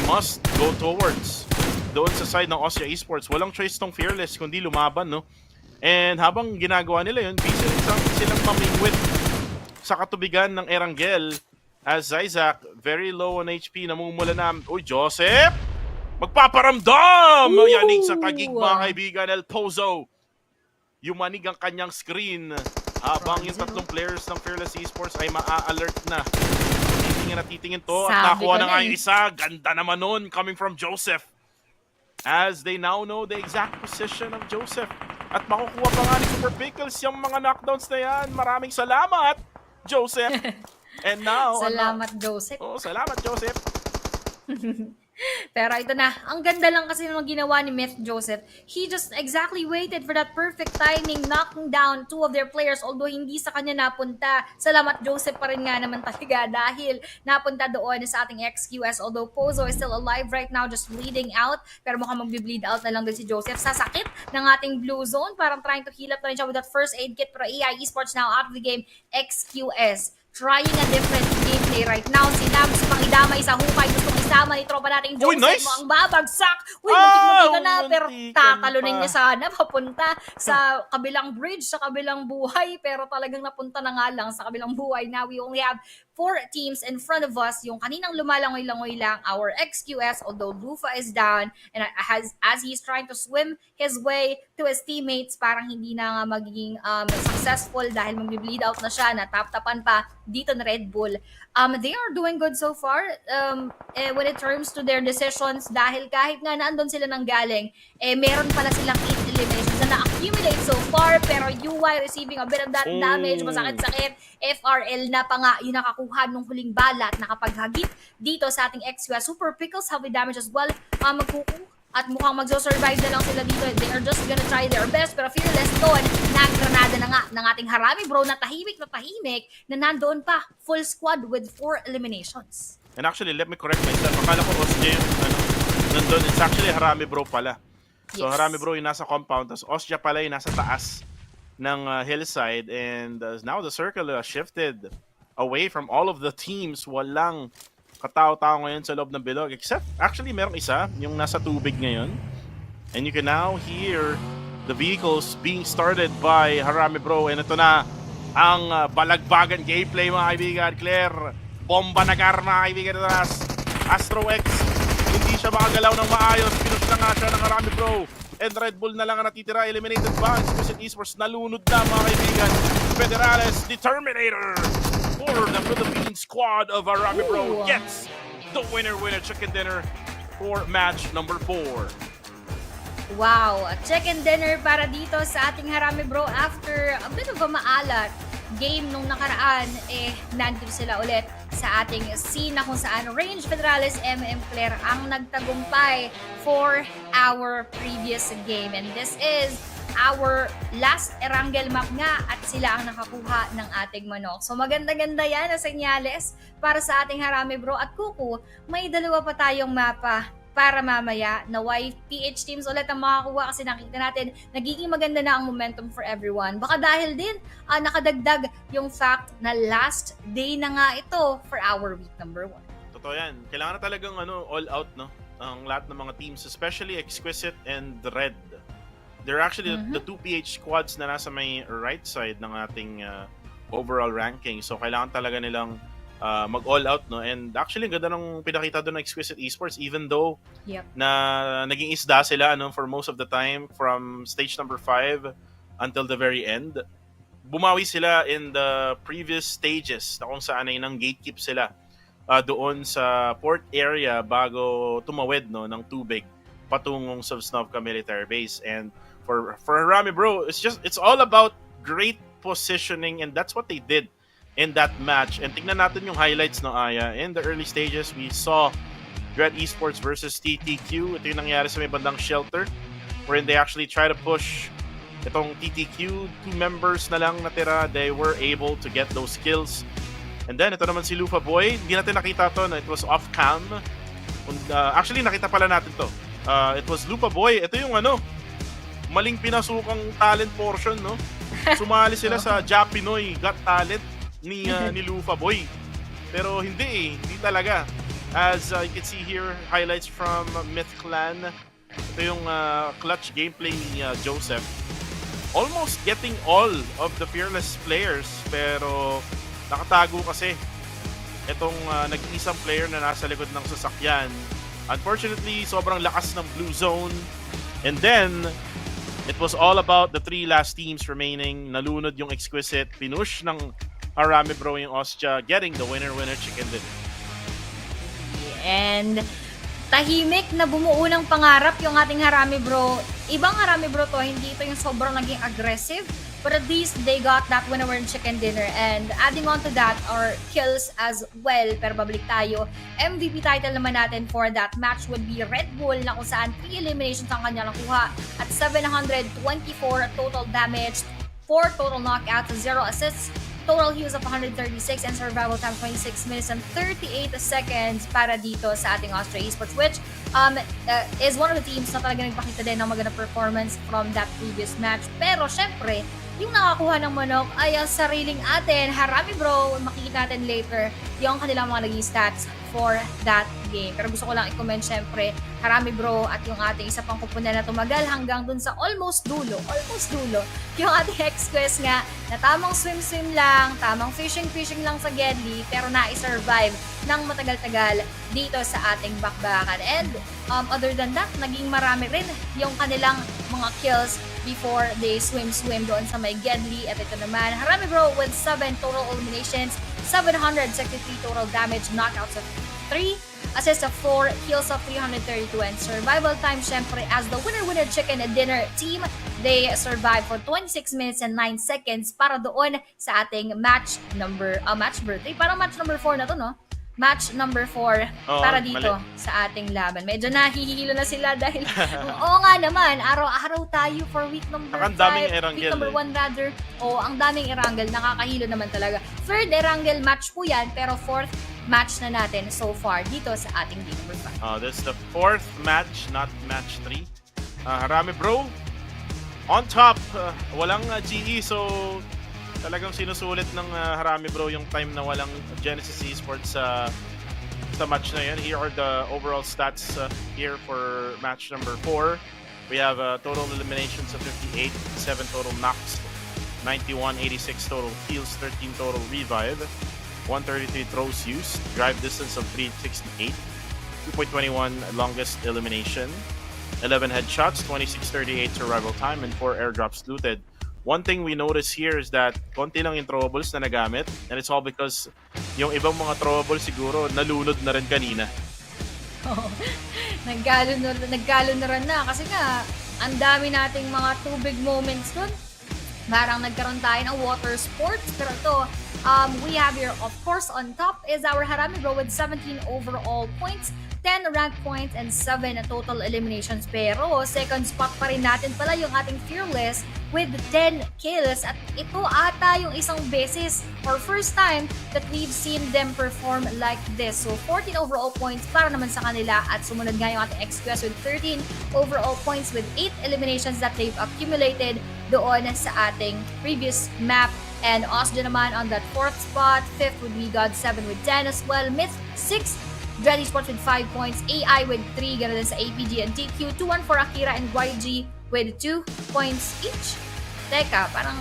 must go towards doon sa side ng Osja Esports. Walang choice tong Fearless kundi lumaban, no? And habang ginagawa nila yun, busy silang mamingwit sa katubigan ng Erangel as Isaac, very low on HP, namumula na. Uy, Joseph! Magpaparamdam! Yanig sa tagig mga kaibigan, El Pozo. Yumanig ang kanyang screen habang yung tatlong players ng Fearless Esports ay maa-alert na. Titingin to at nakuha na nga yung isa. Ganda naman nun coming from Joseph. As they now know the exact position of Joseph. At makukuha pa nga ni Super Pickles yung mga knockdowns na yan. Maraming salamat, Joseph. And now... Salamat, Joseph. Oh, salamat, Joseph. Pero ito na, ang ganda lang kasi ng ginawa ni Myth Joseph. He just exactly waited for that perfect timing, knocking down two of their players although hindi sa kanya napunta. Salamat Joseph pa rin nga naman talaga dahil napunta doon sa ating XQS. Although Pozo is still alive right now, just bleeding out. Pero mukhang magbe-bleed out na lang din si Joseph sa sakit ng ating blue zone. Parang trying to heal up na rin siya with that first aid kit. Pero AI Esports now out of the game. XQS trying a different gameplay right now. Sinabs pang idamay sa hukay. Gustong isama ni tropa nating Joseph. Nice. Mo ang babagsak. Muntik-muntik ka na. Pero muntikan tatalunin pa. niya sana papunta sa kabilang bridge, sa kabilang buhay. Pero talagang napunta na nga lang sa kabilang buhay. Now we only have 4 teams in front of us. Yung kaninang lumalangoy-langoy lang, our XQS, although Lufa is down, and as he's trying to swim his way to his teammates, parang hindi na nga magiging successful dahil mag-bleed out na siya, natap-tapan pa dito na Red Bull. They are doing good so far when it comes to their decisions dahil kahit nga naandun sila nang galing, meron pala silang 8 eliminations na na-accumulate so far, pero UI receiving a bit of that damage, masakit-sakit. FRL na pa nga yung nakakuha nung huling bala at nakapaghagip dito sa ating XQA. Super Pickles have damage as well. Magkuku at mukhang magso-survive na lang sila dito. They are just gonna try their best, pero Fearless doon, nagranada na nga ng ating Harami Bro na tahimik na nandoon pa. Full squad with 4 eliminations. And actually, let me correct myself. Akala ko Osja yung nandun. It's actually Harami Bro pala. So Yes. Harami Bro yung nasa compound, tapos Osja pala yung nasa taas ng hillside. And now the circle shifted away from all of the teams. Walang katao-tao ngayon sa loob ng bilog. Except, actually, merong isa, yung nasa tubig ngayon. And you can now hear the vehicles being started by Harami Bro. And ito na ang balagbagan gameplay, mga kaibigan. Claire, bomba na gar, mga kaibigan. Astro X, hindi siya makagalaw ng maayos. Pinush na nga siya ng Harami Bro. And Red Bull na lang ang natitira. Eliminated ba? Exquisite Esports, nalunod na, mga kaibigan. Federales, Determinator for the Philippine squad of Harami Bro gets the winner chicken dinner for match number 4. Wow, chicken dinner para dito sa ating Harami Bro after a bit of a maalat game nung nakaraan, nandito sila ulit sa ating scene na kung saan Range Federales Claire ang nagtagumpay for our previous game. And this is our last Erangel map nga at sila ang nakakuha ng ating manok. So maganda-ganda yan na senyales para sa ating Harami Bro. At Kuku, may dalawa pa tayong mapa para mamaya na YPH teams ulit ang makakuha kasi nakita natin nagiging maganda na ang momentum for everyone. Baka dahil din nakadagdag yung fact na last day na nga ito for our week number 1. Totoo yan. Kailangan na talagang all out, no? Ang lahat ng mga teams, especially Exquisite and Red. They're actually the 2 PH squads na nasa may right side ng ating overall ranking. So kailangan talaga nilang mag-all out, no? And actually, ang ganda ng pinakita doon ng Exquisite Esports, even though na naging isda sila for most of the time from stage number 5 until the very end. Bumawi sila in the previous stages na kung saan ay nang gatekeep sila doon sa port area bago tumawid, no, ng tubig patungong Sovsnovka military base. And for Harami Bro, it's all about great positioning, and that's what they did in that match. And tingnan natin yung highlights, no, Aya. In the early stages, we saw Dread Esports versus TTQ. Ito yung nangyari sa may bandang shelter, wherein they actually try to push itong TTQ. 2 members na lang natira. They were able to get those kills. And then, ito naman si Lufa Boy. Hindi natin nakita to, no? It was off-cam. Actually, nakita pala natin to. It was Lupa Boy. Ito yung maling pinasukang talent portion, no? Sumali sila sa Japinoy Got Talent ni Lufa Boy. Pero hindi talaga. As you can see here, highlights from Myth Clan. Ito yung clutch gameplay ni Joseph. Almost getting all of the fearless players, pero nakatago kasi itong nag-iisang player na nasa likod ng sasakyan. Unfortunately, sobrang lakas ng blue zone. And then, it was all about the 3 last teams remaining. Nalunod yung Exquisite. Pinush ng Harami Bro yung Ostia, getting the winner chicken dinner. And tahimik na bumuo ng pangarap yung ating Harami Bro. Ibang Harami Bro to, hindi ito yung sobrang naging aggressive. But at least they got that winner chicken dinner. And adding on to that are kills as well. Pero babalik tayo. MVP title naman natin for that match would be Red Bull na kung saan 3 eliminations ang kanya nakuha at 724 total damage, 4 total knockouts, 0 assists, total heals of 136 and survival time 26 minutes and 38 seconds para dito sa ating Austria Esports, which is one of the teams na talaga nagpakita din ng magandang performance from that previous match. Pero syempre, yung nakakuha ng manok ay ang sariling atin, Harami Bro. Makikita natin later yung kanilang mga naging stats for that game. Pero gusto ko lang i-comment syempre, Harami Bro at yung ating isa pang kupunan na tumagal hanggang dun sa almost dulo, yung ating X-Quest nga na tamang swim lang, tamang fishing lang sa Gedli, pero na-survive ng matagal-tagal dito sa ating bakbakan. And other than that, naging marami rin yung kanilang mga kills before they swim doon sa may Gedli. At ito naman, Harami Bro with 7 total eliminations, 763 total damage, knockouts of 3, assists of 4, kills of 332, and survival time, syempre, as the winner-winner chicken dinner team, they survived for 26 minutes and 9 seconds para doon sa ating match birthday. Parang match number 4 na to, no? Match number 4 Oo, para dito mali. sa ating laban. Medyo nahihilo na sila dahil oo nga naman, araw-araw tayo for week number 5. Ang daming Erangel, Week number 1 rather. Oo, ang daming Erangel. Nakakahilo naman talaga. Third Erangel match po yan, pero fourth match na natin so far dito sa ating week number 5. This is the 4th match, not match 3. Harami bro, on top. Walang GE, so talagang sinusulit ng Harami bro yung time na walang Genesis Esports sa match na yun. Here are the overall stats here for match number 4. We have total eliminations of 58, 7 total knocks, 91, 86 total kills, 13 total revive, 133 throws used, drive distance of 368, 2.21 longest elimination, 11 headshots, 2638 survival time, and 4 airdrops looted. One thing we notice here is that konti lang yung throwables na nagamit, and it's all because yung ibang mga throwables siguro nalunod na rin kanina. Naggalo na rin na kasi nga ang dami nating mga tubig moments dun. Parang nagkaroon tayo ng water sports, pero ito, we have here, of course, on top is our Harami bro with 17 overall points, 10 rank points, and 7 total eliminations. Pero second spot pa rin natin pala yung ating Fearless with 10 kills. At ito ata yung isang beses or first time that we've seen them perform like this. So 14 overall points para naman sa kanila. At sumunod nga yung ating XQS with 13 overall points with 8 eliminations that they've accumulated doon sa ating previous map. And Osja naman on that 4th spot. 5th would be God7 with 10 as well. Myth 6. Dread Esports with 5 points, AI with 3, ganoon din sa APG and TQ, 2-1 for Akira and YG with 2 points each. Teka, parang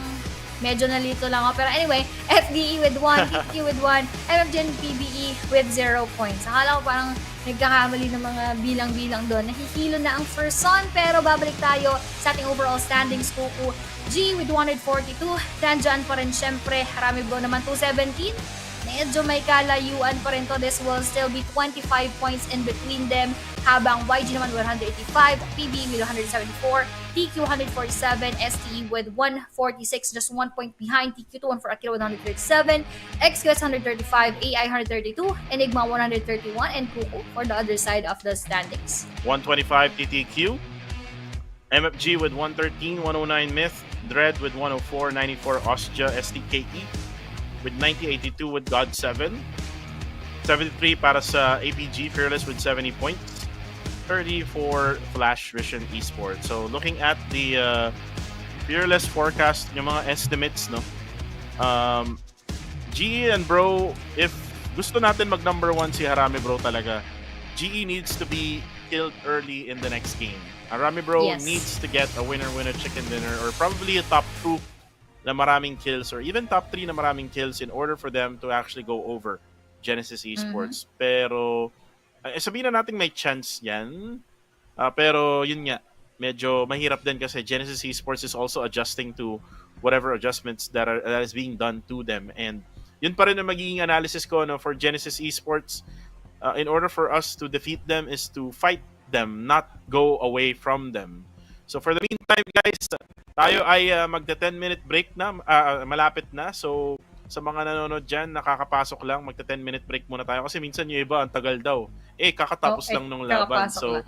medyo nalito lang ako. Pero anyway, FDE with 1, TQ with 1, MFG and PBE with 0 points. Akala ko parang nagkakamali ng mga bilang-bilang doon. Nahihilo na ang first son, pero babalik tayo sa ating overall standings. Kuku G with 142, nandyan pa rin syempre, Harami Bro naman 217. Medyo may kalayuan pa rin to. This will still be 25 points in between them. Habang YG naman 185, PB with 174, TQ 147, STE with 146, just 1 point behind TQ, 2-1 for Akira with 137, XQS 135, AI 132, Enigma 131, and Kuku for the other side of the standings. 125 TTQ, MFG with 113, 109 Myth, Dread with 104, 94 Osja, STKE with 90-82 with God7, 73 para sa APG Fearless with 70 points, 30 for Flash Vision Esports. So looking at the Fearless forecast, yung mga estimates, no, GE and bro, if gusto natin mag number 1 si Harami bro talaga, GE needs to be killed early in the next game. Harami bro needs to get a winner-winner chicken dinner or probably a top 2 na maraming kills or even top 3 na maraming kills in order for them to actually go over Genesis Esports. Pero sabihin na natin may chance yan. Pero yun nga, medyo mahirap din kasi Genesis Esports is also adjusting to whatever adjustments that is being done to them. And yun pa rin ang magiging analysis ko, no, for Genesis Esports. In order for us to defeat them is to fight them, not go away from them. So for the meantime, guys, tayo ay magta 10-minute break na, malapit na. So sa mga nanonood dyan, nakakapasok lang, magta 10-minute break muna tayo. Kasi minsan yung iba, ang tagal daw. Kakatapos lang nung laban. So,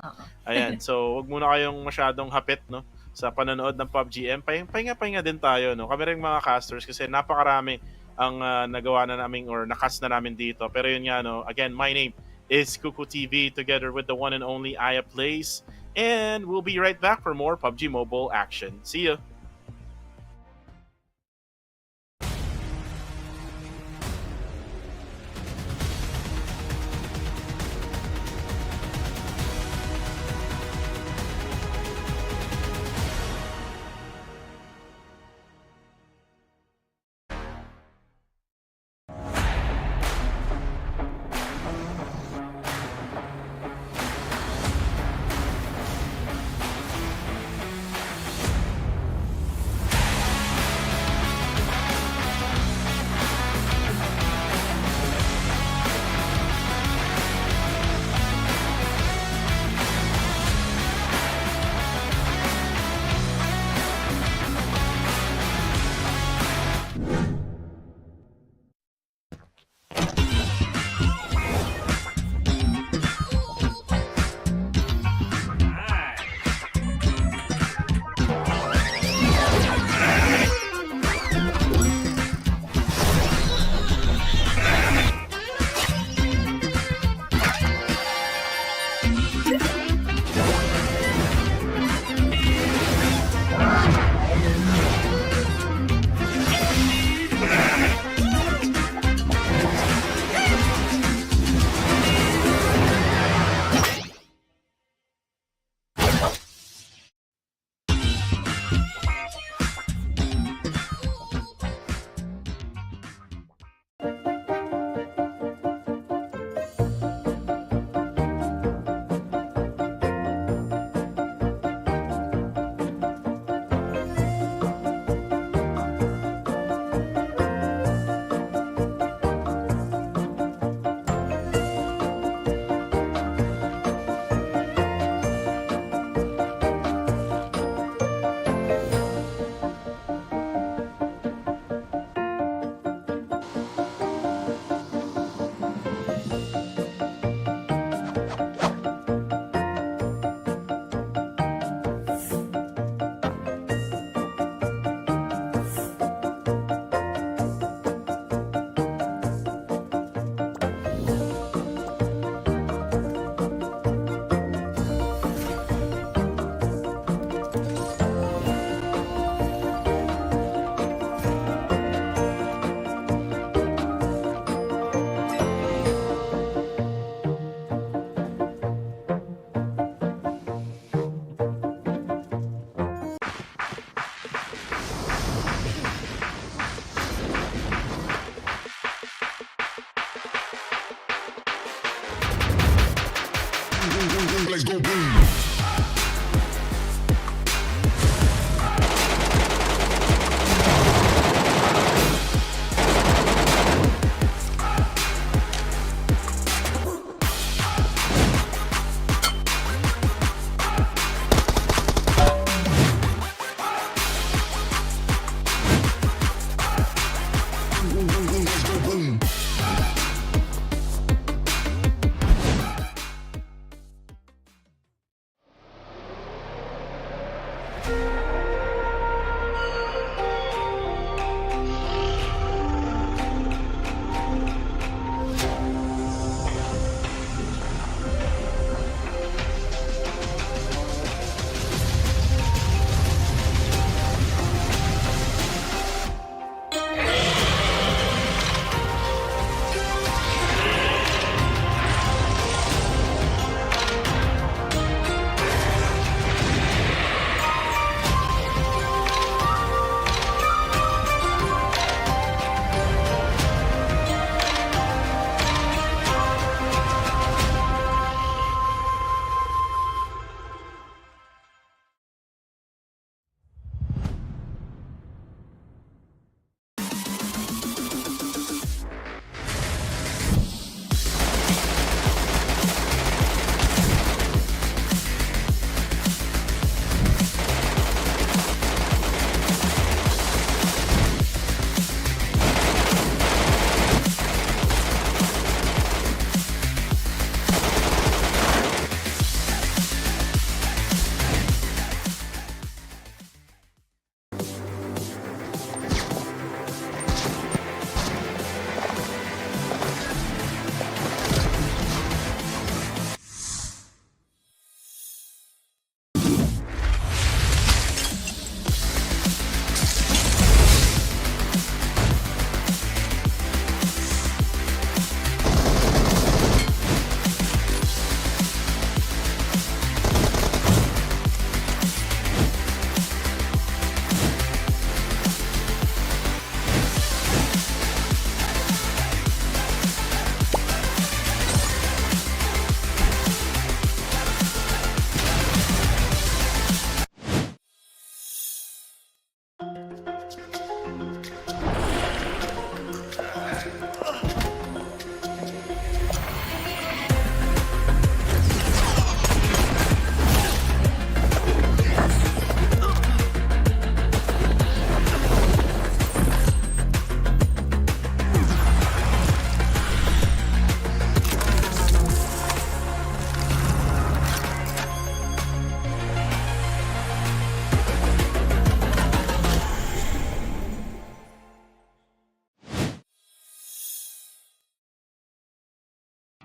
ayan. So, wag muna kayong masyadong hapit, no, sa panonood ng PUBGM. Pahinga-pahinga din tayo, no. Kami rin mga casters kasi napakarami ang nagawa na namin or nakas na namin dito. Pero yun nga, no, again, my name is Kuku TV together with the one and only Aya Plays. And we'll be right back for more PUBG Mobile action. See ya!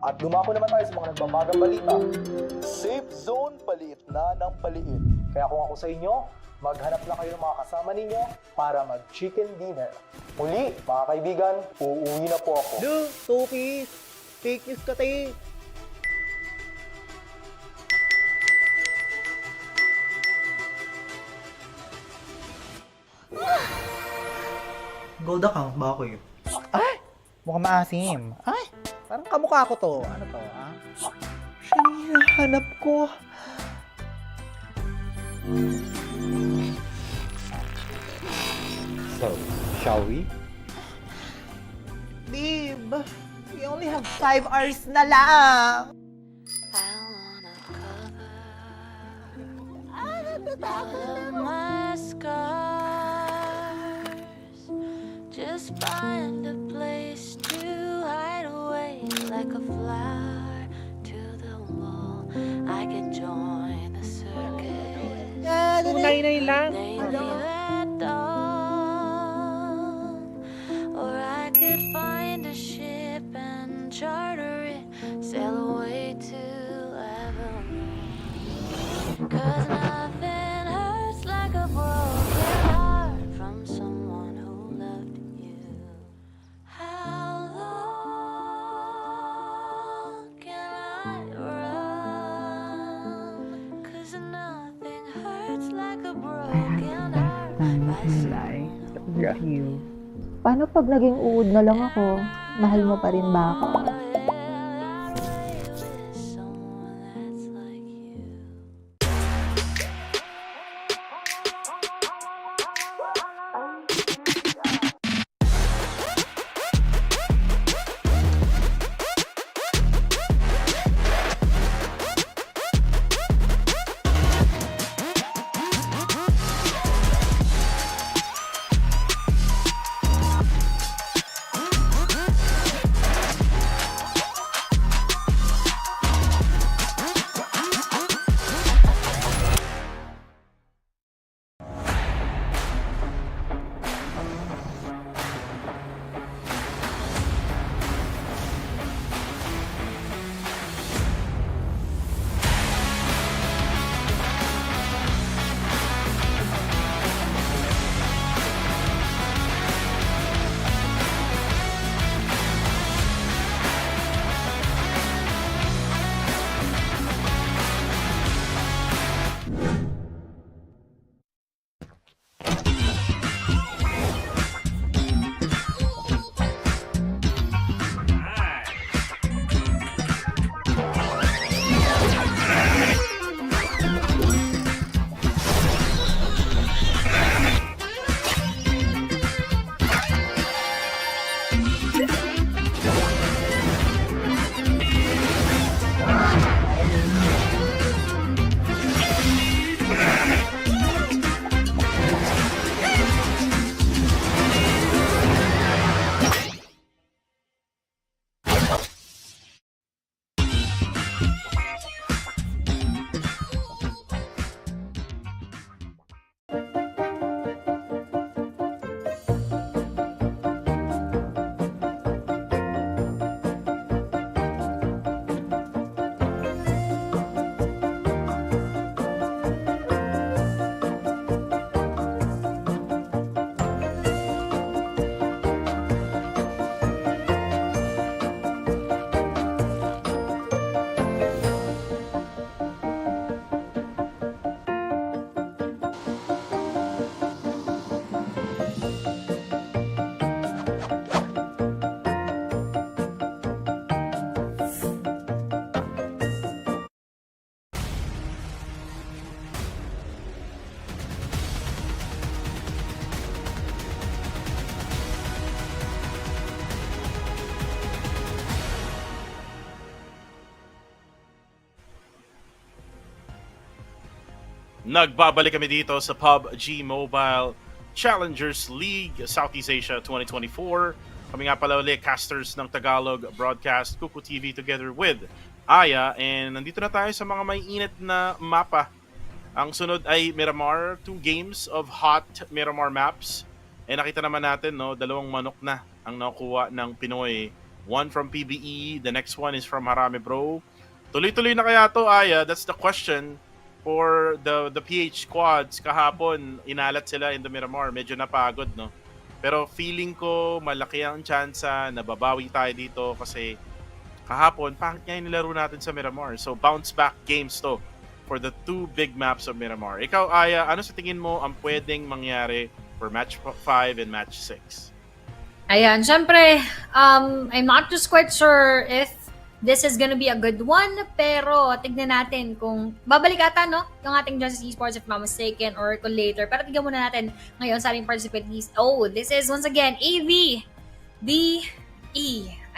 At dumako naman tayo sa mga nagbabagang balita. Safe zone paliit na ng paliit. Kaya kung ako sa inyo, maghanap na kayo ng mga kasama ninyo para mag-chicken dinner. Muli, mga kaibigan, uuwi na po ako. Duh, Tukis! Fake news ka tayo! Gold account ba ako yun? Ay! Mukhang maasim. Ay! Parang kamukha ko to. Ano to, ha? Siya na hinahanap ko. So, shall we? Babe, we only have 5 hours na lang. I wanna cover all of my scars. Just find a place to hide away like a flower to the wall. I could join the circus. Tunay lang. They leave at dawn. Or I could find a ship and charter it, sail away to Avalon. 'Cause nothing hurts like a broken heart from someone who loved you. How long can I run? 'Cause nothing hurts like a broken heart by someone. Paano pag naging uod na lang ako? Mahal mo pa rin ba ako? Nagbabalik kami dito sa PUBG Mobile Challengers League Southeast Asia 2024. Kami nga pala ulit, casters ng Tagalog Broadcast, Kuku TV together with Aya. And nandito na tayo sa mga may init na mapa. Ang sunod ay Miramar, 2 games of hot Miramar maps. And nakita naman natin, no, 2 manok na ang nakuha ng Pinoy one from PBE, the next one is from Harami Bro. Tuloy-tuloy na kaya to, Aya? That's the question for the PH squads. Kahapon, inalat sila in the Miramar. Medyo napagod, no? Pero feeling ko malaki ang tsansa na babawi tayo dito kasi kahapon, pangit nga yung nilaro natin sa Miramar. So, bounce back games to for the two big maps of Miramar. Ikaw, Aya, ano sa tingin mo ang pwedeng mangyari for match 5 and match 6? Ayan, syempre, I'm not just quite sure if this is gonna be a good one, pero tignan natin kung babalik ata, no? Yung ating Justice Esports, if I'm mistaken, or kung later. Pero tignan muna natin ngayon sa ating participant list. Oh, this is once again AVDE.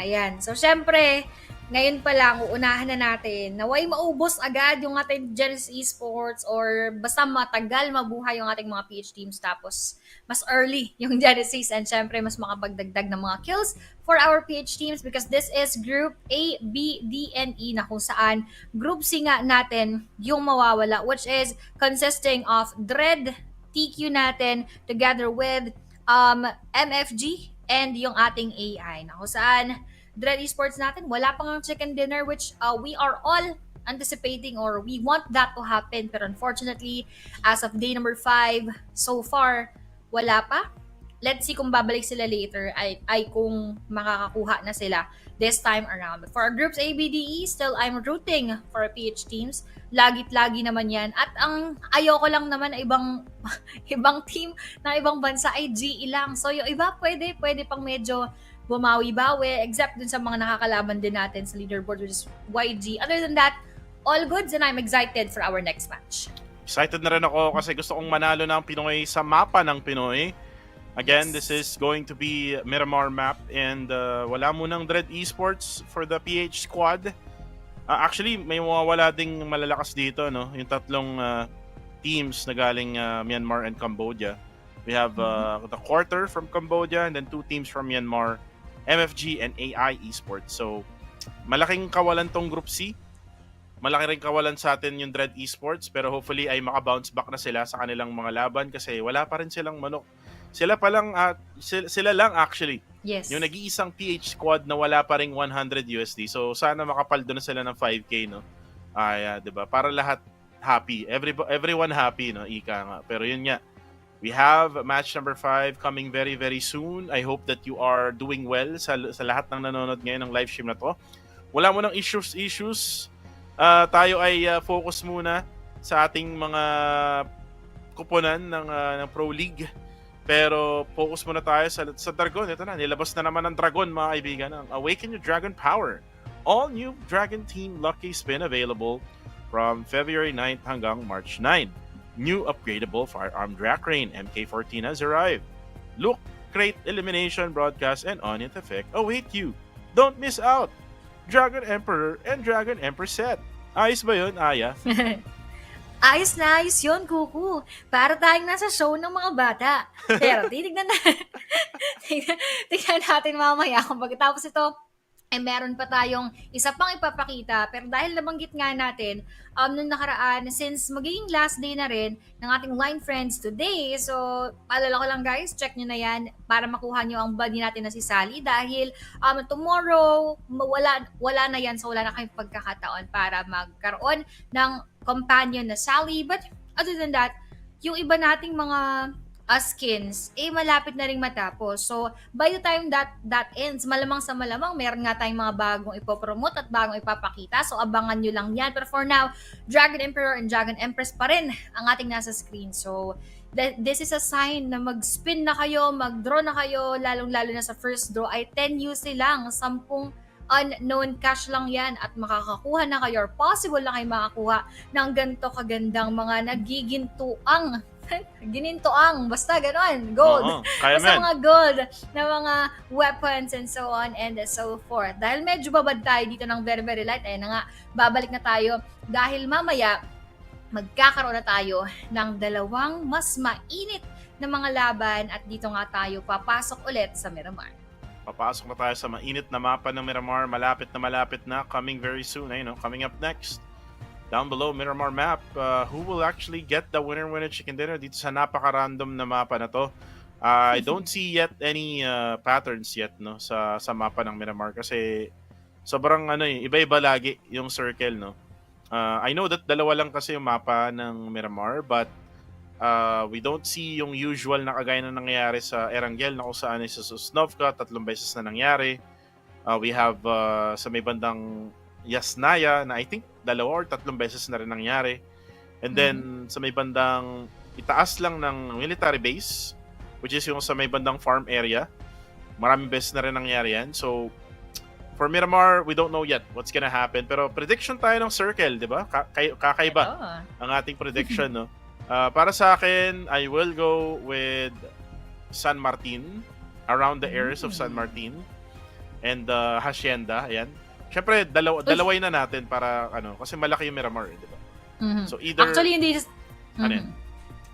Ayan. So, syempre, ngayon pa lang, uunahan na natin. Naway maubos agad yung ating Genesis Esports or basta matagal mabuhay yung ating mga PH teams. Tapos, mas early yung Genesis and syempre, mas makapagdagdag ng mga kills for our PH teams because this is Group A, B, D, and E na kung saan Group C nga natin yung mawawala which is consisting of Dread, TQ natin together with MFG and yung ating AI na kung saan Dread Esports natin, wala pang ang chicken dinner which we are all anticipating or we want that to happen. Pero unfortunately, as of day number 5, so far, wala pa. Let's see kung babalik sila later ay kung makakakuha na sila this time around. But for our groups A, B, D, E, still I'm rooting for PH teams. Lagit-lagi naman yan. At ang ayoko lang naman ay ibang team ng ibang bansa ay GE lang. So yung iba pwede pang medyo bumawi-bawi, except dun sa mga nakakalaban din natin sa leaderboard, which is YG. Other than that, all goods and I'm excited for our next match. Excited na rin ako kasi gusto kong manalo ng Pinoy sa mapa ng Pinoy. Again, this is going to be Miramar map and wala munang Dread Esports for the PH squad. Actually, may mawawala ding malalakas dito, no? Yung tatlong teams na galing Myanmar and Cambodia. We have the quarter from Cambodia and then 2 teams from Myanmar, MFG and AI Esports. So, malaking kawalan tong Group C. Malaki rin kawalan sa atin yung Dread Esports pero hopefully ay maka-bounce back na sila sa kanilang mga laban kasi wala pa rin silang manok. Sila lang actually. Yes. Yung nag-iisang PH squad na wala pa ring 100 USD. So, sana makapaldo na sila ng 5K, no? Ay, 'di ba? Para lahat happy. Everyone happy, no? Ika nga. Pero yun nga. We have match number 5 coming very, very soon. I hope that you are doing well sa lahat ng nanonood ngayon ng live stream na to. Wala mo ng issues. Tayo ay focus muna sa ating mga kuponan ng Pro League. Pero focus muna tayo sa Dragon. Ito na, nilabas na naman ang Dragon, mga kaibigan. Ang Awaken Your Dragon Power. All new Dragon Team Lucky Spin available from February 9th hanggang March 9. New upgradable firearm Dracrain MK14 has arrived. Look, crate, elimination, broadcast, and on-it effect await you. Don't miss out! Dragon Emperor and Dragon Empress set. Ayos ba yun, Aya? Ayos na ayos yun, Kuku. Para tayong nasa show ng mga bata. Pero tignan natin mamaya kung pagkatapos ito, ay meron pa tayong isa pang ipapakita. Pero dahil nabanggit nga natin, nung nakaraan, since magiging last day na rin ng ating line friends today, so paalala ko lang guys, check nyo na yan para makuha nyo ang buddy natin na si Sally. Dahil tomorrow, wala na yan, so wala na kayong pagkakataon para magkaroon ng companion na Sally. But other than that, yung iba nating mga skins, malapit na rin matapos. So, by the time that ends, malamang sa malamang, meron nga tayong mga bagong ipopromote at bagong ipapakita. So, abangan nyo lang yan. Pero for now, Dragon Emperor and Dragon Empress pa rin ang ating nasa screen. So, this is a sign na mag-spin na kayo, mag-draw na kayo, lalong-lalo na sa first draw ay 10 UC lang, 10 unknown cash lang yan at makakakuha na kayo or possible na kayo makakuha ng ganito kagandang mga nagigintuang basta ganon, gold. Basta mga gold na mga weapons and so on and so forth. Dahil medyo babad tayo dito ng very, very light, ayun na nga, babalik na tayo dahil mamaya magkakaroon na tayo ng dalawang mas mainit na mga laban at dito nga tayo papasok ulit sa Miramar. Papasok na tayo sa mainit na mapa ng Miramar. Malapit na, coming very soon. Ayun, coming up next. Down below, Miramar map. Who will actually get the winner chicken dinner dito sa napaka-random na mapa na to? I don't see yet any patterns yet no sa mapa ng Miramar kasi sobrang iba-iba lagi yung circle no. I know that dalawa lang kasi yung mapa ng Miramar but we don't see yung usual na kagaya na nangyayari sa Erangel na kung saan sa Sosnovka 3 beses na nangyari. We have sa may bandang Yasnaya na I think 2 or 3 beses na rin nangyari. And then sa may bandang itaas lang ng military base which is yung sa may bandang farm area. Maraming beses na rin nangyari yan. So for Miramar, we don't know yet what's gonna happen. Pero prediction tayo ng circle, di ba? Kakaiba ang ating prediction, no? Para sa akin, I will go with San Martin, around the areas of San Martin and Hacienda, ayan. Siyempre, dalaway na natin para kasi malaki yung Miramar, di ba? So either Actually, hindi ano yan?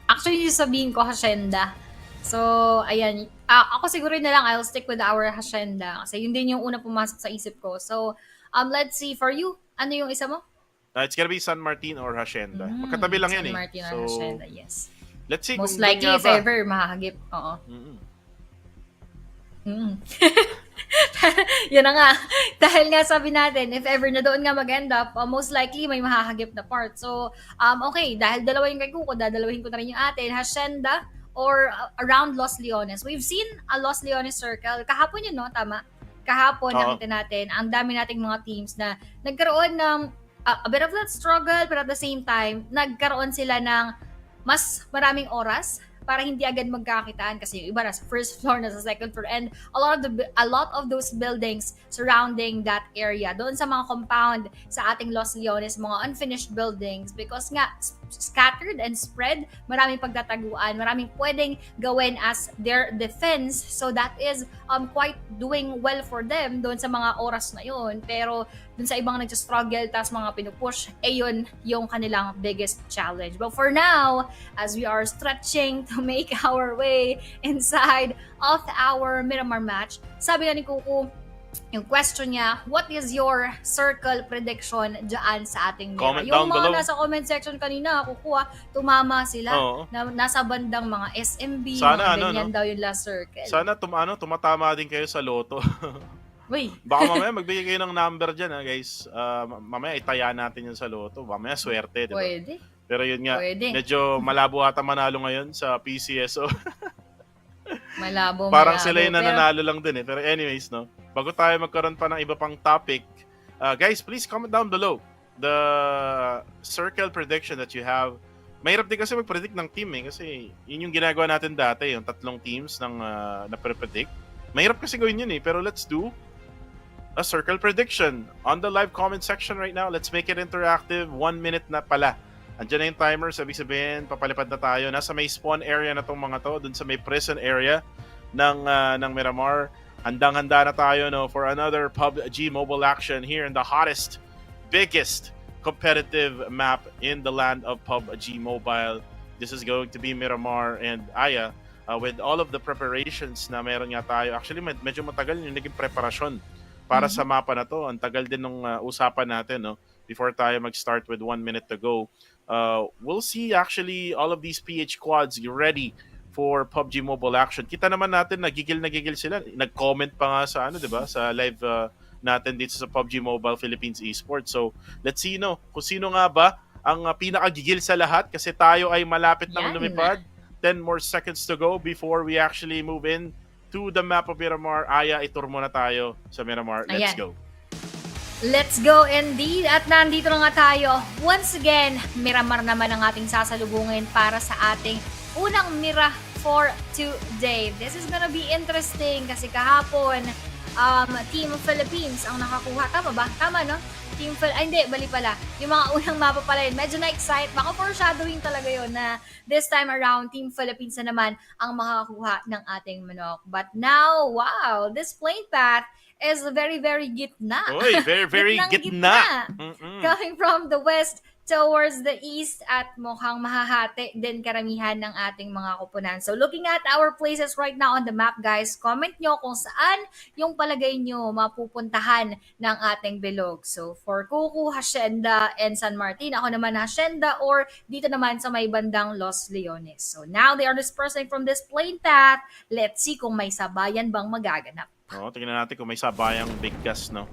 Actually, yung sabihin ko Hacienda. So, ayan. Ako siguro na lang, I'll stick with our Hacienda. Kasi yun din yung una pumasok sa isip ko. So, let's see. For you, ano yung isa mo? It's gonna be San Martin or Hacienda. Magkatabi lang yan San Martin or Hacienda, yes. Let's see Most kung likely, doon if nga ba. ever, mahahagip. Oo. Yun na nga. Dahil nga sabi natin, if ever na doon nga mag-end up, most likely may mahahagip na part. So, okay, dahil dalawa yung kay Kuko, dadalawahin ko na rin yung atin, Hacienda or around Los Leones. We've seen a Los Leones circle. Kahapon yun, no? Tama? Kahapon, nakita natin, ang dami nating mga teams na nagkaroon ng a bit of that struggle, but at the same time, nagkaroon sila ng mas maraming oras para hindi agad magkakitaan kasi yung iba na sa first floor na sa second floor and a lot of those buildings surrounding that area doon sa mga compound sa ating Los Leones, mga unfinished buildings because nga scattered and spread, maraming pagtataguan, maraming pwedeng gawin as their defense, so that is quite doing well for them doon sa mga oras na yun. Pero dun sa ibang nag-struggle tas mga pinupush, yun yung kanilang biggest challenge. But for now, as we are stretching to make our way inside of our Miramar match, sabi nga ni Kuku, yung question niya, what is your circle prediction dyan sa ating Mira? Comment Yung down mga below. nasa comment section kanina, kukuha, tumama sila. Oo. Na, nasa bandang mga SMB, Sana, mga ganyan daw yung last circle. Sana tumatama din kayo sa loto. Uy, Baka mamaya magbigay kayo ng number dyan, guys. Mamaya itaya natin yun sa loto. Mamaya swerte, di ba? pwede. Pero yun nga, Pwede. medyo malabo ata manalo ngayon sa PCSO. Malabo, Parang malabo. sila yung nananalo lang din eh. Pero anyways, no, bago tayo magkaroon pa ng iba pang topic, guys, please comment down below the circle prediction that you have. Mahirap din kasi mag-predict ng team eh. Kasi yun yung ginagawa natin dati, yung 3 teams ng na-predict. Mahirap kasi gawin yun eh. Pero let's do a circle prediction on the live comment section right now. Let's make it interactive. 1 minute na pala. Andiyan na yung timer, sabi sabihin, papalipad na tayo. Nasa may spawn area na tong mga to, dun sa may prison area ng Miramar. Handang-handa na tayo for another PUBG Mobile action here in the hottest, biggest competitive map in the land of PUBG Mobile. This is going to be Miramar and Aya. With all of the preparations na meron nga tayo. Actually, medyo matagal yung naging preparasyon para sa mapa na to. Ang tagal din nung usapan natin, no? Before tayo mag-start with 1 minute to go. We'll see actually all of these PH quads ready for PUBG Mobile action. Kita naman natin nagigil sila. Nag-comment pa nga sa di ba? Sa live natin dito sa PUBG Mobile Philippines Esports. So, let's see kung sino nga ba ang pinakagigil sa lahat kasi tayo ay malapit nang lumipad. 10 more seconds to go before we actually move in to the map of Miramar. Aya, itur muna tayo sa Miramar. Let's go. Let's go indeed. At nandito na nga tayo. Once again, Miramar naman ang ating sasalubungin para sa ating unang Mira for today. This is gonna be interesting kasi kahapon, Team Philippines ang nakakuha. Tama ba? Tama, no? Hindi, bali pala. Yung mga unang mapa pala yun. Medyo na-excite. Baka foreshadowing talaga yun na this time around, Team Philippines na naman ang makakuha ng ating manok. But now, wow, this plane path is very, very gitna. Oy, very, very gitna. Coming from the west towards the east at mukhang mahahati din karamihan ng ating mga koponan. So looking at our places right now on the map, guys, comment nyo kung saan yung palagay nyo mapupuntahan ng ating bilog. So for Kuku, Hacienda, and San Martin, ako naman Hacienda or dito naman sa may bandang Los Leones. So now they are dispersing from this plain path. Let's see kung may sabayan bang magaganap. Tingnan natin kung may sabayang bigkas, no?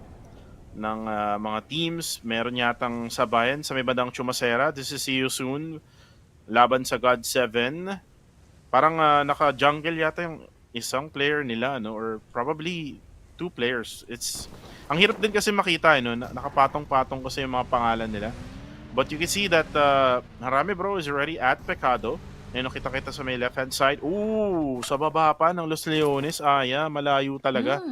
Ng mga teams. Meron yatang sabayan sa may bandang Chumasera. This is See You Soon. Laban sa God 7. Parang naka-jungle yata yung isang player nila, no? Or probably 2 players. Ang hirap din kasi makita, no? Nakapatong-patong kasi yung mga pangalan nila. But you can see that Harame Bro is already at Pecado. Ayun, kita-kita sa may left-hand side. Ooh, sa baba pa ng Los Leones. Malayo talaga.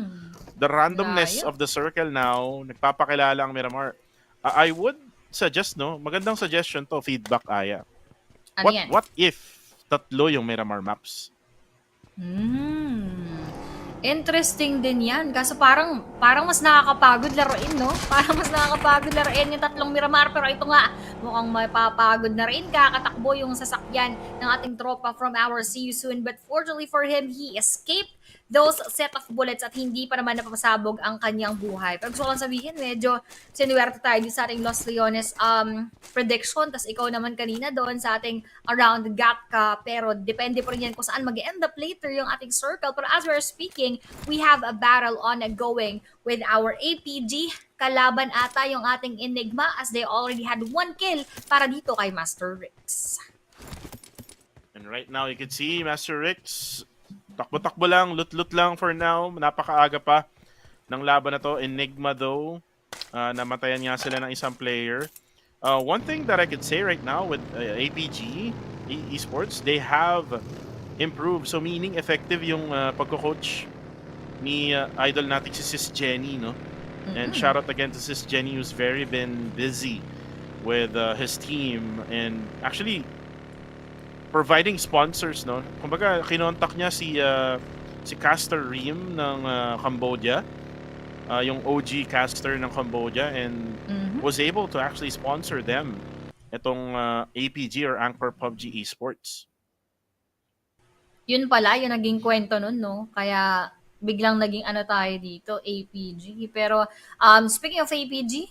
The randomness of the circle now, nagpapakilala ang Miramar. I would suggest, no? Magandang suggestion to, feedback, Aya. Ano yan? What if tatlo yung Miramar maps? Interesting din yan. Kaso parang mas nakakapagod laruin, no? Parang mas nakakapagod laruin yung tatlong Miramar. Pero ito nga, mukhang mapapagod na rin. Kakatakbo yung sasakyan ng ating tropa from our See You Soon. But fortunately for him, he escaped those set of bullets at hindi pa naman napapasabog ang kanyang buhay. Pero gusto ko lang sabihin, medyo sinuwerte tayo sa ating Los Leones prediction. Tapos ikaw naman kanina doon sa ating around got ka. Pero depende po rin yan kung saan mag-end up later yung ating circle. Pero as we're speaking, we have a battle ongoing with our APG. Kalaban ata yung ating Enigma as they already had 1 kill para dito kay Master Rix. And right now, you can see Master Rix takbo-takbo lang, loot-loot lang for now. Napakaaga pa ng laban na to. Enigma though, namatayan nga sila ng isang player. One thing that I could say right now with APG Esports, they have improved. So meaning effective yung pagko-coach ni idol natin si Sis Jenny, no? And shout out again to Sis Jenny who's been busy with his team and actually providing sponsors, no? Kumbaga, kinontak niya si Caster Reem ng Cambodia, yung OG caster ng Cambodia, and was able to actually sponsor them itong APG or Anchor PUBG Esports. Yun pala, yung naging kwento nun, no? Kaya biglang naging tayo dito, APG. Pero speaking of APG,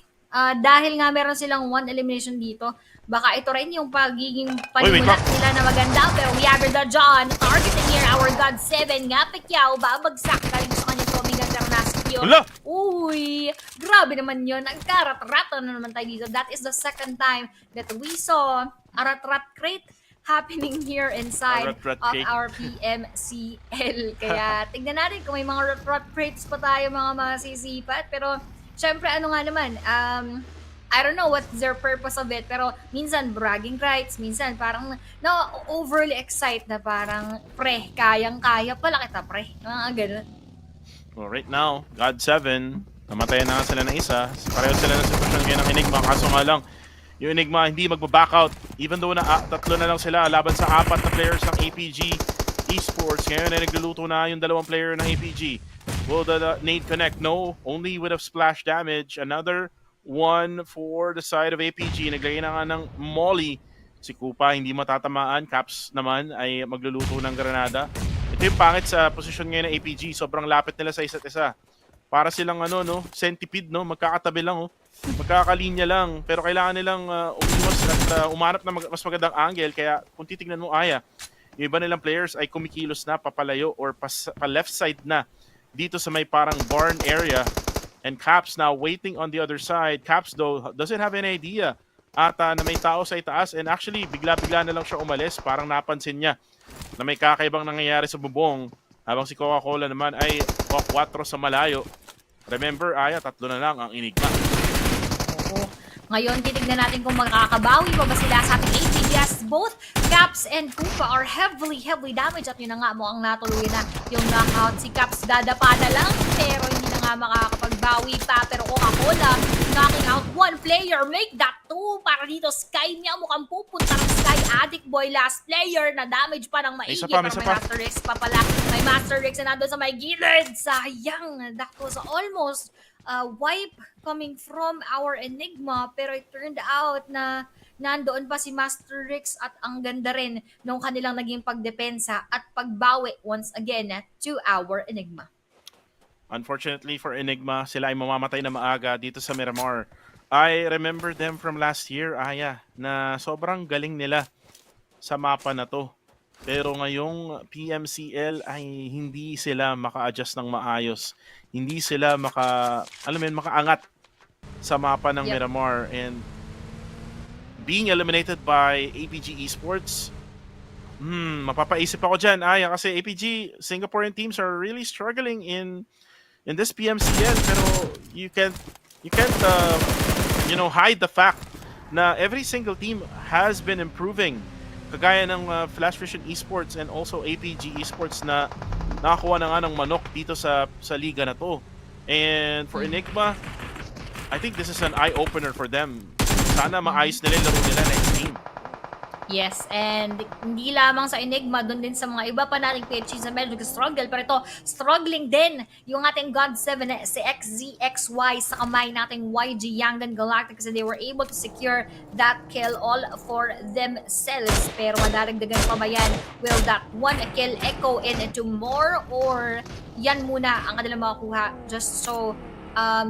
dahil nga meron silang 1 elimination dito, baka ito rin yung pagiging panimulat nila na maganda. Pero we are the John, targeting here our God 7 nga, Pekyaw, babagsak galing sa kanyang Tommy Gandarnasio. Uy, grabe naman yun. Nagkarat-rata na naman tayo dito. That is the second time that we saw a rat-rat crate happening here inside of our PMCL. Kaya tignan natin kung may mga rat-rat crates pa tayo mga masisipat. Pero syempre ano nga naman, I don't know what's their purpose of it, pero minsan bragging rights, minsan parang overly excited na parang pre, kayang-kaya pala kita pre. Mga ganun. Well, right now, God 7, namatayan na nga sila ng isa. Pareho sila ng sitwasyon ngayon ng Enigma. Kaso nga lang, yung Enigma hindi magbaback out. Even though na tatlo na lang sila laban sa 4 na players ng APG Esports. Ngayon ay nagluluto na yung 2 player ng APG. Will the nade connect? No, only with a splash damage. Another one for the side of APG. Naglagay na nga ng Molly. Si Kupa hindi matatamaan. Caps naman ay magluluto ng granada. Ito yung pangit sa posisyon ngayon ng APG. Sobrang lapit nila sa isa't isa. Para silang centipede, no? Magkakatabi lang, magkakalinya lang. Pero kailangan nilang umiwas at umanap na mas magandang angle. Kaya kung titignan mo, Aya, yung iba nilang players ay kumikilos na papalayo or pa left side na dito sa may parang barn area. And Caps now waiting on the other side. Caps though doesn't have any idea ata na may tao sa itaas, and actually bigla-bigla na lang siya umalis. Parang napansin niya na may kakaibang nangyayari sa bubong, habang si Coca-Cola naman ay 4 sa malayo. Remember, Aya, 3 na lang ang Enigma. Oo. Ngayon, titignan natin kung makakabawi pa ba sila sa ating APG as both Caps and Kupa are heavily damaged. At yun na nga mo ang natuloy na yung knockout. Si Caps dadapa na lang, pero hindi na nga makakapagbawi pa. Pero Coca-Cola knocking out 1 player. Make that 2 para dito. Sky niya mukhang pupunta ng Sky. Addict Boy last player na damage pa ng maigi. Pero may Master Rix pa pala. May Master Rix na nandun sa may gilid. Sayang. That was almost wipe coming from our Enigma, pero it turned out na nandoon pa si Master Rix at ang ganda rin nung kanilang naging pagdepensa at pagbawi once again to our Enigma. Unfortunately for Enigma, sila ay mamamatay na maaga dito sa Miramar. I remember them from last year, Aya, na sobrang galing nila sa mapa na to. Pero ngayong PMCL ay hindi sila maka-adjust ng maayos. Hindi sila makaangat sa mapa ng Yep. Miramar. And being eliminated by APG Esports, mapapaisip ako dyan, Aya, kasi APG, Singaporean teams are really struggling in this PMCL, pero you can't hide the fact na every single team has been improving. Kagaya ng Flash Vision Esports and also APG Esports na nakakuha na nga ng manok dito sa liga na to. And for Enigma, I think this is an eye-opener for them. Sana maayos nila yung laro nila next game. Yes, and hindi lamang sa Enigma, doon din sa mga iba pa nating PHs na medyo struggle. Pero ito, struggling din yung ating God 7, si XZXY sa kamay nating YG Yangan Galactic kasi they were able to secure that kill all for themselves. Pero madaragdagan pa ba yan? Will that one kill echo into more? Or yan muna ang kanilang makukuha just so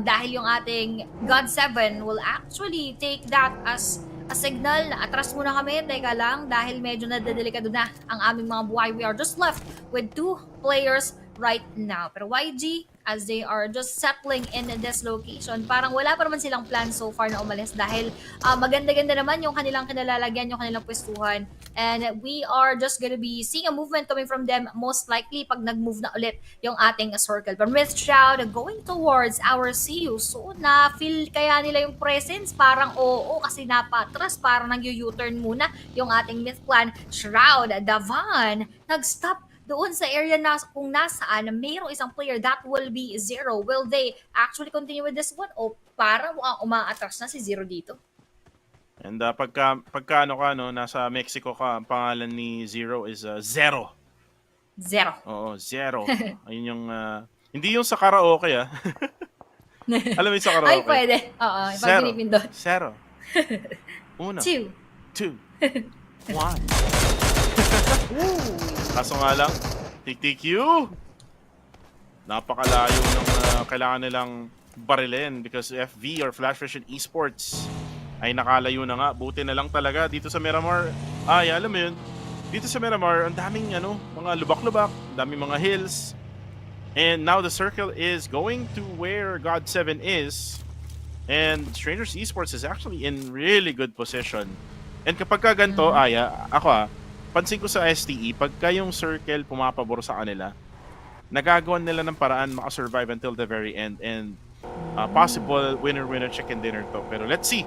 dahil yung ating God 7 will actually take that as a signal na atras muna kami, teka lang, dahil medyo nadadelikado na ang aming mga buhay. We are just left with 2 players right now. Pero YG, as they are just settling in this location, parang wala pa naman silang plan so far na umalis dahil maganda-ganda naman yung kanilang kinalalagyan, yung kanilang pwestuhan. And we are just gonna be seeing a movement coming from them most likely pag nag-move na ulit yung ating circle. But Myth Shroud going towards our CU. So na-feel kaya nila yung presence? Parang oo kasi napatras, parang nag-u-turn muna yung ating Myth Clan. Shroud, Davan, nag-stop doon sa area na kung nasaan mayroong isang player that will be Zero. Will they actually continue with this one o para mukhang umaatras na si Zero dito? And pagka nasa Mexico ka, ang pangalan ni Zero is Zero. Zero. Oo, Zero. Ayun yung hindi yung sa karaoke Alam mo yung sa karaoke? Ay, pwede. Oo, pag Zero. pinipindot. Zero. Uno. 2. Two. One. Kaso nga lang, TTQ. Napakalayo ng kailangan nilang barilin because FV or Flash Vision Esports ay nakalayo na nga. Buti na lang talaga dito sa Miramar. Ay, alam mo yun, dito sa Miramar, ang daming mga lubak-lubak, ang daming mga hills. And now the circle is going to where God 7 is. And Strangers Esports is actually in really good position. And kapag ka ganito, Aya, ako pansin ko sa STE, pagka yung circle pumapabor sa kanila, nagagawan nila ng paraan makasurvive until the very end. And possible winner-winner chicken dinner to. Pero let's see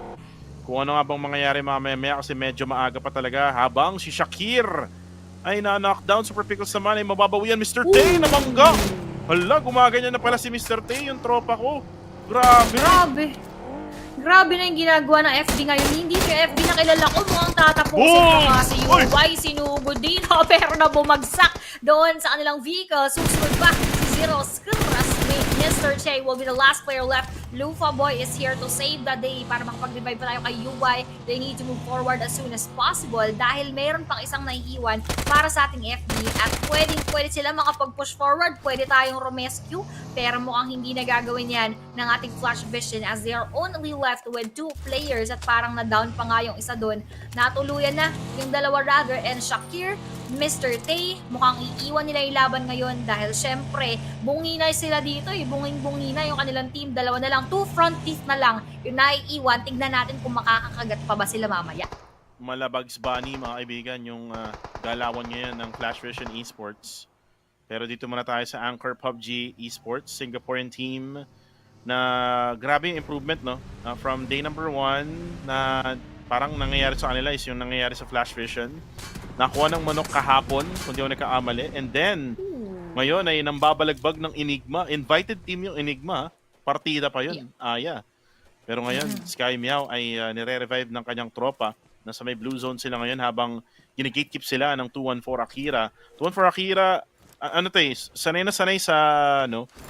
kung ano nga bang mangyayari mamaya kasi medyo maaga pa talaga habang si Shakir ay na-knockdown. Super Pickles naman ay mababawian. Mr. Tay na bangga! Hala, gumaganyan na pala si Mr. Tay, yung tropa ko. Grabe! Grabe na yung ginagawa ng FB ngayon. Hindi yung FB na kilala ko. Mukhang tatapusin pa nga si UY. Sinugod dito pero na bumagsak doon sa kanilang vehicle. Susunod pa si Zero Skills. Mr. Che will be the last player left. Lufa Boy is here to save the day para makapag-revive pa tayo kay UY. They need to move forward as soon as possible dahil meron pang isang naiiwan para sa ating FB at pwede sila makapag-push forward. Pwede tayong rescue pero mukhang hindi na gagawin yan ng ating Flash Vision as they are only left with 2 players at parang na-down pa nga yung isa doon. Natuluyan na yung dalawa rather and Shakir, Mr. Tay, mukhang iiwan nila yung laban ngayon dahil syempre, bungi na sila dito bunging-bungi na yung kanilang team. Dalawa na lang, 2 front teeth na lang yung naiiwan. Tignan natin kung makakakagat pa ba sila mamaya. Malabags Bunny, mga kaibigan, yung galawan ngayon ng Flash Vision Esports. Pero dito muna tayo sa Anchor PUBG Esports, Singaporean team na grabe yung improvement, no? From day number 1 na parang nangyayari sa kanila is yung nangyayari sa Flash Vision. Nakuha ng manok kahapon, kung di ako nagkakamali. And then, ngayon ay nambabalagbag ng Enigma. Invited team yung Enigma. Partida pa yun. Aya. Pero ngayon, Sky Meow ay nire-revive ng kanyang tropa. Nasa may blue zone sila ngayon habang ginigatekeep sila ng 214 Akira. 214 Akira, sanay na sanay sa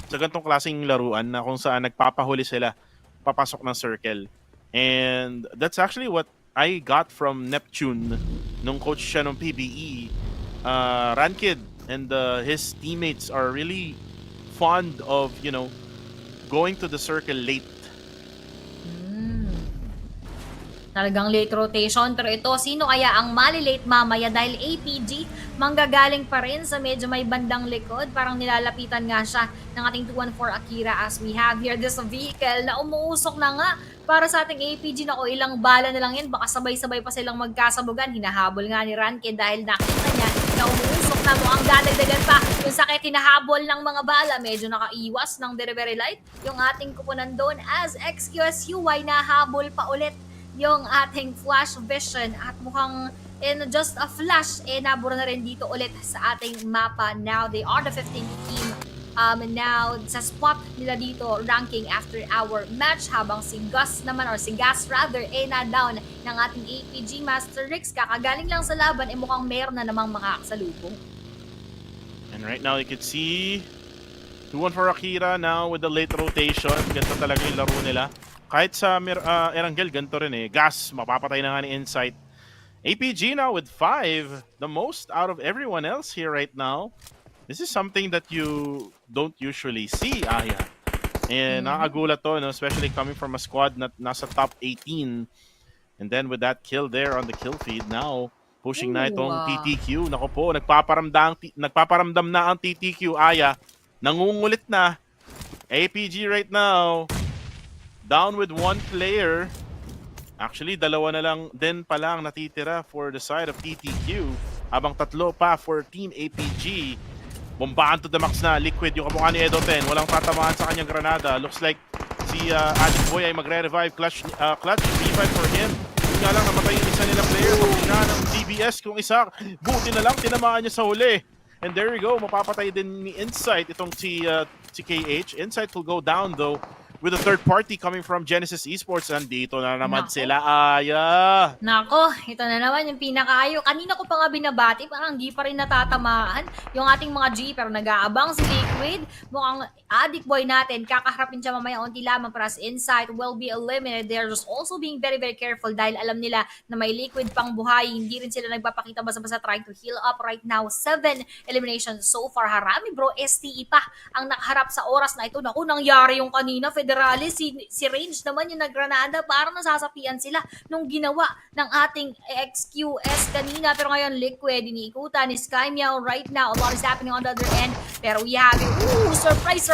ganitong klaseng laruan na kung saan nagpapahuli sila papasok ng circle. And that's actually what I got from Neptune nung coach siya nung PBE, Rankid and his teammates are really fond of, going to the circle late. Talagang late rotation. Pero ito, sino kaya ang malilate mamaya dahil APG manggagaling pa rin sa medyo may bandang likod. Parang nilalapitan nga siya ng ating 214 Akira as we have here this vehicle na umuusok na nga para sa ating APG. Nako, ilang bala na lang yan. Baka sabay-sabay pa silang magkasabugan. Hinahabol nga ni Ranke dahil nakita niya na umuusok na mo ang dadagdagan pa. Yung sakit hinahabol ng mga bala, medyo nakaiwas ng very light. Yung ating kupunan doon as XQSUY nahabol pa ulit yung ating flash vision at mukhang in just a flash, nabura na rin dito ulit sa ating mapa. Now, they are the 15th team. Now, sa spot nila dito, ranking after our match, habang si Gus naman, or si Gas rather, na-down ng ating APG Master Rix. Kakagaling lang sa laban, mukhang meron na namang makakasalubong. And right now, you can see 2-1 for Akira now with the late rotation. Ganito talaga yung laro nila. Kahit sa Erangel, ganito rin eh. Gas, mapapatay na nga ni Insight. APG now with 5. The most out of everyone else here right now. This is something that you don't usually see, Aya. And nakakagulat to, no? Especially coming from a squad na nasa top 18. And then with that kill there on the kill feed, now pushing na itong TTQ. Nako po, nagpaparamdam na ang TTQ, Aya. Nangungulit na. APG right now, down with one player. Actually, dalawa na lang din palang natitira for the side of TTQ. Habang tatlo pa for Team APG. Bombahan to the max na. Liquid yung kamukha ni Edo 10. Walang tatamaan sa kanyang granada. Looks like si Adik Boy ay magre-revive. Clutch revive for him. Yung nga lang namatay yung isa nilang player. Pagpina ng DBS kung isa. Buti na lang tinamaan niya sa huli. And there we go. Mapapatay din ni Insight itong si KH. Insight will go down though, with a third party coming from Genesis Esports. Andito na naman sila, Aya. Nako, ito na naman yung pinakaayo. Kanina ko pa nga binabati, parang di pa rin natatamaan yung ating mga G, pero nag-aabang si Liquid. Mukhang Adik Boy natin, kakaharapin siya mamaya unti lamang para sa Insight will be eliminated. They're just also being very careful dahil alam nila na may Liquid pang buhay. Hindi rin sila nagpapakita basta-basta trying to heal up right now. 7 eliminations so far. Harami bro, STE pa ang nakaharap sa oras na ito. Naku, nangyari yung kanina, Federalis, si Range naman yung naggranada, parang nasasapian sila nung ginawa ng ating XQS kanina. Pero ngayon, Liquid, iniikutan ni Sky Meow right now. A lot is happening on the other end. Pero we have it. Surprise!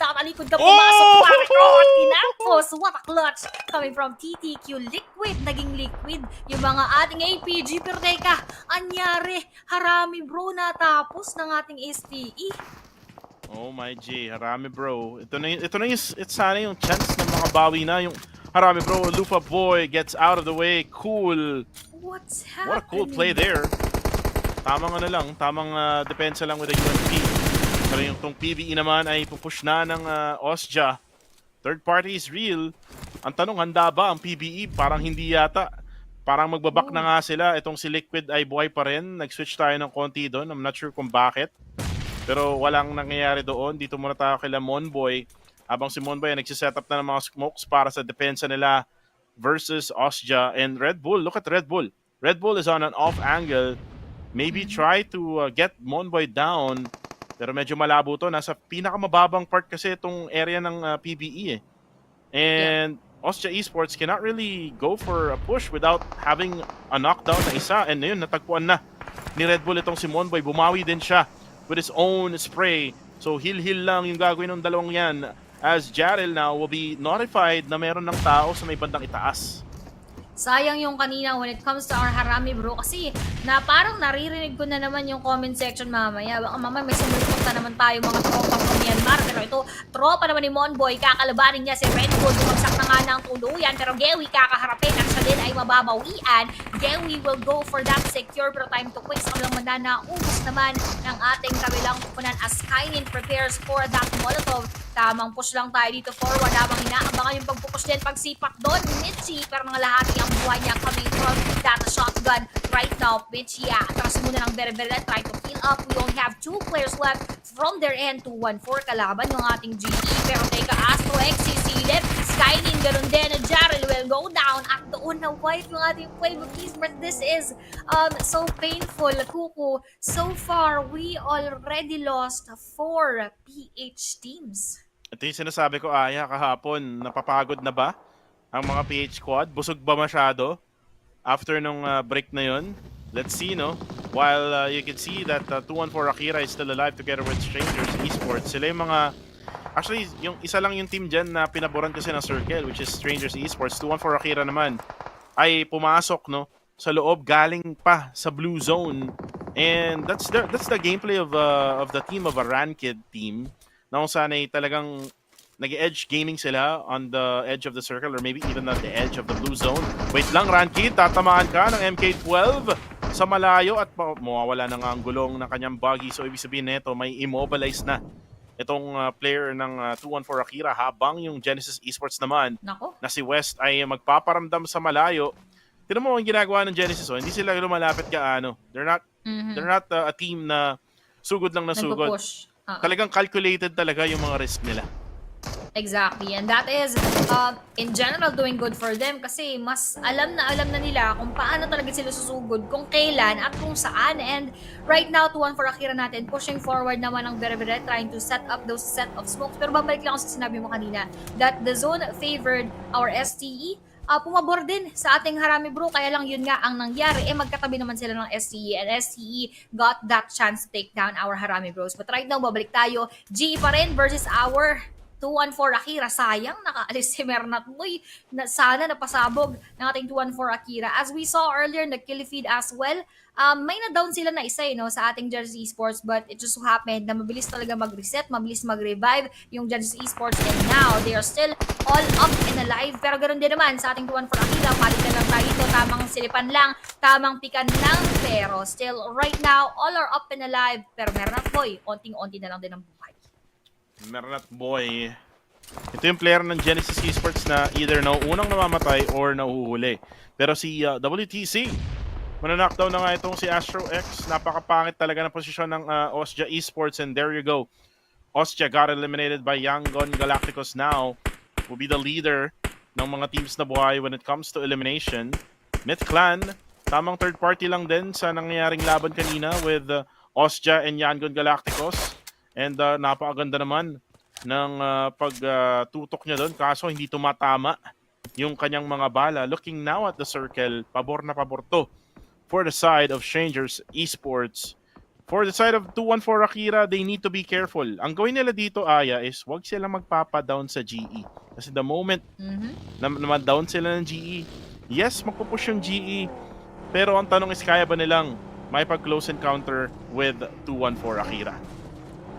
Nakatalikod ka pumasok. Parang tinapos. What a clutch coming from TTQ. Liquid, naging Liquid yung mga ating APG. Pero teka, anyari, Harami bro, natapos ng ating STE. Oh my G, Harami bro. Ito na yung sana yung chance na makabawi na yung Harami bro. Lufa Boy gets out of the way. Cool. What's happening? What a cool play there. Tamang depensa lang with the UMP. Pero yung tong PBE naman ay pupush na ng Osja. Third party is real. Ang tanong, handa ba ang PBE? Parang hindi yata. Parang magbabak na nga sila. Itong si Liquid ay buhay pa rin. Nag-switch tayo ng konti doon. I'm not sure kung bakit. Pero walang nangyayari doon. Dito muna tayo kay Monboy. Habang si Monboy ay nagsisetup na ng mga smokes para sa depensa nila versus Osja. And Red Bull, look at Red Bull. Red Bull is on an off angle. Maybe try to get Monboy down. Pero medyo malabo to. Nasa pinakamababang part kasi itong area ng PBE eh. And Osja Esports cannot really go for a push without having a knockdown na isa. And yun, natagpuan na ni Red Bull itong si Monboy. Bumawi din siya with his own spray. So heal lang yung gagawin ng dalawang yan. As Jarrell now will be notified na meron ng tao sa may bandang itaas. Sayang yung kanina when it comes to our Harami bro, kasi na parang naririnig ko na naman yung comment section mamaya. Baka mamaya may sumulpunta naman tayo mga tropa from Myanmar. Pero ito, tropa naman ni Monboy, kakalabanin niya si Red Bull. Bumagsak na nga ng tuluyan, pero Gewi kakaharapin at siya din ay mababawian. Gewi will go for that secure, pero time to quit. Sa kabilang banda na ubos naman ng ating kabilang kupunan as Kainin prepares for that Molotov. Tamang push lang tayo dito forward habang inaabangan yung pagpupush din, pagsipak doon. Mitchie, pero mga lahati ang buhay niya coming from that shotgun right now. Mitchie, atras muna ng very try to fill up. We only have 2 players left from their end. 2-1-4 kalaban yung ating GE. Pero teka, Astro X, silip. Kainin, ganun din. Jarrell will go down at doon na wipe yung ating Playbook Esports. This is so painful, Kuku. So far, we already lost 4 PH teams. Ito yung sinasabi ko, Aya, kahapon. Napapagod na ba ang mga PH squad? Busog ba masyado after nung break na yun? Let's see, no? While you can see that 214 Akira is still alive together with Strangers Esports. Sila yung mga... Actually, yung isa lang yung team dyan na pinaboran kasi ng Circle, which is Strangers Esports. 214 Akira naman ay pumasok, no? Sa loob, galing pa sa blue zone. And that's the gameplay of the team of a ranked team. Na kung saan ay talagang nag-edge gaming sila on the edge of the circle or maybe even at the edge of the blue zone. Wait lang, Rankid, tatamaan ka ng MK12 sa malayo at mawawala na nga ang gulong ng kanyang buggy. So ibig sabihin nito, may immobilize na itong player ng 214 Akira habang yung Genesis Esports naman Nako. na si West ay magpaparamdam sa malayo. Tignan mo ang ginagawa ng Genesis, hindi sila lumalapit kaano. They're not a team na sugod lang na sugod. Nagpo-push. Talagang calculated talaga yung mga risk nila. Exactly. And that is, in general, doing good for them kasi mas alam na nila kung paano talaga sila susugod, kung kailan at kung saan. And right now, 214 Akira natin, pushing forward naman ang very, trying to set up those set of smokes. Pero babalik lang ako sa sinabi mo kanina that the zone favored our STE. Pumabor din sa ating Harami bro, kaya lang yun nga ang nangyari, magkatabi naman sila ng STE and STE got that chance to take down our Harami bros. But right now, babalik tayo, GE pa rin versus our 214 Akira. Sayang, nakaalis si Mernat Boy. Sana napasabog ng ating 214 Akira. As we saw earlier, nag-kill feed as well. May na-down sila na isa sa ating Genesis Esports, but it just so happened na mabilis talaga mag-reset, mabilis mag-revive yung Genesis Esports, and now they are still all up and alive. Pero ganoon din naman sa ating 214 Akira, palitan lang tayo ito, tamang silipan lang, tamang pikan lang, pero still right now, all are up and alive. Pero Mernat Boy, onting-onti na lang din ang buhay. Mernat Boy. Ito yung player ng Genesis Esports na either unang namamatay or nahuhuli. Pero si WTC, mananakdown na nga itong si Astro X. Napakapangit talaga ng posisyon ng Ostia Esports, and there you go. Ostia got eliminated by Yangon Galacticos now. Will be the leader ng mga teams na buhay when it comes to elimination. Myth Clan, tamang third party lang din sa nangyayaring laban kanina with Ostia and Yangon Galacticos. And napakaganda naman ng pagtutok niya doon, kaso hindi tumatama yung kanyang mga bala. Looking now at the circle, pabor na pabor to for the side of Strangers Esports. For the side of 214 Akira, they need to be careful. Ang gawin nila dito, Aya, is wag sila magpapa-down sa GE. Kasi the moment na down sila ng GE, yes, magpupush yung GE. Pero ang tanong is, kaya ba nilang may pag-close encounter with 214 Akira?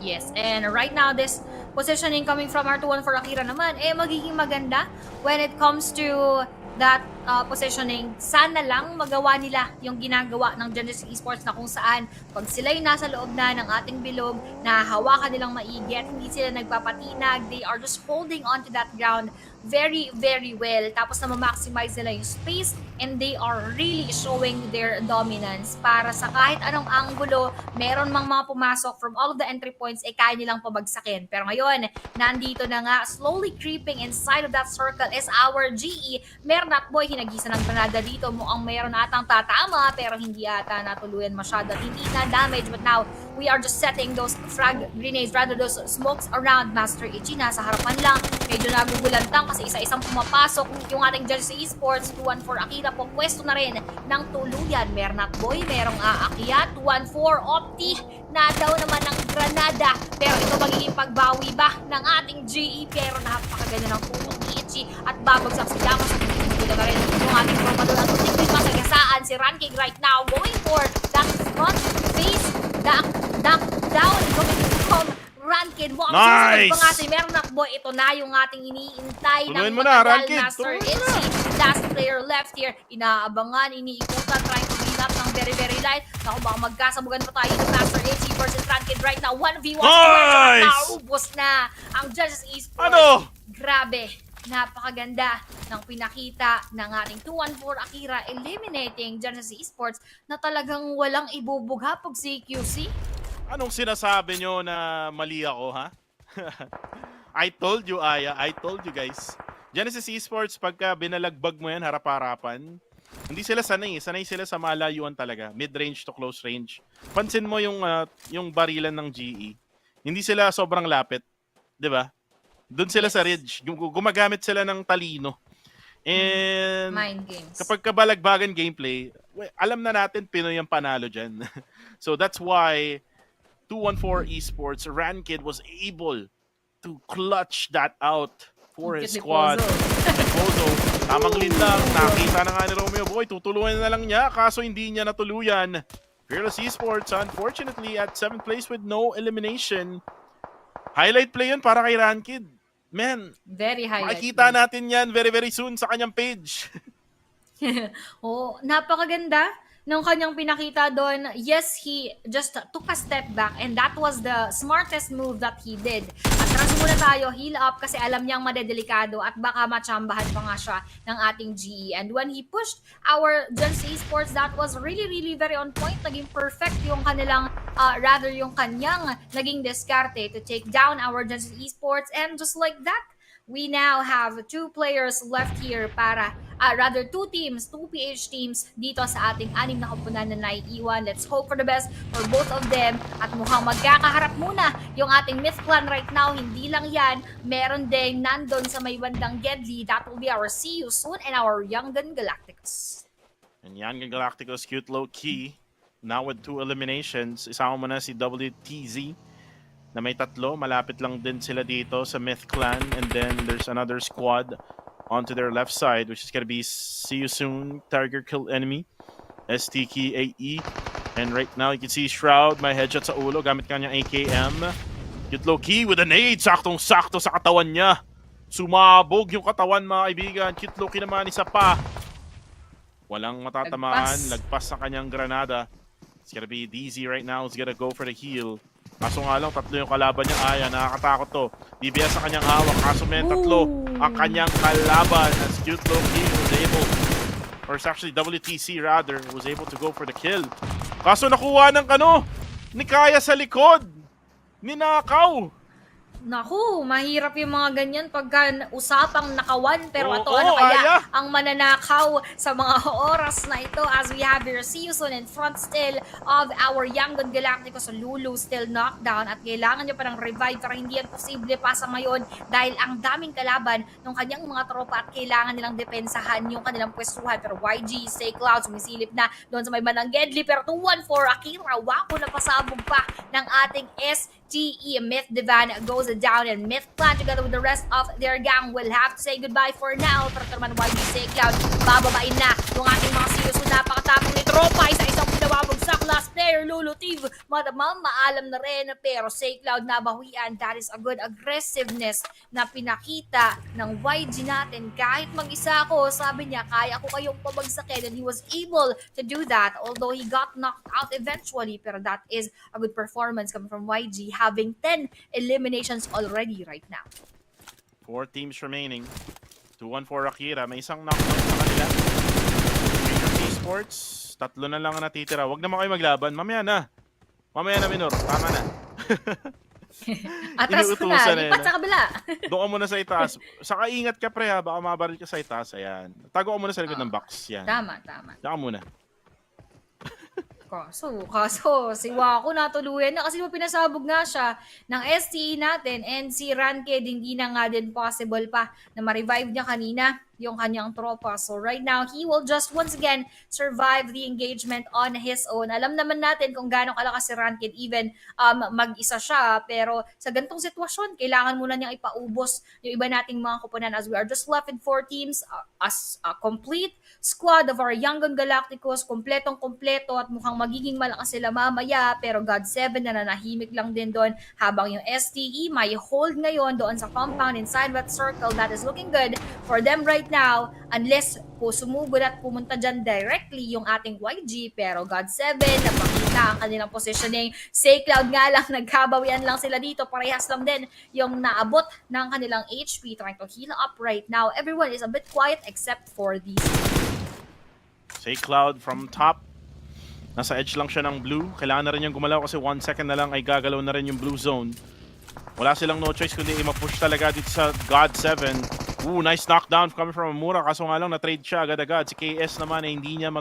Yes, and right now, this positioning coming from our 214 Akira naman, magiging maganda when it comes to that positioning. Sana lang magawa nila yung ginagawa ng Genesis Esports na kung saan pag sila'y nasa loob na ng ating bilog, nahahawakan nilang maigi at hindi sila nagpapatinag, they are just holding on to that ground very, well. Tapos na ma-maximize nila yung space and they are really showing their dominance para sa kahit anong anggulo, meron mang mga pumasok from all of the entry points, kaya nilang pabagsakin. Pero ngayon, nandito na nga, slowly creeping inside of that circle is our GE. Mernat Boy, hinagisa ng granada dito. Mukhang meron atang tatama, pero hindi ata natuluyan masyado at hindi na damage. But now, we are just setting those frag grenades, rather those smokes around Master Ichi. Nasa harapan lang, medyo nagugulantang kasi isa-isang pumapasok yung ating Genesis Esports. 214 Akira po, pwesto na rin ng tuluyan. Mernat Boy, merong aakyat. 214 Opti, na daw naman ng granada. Pero ito magiging pagbawi ba ng ating GE? Pero napakaganda ng tulong ni Ichi at babagsak si Damos at hindi na rin yung ating propador at hindi masagasaan si Ranking right now going for that front face duck down coming from Rankin. Nice! Pa nga si Mernat Boy, ito na yung ating iniintay ng Tuloyin mo na, matagal, Rankin. Master Tuloyin mo Itzy. Last player left here, inaabangan, iniikutan, trying to beat up ng very light. Naku, baka magkasabugan pa tayo ng Master Itzy versus Rankin right now. 1v1 Nice! naubos na ang Genesis Esports. Ano? Grabe, napakaganda ng pinakita ng ating 214 Akira eliminating Genesis Esports na talagang walang ibubugha pag CQC. Anong sinasabi nyo na mali ako, ha? I told you, Aya. I told you, guys. Genesis Esports, pagka binalagbag mo yan, harap-harapan, hindi sila sanay. Sanay sila sa malayuan talaga. Mid-range to close range. Pansin mo yung barilan ng GE. Hindi sila sobrang lapit. 'Di ba? Doon sila sa ridge. Gumagamit sila ng talino. And Mind games. kapag kabalagbagan gameplay, alam na natin Pinoy ang panalo dyan. So that's why 214 Esports, Ranked was able to clutch that out for his squad. Pozo, tamang lead lang. Nakita na nga ni Romeo Boy. Tutuluyan na lang niya. Kaso hindi niya natuluyan. Fearless Esports, unfortunately, at 7th place with no elimination. Highlight play yun para kay Ranked. Man, Very high. makikita natin yan very, very soon sa kanyang page. Oh, napakaganda nung kanyang pinakita doon. Yes, he just took a step back and that was the smartest move that he did. Atras muna tayo, heal up kasi alam niyang madedelikado at baka matsambahan pa nga siya ng ating GE. And when he pushed our Genesis Esports, that was really, really very on point. Naging perfect yung kanilang, yung kanyang naging diskarte to take down our Genesis Esports. And just like that, we now have 2 players left here para, 2 teams, 2 PH teams dito sa ating 6 na koponan na naiiwan. Let's hope for the best for both of them. At mukhang magkakaharap muna yung ating Myth Clan right now. Hindi lang yan, meron ding nandun sa may bandang Gedli. That will be our See You Soon and our Young Gun Galacticos. And Young Gun Galacticos, cute low key. Now with 2 eliminations, isama mo na si WTZ na may 3. Malapit lang din sila dito sa Myth Clan. And then there's another squad onto their left side, which is gonna be See You Soon, Tiger Kill Enemy, STK AE. And right now, you can see Shroud, may headshot sa ulo, gamit kanyang AKM. Cute low key with a nade, saktong-sakto sa katawan niya. Sumabog yung katawan, mga kaibigan. Cute low key naman, isa pa. Walang matatamaan, lagpas sa kanyang granada. It's gonna be DZ right now, he's gonna go for the heal. Kaso nga lang, 3 yung kalaban niya. Aya, nakakatakot to. DBS sa kanyang hawak. Kaso may 3 ang kanyang kalaban. As Cute Low King was able, or it's actually WTC rather, was able to go for the kill. Kaso nakuha ng ni Kaya sa likod. Ninakaw. Naku, mahirap yung mga ganyan pagka usapang nakawan. Pero Oo, ano kaya Aya. ang mananakaw sa mga oras na ito as we have here See You Soon in front still of our Young Gun Galacticos. So Lulu still knocked down at kailangan niya parang revive pero hindi yan posible pa sa ngayon dahil ang daming kalaban ng kanyang mga tropa at kailangan nilang depensahan yung kanilang pwestuhan. Pero YG, Stay Cloud, sumisilip na doon sa may bandang Gedli. Pero 2-1 for Akira. Wako na pasabog pa ng ating SGE. Myth Divan goes down and Myth Clan together with the rest of their gang will have to say goodbye for now. Pero ito naman YG, Stay Cloud, bababain na yung ating mga seryoso. Napakatapang ni tropa. Isa-isang pinababagsak. Last player, Lulu Tiv. Maalam na rin pero Stay Cloud nabawian. That is a good aggressiveness na pinakita ng YG natin. Kahit mag-isa ako, sabi niya, kaya ko kayong pabagsakin and he was able to do that although he got knocked out eventually. Pero that is a good performance coming from YG having 10 eliminations already right now. 4 teams remaining. 2-1 for Akira. May isang knockdown sa kanila. Esports, 3 na lang ang natitira. Huwag naman kayo maglaban. Mamaya na. Mamaya na, Minor. Tama na. Atras ko na, Inuutusan lipat sa kabila. Doon ka muna sa itaas. Saka ingat ka, pre, ha. Baka mabaril ka sa itaas. Ayan. Tago ka muna sa likod ng box. Yan. Tama. Diyan ka muna. Kaso, si Wako natuluyan na kasi pinasabog nga siya ng STE natin and si Ranked hindi na nga din possible pa na ma-revive niya kanina yung kanyang tropa. So right now, he will just once again survive the engagement on his own. Alam naman natin kung gaano kalakas si Ranked even mag-isa siya. Pero sa gantong sitwasyon, kailangan muna niyang ipaubos yung iba nating mga koponan as we are just left with 4 teams as a complete squad of our Young Gun Galacticos. Kompletong-kompleto at mukhang magiging malakas sila mamaya. Pero God 7 na nanahimik lang din doon habang yung STE may hold ngayon doon sa compound inside that circle. That is looking good for them right now unless po sumugod at pumunta dyan directly yung ating YG. Pero God 7 napakita ang kanilang positioning. Stay Cloud nga lang, nagkabawian lang sila dito. Parehas lang din yung naabot ng kanilang HP trying to heal up right now. Everyone is a bit quiet except for these. Stay Cloud from top. Nasa edge lang siya ng blue. Kailangan na rin yung gumalaw kasi 1 second na lang ay gagalaw na rin yung blue zone. Wala silang no choice kundi i-push talaga dito sa God 7. Nice knockdown coming from Amura. Kaso nga lang na-trade siya agad-agad. Si KS naman ay hindi niya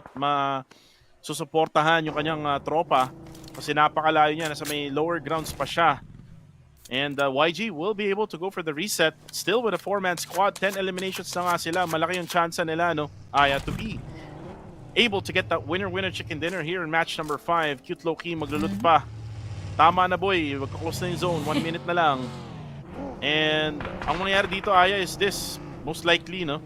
susuportahan yung kanyang tropa. Kasi napakalayo niya. Nasa may lower grounds pa siya. And YG will be able to go for the reset. Still with a 4-man squad. 10 eliminations na nga sila. Malaki yung chance nila, no? To be able to get that winner-winner chicken dinner here in match number 5. Cute Loki maglulut pa. Tama na boy. Magka-close na yung zone. 1 minute na lang. And ang mangyayari dito, Aya, is this. Most likely, no?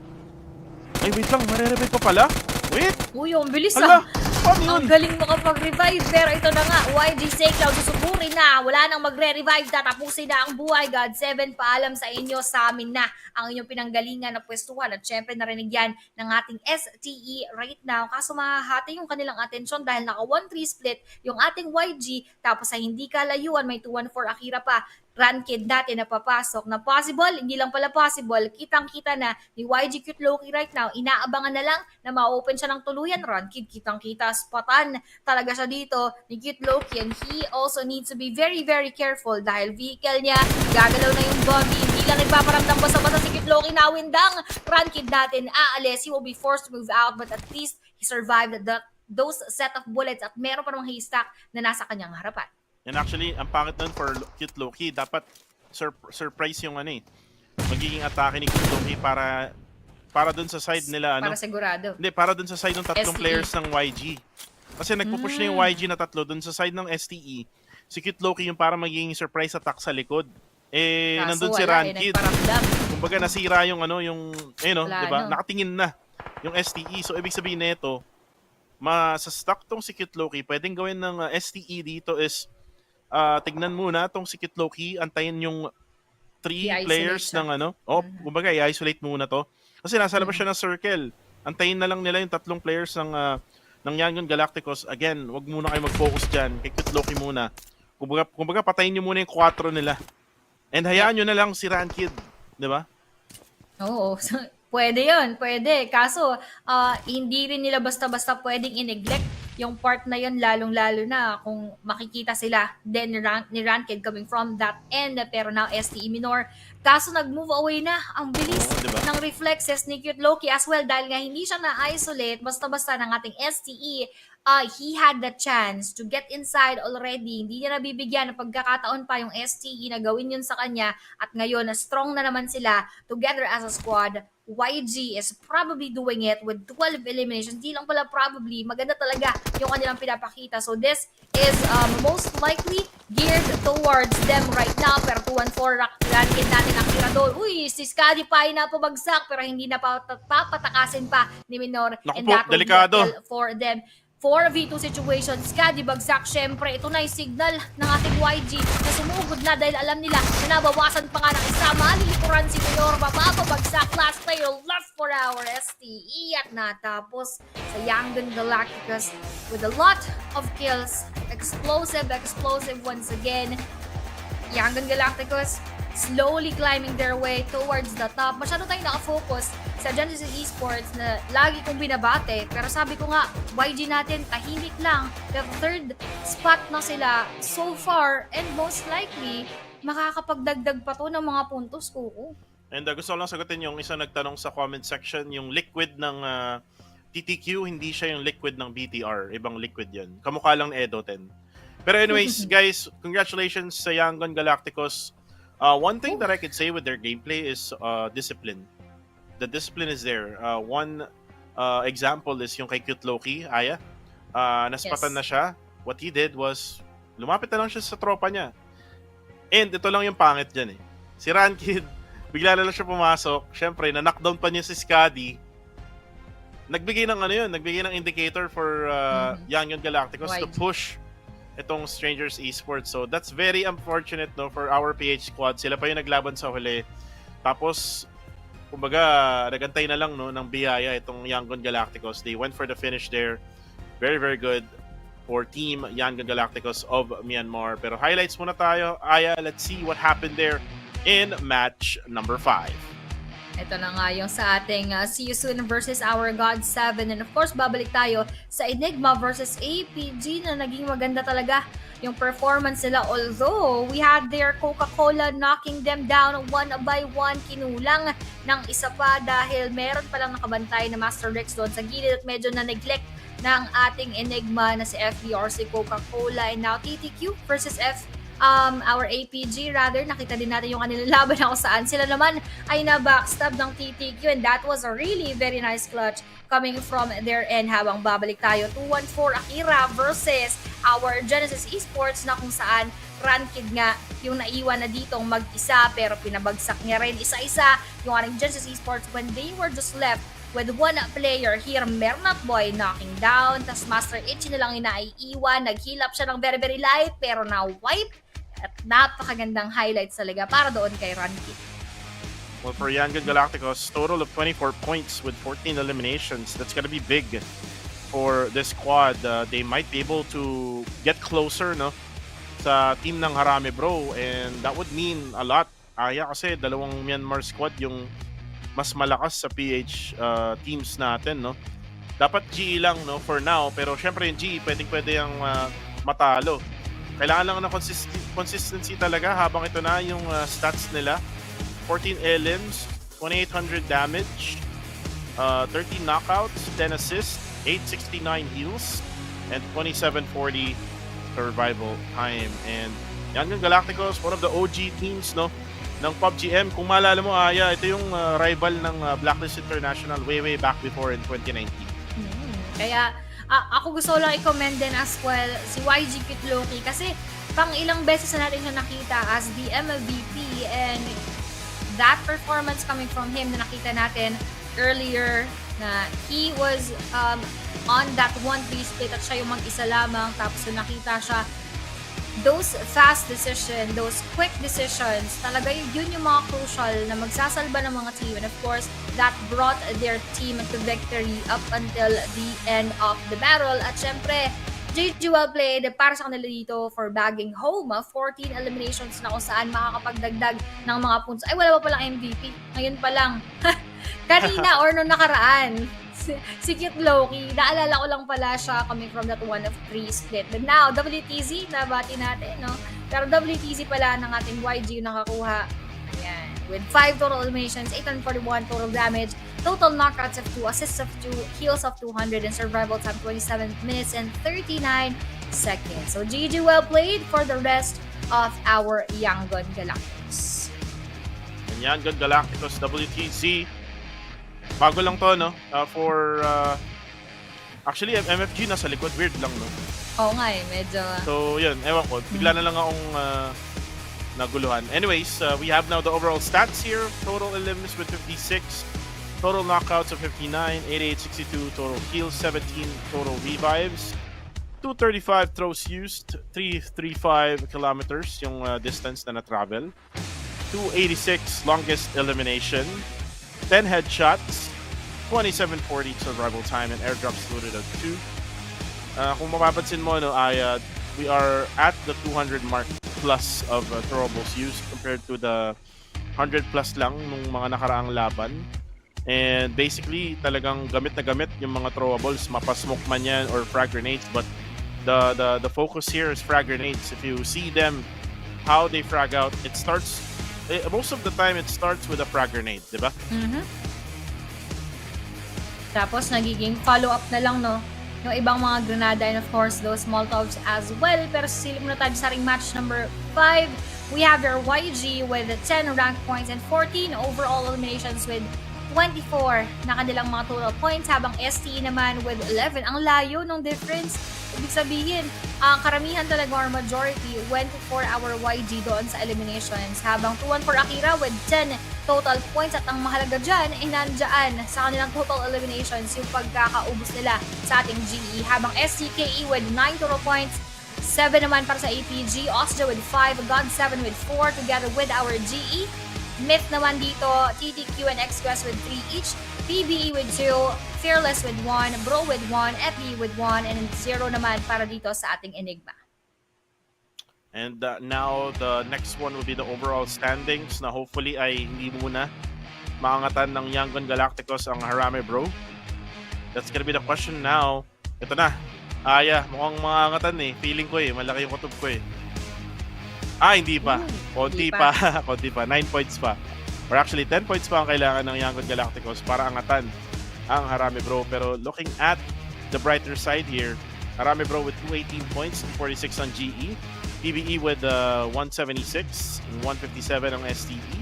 Ay, wait lang. Mare-revive pa pala? Wait! Uy, ang bilis Hala! ah. Paano yun? Ang galing makapag-revive. Pero ito na nga, YG Saycloud, susuburin na. Wala nang magre-revive. Tatapusin na ang buhay. God 7, paalam sa inyo. Sa amin na ang inyong pinanggalingan na pwestuhan. At syempre, narinig yan ng ating STE right now. Kaso mahahati yung kanilang atensyon dahil naka 1-3 split yung ating YG. Tapos sa hindi kalayuan, may 2-1-4 Akira pa. Ranked natin na papasok na possible, hindi lang pala possible, kitang-kita na ni YG Cute Loki right now, inaabangan na lang na ma-open siya ng tuluyan. Ranked, kitang-kita, spatan talaga siya dito ni Cute Loki, and he also needs to be very, very careful dahil vehicle niya, gagalaw na yung buggy, hindi lang nagpaparamdam basta-basta si Cute Loki na windang. Ranked natin, aalis, he will be forced to move out, but at least he survived those set of bullets at meron pa namang haystack na nasa kanyang harapan. And actually, ang pangit nun for Cute Loki, dapat surprise yung magiging atake ni Cute Loki para dun sa side nila. Para sigurado. Hindi, para dun sa side ng tatlong STE. players ng YG. Kasi nagpupush na yung YG na tatlo dun sa side ng STE. Si Cute Loki yung para magiging surprise attack sa likod. Nandun si Rankid. Kumbaga nasira yung diba? Nakatingin na yung STE. So, ibig sabihin nito, sa-stuck tong si Cute Loki, pwedeng gawin ng STE dito is tignan muna tong si Cute Loki, antayin yung 3 players ng kumbaga i-isolate muna to. Kasi nasa labas siya ng circle. Antayin na lang nila yung 3 players ng Yangon Galacticos. Again, wag muna kayo mag-focus dyan. Kay Cute Loki muna. Kumbaga patayin nyo muna yung 4 nila. And hayaan nyo na lang si Rankid. Di ba? Oo. Pwede yun, pwede. Kaso, hindi rin nila basta-basta pwedeng i-neglect yung part na yun, lalong-lalo na kung makikita sila then ni Ranked coming from that end, pero now STE minor. Kaso nag-move away na ang bilis diba? ng reflexes ni Cute Loki as well dahil nga hindi siya na-isolate basta-basta ng ating STE. He had the chance to get inside already. Hindi niya nabibigyan ng pagkakataon pa yung STE na gawin yun sa kanya at ngayon na strong na naman sila together as a squad. YG is probably doing it with 12 eliminations. Di lang pala probably, maganda talaga yung kanilang pinapakita. So this is most likely geared towards them right now. Pero 2-1-4 ranked natin ang Kirador. Uy, si Skadi pa ay napabagsak pero hindi na papatakasin pa ni Minor. Naku And po, that will be delikado. a kill for them. 4v2 situation, Skadi bagsak. Syempre, ito na yung signal ng ating YG na sumugod na dahil alam nila na nabawasan pa nga ng isa. Malilikuran si Minor, mapapabagsak. Last player left for our STE at natapos sa Yangon Galacticos with a lot of kills. Explosive once again. Yangon Galacticos slowly climbing their way towards the top. Masyado tayong nakafocus sa Genesis Esports na lagi kong binabate. Pero sabi ko nga, YG natin, tahimik lang. Pero third spot na sila so far and most likely, makakapagdagdag pa to ng mga puntos ko. And gusto ko lang sagutin yung isang nagtanong sa comment section, yung liquid ng TTQ, hindi siya yung liquid ng BTR. Ibang liquid yan. Kamukha lang ni Edo 10. Pero anyways, guys, congratulations sa Yangon Galacticos. One thing that I could say with their gameplay is discipline. The discipline is there. One example is yung kay Cute Loki, Aya. Naspatan na siya. What he did was, lumapit na lang siya sa tropa niya. And ito lang yung pangit dyan eh. Si Rankid, bigla na lang siya pumasok. Siyempre, na-knockdown pa niya si Skadi. Nagbigay ng indicator for Yangon Galacticos to push itong Strangers Esports. So that's very unfortunate for our PH squad. Sila pa yung naglaban sa huli. Tapos kumbaga nagantay na lang ng biyaya itong Yangon Galacticos. They went for the finish there. Very, very good for Team Yangon Galacticos of Myanmar. Pero highlights muna tayo. Aya, let's see what happened there in match number 5. Ito na nga yung sa ating See You Soon versus Our God 7. And of course, babalik tayo sa Enigma versus APG na naging maganda talaga yung performance nila. Although, we had their Coca-Cola knocking them down one by one. Kinulang ng isa pa dahil meron palang nakabantay na Master Rex doon sa gilid at medyo na-neglect ng ating Enigma na si FB or si Coca-Cola. And now, TTQ versus our APG rather, nakita din natin yung kanilang laban na kung saan sila naman ay na-backstab ng TTQ, and that was a really very nice clutch coming from their end. Habang babalik tayo, 214 Akira versus our Genesis Esports na kung saan ranked nga yung naiwan na ditong mag-isa pero pinabagsak niya rin isa-isa yung ating Genesis Esports when they were just left with one player here. Mernat Boy knocking down, tas Master Itchy na lang inaiiwan, naghilap siya ng very very light pero na-wipe. At napakagandang highlights talaga para doon kay Ranky. Well, for Yangon Galacticos, total of 24 points with 14 eliminations. That's gonna be big for this squad. They might be able to get closer, no, sa team ng Harame Bro, and that would mean a lot. Kasi dalawang Myanmar squad yung mas malakas sa PH teams natin, no. Dapat GE lang, no, for now, pero syempre yung GE pwede yung matalo. Kailangan lang ng consistency talaga habang ito na yung stats nila. 14 elims, 2800 damage, 13 knockouts, 10 assists, 869 heals, and 2740 survival time. And Yangon Galacticos, one of the OG teams, no, ng PUBGM. Kung maalala mo, Aya, ito yung rival ng Blacklist International way back before in 2019. Kaya ako gusto lang i-commend din as well si YG Kitloki kasi pang ilang beses na natin siya nakita as the MVP, and that performance coming from him na nakita natin earlier na he was on that 1-3 split at siya yung mag-isa lamang, tapos yung nakita siya those fast decisions, those quick decisions, talaga yun yung mga crucial na magsasalba ng mga team. And of course, that brought their team to victory up until the end of the battle. At syempre, GG well played para sa kanila dito for bagging home 14 eliminations na kung saan makakapagdagdag ng mga points. Ay, wala pa palang MVP. Ngayon pa lang. Kanina or nung nakaraan. Si Cute Loki, naalala ko lang pala siya coming from that 1-3 split. But now, WTZ, nabati natin, no? Pero WTZ pala ng ating YG yung nakakuha. Ayan. With 5 total eliminations, 841 total damage, total knockouts of 2, assists of 2, heals of 200, and survival time 27 minutes and 39 seconds. So, GG well played for the rest of our Yangon Galacticos. And Yangon Galacticos, WTZ, bago lang to, no? Actually, MFG nasa likod. Weird lang, no? Oo nga medyo. So, yun. Ewan ko. Bigla na lang akong naguluhan. Anyways, we have now the overall stats here. Total elims with 56. Total knockouts of 59. 8862. Total kills 17. Total revives. 235 throws used. 335 kilometers yung distance na na-travel. 286 longest elimination. 10 headshots, 2740 survival time, and airdrops loaded at 2. Kung mapapansin mo, no, we are at the 200 mark plus of throwables used compared to the 100 plus lang nung mga nakaraang laban. And basically, talagang gamit na gamit yung mga throwables, mapasmoke man yan or frag grenades, but the focus here is frag grenades. If you see them, how they frag out, it starts most of the time it starts with a frag grenade, di ba? Tapos nagiging follow-up na lang, no? Yung ibang mga granada and of course those Molotovs as well. Pero silip muna tayo sa ring match number 5. We have your YG with 10 rank points and 14 overall eliminations with 24 na kanilang mga total points, habang STE naman with 11. Ang layo ng difference. Ibig sabihin, ang karamihan talaga or majority went for our YG doon sa eliminations, habang 214 Akira with 10 total points, at ang mahalaga dyan ay nandyan sa kanilang total eliminations yung pagkakaubos nila sa ating GE, habang STKE with 9 total points, 7 naman para sa APG, Osja with 5, God7 with 4 together with our GE. Myth naman dito, TTQ and XQS with 3 each, PBE with 2, Fearless with 1, Bro with 1, FB with 1, and 0 naman para dito sa ating Enigma. And now the next one will be the overall standings na hopefully ay hindi muna maangatan ng Yangon Galacticos ang Harame Bro? That's gonna be the question now. Ito na. Yeah, mukhang maangatan eh. Feeling ko eh, malaki yung kutob ko eh. Hindi pa. Konti hindi pa. pa. Konti pa. 9 points pa. Or actually, 10 points pa ang kailangan ng Yangon Galacticos para angatan ang Harame Bro. Pero looking at the brighter side here, Harame Bro with 218 points and 46 on GE. PBE with 176 and 157 ang STE.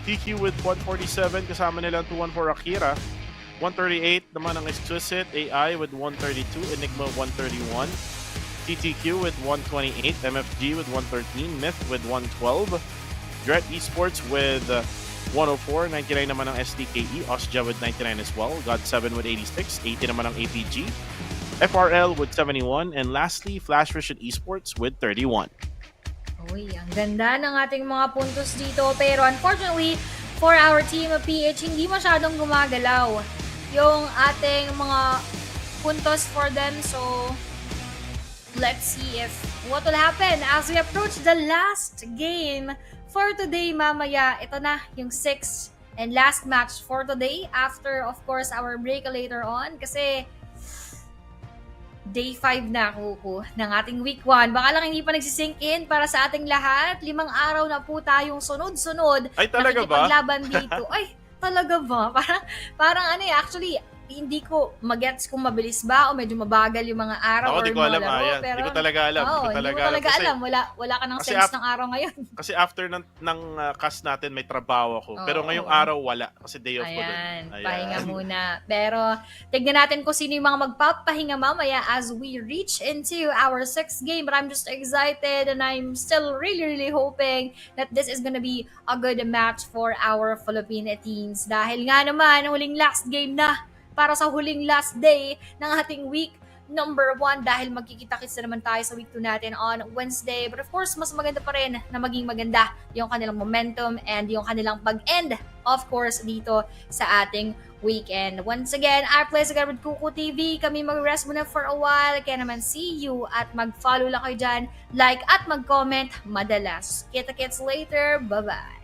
TQ with 147 kasama nilang 214 Akira. 138 naman ang Exquisite. AI with 132. Enigma 131. TTQ with 128. MFG with 113. Myth with 112. Dread Esports with 104. 99 naman ang SDKE. Osja with 99 as well. God7 with 86. 80 naman ang APG. FRL with 71. And lastly, Flash Vision Esports with 31. Uy, ang ganda ng ating mga puntos dito. Pero unfortunately, for our team of PH, hindi masyadong gumagalaw yung ating mga puntos for them. So, let's see if what will happen as we approach the last game for today mamaya. Ito na yung 6th and last match for today after, of course, our break later on. Kasi day 5 na kuko ng ating week 1. Baka lang hindi pa nagsisink in para sa ating lahat. 5 araw na po tayong sunod-sunod. Ay, talaga ba? Nakikipaglaban dito. Ay, talaga ba? Parang ano eh, actually, hindi ko magets kung mabilis ba o medyo mabagal yung mga araw Ako, or di ko alam. mga laro. Yan. Pero, Di ko talaga alam. Oo, hindi ko talaga Kasi- alam. Wala ka ng kasi sense ng araw ngayon. Kasi after ng cast natin, may trabaho ako. Oo, Pero ngayong oo. araw, wala. Kasi day off ko dun. Ayan, pahinga muna. Pero, tignan natin kung sino yung mga magpapahinga mamaya as we reach into our 6th game. But I'm just excited and I'm still really hoping that this is gonna be a good match for our Philippine teams. Dahil nga naman, huling last game na para sa huling last day ng ating week number 1 dahil magkikita-kits na naman tayo sa week 2 natin on Wednesday. But of course, mas maganda pa rin na maging maganda yung kanilang momentum and yung kanilang pag-end, of course, dito sa ating weekend. Once again, I play sa with Kuku TV. Kami mag-rest muna for a while. Kaya naman, see you at mag-follow lang kayo dyan, like at mag-comment madalas. Kita-kits later. Bye-bye.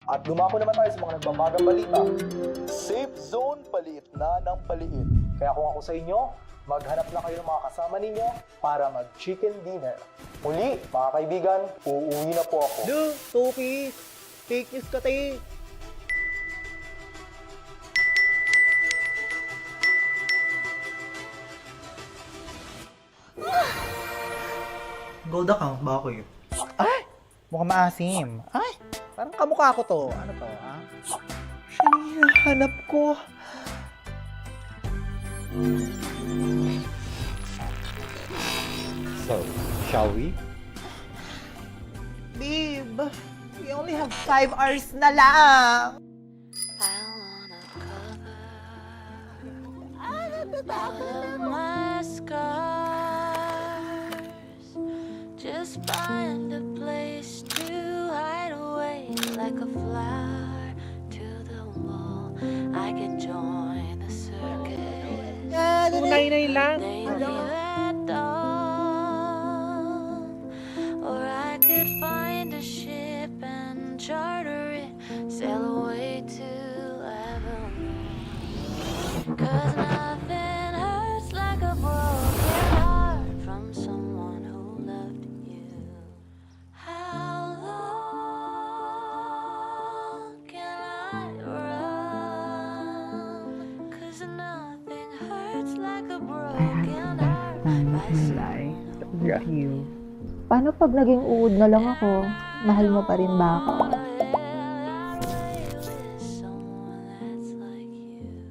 At dumako naman tayo sa mga nagbabagang balita. Safe zone paliit na ng paliit. Kaya kung ako sa inyo, maghanap na kayo ng mga kasama ninyo para mag-chicken dinner. Muli, mga kaibigan, uuwi na po ako. Duh, stupid! Fake news ka, te! Gold account ba ako yun? Ay! Mukhang maasim. Ay! Parang kamukha ko to. Ano to, ha? Siya na hinahanap ko. So, shall we? Babe, we only have 5 hours na lang. I wanna cover all of my scars. Just find a place to hide away like a flower to the wall. I could join the circus. Tunay lang. Maybe at dawn, or I could find a ship and charter it, sail away to Evermore. 'Cause nothing hurts like a broken heart from someone who loved you. How long can I run? 'Cause nothing hurts like a broken heart by someone who Love you. Paano pag naging uod na lang ako? Mahal mo pa rin ba ako? someone that's like you.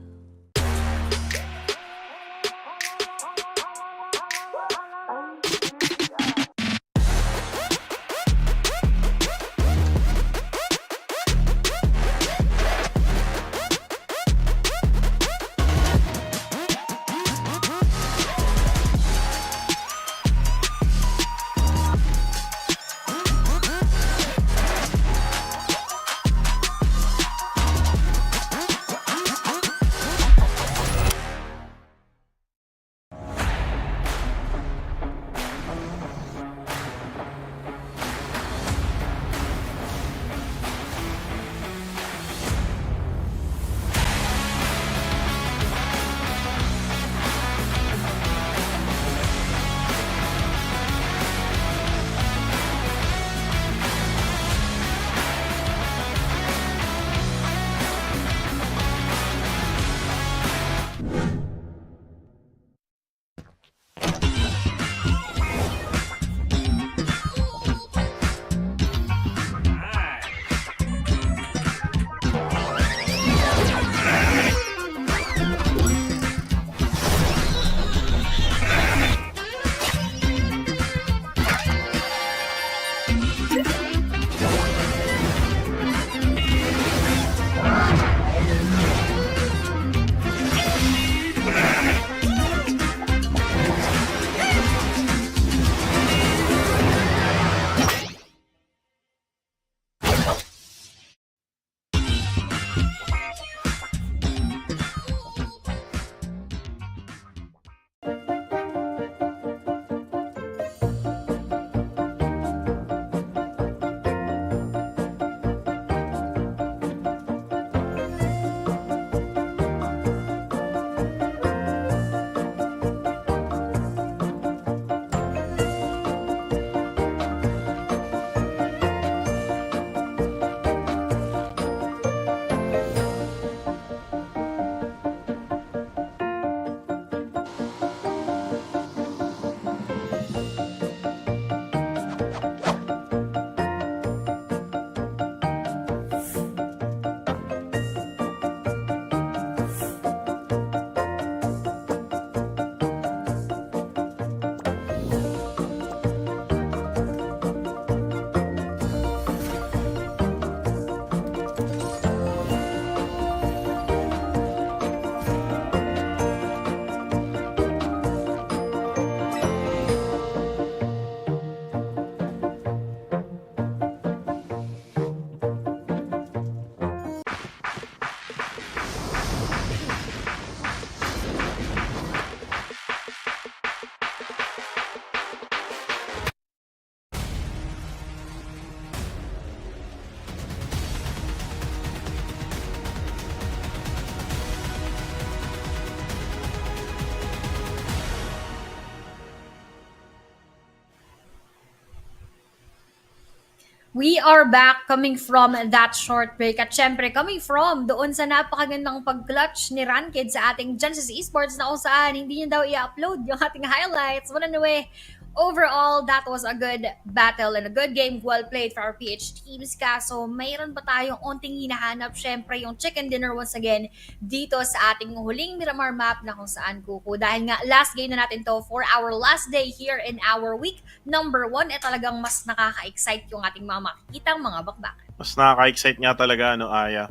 We are back coming from that short break at syempre coming from doon sa napakagandang pag-clutch ni Ranked sa ating Genesis Esports na kung saan hindi niya daw i-upload yung ating highlights. But anyway, overall, that was a good battle and a good game, well played for our PH teams. Kaso mayroon pa tayong onting hinahanap, syempre yung chicken dinner once again dito sa ating huling Miramar map na kung saan kuku. Dahil nga last game na natin to for our last day here in our week number 1, talagang mas nakaka-excite yung ating mga makikitang mga bakbakan. Mas nakaka-excite nga talaga, no, Aya.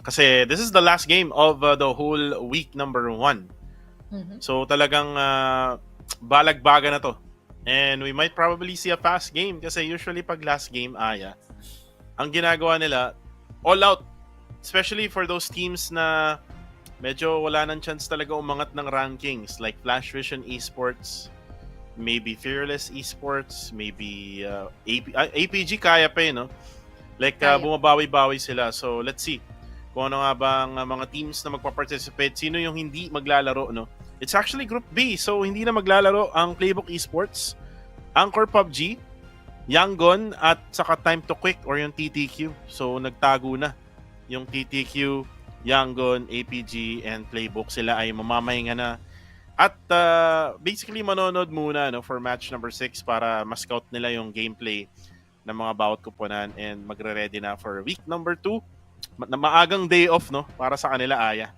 Kasi this is the last game of the whole week number 1. So talagang balagbaga na to. And we might probably see a fast game kasi usually pag last game, Aya, ang ginagawa nila, all out. Especially for those teams na medyo wala nang chance talaga umangat ng rankings like Flash Vision Esports, maybe Fearless Esports, maybe APG kaya pa no? Like bumabawi-bawi sila. So let's see kung ano nga bang mga teams na magpa-participate, sino yung hindi maglalaro, no? It's actually Group B, so hindi na maglalaro ang Playbook Esports, Anchor PUBG, Yangon at saka Time to Quick or yung TTQ. So nagtago na yung TTQ, Yangon, APG and Playbook. Sila ay mamamahinga na. At basically manonood muna, no, for match number 6 para ma-scout nila yung gameplay ng mga bawat kuponan and magre-ready na for week number 2. Maagang day off, no, para sa kanila, Aya.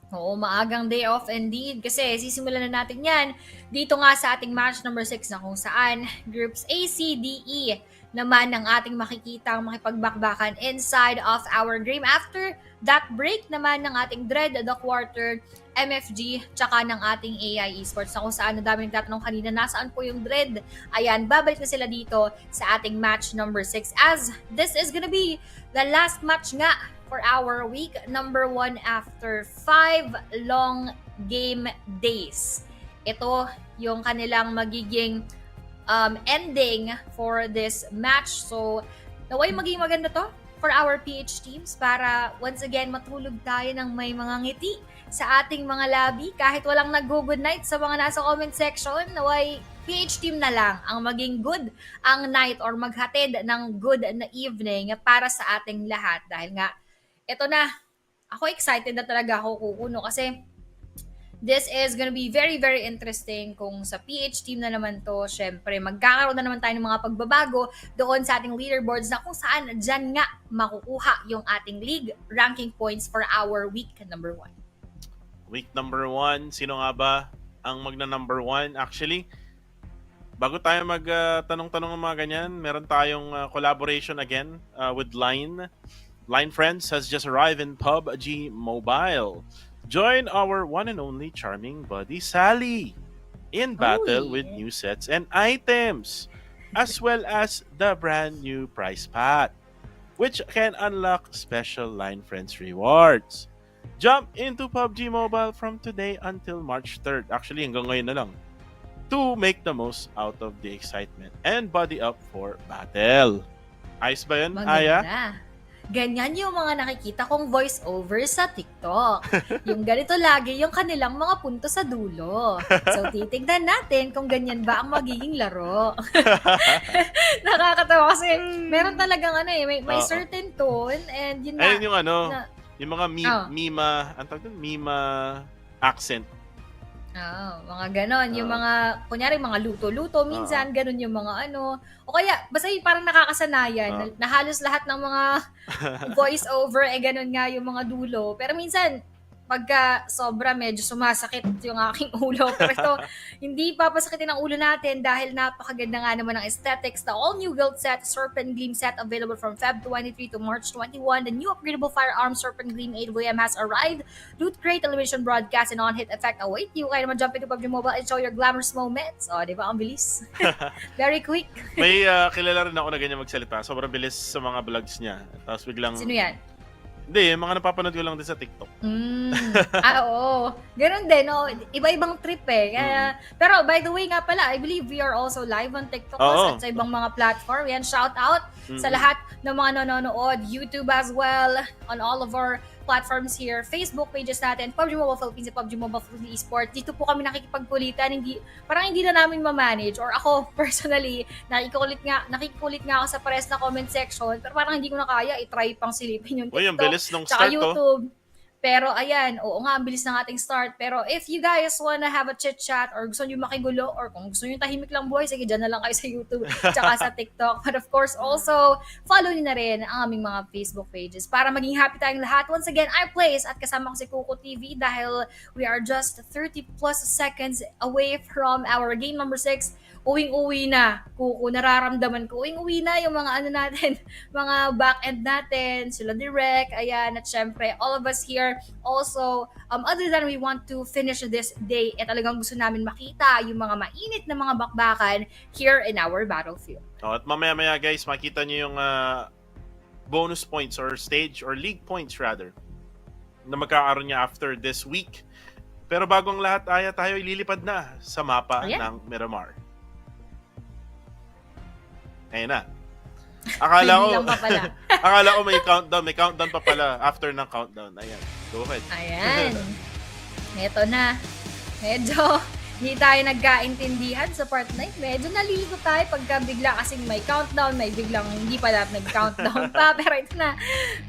Oo, maagang day off indeed. Kasi sisimulan na natin yan dito nga sa ating match number 6 na kung saan Groups A, C, D, E naman ang ating makikita makipagbakbakan inside of our game. After that break naman ng ating Dread, The Quarter, MFG, tsaka ng ating AI Esports na kung saan ang dami nagtatanong kanina, nasaan po yung Dread? Ayan, babalik na sila dito sa ating match number 6 as this is gonna be the last match nga for our week number 1 after 5 long game days. Ito yung kanilang magiging ending for this match. So, naway maging maganda to for our PH teams para once again matulog tayo ng may mga ngiti sa ating mga labi kahit walang nag-good night sa mga nasa comment section. Naway PH team na lang ang maging good ang night or maghatid ng good na evening para sa ating lahat. Dahil nga, ito na, ako excited na talaga ako kukuno kasi this is gonna be very, very interesting kung sa PH team na naman to. Syempre, magkakaroon na naman tayo ng mga pagbabago doon sa ating leaderboards na kung saan dyan nga makukuha yung ating league ranking points for our week number 1. Week number 1, sino nga ba ang magna number 1? Actually, bago tayo magtanong-tanong ng mga ganyan, meron tayong collaboration again with Line. Line Friends has just arrived in PUBG Mobile. Join our one and only charming buddy Sally in battle with new sets and items, as well as the brand new prize pack, which can unlock special Line Friends rewards. Jump into PUBG Mobile from today until March 3rd. Actually, hanggang ngayon na lang. To make the most out of the excitement and body up for battle. Ayos ba yun, Aya? Ganyan yung mga nakikita kong voice-over sa TikTok. Yung ganito lagi yung kanilang mga punto sa dulo. So, titignan natin kung ganyan ba ang magiging laro. Nakakatawa kasi meron talagang may certain tone and yun na. Ayun yung yung mga mima, ang tawag doon, mima accent. Mga ganon. Yung mga, kunyari, mga luto-luto, minsan, ganon yung mga O kaya, basta yung parang nakakasanayan, na halos lahat ng mga voice-over, ganon nga yung mga dulo. Pero minsan, pagka sobra, medyo sumasakit yung aking ulo. Pero ito, hindi papasakitin ang ulo natin dahil napakaganda nga naman ng aesthetics. The all-new Guild set, Serpent Gleam set, available from Feb 23 to March 21. The new upgradable firearm, Serpent Gleam 8VM, has arrived. Loot crate, elimination broadcast, and on-hit effect await you. Kaya naman jump into PUBG Mobile and show your glamorous moments. O, di ba? Ang bilis. Very quick. May kilala rin ako na ganyan magsalita. Sobrang bilis sa mga vlogs niya. Tapos biglang... Sino yan? Hindi, mga napapanood ko lang din sa TikTok. Oo. Ganun din, no? Iba-ibang trip eh. Kaya, pero by the way nga pala, I believe we are also live on TikTok at sa ibang mga platform. Yan, shout out sa lahat ng mga nanonood, YouTube as well, on all of our platforms here, Facebook pages natin, PUBG Mobile Philippines, PUBG Mobile Philippines Esports. Dito po kami nakikipagkulitan, parang hindi na namin ma-manage, or ako personally, nakikulit nga ako sa pares na comment section, pero parang hindi ko na kaya i-try pang silipin yung Uy, ang TikTok, bilis nung tsaka start to. YouTube. Pero ayan, oo nga, ang bilis ng ating start. Pero if you guys wanna have a chit-chat or gusto nyo makigulo or kung gusto nyo tahimik lang buhay, sige, dyan na lang kayo sa YouTube tsaka sa TikTok. But of course, also, follow nyo na rin ang aming mga Facebook pages para maging happy tayong lahat. Once again, I'm Place at kasama ko si Kuko TV dahil we are just 30 plus seconds away from our game number 6. Uwing-uwi na, Kuko, nararamdaman ko. Uwing-uwi na yung mga ano natin, mga back-end natin, sila direct, ayan, at syempre, all of us here. Also, other than we want to finish this day, talagang gusto namin makita yung mga mainit na mga bakbakan here in our battlefield. At mamaya-maya guys, makita nyo yung bonus points or stage or league points rather na magkakaroon niya after this week. Pero bago ang lahat, tayo ililipad na sa mapa ng Miramar. Ayun na. Akala ko may countdown pa pala after ng countdown. Ayan, go ahead. Ayan. Ito na. Medyo hindi tayo nagkaintindihan sa part 9. Medyo nalilito tayo pagka bigla kasing may countdown, may biglang hindi pala nag-countdown pa. Pero ito na,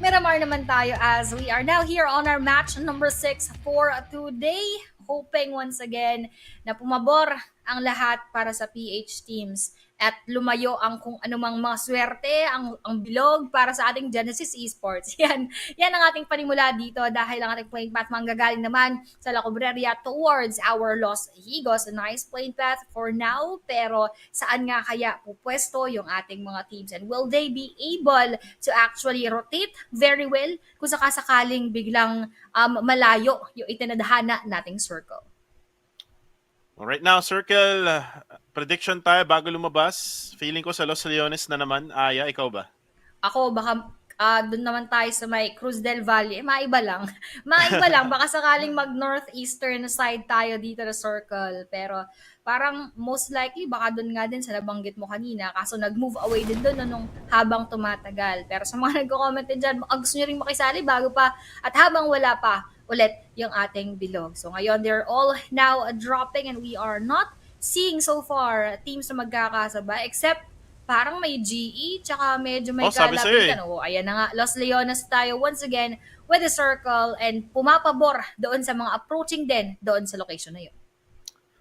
Miramar naman tayo as we are now here on our match number 6 for today. Hoping once again na pumabor ang lahat para sa PH teams at lumayo ang kung anumang mga swerte, ang bilog para sa ating Genesis Esports. Yan ang ating panimula dito dahil ang ating playing path manggagaling naman sa La Cobreria towards our Los Higos. A nice playing path for now, pero saan nga kaya pupwesto yung ating mga teams? And will they be able to actually rotate very well kung sakasakaling biglang malayo yung itinadhana nating circle? Well, right now, Circle, prediction tayo bago lumabas. Feeling ko sa Los Leones na naman. Aya, ikaw ba? Ako, baka doon naman tayo sa may Cruz del Valle. Maiba lang. Maiba lang. Baka sakaling mag-northeastern side tayo dito na circle. Pero parang most likely, baka doon nga din sa nabanggit mo kanina. Kaso nag-move away din doon nung habang tumatagal. Pero sa mga nagko-comment din dyan, gusto nyo rin makisali bago pa at habang wala pa ulit yung ating bilog. So ngayon, they're all now dropping and we are not seeing so far teams na magkakasabay except parang may GE tsaka medyo may kalabitan. Ayan na nga, Los Leones tayo once again with the circle and pumapabor doon sa mga approaching din doon sa location na yun.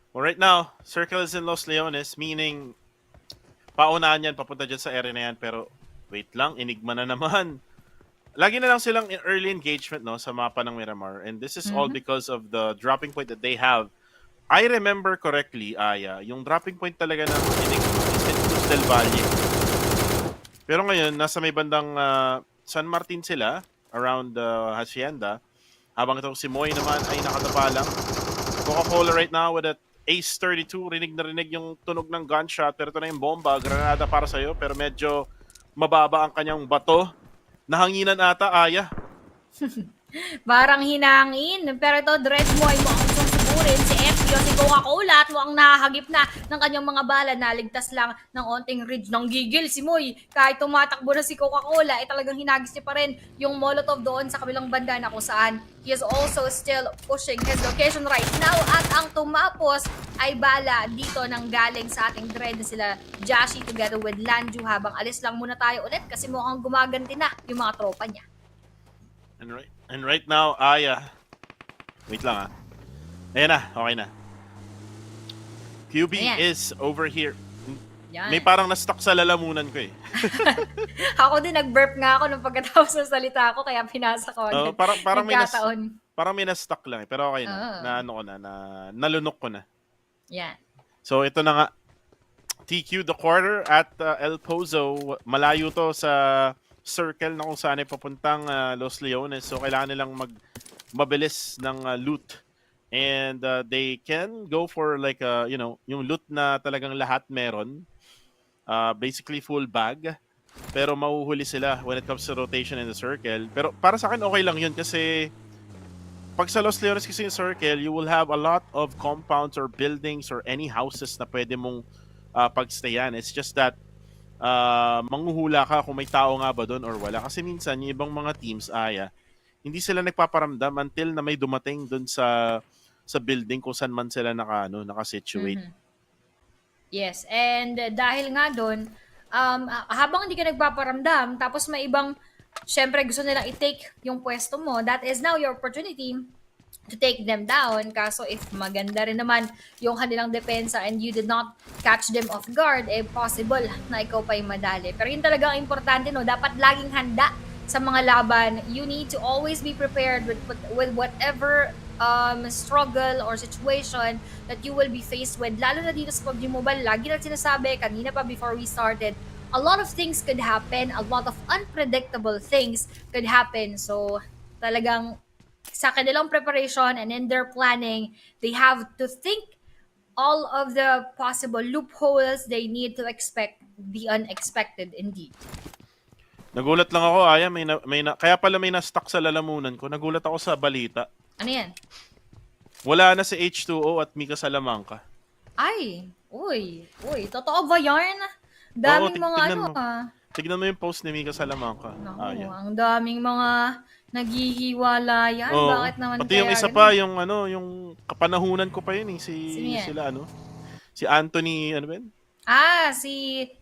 Well, right now, Circle is in Los Leones, meaning paunahan yan, papunta dyan sa area na yan. Pero wait lang, Enigma na naman. Lagi na lang silang early engagement sa mapa ng Miramar. And this is all because of the dropping point that they have. I remember correctly, Aya, yung dropping point talaga ng Enigma is in Cruz del Valle. Pero ngayon, nasa may bandang San Martin sila, around Hacienda. Habang itong si Moy naman ay nakatapa lang. Coca-Cola right now with that Ace 32. Rinig na rinig yung tunog ng gunshot. Pero ito na yung bomba. Granada para sa'yo. Pero medyo mababa ang kanyang bato. Nahanginan ata, Aya. Parang hinangin. Pero ito, Dread Moy mo ang susuburin. Si FPO, si Coca-Cola at mukhang nahagip na ng kanyang mga bala. Naligtas lang ng onting ridge ng gigil si Moy. Kahit tumatakbo na si Coca-Cola, talagang hinagis niya pa rin yung Molotov doon sa kabilang banda na kung saan he is also still pushing his location right now. At ang tumapos ay bala dito ng galing sa ating Dread na sila Jashi together with Lanju. Habang alis lang muna tayo ulit kasi mukhang gumaganti na yung mga tropa niya. And right now, Aya. Wait lang Ayan na, okay na. QB is over here. Yan. May parang na-stuck sa lalamunan ko Ako din, nag-burp nga ako nung pagkatapos ng salita ko, kaya pinasa ko agad. Parang may na-stuck lang pero okay na. Nalunok ko na. Yan. So ito na nga. TQ the quarter at El Pozo. Malayo to sa circle na kung saan ay papuntang Los Leones. So kailangan nilang mabilis ng loot. And they can go for like yung loot na talagang lahat meron. Basically full bag. Pero mahuhuli sila when it comes to rotation in the circle. Pero para sa akin okay lang yun kasi pag sa Los Leones kasi yung circle, you will have a lot of compounds or buildings or any houses na pwede mong pagstayan. It's just that manghuhula ka kung may tao nga ba doon or wala. Kasi minsan yung ibang mga teams, Aya, hindi sila nagpaparamdam until na may dumating doon sa building kung saan man sila naka-situate. Mhm. Yes, and dahil nga doon, habang hindi ka nagpaparamdam, tapos may ibang, syempre gusto nilang i-take yung pwesto mo, that is now your opportunity to take them down. Kaso if maganda rin naman yung kanilang depensa and you did not catch them off guard, possible na ikaw pa yung madali. Pero yun talaga ang importante, no? Dapat laging handa sa mga laban. You need to always be prepared with whatever struggle or situation that you will be faced with. Lalo na dito sa PUBG Mobile, lagi na sinasabi, kanina pa before we started, a lot of things could happen, a lot of unpredictable things could happen. So, talagang sa kanilang preparation and in their planning, they have to think all of the possible loopholes. They need to expect the unexpected indeed. Nagulat lang ako, Aya, kaya pala may na-stuck sa lalamunan ko. Nagulat ako sa balita. Ano yan? Wala na si H2O at Mika Salamanca. Ay, uy, totoo ba yarn? Daming Oo, mga tignan ano mo. Tignan mo yung post ni Mika Salamanca. Naku, Aya. ang daming mga naghihiwalayan. Oo. Bakit naman Pati kaya yung isa ganun? pa, yung kapanahunan ko pa yun eh. Sino yan? Si Anthony, ano ba yun? Si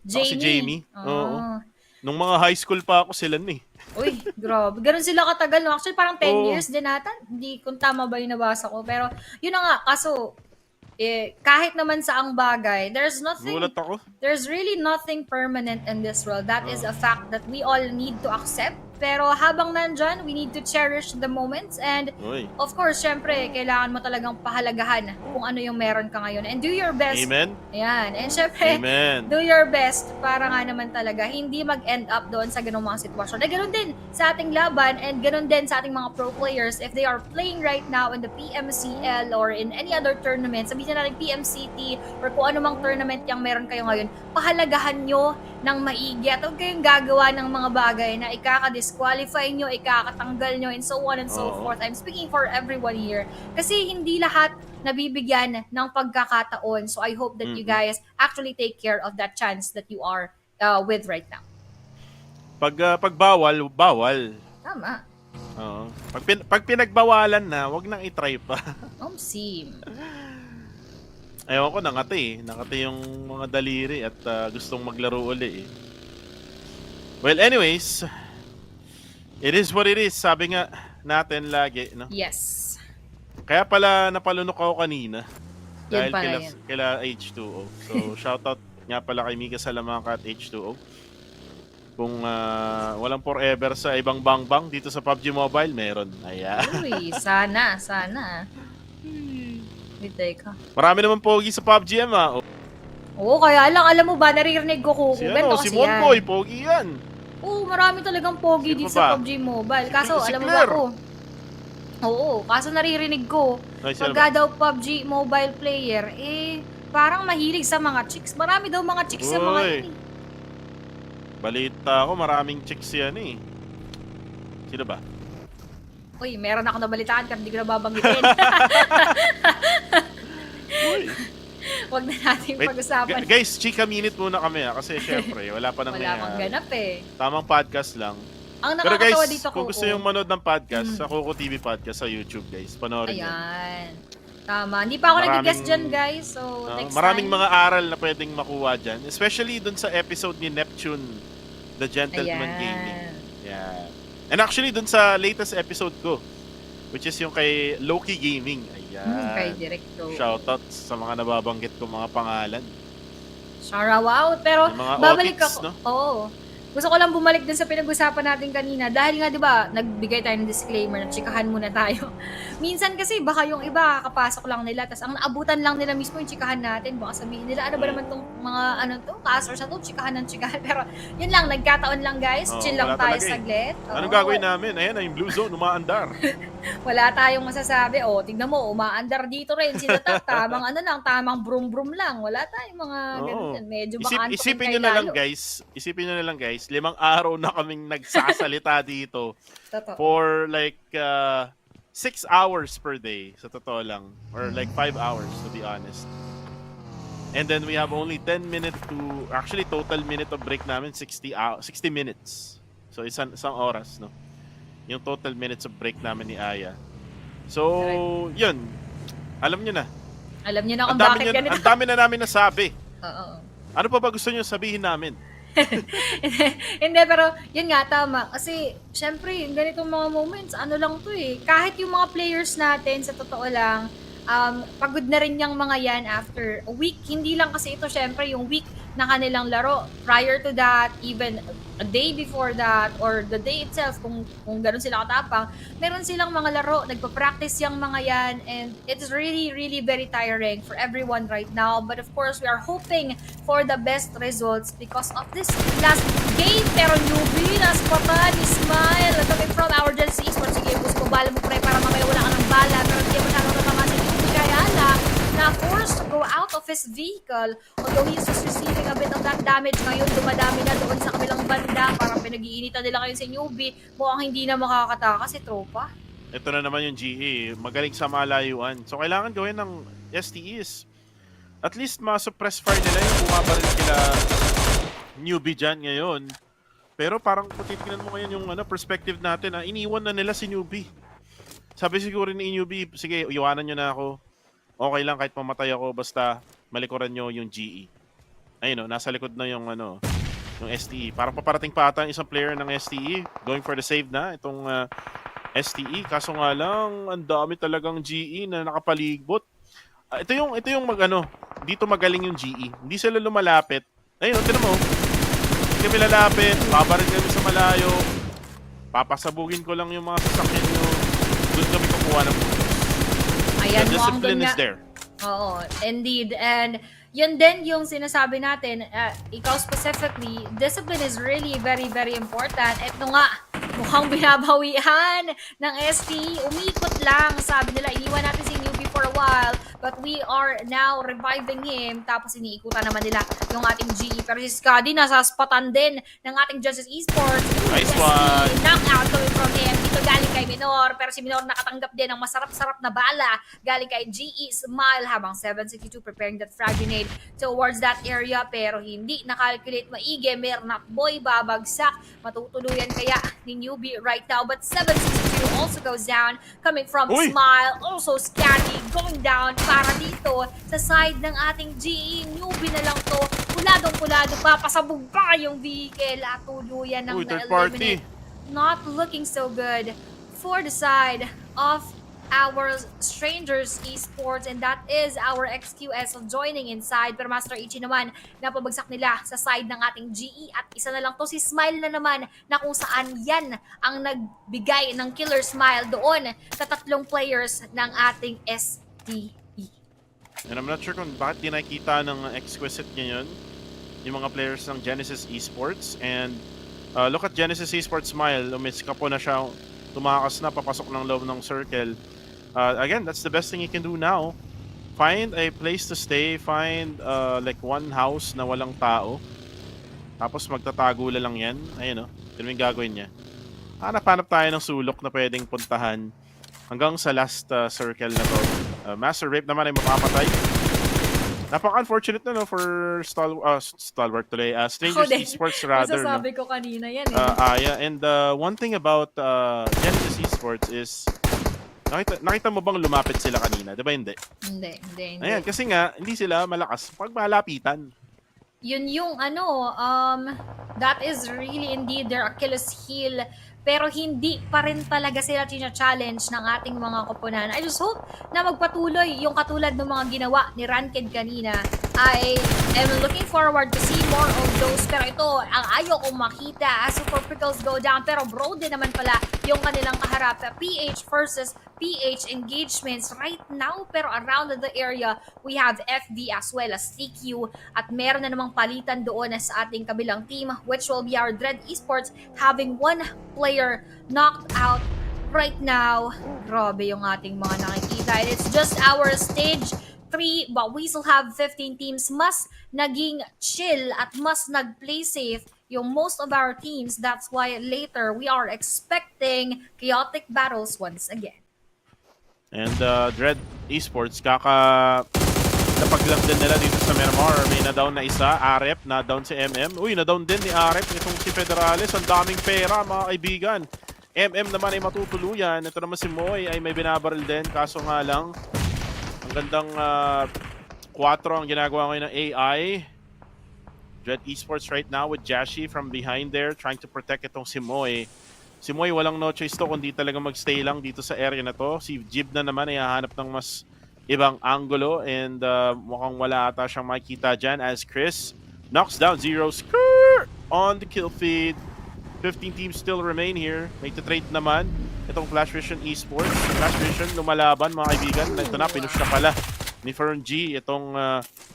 Saka Jamie. si Jamie. Oo. Oo. Nung mga high school pa ako sila eh. Uy, grabe. Ganun sila katagal, no? Actually, parang 10 Oo. years din ata. Hindi, kung tama ba yung nabasa ko. Pero, yun na nga, kaso, kahit naman sa ang bagay, there's Nagulat ako. really nothing permanent in this world. That is a fact that we all need to accept. Pero habang nandyan, we need to cherish the moments. And, Uy. of course, syempre, kailangan mo talagang pahalagahan kung ano yung meron ka ngayon. And do your best. Amen? Ayan. And syempre, Amen. do your best para nga naman talaga hindi mag-end up doon sa ganung mga sitwasyon. Na ganun din sa ating laban and ganun din sa ating mga pro players if they are playing right now in the PMCL or in any other tournament, sabihin na natin PMCT or kung ano mang tournament yung meron kayo ngayon, pahalagahan nyo ng maigi at huwag kayong gagawa ng mga bagay na ikaka-disqualify nyo, ikakatanggal nyo, and so on and so Oo. forth. I'm speaking for everyone here. Kasi hindi lahat nabibigyan ng pagkakataon. So I hope that you guys actually take care of that chance that you are with right now. Pag bawal, bawal. Tama. Oo. Pag pinagbawalan na, wag nang i-try pa. Sim. Ewan ko, nangati yung mga daliri at gustong maglaro uli eh. Well, anyways, it is what it is. Sabi nga natin lagi, no? Yes. Kaya pala napalunok ako kanina. Yan Dahil pala yan. kila H2O. So, shoutout nga pala kay Mika Salamanca at H2O. Kung walang forever sa ibang bangbang dito sa PUBG Mobile, meron. Ayan. Uy, sana. Wait, teka. Marami naman pogi sa PUBGM ah. Oo, kaya lang, alam mo ba, naririnig ko Si, ganito si kasi yan. Monboy, pogi yan. Oo, marami talagang pogi Sino dito ba? sa PUBG Mobile. Kaso, Si alam mo ba Claire. ako? Oo, kaso naririnig ko, Ay, sino pagka daw PUBG Mobile player, parang mahilig sa mga chicks. Marami daw mga chicks sa mga Uy. yun. Balita ko, maraming chicks yan eh. Sino ba? Uy, meron ako nabalitaan pero hindi ko na babanggitin. Uy. Huwag na natin Wait, pag-usapan. guys, chika minute muna kami kasi syempre, wala pa nang Wala pang ganap eh. Tamang podcast lang. Ang Pero nakakatawa guys, dito ko. kung gusto yung manood ng podcast, sa Coco TV Podcast sa YouTube, guys, panoorin nyo. Ayan. Tama. Hindi pa ako nag-guess dyan, guys. So, next Maraming time. mga aral na pwedeng makuha dyan. Especially dun sa episode ni Neptune, The Gentleman Ayan. Gaming. Yeah. And actually, dun sa latest episode ko, which is yung kay Loki Gaming. Ayan. Kay Directo. Shoutouts sa mga nababanggit kong mga pangalan. Shout out. Pero, Yung mga babalik audits, ako. no? Oo. Gusto ko lang bumalik din sa pinag-usapan natin kanina. Dahil nga, di ba, nagbigay tayo ng disclaimer na chikahan muna tayo. Minsan kasi, baka yung iba, kakapasok lang nila, tapos ang naabutan lang nila mismo yung chikahan natin. Baka sabihin nila, ano ba naman tong mga, casters na to, chikahan ng chikahan. Pero, yun lang, nagkataon lang, guys. Oo, Chill lang wala tayo talaga eh. saglit. Anong Oo. gagawin namin? Ayan na yung Blue Zone, umaandar. Wala tayong masasabi. O, tignan mo, umaandar dito rin. Sila tamang tamang brum-brum lang. Wala tayong mga Oo. ganun. Medyo baka Isipin nyo na lang, guys. Isipin nyo na lang, guys. 5 araw na kaming nagsasalita dito Totoo. for like 6 hours per day, sa totoo lang. Or like 5 hours, to be honest. And then we have only 10 minutes to... Actually, total minute of break namin, 60 minutes. So, isang oras, no? yung total minutes of break namin ni Aya. So, yun. Alam nyo na. Alam niyo na kung Ang dami, bakit ganito. ang dami na namin nasabi. Oo. Ano pa ba gusto nyo sabihin namin? Hindi, pero yun nga, tama. Kasi, syempre, yung ganitong mga moments, ano lang to eh. Kahit yung mga players natin, sa totoo lang, pagod na rin yung mga yan after a week. Hindi lang kasi ito, syempre, yung week na kanilang laro. Prior to that, even a day before that, or the day itself, kung ganun sila katapang, meron silang mga laro, nagpa-practice yung mga yan, and it's really, really very tiring for everyone right now. But of course, we are hoping for the best results because of this last game. Pero newbie, naspatan, Ismail, coming from our Genesis Esports. Sige, gusto mo bala mo pre para mamaya wala ka ng bala, pero hindi mo nakakatama si newbie, kaya na forced to go out of his vehicle, although he's just receiving a bit of that damage. Ngayon, dumadami na doon sa kabilang banda, parang pinag-iinitan nila kayo si newbie, mukhang hindi na makakataka si tropa. Ito na naman yung GE. Magaling sa malayuan. So, kailangan gawin ng STEs. At least, ma-suppress fire nila yung bumabaril kila newbie dyan ngayon. Pero parang kung titignan mo ngayon yung perspective natin, iniwan na nila si newbie. Sabi siguro ni newbie, sige, iwanan nyo na ako. Okay lang kahit mamatay ako, basta malikuran nyo yung GE. Ayun, nasa likod na yung yung STE. Parang paparating pa ata isang player ng STE going for the save na itong STE. Kaso nga lang, ang dami talagang GE na nakapalibot. Ito yung dito magaling yung GE. Hindi sila lumalapit. Ayun, tinan mo. Hindi kami lalapit, babarin kami sa malayo. Papasabugin ko lang yung mga sasakyan nyo. Doon kami kukuha ng puntos. Ayan, The discipline is there. Oo, indeed. And yun din yung sinasabi natin, ikaw specifically, discipline is really very, very important. Ito nga, mukhang binabawian ng ST. Umikot lang, sabi nila, iniwan natin si newbie for a while, but we are now reviving him. Tapos iniikutan naman nila yung ating GE. Pero si Skadi, nasaspatan din ng ating Justice Esports. Nice one. Knockout coming from him. Dito galing kay Minor, pero si Minor nakatanggap din ng masarap-sarap na bala galing kay GE Smile habang 762 preparing that frag grenade towards that area, pero hindi nakalculate maigi. Mernat Boy babagsak, matutuluyan kaya ni newbie right now, but 762 also goes down coming from Uy! Smile, also Scatty going down para dito sa side ng ating GE. Newbie na lang to, puladong-pulado pa, pasabog pa yung vehicle at tuluyan ng Uy, third party. na-eliminate. Not looking so good for the side of our Strangers Esports, and that is our XQS joining inside. Pero Master Ichi naman, napabagsak nila sa side ng ating GE, at isa na lang to si Smile na naman, na kung saan yan ang nagbigay ng killer smile doon sa tatlong players ng ating STE. And I'm not sure kung bakit di nakita ng Exquisite ngayon yung mga players ng Genesis Esports. And look at Genesis Esports Smile. Umiska po na siya. Tumakas na, papasok ng loob ng circle. Again, that's the best thing you can do now. Find a place to stay. Find like one house na walang tao. Tapos magtatago lang yan. Ayun o. Yun yung gagawin niya. Hanap-hanap tayo ng sulok na pwedeng puntahan hanggang sa last circle na to. Master Rape naman ay mapapatay. Napaka-unfortunate na for Stalwart tuloy. Strangers Esports rather. Masasabi ko kanina yan Yeah. And one thing about Genesis Esports is nakita mo bang lumapit sila kanina? Diba hindi? Hindi. Ayan, kasi nga, hindi sila malakas pag malapitan. Yun yung that is really indeed their Achilles heel, pero hindi pa rin talaga sila challenge ng ating mga koponan. I just hope na magpatuloy yung katulad ng mga ginawa ni Ranked kanina. I am looking forward to see more of those, pero ito, ang ayaw kong makita. Super Pickles go down, pero bro din naman pala yung kanilang kaharap. PH versus PH engagements right now, pero around the area, we have FB as well as TQ, at meron na namang palitan doon sa ating kabilang team, which will be our Dread Esports, having one player knocked out right now. Grabe yung ating mga nakikita. And it's just our stage 3, but we still have 15 teams. Mas naging chill at mas nag-play safe yung most of our teams. That's why later we are expecting chaotic battles once again. And Dread Esports, napaglang din nila dito sa Miramar. May na-down na isa, Arep, na-down si MM. Uy, na-down din ni Arep, itong si Federales. Ang daming pera, mga kaibigan. MM naman ay matutuluyan. Ito naman si Moy ay may binabaril din. Kaso nga lang, ang gandang 4 ang ginagawa ngayon ng AI. Dread Esports right now with Jashi from behind there trying to protect itong si Moy. Si Moy walang no choice to kundi talaga magstay lang dito sa area na to. Si Jib na naman ay hahanap ng mas ibang angulo and mukhang wala ata siyang makikita dyan as Chris knocks down 0 skirt on the kill feed. 15 teams still remain here. May to-trade naman itong Flash Vision Esports. Flash Vision lumalaban mga kaibigan. Ito na, pinush na pala ni Fern G itong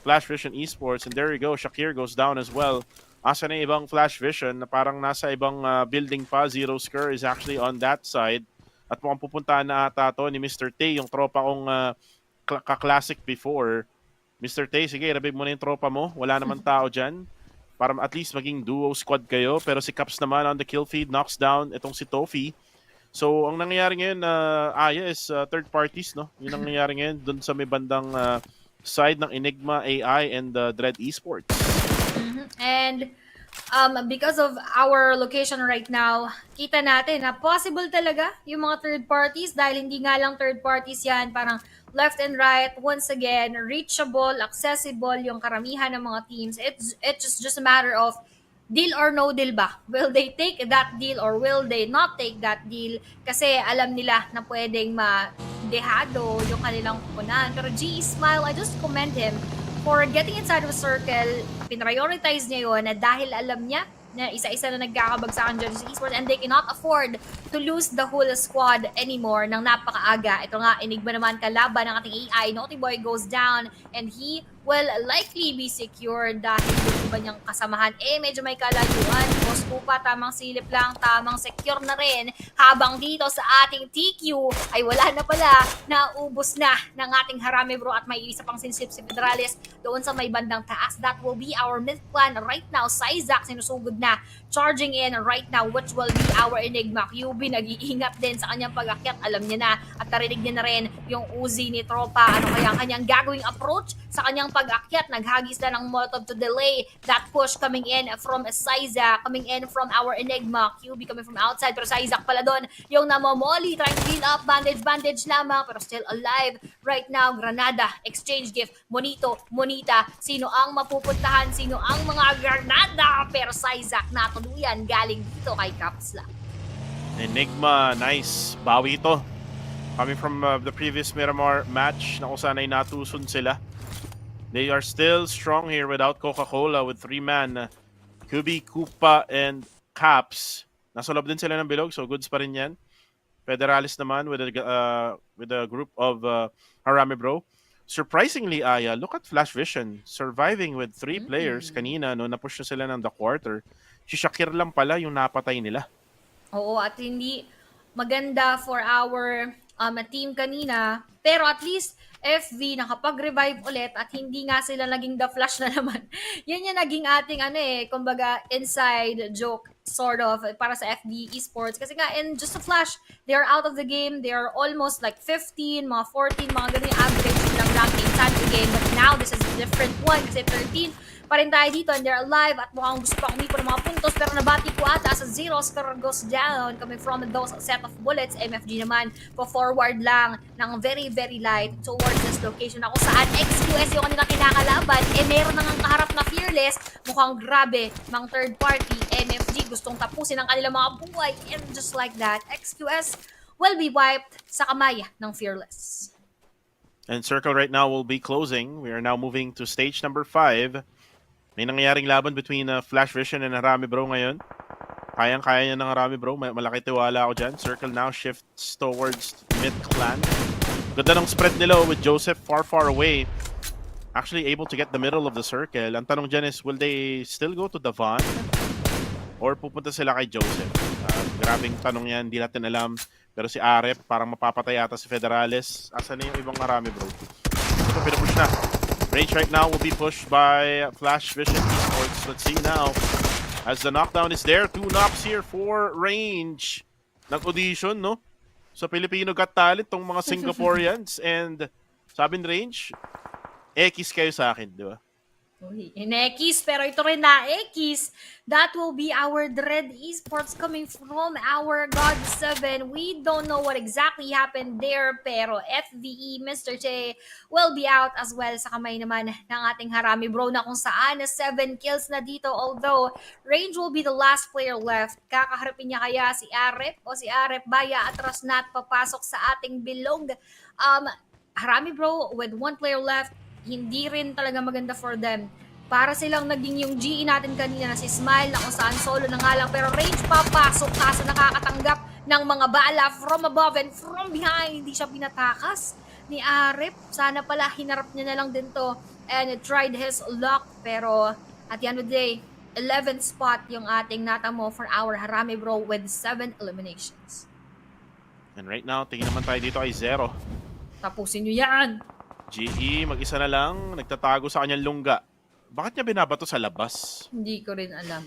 Flash Vision Esports. And there you go, Shakir goes down as well. Asa na ibang Flash Vision na parang nasa ibang building pa. Zero Skr is actually on that side. At mukhang pupuntahan na ata to ni Mr. Tay, yung tropa kong ka-classic before. Mr. Tay, sige, rabig mo na yung tropa mo. Wala naman tao dyan. Para at least maging duo squad kayo. Pero si Caps naman on the kill feed, knocks down itong si Tofi. So, ang nangyayari ngayon, Aya, is third parties, no? Yung nangyayari ngayon dun sa may bandang side ng Enigma AI and Dread Esports. And because of our location right now, kita natin na possible talaga yung mga third parties dahil hindi nga lang third parties yan, parang left and right, once again, reachable, accessible yung karamihan ng mga teams. It's just a matter of deal or no deal ba? Will they take that deal or will they not take that deal? Kasi alam nila na pwedeng ma-dehado yung kanilang kupunan. Pero G Smile, I just commend him for getting inside of a circle. Pinrioritize niya yun na dahil alam niya na isa-isa na nagkakabagsakan dyan sa esports and they cannot afford to lose the whole squad anymore ng napakaaga. Ito nga, Enigma naman kalaban ng ating AI. Naughty Boy goes down and he will likely be secured dahil yung iba niyang kasamahan medyo may kalayuan. Boss Kupa, tamang silip lang, tamang secure na rin. Habang dito sa ating TQ ay wala na pala, naubos na ng ating Harami Bro at may isa pang sinsilip si Pedrales doon sa may bandang taas. That will be our mid plan right now. Isaac sinusugod na, charging in right now, which will be our Enigma. QB nag-iingat din sa kanyang pag-akyat. Alam niya na at narinig niya na rin yung Uzi ni Tropa. Ano kaya ang kanyang gagawing approach sa kanyang pag-akyat? Naghagis na ng Molotov to delay that push coming in from Siza, coming in from our Enigma. QB coming from outside, pero Isaac pala doon yung namomoli, trying to heal up, bandage lamang, pero still alive right now. Granada, exchange gift, Monita, sino ang mapupuntahan, sino ang mga Granada, pero Isaac natuluyan galing dito kay Caps lang. Enigma, nice. Bawi ito. Coming from the previous Miramar match na kung saan ay natusun sila. They are still strong here without Coca-Cola with 3-man. Kubi, Kupa, and Caps. Nasa loob din sila ng bilog, so goods pa rin yan. Federalis naman with a group of Harami Bro. Surprisingly, Aya, look at Flash Vision. Surviving with 3 players kanina, no, napush na sila ng the quarter. Si Shakir lang pala yung napatay nila. Oo, at hindi maganda for our team kanina. Pero at least, FV nakapag-revive ulit at hindi nga sila naging the flash na naman. Yan yung naging ating kumbaga inside joke sort of para sa FB Esports. Kasi nga in just a flash, they are out of the game. They are almost like 15, mga 14, mga ganun yung average nilang ranking inside the game. But now, this is a different one kasi 13 pa rin tayo dito and they're alive at mukhang gusto pa umipo ng mga puntos pero nabati po ata sa 0. Scar goes down coming from those set of bullets. MFG naman po forward lang ng very very light towards this location na kung saan XQS yung kanilang kinakalaban meron nang kaharap na Fearless. Mukhang grabe mang third party. MFG gustong tapusin ang kanilang mga buhay and just like that XQS will be wiped sa kamay ng Fearless. And circle right now will be closing. We are now moving to stage number 5. May nangyayaring laban between Flash Vision and Harami Bro ngayon. Kayang-kaya niya ng Harami Bro. Malaki tiwala ako dyan. Circle now shifts towards mid-clan. Ganda ng spread nila with Joseph far away. Actually able to get the middle of the circle. Ang tanong dyan is, will they still go to Davon? Or pupunta sila kay Joseph? Grabing tanong yan. Hindi natin alam. Pero si Arep, parang mapapatay ata si Federales. Asan na yung ibang Harami Bro? Ito, pinupush na. Range right now will be pushed by Flash Vision Esports. Let's see now. As the knockdown is there, 2 knocks here for Range. Nag-audition, no? Sa Filipino Got Talent, tong mga Singaporeans. And sabi ni Range, X kayo sa akin, di ba? Uy, inekis, pero ito rin na ekis. That will be our Dread Esports coming from our God 7. We don't know what exactly happened there, pero FVE, Mr. Che, will be out as well sa kamay naman ng ating Harami Bro na kung saan 7 kills na dito. Although, Range will be the last player left. Kakaharapin niya kaya si Arep o si Arep Baya atras na at papasok sa ating bilog. Harami Bro with 1 player left, hindi rin talaga maganda for them. Para silang naging yung GE natin kanina na si Smile na kung saan solo na nga lang pero Range papasok kaso nakakatanggap ng mga bala from above and from behind. Hindi siya pinatakas ni Arep. Sana pala hinarap niya na lang din to and tried his luck pero at the end of the day, 11th spot yung ating natamo for our Harami Bro with 7 eliminations. And right now, tingin naman tayo dito ay 0. Tapusin nyo yan! GE, mag-isa na lang, nagtatago sa kanyang lungga. Bakit niya binabato sa labas? Hindi ko rin alam.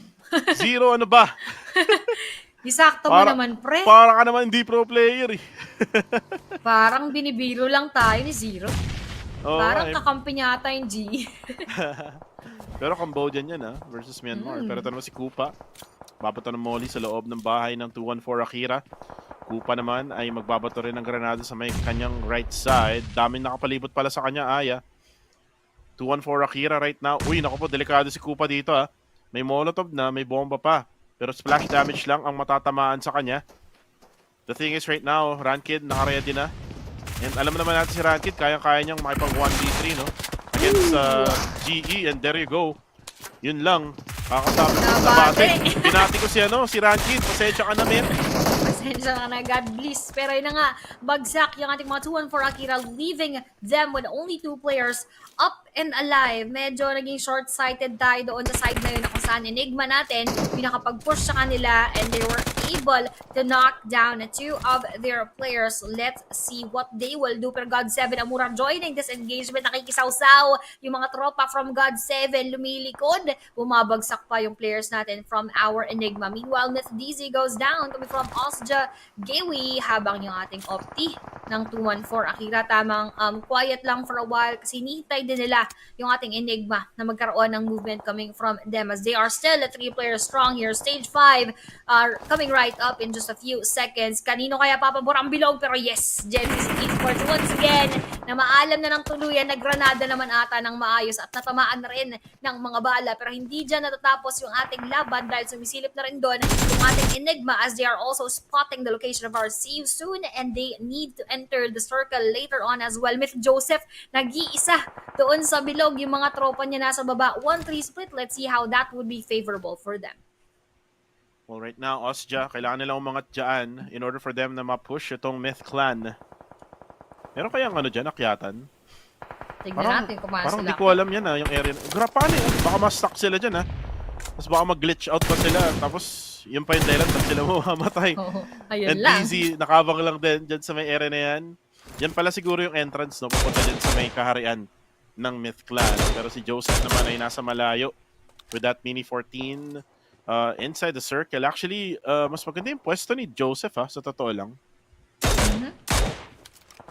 0 ano ba? Isakto mo naman, pre. Para ka naman hindi pro player eh. Parang binibiro lang tayo ni Zero. Oo, Parang kakampi niya ata yung G. Pero Cambodian yan versus Myanmar. Pero ito naman si Kupa. Babato ng molly sa loob ng bahay ng 214 Akira. Kupa naman ay magbabato rin ng granada sa may kanyang right side. Daming nakapalibot pala sa kanya, Aya. 214 Akira right now. Uy, naku po, delikado si Kupa dito May molotov na, may bomba pa. Pero splash damage lang ang matatamaan sa kanya. The thing is right now, Rankid naka-ready na. And alam naman natin si Rankid, kaya-kaya niyang makipag 1v3 against GE. And there you go. Yun lang. Kakasama sa bate. Binati ko si Rankid. Pasensya ka na, men. Pasensya ka na, God bless. Pero yun na nga, bagsak yung ating mga 214 Akira, leaving them with only 2 players up and alive. Medyo naging short-sighted tayo doon sa side na yun na kung saan Enigma natin, pinakapag-push sa kanila and they were able to knock down 2 of their players. Let's see what they will do. Pero God 7 Amura joining this engagement, nakikisaw-saw yung mga tropa from God 7, lumilikod. Bumabagsak pa yung players natin from our Enigma. Meanwhile, Myth DZ goes down coming from Osja Gewi habang yung ating Opti ng 214 Akira tamang quiet lang for a while kasi hinihintay din nila yung ating Enigma na magkaroon ng movement coming from them as they are still 3 players strong here. Stage 5 are coming right up in just a few seconds. Kanino kaya papabor ang bilog? Pero yes, Genesis Esports once again na maalam na ng tuluyan na granada naman ata ng maayos at natamaan na rin ng mga bala pero hindi dyan natatapos yung ating laban dahil sumisilip na rin doon yung ating Enigma as they are also spotting the location of our see you soon and they need to enter the circle later on as well. Myth Joseph nag-iisa doon sa bilog yung mga tropa niya nasa baba. 1-3 split. Let's see how that would be favorable for them. Well, right now, Osja, kailangan nilang umangat dyan in order for them na ma-push itong Myth Clan. Meron kayang dyan, akyatan? Tignan natin kung parang sila. di ko alam yan yung area. Grapane baka ma-stuck sila dyan Tapos baka mag-glitch out pa sila. Tapos yun pa yung dahilan sila mamamatay. Ayun And lang. easy, nakabang lang din dyan sa may area na yan. Yan pala siguro yung entrance, papunta din sa may kaharian ng Myth Clan. Pero si Joseph naman ay nasa malayo with that Mini 14 inside the circle. Actually, mas maganda yung pwesto ni Joseph sa totoo lang.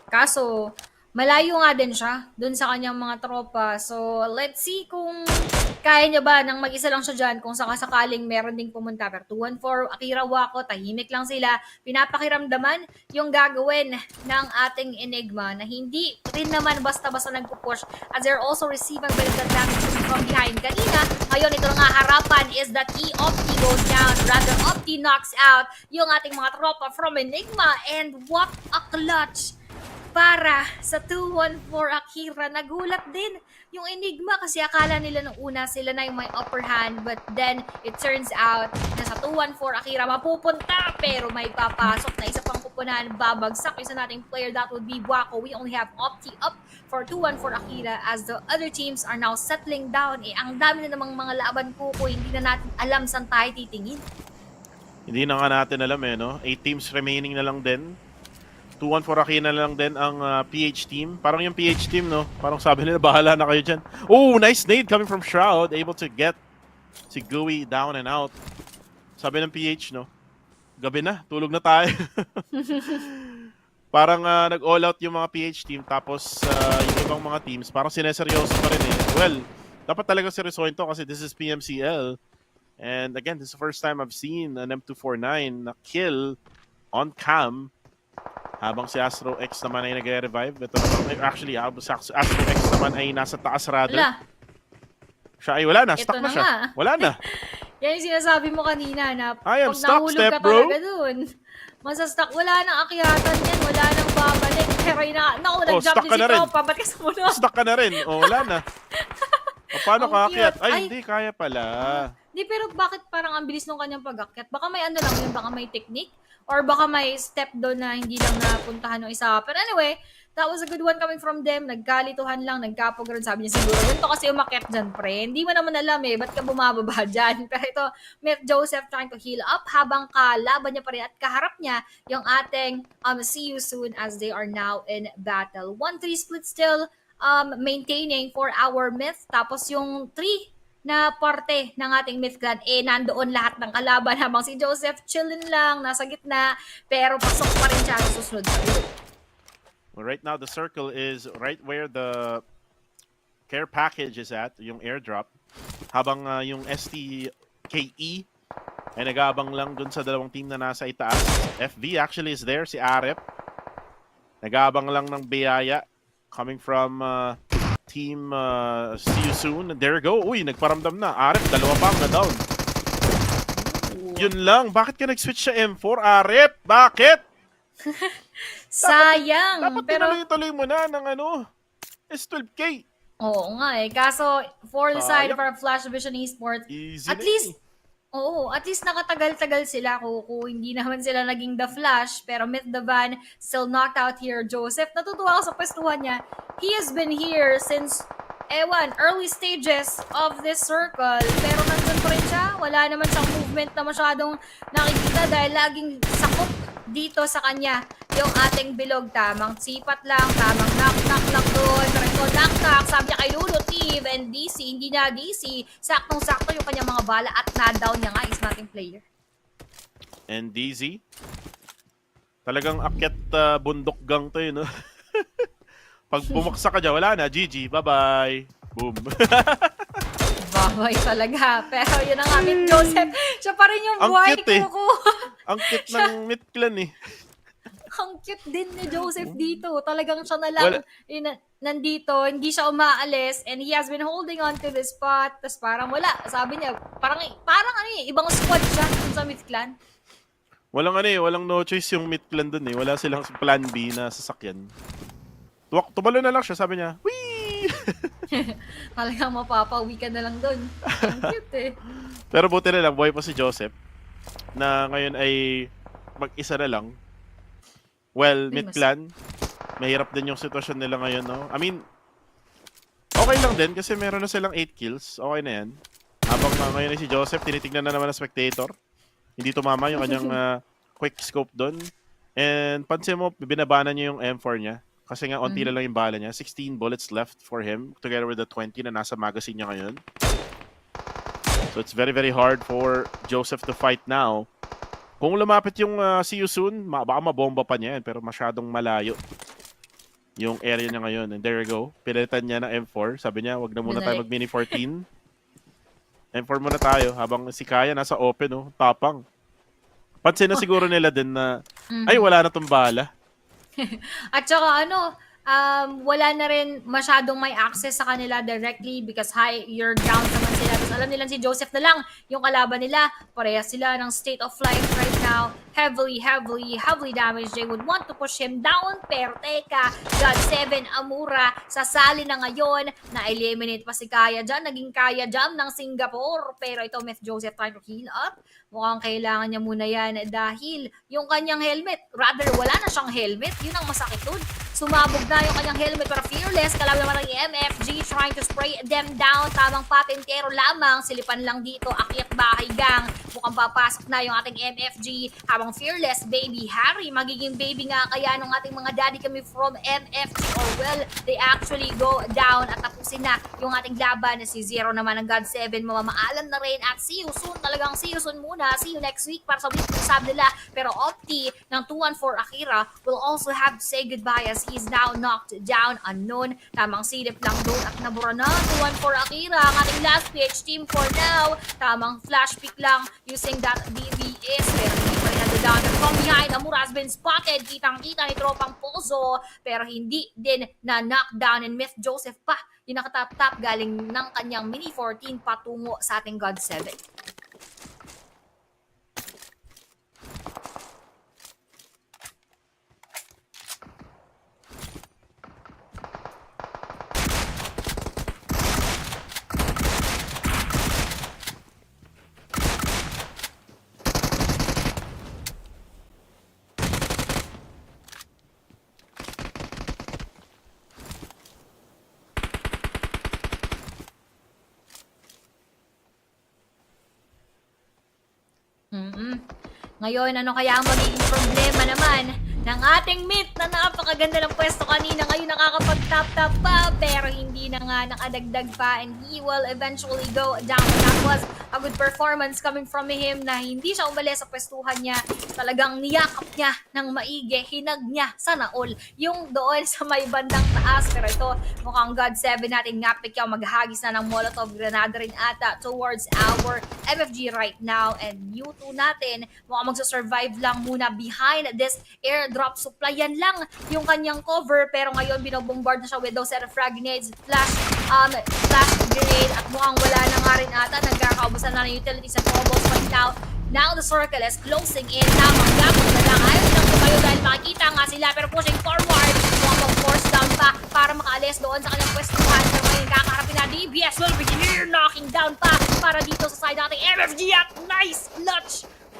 Kaso, malayo nga din siya dun sa kanyang mga tropa. So, let's see kung kaya niya ba nang mag-isa lang siya dyan kung sakasakaling meron ding pumunta. Pero 214, Akira Wako, tahimik lang sila. Pinapakiramdaman yung gagawin ng ating Enigma na hindi rin naman basta-basta nagpupush as they're also receiving benefit damage from behind. Kanina, ngayon ito nga harapan is that Opti goes down. Rather, Opti knocks out yung ating mga tropa from Enigma. And what a clutch para sa 214 Akira. Nagulat din yung Enigma kasi akala nila nung una sila na yung may upper hand but then it turns out na sa 214 Akira mapupunta pero may papasok na isa pang pupunahan, babagsak isa nating player, that would be Wako. We only have Opti up for 214 Akira as the other teams are now settling down. Ang dami na namang mga laban kuko, hindi na natin alam saan tayo titingin. Hindi na nga natin alam 8 teams remaining na lang din. 214 Akira na lang din ang PH team. Parang yung PH team, parang sabi nila, bahala na kayo dyan. Oh, nice nade coming from Shroud. Able to get si Gui down and out. Sabi ng PH, gabi na, tulog na tayo. Parang nag-all out yung mga PH team. Tapos yung ibang mga teams, parang sineseryoso pa rin Well, Dapat talaga seryosohin to kasi this is PMCL. And again, this is the first time I've seen an M249 na kill on cam habang si Astro X naman ay nag-revive. Ito naman, actually, si Astro X naman ay nasa taas rather. Wala. Siya ay wala na, Ito stuck na na siya. nga. Wala na. Yan yung sinasabi mo kanina na I am pag stuck, nahulog step ka bro. talaga dun, masastuck. Wala nang akyatan yan, wala nang babalik. Pero yun na, naku, Oh, nag-jump stuck din ka si na rin. Tropa, ba't ka sumunod? Stuck ka na rin. O, wala na. O, paano Ang ka akyat? cute. Ay, Ay. hindi, kaya pala. Di, pero bakit parang ang bilis nung kanyang pag-akyat? Baka may ano lang yun, baka may technique? Or baka may step doon na hindi lang napuntahan ng isa. Pero anyway, that was a good one coming from them. Nagkalituhan lang, nagkapog rin. Sabi niya siguro, ganito kasi umakyat dyan, pre. Hindi mo naman alam eh, ba't ka bumababa dyan? Pero ito, Myth Joseph trying to heal up habang kalaban niya pa rin at kaharap niya yung ating see you soon as they are now in battle. 1-3 split still maintaining for our Myth. Tapos yung 3 na parte ng ating Myth Clan, nandoon lahat ng kalaban habang si Joseph chillin lang, nasa gitna, pero pasok pa rin siya sa susunod sa group. Well, right now, the circle is right where the care package is at, yung airdrop. Habang yung STKE ay nag-aabang lang dun sa dalawang team na nasa itaas. FV actually is there, si Arep. Nag-aabang lang ng biyaya coming from team See You Soon. There you go. Uy, nagparamdam na. Arep, dalawa pang na down. Yun lang. Bakit ka nag-switch sa M4, Arep? Bakit? Sayang! Dapat pero tinuloy-tuloy mo na ng S12K. oo nga eh. Kaso, for the side of Sayang. our Flash Vision Esports, Easy at na least, eh. oo, at least nakatagal-tagal sila kung hindi naman sila naging The Flash, pero Myth the Van still knocked out here. Joseph, natutuwa ako sa pwestuhan niya. He has been here since, early stages of this circle, pero nandun pa rin siya. Wala naman siyang movement na masyadong nakikita dahil laging sakop dito sa kanya yung ating bilog. Tamang sipat lang, tamang knock-knock lang doon. Pero ito, knock-knock, sabi niya kay Lulu, Steve, and DC, hindi na DC. Saktong-sakto yung kanyang mga bala at na-down niya nga is nating player. And DZ, talagang akyat bundok gang to yun, no? Pag bumaksa ka dyan, wala na. GG, bye-bye. Boom. Babay talaga. Pero yun na nga, Myth Joseph, siya pa rin yung Ang buhay cute eh. ni Kuko. Ang cute ng Myth Clan eh. Ang cute din ni Joseph dito. Talagang siya na lang Wala. nandito. Hindi siya umaalis. And he has been holding on to the spot. Tapos parang wala. Sabi niya, parang ibang squad siya sa Myth Clan. Walang no choice yung Myth Clan dun eh. Wala silang plan B na sasakyan. Tumalo na lang siya, sabi niya, wee! Talagang mapapauwi ka na lang doon. Ang cute eh. Pero buti na lang, buhay pa si Joseph, na ngayon ay mag-isa na lang. Well, Myth Clan, mahirap din yung sitwasyon nila ngayon, no? I mean, okay lang din kasi meron na silang 8 kills. Okay na yan. Habang ngayon ay si Joseph, tinitignan na naman ng spectator. Hindi tumama yung kanyang quick scope doon. And pansin mo, binabanan niya yung M4 niya. Kasi nga, onti na lang yung bala niya. 16 bullets left for him, together with the 20 na nasa magazine niya ngayon. So it's very, very hard for Joseph to fight now. Kung lumapit yung See You Soon, baka mabomba pa niya yan, pero masyadong malayo yung area niya ngayon. And there you go. Pilitan niya ng M4. Sabi niya, wag na muna tayo mag-mini 14. M4 muna tayo habang si Kaya nasa open, oh, tapang. Pansin na siguro nila din na, ay, wala na tong bala. At saka wala na rin masyadong may access sa kanila directly because you're down naman sila. Tapos alam nila si Joseph na lang yung kalaban nila. Parehas sila ng state of life right now. Heavily damaged. They would want to push him down. Pero teka, God 7 Amura, sasali na ngayon. Na-eliminate pa si Kaya dyan. Naging Kaya Jam ng Singapore. Pero ito, Myth Joseph trying to heal up. Mukhang kailangan niya muna yan dahil yung kanyang helmet, rather wala na siyang helmet. Yun ang masakit dun. Sumabog na yung kanyang helmet pero fearless. Kalaban naman ng MFG trying to spray them down. Tamang patentero lamang. Silipan lang dito. Akyat bahay gang. Mukhang papasok na yung ating MFG. Habang fearless, baby Harry. Magiging baby nga kaya nung ating mga daddy kami from MFG. Or well, they actually go down at tapos tatapusin na yung ating laban. Si Zero naman ng God 7, mamamaalam na rin at see you soon, talagang see you soon muna. See you next week para sa week sab nila. Pero Opti ng 214 Akira will also have to say goodbye as he is now knocked down unknown. Tamang silip lang doon at nabura na 214 Akira ang ating last PH team for now. Tamang flash pick lang using that DVS pero hindi pa rin nag-down. From behind, Amura has been spotted. Kitang-kita ni Tropang Pozo pero hindi din na knockdown, and Myth Joseph pa yung nakatap-tap galing ng kanyang Mini 14 patungo sa ating God 7. Ngayon, ano kaya ang magiging problema naman ng ating Myth na napakaganda ng pwesto kanina? Ngayon nakakapag-tap-tap pa pero hindi na nga nakadagdag pa, and he will eventually go down. That was a good performance coming from him na hindi siya umalis sa pwestuhan niya. Talagang niyakap niya ng maigi, hinag niya sana all yung doon sa may bandang taas. Pero ito, mukhang God 7 natin ngapik yung maghagis na ng Molotov Granada rin ata towards our MFG right now, and U2 natin mukhang magsasurvive lang muna behind this airdrop supply. Yan lang yung kanyang cover, pero ngayon binobombard na siya with those set of frag grenades, flash grenade, at mukhang wala na nga rin ata, nagkakaubusan na ng utilities and combos. But now the circle is closing in. Tamang gapon na lang, ayaw lang tumayo dahil makikita nga sila, pero pushing forward, mukhang mag-force down pa para makaalis doon sa kanyang pwestuhan. Pero ngayon kakaharapin na DBS will be here, knocking down pa para dito sa side nating MFG, at nice clutch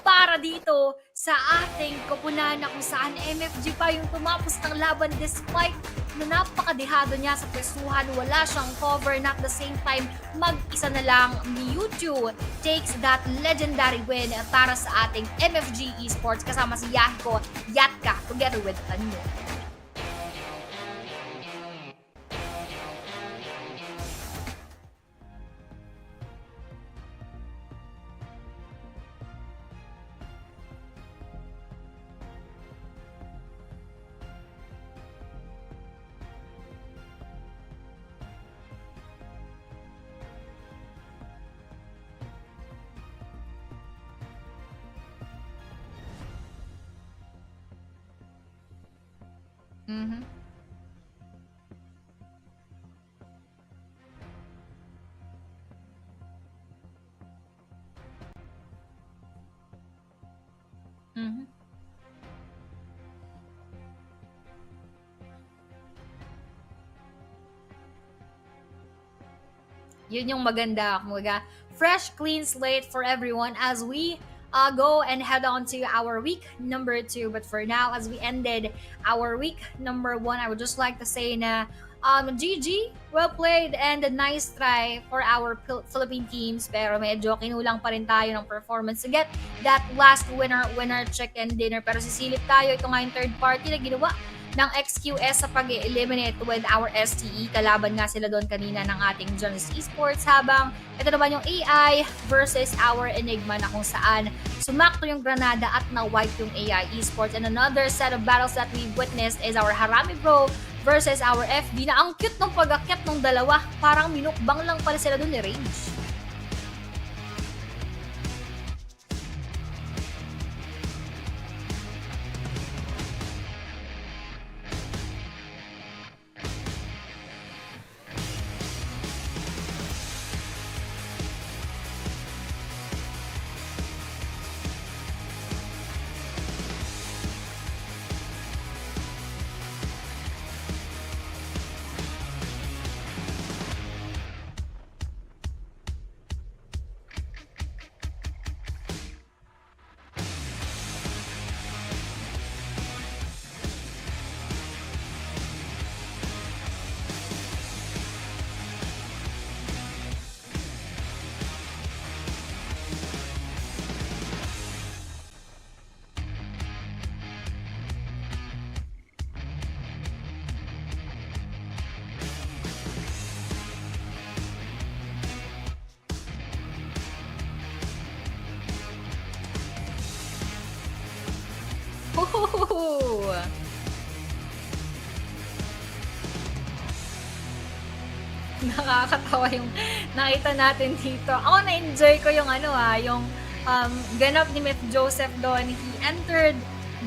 para dito sa ating koponan na kung saan MFG pa yung tumapos ng laban despite na napakadehado niya sa pwestuhan. Wala siyang cover, not the same time mag-isa na lang. Mewtwo takes that legendary win para sa ating MFG Esports kasama si Yahiko Yatka together with Tanyo. Yun yung maganda, kumbaga, fresh, clean slate for everyone as we go and head on to our week number 2. But for now, as we ended our week number 1, I would just like to say na GG, well played, and a nice try for our Philippine teams. Pero medyo kinulang pa rin tayo ng performance to get that last winner chicken dinner. Pero sisilip tayo, ito nga yung third party na ginawa ng XQS sa pag-eliminate with our STE. Kalaban nga sila doon kanina ng ating Jonas Esports, habang ito naman yung AI versus our Enigma na kung saan sumakto yung Granada at na-wipe yung AI Esports. And another set of battles that we've witnessed is our Harami Pro versus our FB na ang cute ng pag-akyat ng dalawa. Parang minukbang lang pala sila doon ni Range. Ooh! Nakakatawa yung nakita natin dito. Ako na-enjoy ko yung yung ganap ni Myth Joseph doon. He entered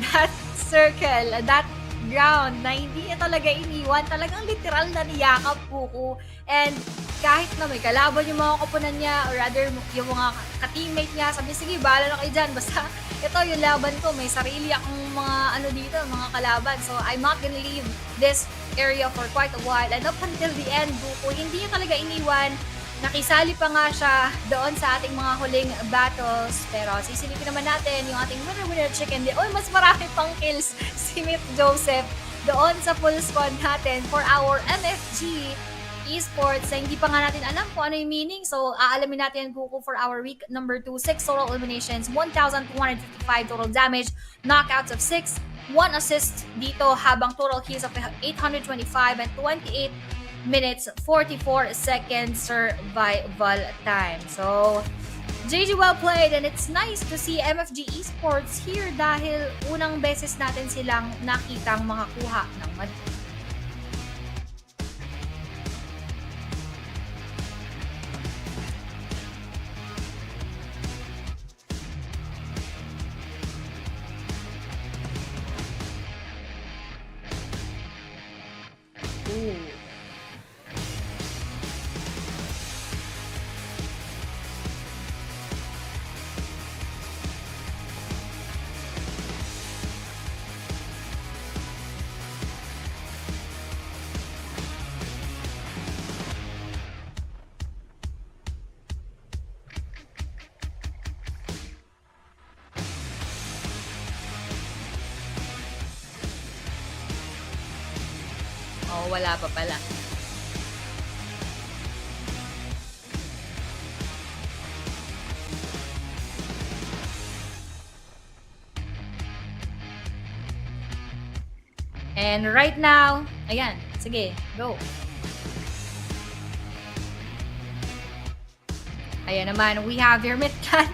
that circle, that ground na hindi niya talaga iniwan. Talagang literal na niyakap Kuku. And kahit na may kalaban yung mga kapunan niya or rather yung mga ka-teammate niya, sabi, sige, bahala na kayo dyan. Basta ito yung laban ko. May sarili akong mga dito, mga kalaban. So I'm not gonna leave this area for quite a while. And up until the end, Kuku, hindi niya talaga iniwan. Nakisali pa nga siya doon sa ating mga huling battles. Pero sisilipin naman natin yung ating winner chicken. Oy, mas marami pang kills si Myth Joseph doon sa full squad natin for our MFG Esports na hindi pa nga natin alam kung ano yung meaning. So, aalamin natin Kuku for our week number 2. 6 total eliminations, 1,255 total damage, knockouts of 6, 1 assist dito habang total kills of 825 and 28 minutes 44 seconds survival time. So, JJ, well played, and it's nice to see MFG Esports here dahil unang beses natin silang nakitang makakuha ng medal. Oh, wala pa pala. And right now, ayan, sige, go. Ayan naman, we have your Mythcan.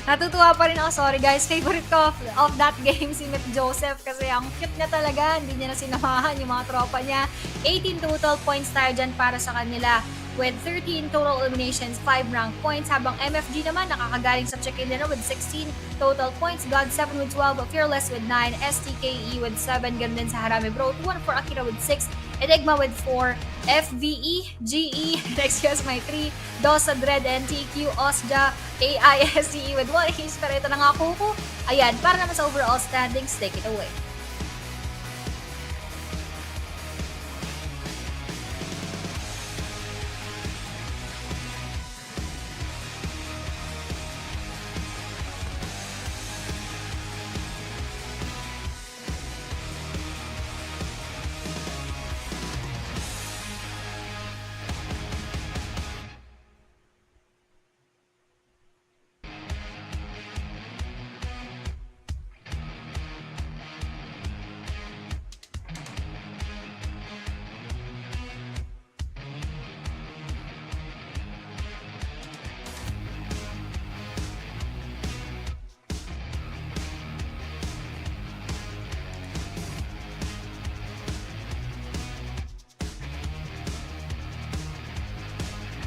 Natutuwa pa rin ako, sorry guys, favorite ko of that game si Myth Joseph kasi ang cute niya talaga, hindi niya na sinamahan yung mga tropa niya. 18 total points tayo dyan para sa kanila with 13 total eliminations, 5 rank points, habang MFG naman nakakagaling sa check-in din with 16 total points, God7 with 12, Fearless with 9, STKE with 7, ganun din sa Harame Bro, 2 for Akira with 6, Enigma with 4, FVE, GE, excuse my 3, Dosa Dread, NTQ, Osja, AISCE with 1 ace, pero ito na nga Kuku. Ayan, para naman sa overall standings, take it away.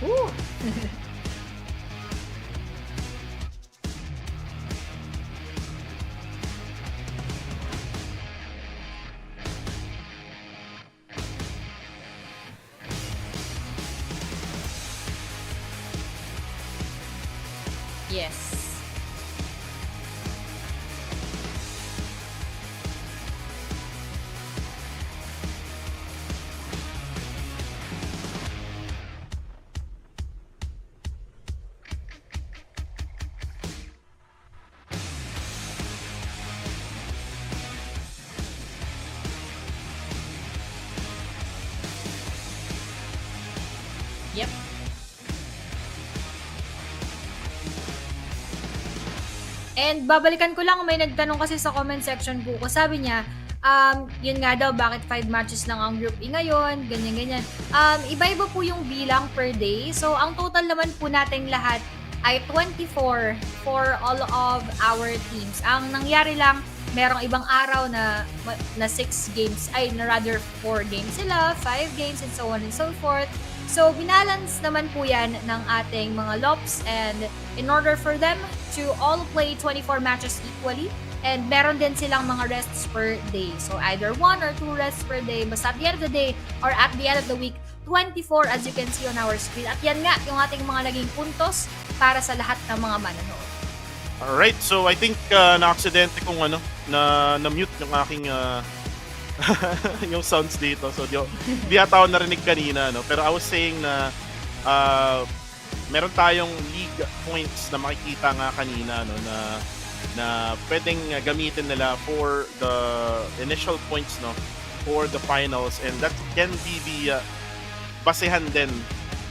Woo! Yes. Yep. And babalikan ko lang, may nagtanong kasi sa comment section ko. Sabi niya, yun nga daw, bakit 5 matches lang ang Group E ngayon, ganyan-ganyan. Iba-iba po yung bilang per day. So, ang total naman po nating lahat ay 24 for all of our teams. Ang nangyari lang, merong ibang araw na 6 games, na rather 4 games sila, 5 games, and so on and so forth. So, binalance naman po yan ng ating mga Lops, and in order for them to all play 24 matches equally, and meron din silang mga rests per day. So, either 1 or 2 rests per day. Basta at the end of the day, or at the end of the week, 24 as you can see on our screen. At yan nga, yung ating mga naging puntos para sa lahat ng mga manonood. Alright, so I think na-aksidente kong na-mute yung aking yung sounds dito. So, di ata ako narinig kanina, no? Pero I was saying na meron tayong league points na makikita nga kanina, no? Na pwedeng gamitin nila for the initial points, no, for the finals, and that can be the basehan din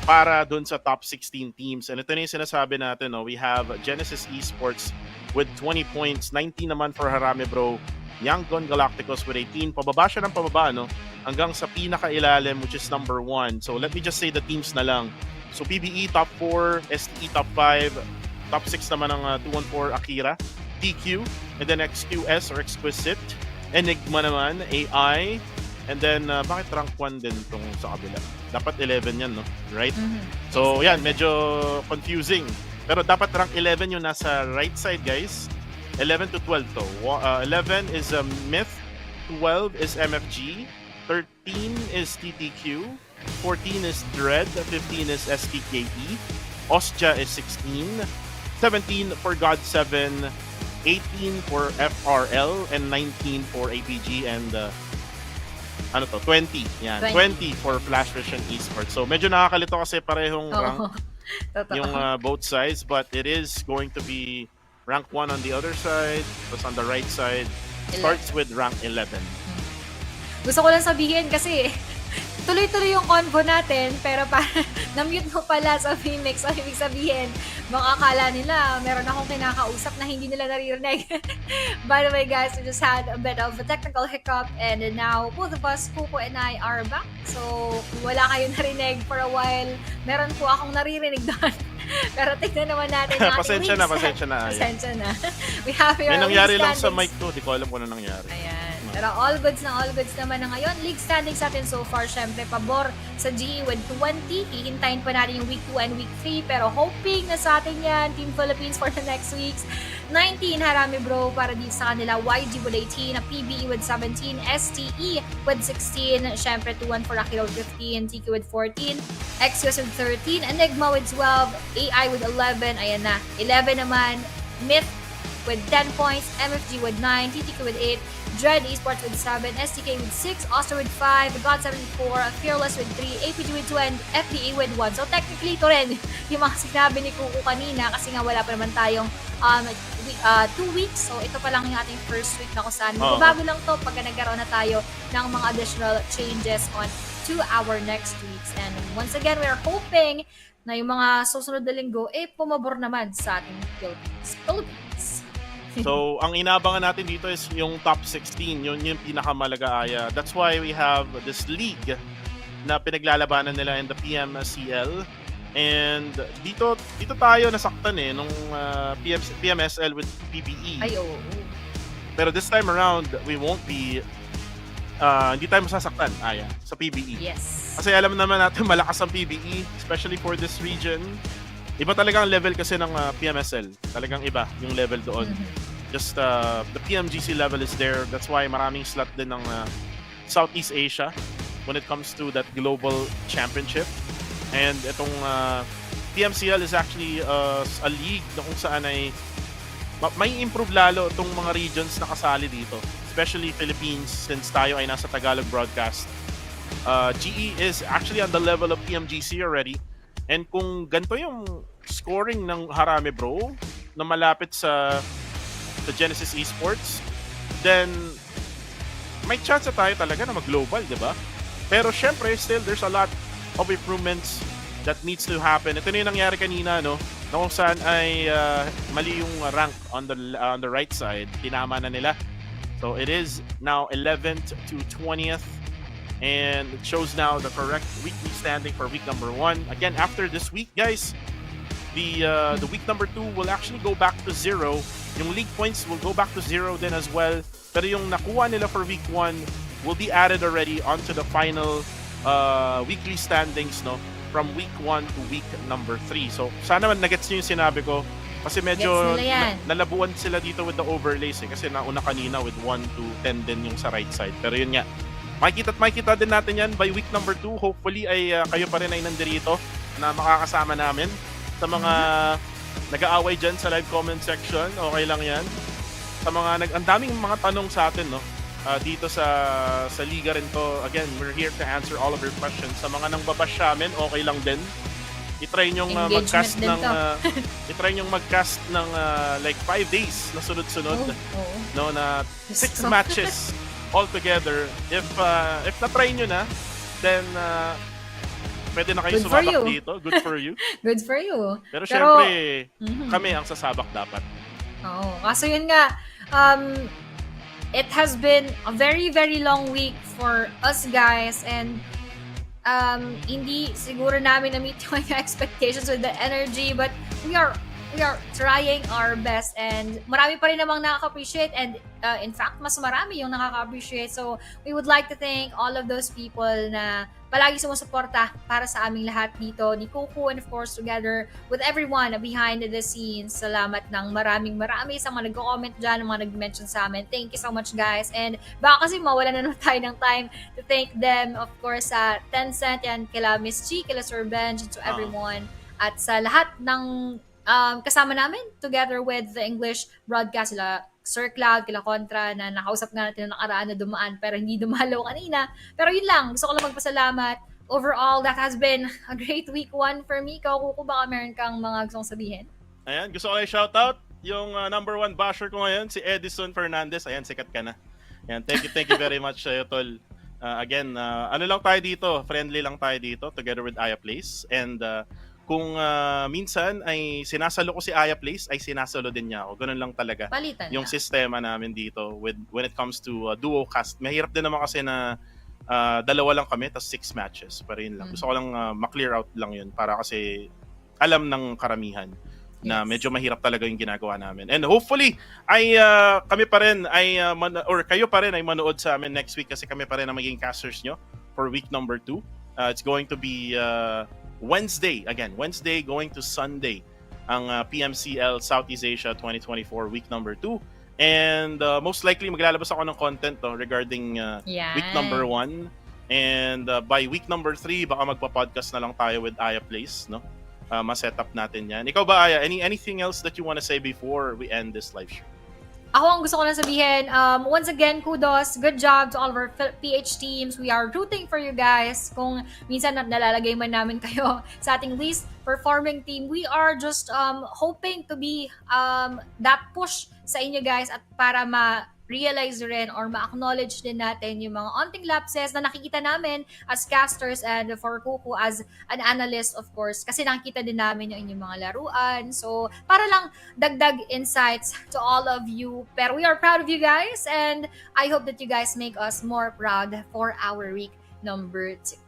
para dun sa top 16 teams. And ito na yung sinasabi natin, no, we have Genesis Esports with 20 points, 19 naman for Harame Bro, Young Gun Galacticos with 18, pababa siya ng pababa, no, hanggang sa pinakailalim, which is number 1. So let me just say the teams na lang. So PBE top 4, STE top 5, top 6 naman ng 214 Akira, TQ, and then XQS or Exquisite, Enigma naman, AI, and then bakit rank 1 din tong sa kabila? Dapat 11 yan, no? Right? So yan, medyo confusing. Pero dapat rank 11 yung nasa right side, guys. 11 to 12 to. 11 is Myth, 12 is MFG, 13 is TTQ, 14 is Dread, 15 is STKE, Ostia is 16, 17 for God 7, 18 for FRL, and 19 for APG, and 20. Yan, 20 for Flash Vision Esports. So medyo nakakalito kasi parehong rank yung both sides, but it is going to be rank 1 on the other side, plus on the right side starts with rank 11. Gusto ko lang sabihin kasi tuloy-tuloy yung convo natin, pero na-mute mo pala sa Phoenix. So, ibig sabihin, makakala nila, meron akong kinakausap na hindi nila naririnig. By the way, guys, we just had a bit of a technical hiccup, and now both of us, Kuko and I, are back. So, kung wala kayo narinig for a while, meron po akong naririnig doon. Pero tignan naman natin yung ating Pasensya na. Pasensya na. We have your may nangyari lang sa standings. mic to, di ko alam kung ano nangyari. Ayan. Pero all goods naman na ngayon. League standings natin so far, syempre, pabor sa GE with 20. Hihintayin pa natin yung week 2 and week 3. Pero hoping na sa atin yan, Team Philippines for the next weeks. 19, Harame Bro, para dito sa kanila. YG with 18, PBE with 17, STE with 16, syempre 2-1 for Akira with 15, TQ with 14, XQS with 13, Enigma with 12, AI with 11, ayan na. 11 naman, Myth with 10 points, MFG with 9, TTQ with 8, Dread Esports with 7, STK with 6, Oster with 5, God 74, Fearless with 3, APG with 2, and FDE with 1. So technically ito rin yung mga sinabi ni Kuku kanina kasi nga wala pa naman tayong 2 weeks. So ito pa lang yung ating first week na kung saan bago lang to pag nagkaroon na tayo ng mga additional changes on to our next weeks. And once again, we are hoping na yung mga susunod na linggo pumabor naman sa ating Philippines. So, ang inaabangan natin dito is yung top 16. Yun yung pinakamalaga-aya. That's why we have this league na pinaglalabanan nila in the PMCL. And dito tayo nasaktan nung PMSL with PBE. Ay, oo. Pero this time around, we won't be hindi tayo masasaktan sa PBE. Yes. Kasi alam naman natin malakas ang PBE, especially for this region. Iba talaga ang level kasi ng PMSL. Talagang iba yung level doon. Just the PMGC level is there. That's why maraming slot din ng Southeast Asia when it comes to that global championship. And itong PMCL is actually a league na kung saan ay may improve lalo itong mga regions na kasali dito. Especially Philippines, since tayo ay nasa Tagalog broadcast. GE is actually on the level of PMGC already. And kung ganito yung scoring ng Harame Bro na malapit sa Genesis Esports, then may chance na tayo talaga na mag-global, di ba? Pero syempre, still, there's a lot of improvements that needs to happen. Ito na yung nangyari kanina, no? Na kung saan ay mali yung rank on the right side. Tinama na nila. So it is now 11th to 20th. And it shows now the correct weekly standing for week number 1. Again, after this week, guys, the week number 2 will actually go back to 0 Yung league points will go back to 0 din as well. Pero yung nakuha nila for week 1 will be added already onto the final weekly standings, no, from week 1 to week number 3. So sana nagets niyo yung sinabi ko kasi medyo Gets nila yan. nalabuan sila dito with the overlays kasi nauna kanina with 1 to 10 din yung sa right side. Pero yun nga, makikita din natin yan by week number 2. Hopefully ay kayo pa rin ay nandirito na makakasama namin. Sa mga nag-aaway dyan sa live comment section, okay lang yan. Sa mga ang daming mga tanong sa atin, no, dito sa liga rin to. Again, we're here to answer all of your questions. Sa mga nang babash sa amin, okay lang din. I-try nyong Engagement mag-cast din ng to. i-try nyong mag-cast ng like 5 days na sunod-sunod, Oo. no, na 6 Diyos ko. matches all together. If na-try nyo na, then pwede na kayo Good for sumabak you. dito. Good for you. Good for you. Pero syempre, Mhm. kami ang sasabak dapat. Oo. Kaso yun nga, it has been a very, very long week for us guys and hindi siguro namin na-meet yung expectations with the energy but we are trying our best and marami pa rin namang nakaka-appreciate and in fact, mas marami yung nakaka-appreciate. So, we would like to thank all of those people na palagi sumusuporta para sa aming lahat dito ni Kuku and of course together with everyone behind the scenes. Salamat ng marami sa mga nag-comment dyan, mga nag-mention sa amin. Thank you so much guys. And baka kasi mawala na naman tayo ng time to thank them. Of course, sa Tencent yan, kila Miss Chi, kila Sir Benj, to everyone. At sa lahat ng kasama namin together with the English broadcast, sila Sir Cloud, kila Contra, na nakausap nga natin na nakaraan na dumaan pero hindi dumalo kanina. Pero yun lang, gusto ko lang magpasalamat. Overall, that has been a great week 1 for me. Ikaw, Kuku, baka meron kang mga gustong sabihin? Ayan, gusto ko kayo shoutout. Yung number 1 basher ko ngayon, si Edison Fernandez. Ayan, sikat ka na. Ayan, thank you very much sa'yo, tol. Again, ano lang tayo dito, friendly lang tayo dito, together with Aya Place. And kung minsan ay sinasalo ko si Aya Place, ay sinasalo din niya ako. Ganun lang talaga Palitan yung na. sistema namin dito when it comes to duo cast. Mahirap din naman kasi na dalawa lang kami, tas 6 matches. Pero yun lang. Gusto ko lang ma-clear out lang yun para kasi alam ng karamihan na medyo mahirap talaga yung ginagawa namin. And hopefully, ay kami pa rin ay or kayo pa rin ay manood sa amin next week kasi kami pa rin ang magiging casters nyo for week number 2. It's going to be Wednesday going to Sunday ang PMCL Southeast Asia 2024 week number 2. And most likely maglalabas ako ng content regarding week number 1. And by week number 3 baka magpa-podcast na lang tayo with Aya Place, no? Ma-set up natin yan. Ikaw ba, Aya? Anything else that you want to say before we end this live show? Ako ang gusto ko lang sabihin, once again, kudos, good job to all of our PH teams. We are rooting for you guys. Kung minsan nalalagay man namin kayo sa ating least performing team, we are just hoping to be that push sa inyo guys at para ma-realize rin or ma-acknowledge din natin yung mga onting lapses na nakikita namin as casters and for Kuku as an analyst, of course, kasi nakikita din namin yung inyong mga laruan. So, para lang dagdag insights to all of you. Pero we are proud of you guys and I hope that you guys make us more proud for our week number 2.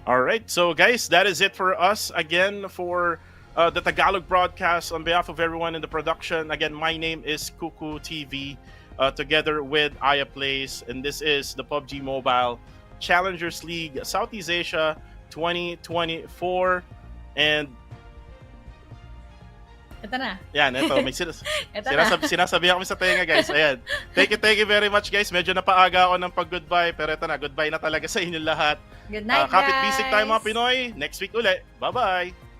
Alright, so guys, that is it for us. Again, for the Tagalog broadcast, on behalf of everyone in the production, again, my name is Kuku TV. Together with Aya Place, and this is the PUBG Mobile Challengers League Southeast Asia 2024. And Ito na. yan, ito, may sinasabihan kami sa tenga, guys. Ayan. Thank you very much, guys. Medyo napaaga ako ng pag-goodbye, pero ito na, goodbye na talaga sa inyong lahat. Good night, guys. Kapit bisig tayo mga Pinoy. Next week ulit. Bye-bye.